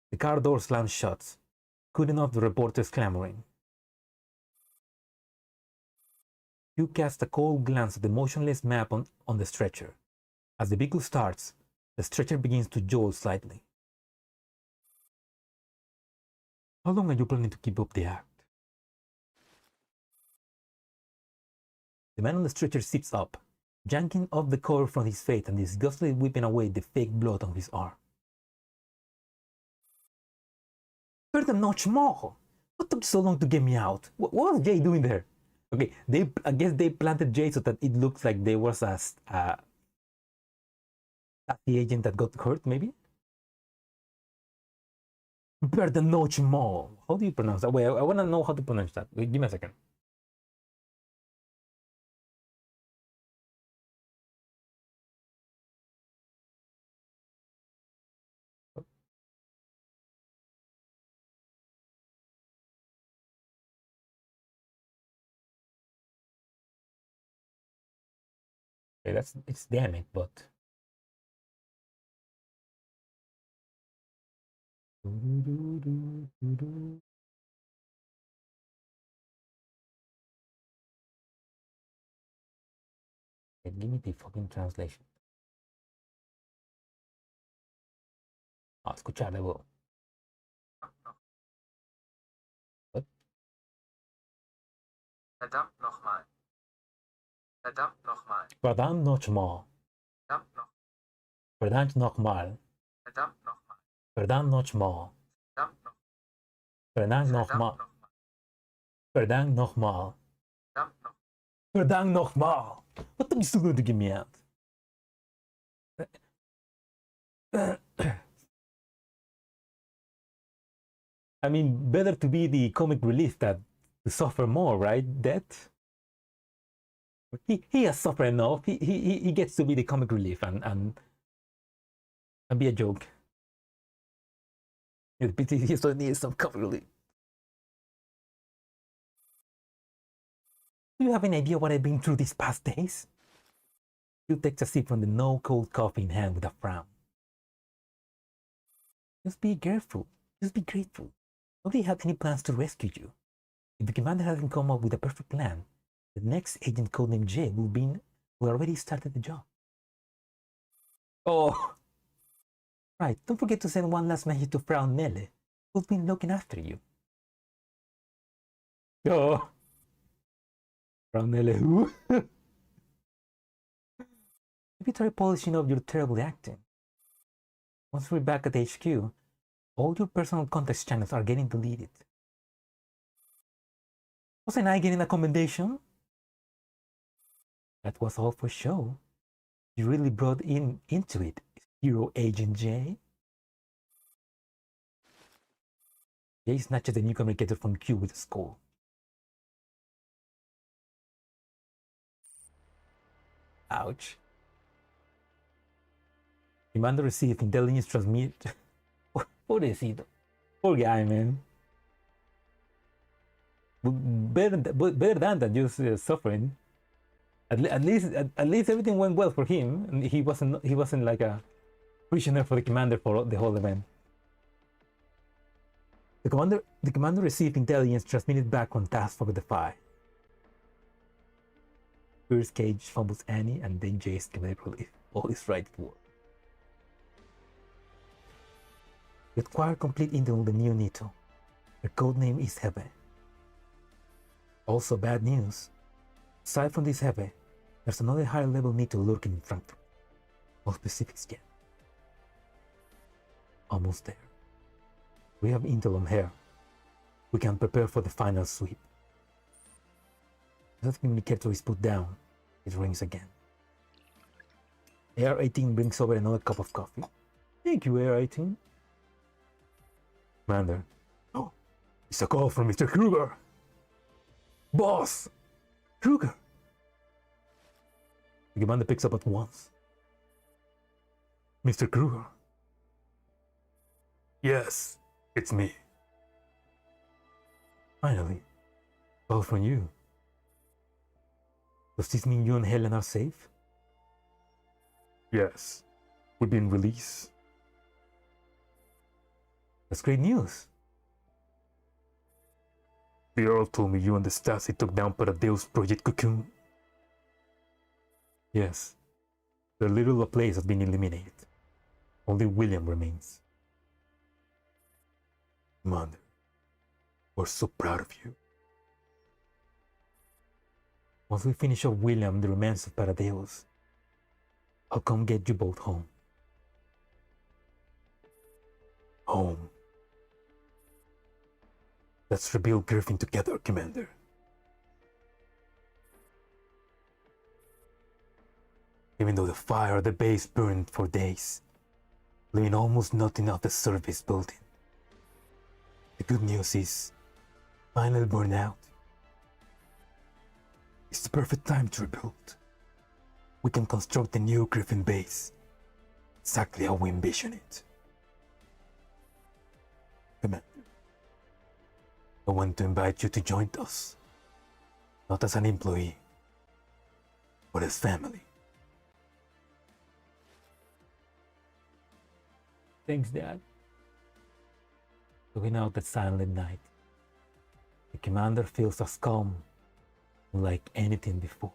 S1: The car door slams shut, cutting off the reporters clamoring. You cast a cold glance at the motionless map on the stretcher. As the vehicle starts, the stretcher begins to jolt slightly. How long are you planning to keep up the act? The man on the stretcher sits up, yanking off the cover from his face and disgustedly wiping away the fake blood on his arm. Heard a notch more! What took so long to get me out? What was Jay doing there? Okay, I guess they planted Jay so that it looks like there was a the agent that got hurt, maybe? Notch more. How do you pronounce that? Wait, I want to know how to pronounce that. Wait, give me a second. Okay, it's damn it, but okay, give me the fucking translation. Escuchar de nuevo. What?
S4: Verdammt nochmal. Verdammt nochmal.
S1: Verdammt nochmal.
S4: Verdammt
S1: Verdammt
S4: nochmal.
S1: nochmal.
S4: Verdammt
S1: Verdammt
S4: nochmal.
S1: nochmal.
S4: Verdammt
S1: Verdammt
S4: nochmal.
S1: nochmal.
S4: Verdammt
S1: Verdammt
S4: nochmal.
S1: nochmal.
S4: Verdammt nochmal.
S1: Verdammt nochmal. What are you still going to get me out? I mean, better to be the comic relief than to suffer more, right? That he has suffered enough. He gets to be the comic relief and be a joke. He still needs some comic relief. Do you have any idea what I've been through these past days? You take a sip from the no-cold coffee in hand with a frown. Just be careful. Just be grateful. Nobody had any plans to rescue you. If the commander hasn't come up with a perfect plan, the next agent codenamed Jay will already started the job. Oh, right. Don't forget to send one last message to Frau Nelle, who's been looking after you. Oh, Frau Nelle, who? Maybe try polishing up your terrible acting. Once we're back at HQ, all your personal contact channels are getting deleted. Wasn't I getting a commendation? That was all for show. You really brought into it, Hero Agent J. Jay snatches the new communicator from Q with a skull. Ouch. Commander received intelligence transmit. Pobrecito. Poor guy, man. Better than just suffering. At least everything went well for him, and he wasn't like a prisoner for the commander for the whole event. The commander received intelligence transmitted back on task for the fire. First Cage fumbles Annie, and then Jay's comedic relief. All is right for. You acquire complete intel on the new Nito. Her codename is Heaven. Also bad news.
S3: Aside from this heavy, there's another higher level need to lurking in Frankfurt. No specifics yet. Almost there. We have intel on here. We can prepare for the final sweep. As the communicator is put down, it rings again. AR-18 brings over another cup of coffee. Thank you, AR-18. Commander. Oh, it's a call from Mr. Kruger. Boss! Kruger! The commander picks up at once. Mr. Kruger. Yes, it's me. Finally, call from you. Does this mean you and Helen are safe? Yes, we've been released. That's great news. The Earl told me you and the Stasi took down Paradeus Project Cocoon. Yes, the little place has been eliminated. Only William remains. Commander, we're so proud of you. Once we finish off William and the remains of Paradeus, I'll come get you both home. Home. Let's rebuild Griffin together, Commander. Even though the fire at the base burned for days, leaving almost nothing of the service building. The good news is, finally burned out. It's the perfect time to rebuild. We can construct a new Griffin base, exactly how we envision it. Commander, I want to invite you to join us, not as an employee, but as family.
S1: Thanks, Dad. Looking out at silent night, the commander feels as calm, unlike anything before.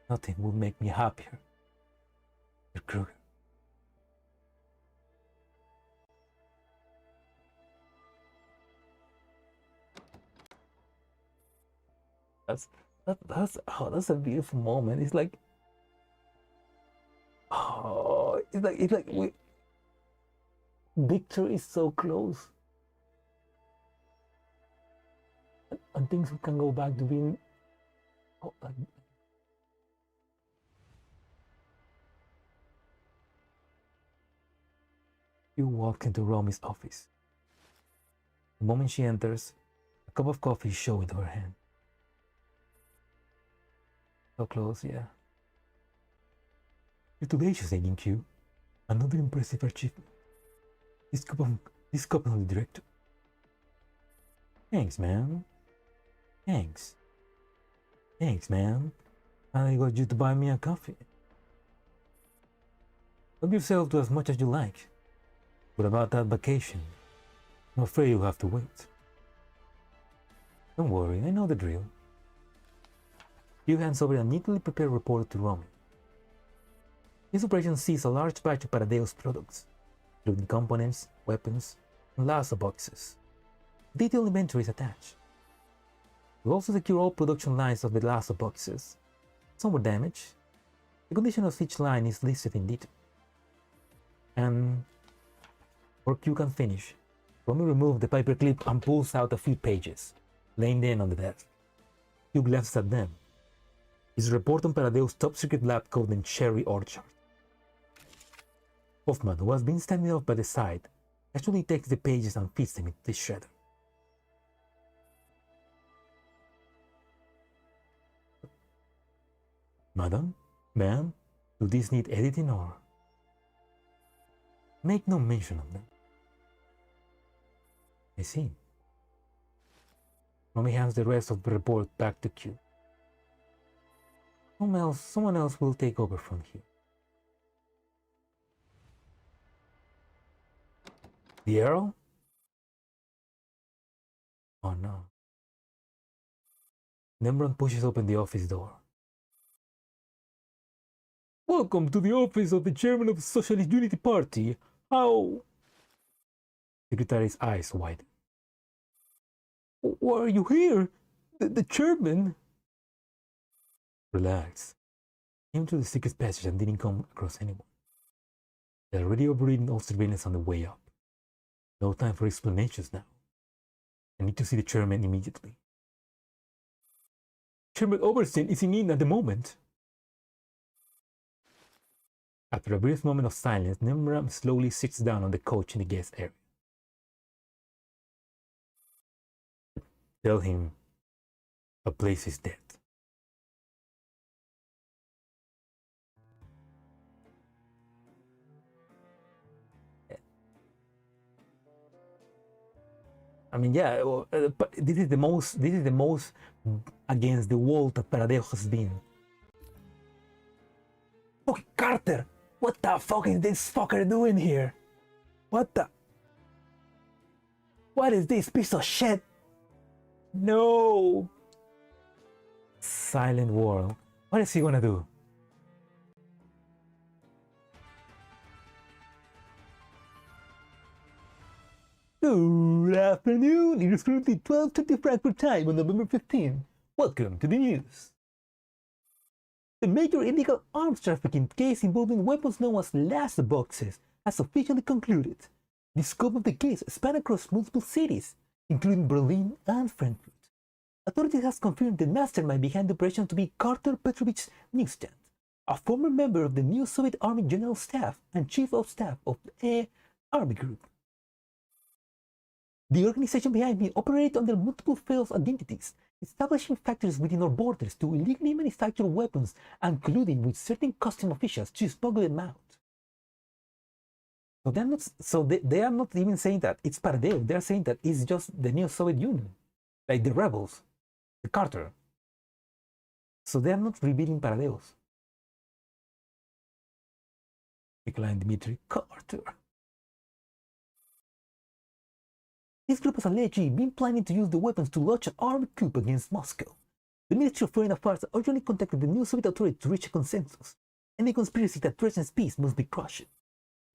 S1: Nothing will make me happier, Mr. Kruger. That's a beautiful moment. It's like, oh, it's like victory is so close, and things can go back to being. Oh, you walk into Romy's office. The moment she enters, a cup of coffee is showing in her hand. So close, yeah. You're tenacious, Agent Q. Another impressive achievement. This cup of the director. Thanks, man. Thanks. Thanks, man. I got you to buy me a coffee. Help yourself to as much as you like. But about that vacation, I'm afraid you'll have to wait. Don't worry, I know the drill. Q hands over a neatly prepared report to Romy. This operation sees a large batch of Paradeus products, including components, weapons, and Lasso boxes. Detailed inventory is attached. We also secure all production lines of the Lasso boxes. Some were damaged. The condition of each line is listed in detail. And before Q can finish, Romy removes the paperclip and pulls out a few pages, laying them on the desk. Q glances at them. It's a report on Paradeus' top secret lab code in Cherry Orchard. Hoffman, who has been standing off by the side, actually takes the pages and feeds them into the shredder. Madam, ma'am, do these need editing or? Make no mention of them. I see. Romy hands the rest of the report back to Q. Someone else will take over from here. The Earl? Oh no. Nemron pushes open the office door. Welcome to the office of the chairman of the Socialist Unity Party. How? Secretary's eyes widen. Why are you here? The chairman. Relax. Came through the secret passage and didn't come across anyone. They're already operating all surveillance on the way up. No time for explanations now. I need to see the chairman immediately. Chairman Overstein isn't in at the moment. After a brief moment of silence, Nimram slowly sits down on the couch in the guest area. Tell him a place is dead. I mean, yeah, but this is the most against the wall that Paradeus has been. Okay, Carter, what the fuck is this fucker doing here? What is this piece of shit? No. Silent world. What is he gonna do? Good afternoon. It is currently 12:20 Frankfurt time on November 15. Welcome to the news. The major illegal arms trafficking case involving weapons known as last boxes has officially concluded. The scope of the case spans across multiple cities, including Berlin and Frankfurt. Authorities have confirmed the mastermind behind the operation to be Carter Petrovich Neustadt, a former member of the new Soviet Army General Staff and Chief of Staff of the Army Group. The organization behind me operated under multiple false identities, establishing factories within our borders to illegally manufacture weapons and colluding with certain custom officials to smuggle them out. So they are not even saying that it's Paradeus. They are saying that it's just the new Soviet Union, like the rebels, the Carter. So they are not revealing Paradeus. Nikolai and Dmitry Carter. This group has allegedly been planning to use the weapons to launch an armed coup against Moscow. The Ministry of Foreign Affairs urgently contacted the new Soviet authorities to reach a consensus. Any conspiracy that threatens peace must be crushed.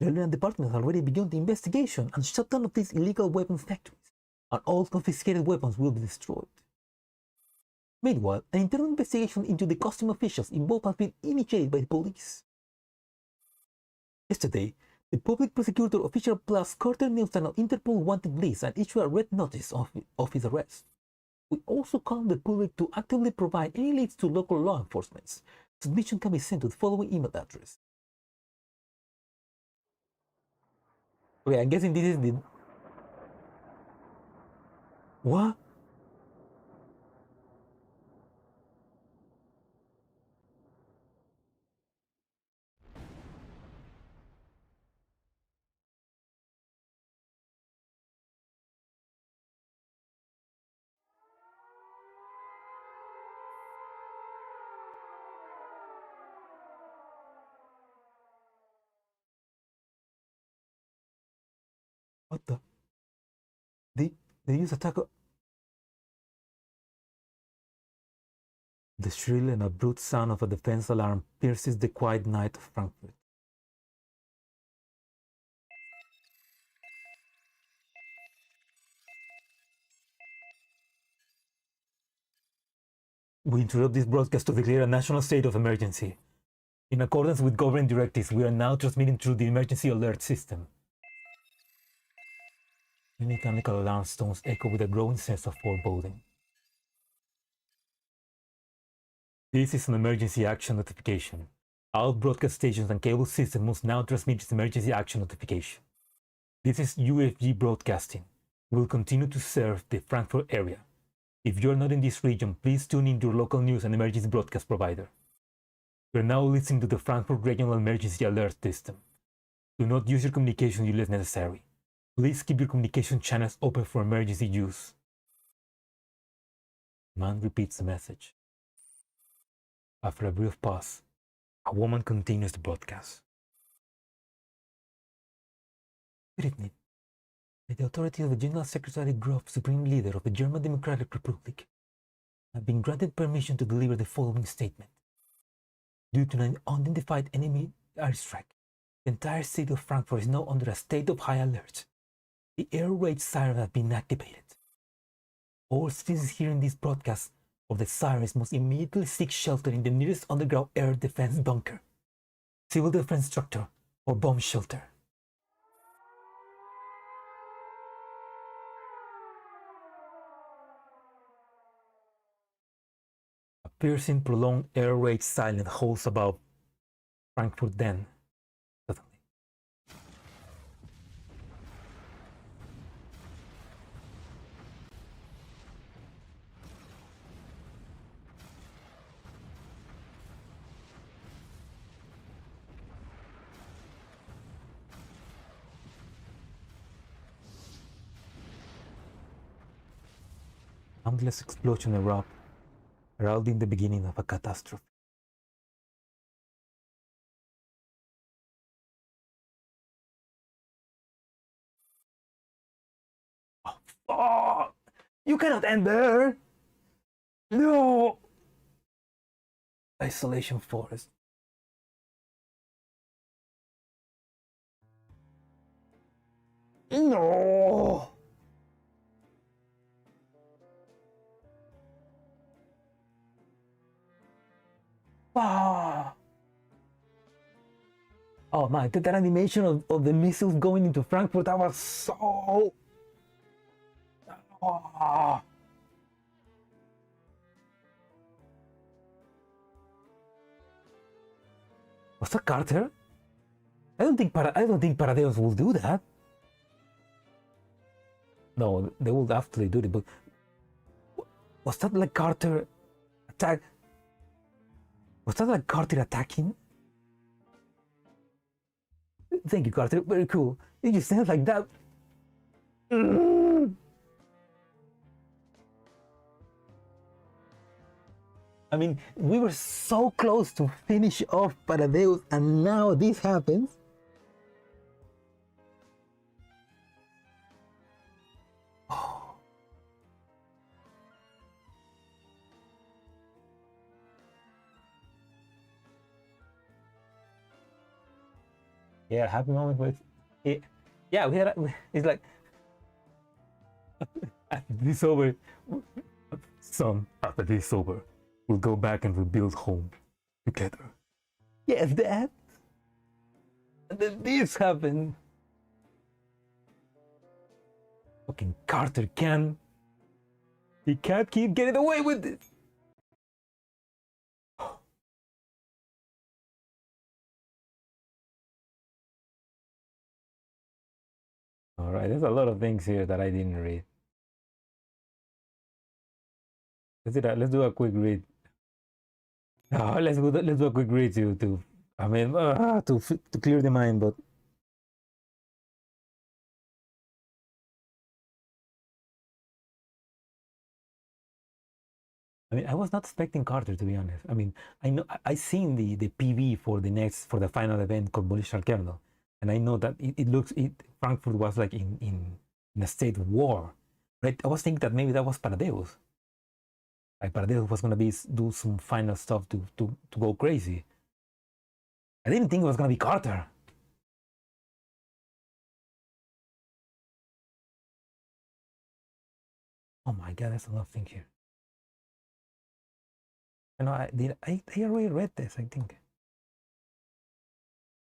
S1: The Relevant Department has already begun the investigation and shut down of these illegal weapons factories, and all confiscated weapons will be destroyed. Meanwhile, an internal investigation into the custom officials involved has been initiated by the police. Yesterday, the public prosecutor official plus Carter Neustadt on Interpol wanted list and issued a red notice of his arrest. We also call on the public to actively provide any leads to local law enforcement. Submission can be sent to the following email address. Okay, I'm guessing this is the... What? What the? They use attack. The shrill and abrupt sound of a defense alarm pierces the quiet night of Frankfurt. We interrupt this broadcast to declare a national state of emergency. In accordance with government directives, we are now transmitting through the emergency alert system. The mechanical alarm tones echo with a growing sense of foreboding. This is an emergency action notification. All broadcast stations and cable systems must now transmit this emergency action notification. This is UFG Broadcasting. We will continue to serve the Frankfurt area. If you are not in this region, please tune in to your local news and emergency broadcast provider. We are now listening to the Frankfurt Regional Emergency Alert System. Do not use your communication unless necessary. Please keep your communication channels open for emergency use. Man repeats the message. After a brief pause, a woman continues the broadcast. Good evening. By the authority of the General Secretary Grof, Supreme Leader of the German Democratic Republic, I have been granted permission to deliver the following statement. Due to an unidentified enemy airstrike, the entire city of Frankfurt is now under a state of high alert. The air raid siren has been activated. All citizens hearing this broadcast of the sirens must immediately seek shelter in the nearest underground air defense bunker, civil defense structure, or bomb shelter. A piercing, prolonged air raid silence holds above Frankfurt then. Suddenly. Countless explosions erupt, heralding the beginning of a catastrophe. Oh, fuck! You cannot end there! No! Isolation forest. No! Ah. Oh my, that animation of the missiles going into Frankfurt, that was so... Ah. Was that Carter? I don't think Paradeus will do that. No, they will absolutely do it, but was that like Carter attack? Was that like Carter attacking? Thank you, Carter. Very cool. You just sound like that. I mean, we were so close to finish off Paradeus, and now this happens. Oh. Yeah, happy moment with it. Yeah, we had. It's like after this is over, son. After this is over, we'll go back and rebuild home together. Yes, Dad. And then this happened. Fucking Carter can. He can't keep getting away with it. All right, there's a lot of things here that I didn't read. Let's do that. Let's do a quick read. Oh, let's do a quick read to I mean to clear the mind, but I mean I was not expecting Carter, to be honest. I mean I know I seen the PV for the final event called Bolishar Kernel, and I know that it looks Frankfurt was like in a state of war, right? I was thinking that maybe that was Paradeus. Like Paradeus was gonna do some final stuff to go crazy. I didn't think it was gonna be Carter. Oh my god, there's a lot of things here. I know I already read this, I think.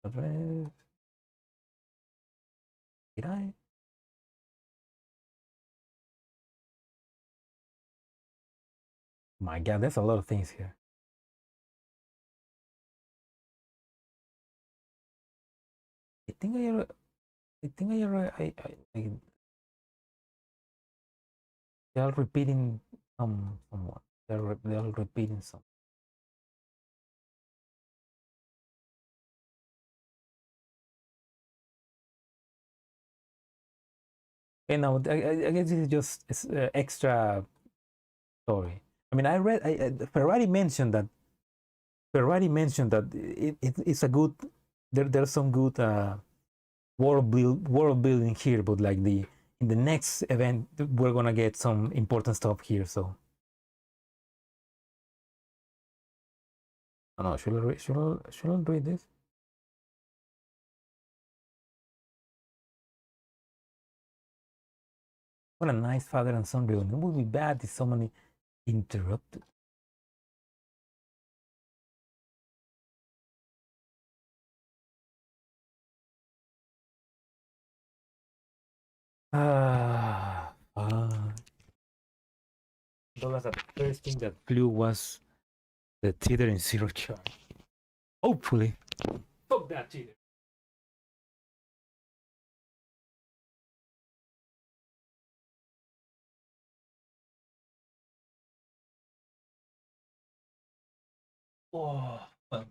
S1: Address. Did I? My god, there's a lot of things here. I think they are repeating somewhat. They are repeating some. Okay, now I guess this is just extra story. I mean, I read Ferrari mentioned that it's a good there's some good world building here, but like in the next event we're gonna get some important stuff here. So I don't know, should I read this? What a nice father and son reunion. It would be bad if someone interrupted. Dollars, the first thing that flew was the theater in zero charge. Hopefully. Fuck that theater. Oh, fun.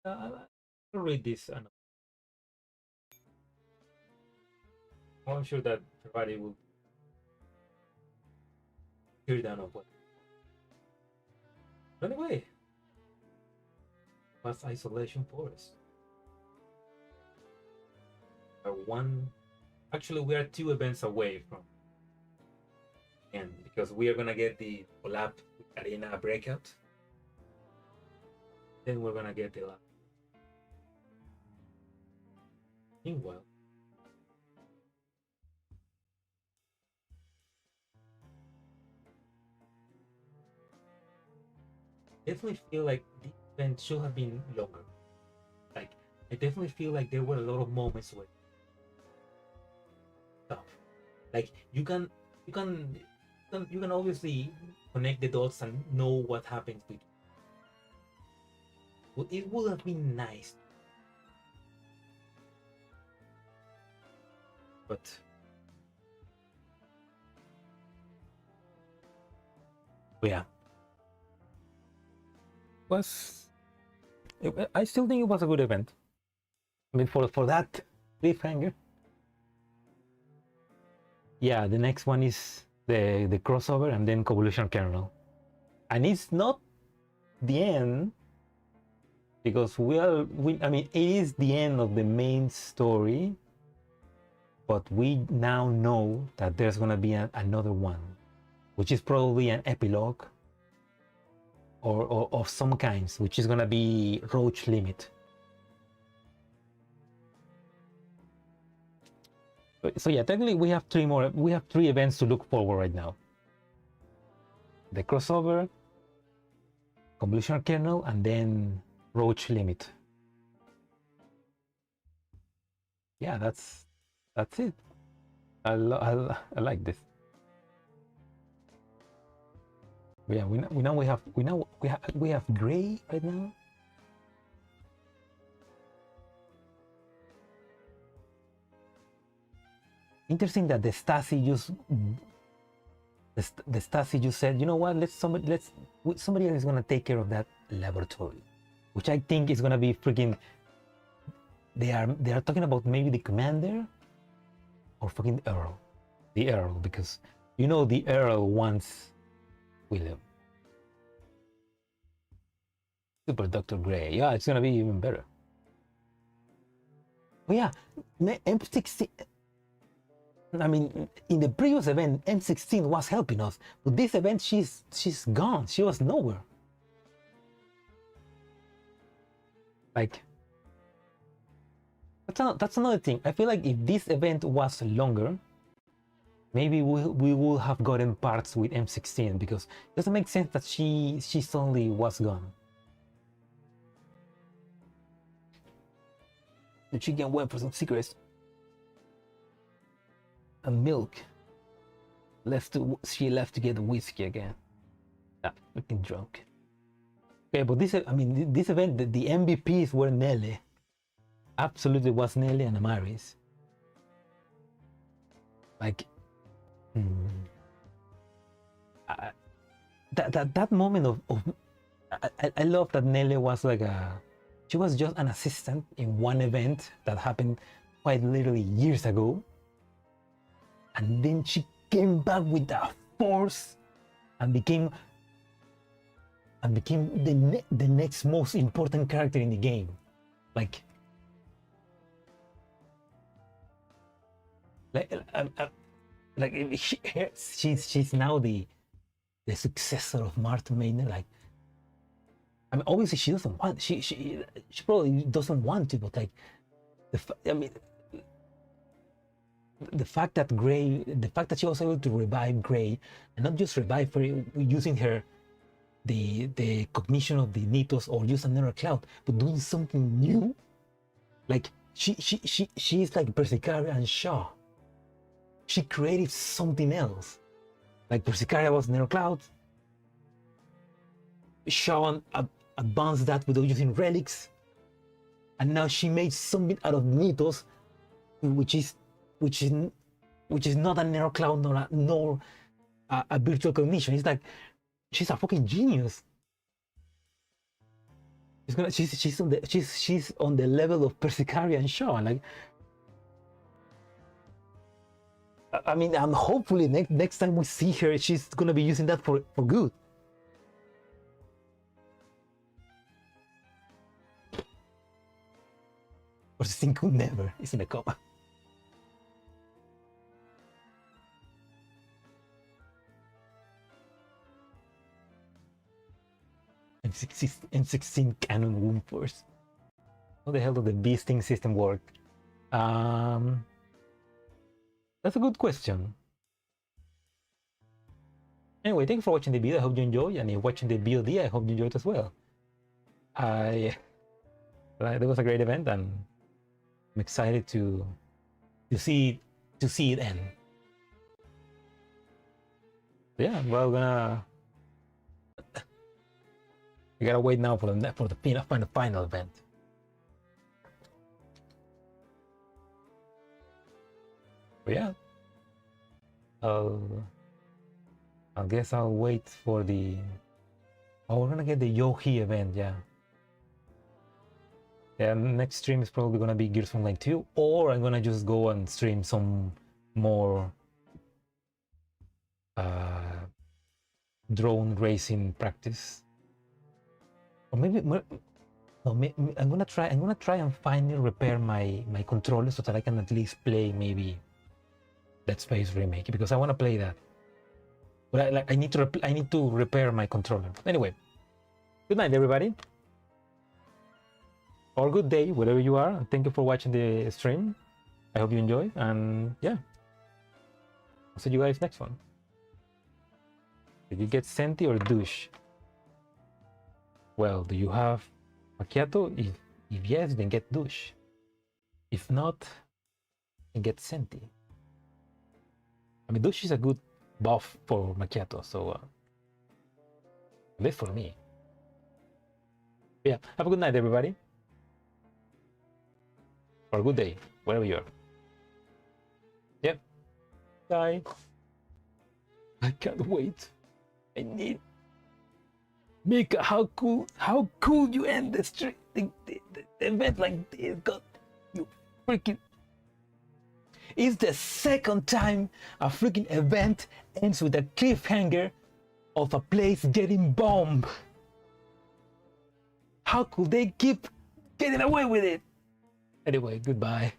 S1: I'll read this. I'm sure that everybody will hear down on what. But anyway, was isolation forest. Actually, we are 2 events away from, and because we are gonna get the collab with Arena breakout, then we're gonna get the lab. Meanwhile, definitely feel like the event should have been longer. Like, I definitely feel like there were a lot of moments where stuff. Like you can obviously connect the dots and know what happens with. Well, it would have been nice, but yeah. I still think it was a good event. I mean, for that cliffhanger. Yeah, the next one is the crossover and then convolution kernel, and it's not the end because I mean, it is the end of the main story, but we now know that there's gonna be another one, which is probably an epilogue. Or of some kinds, which is gonna be Roach Limit. So yeah, technically we have 3 more. We have 3 events to look forward right now: the crossover, convolution kernel, and then Roach Limit. Yeah, that's it. I like this. Yeah, we have Gray right now. Interesting that the Stasi just said, you know what? Somebody else is gonna take care of that laboratory, which I think is gonna be freaking. They are talking about maybe the commander, or fucking the Earl, because you know the Earl wants William. Super Dr. Gray. Yeah, it's gonna be even better. Oh yeah, M16. I mean, in the previous event, M16 was helping us, but this event, she's gone. She was nowhere. Like, that's another thing. I feel like if this event was longer, maybe we would have gotten parts with M16, because it doesn't make sense that she suddenly was gone. The chicken went for some cigarettes and milk. She left to get the whiskey again. Ah, looking drunk. Okay, but this event, the MVPs were Nelly. Absolutely was Nelly and Amaris. Like, that moment of I love that Nelly was like she was just an assistant in one event that happened quite literally years ago, and then she came back with that force and became the next most important character in the game. Like she's now the successor of Martha Maynard. Like, I mean, obviously she doesn't want. She probably doesn't want to, but like, the fact that she was able to revive Gray, and not just revive her using her the cognition of the Nitos or use another cloud, but doing something new. Like she's like Persicaria and Shaw. She created something else. Like Persicaria was Nero Cloud. Shaw advanced that without using relics, and now she made something out of Nitos, which is not a Nero Cloud nor a virtual cognition. It's like she's a fucking genius. She's on the level of Persicaria and Shaw. Like, I mean, and hopefully next time we see her, she's gonna be using that for good. Or Sinku never is in a coma. M16 cannon wound force. How the hell does the beasting system work? That's a good question. Anyway, thank you for watching the video. I hope you enjoyed, and if you're watching the VOD, I hope you enjoyed as well. That was a great event, and I'm excited to see it end. Yeah, well, we gotta wait now for the final event. But yeah, I guess I'll wait for the. Oh, we're gonna get the Yohi event, yeah. Yeah, next stream is probably gonna be Girls Frontline 2, or I'm gonna just go and stream some more drone racing practice. Or maybe I'm gonna try and finally repair my controller so that I can at least play maybe Dead Space remake, because I want to play that. But I need to repair my controller. Anyway, good night everybody, or good day wherever you are, and thank you for watching the stream. I hope you enjoy, and yeah, I'll see you guys next one. Did you get Senti or douche? Well, do you have macchiato? If yes, then get douche. If not, then get Senti. I mean, douche is a good buff for macchiato, so at least for me. Yeah, have a good night, everybody. Or a good day, wherever you are. Yep. Bye. I can't wait. I need. Mika, how cool you end the event like this? God, you freaking. It's the second time a freaking event ends with a cliffhanger of a place getting bombed. How could they keep getting away with it? Anyway, goodbye.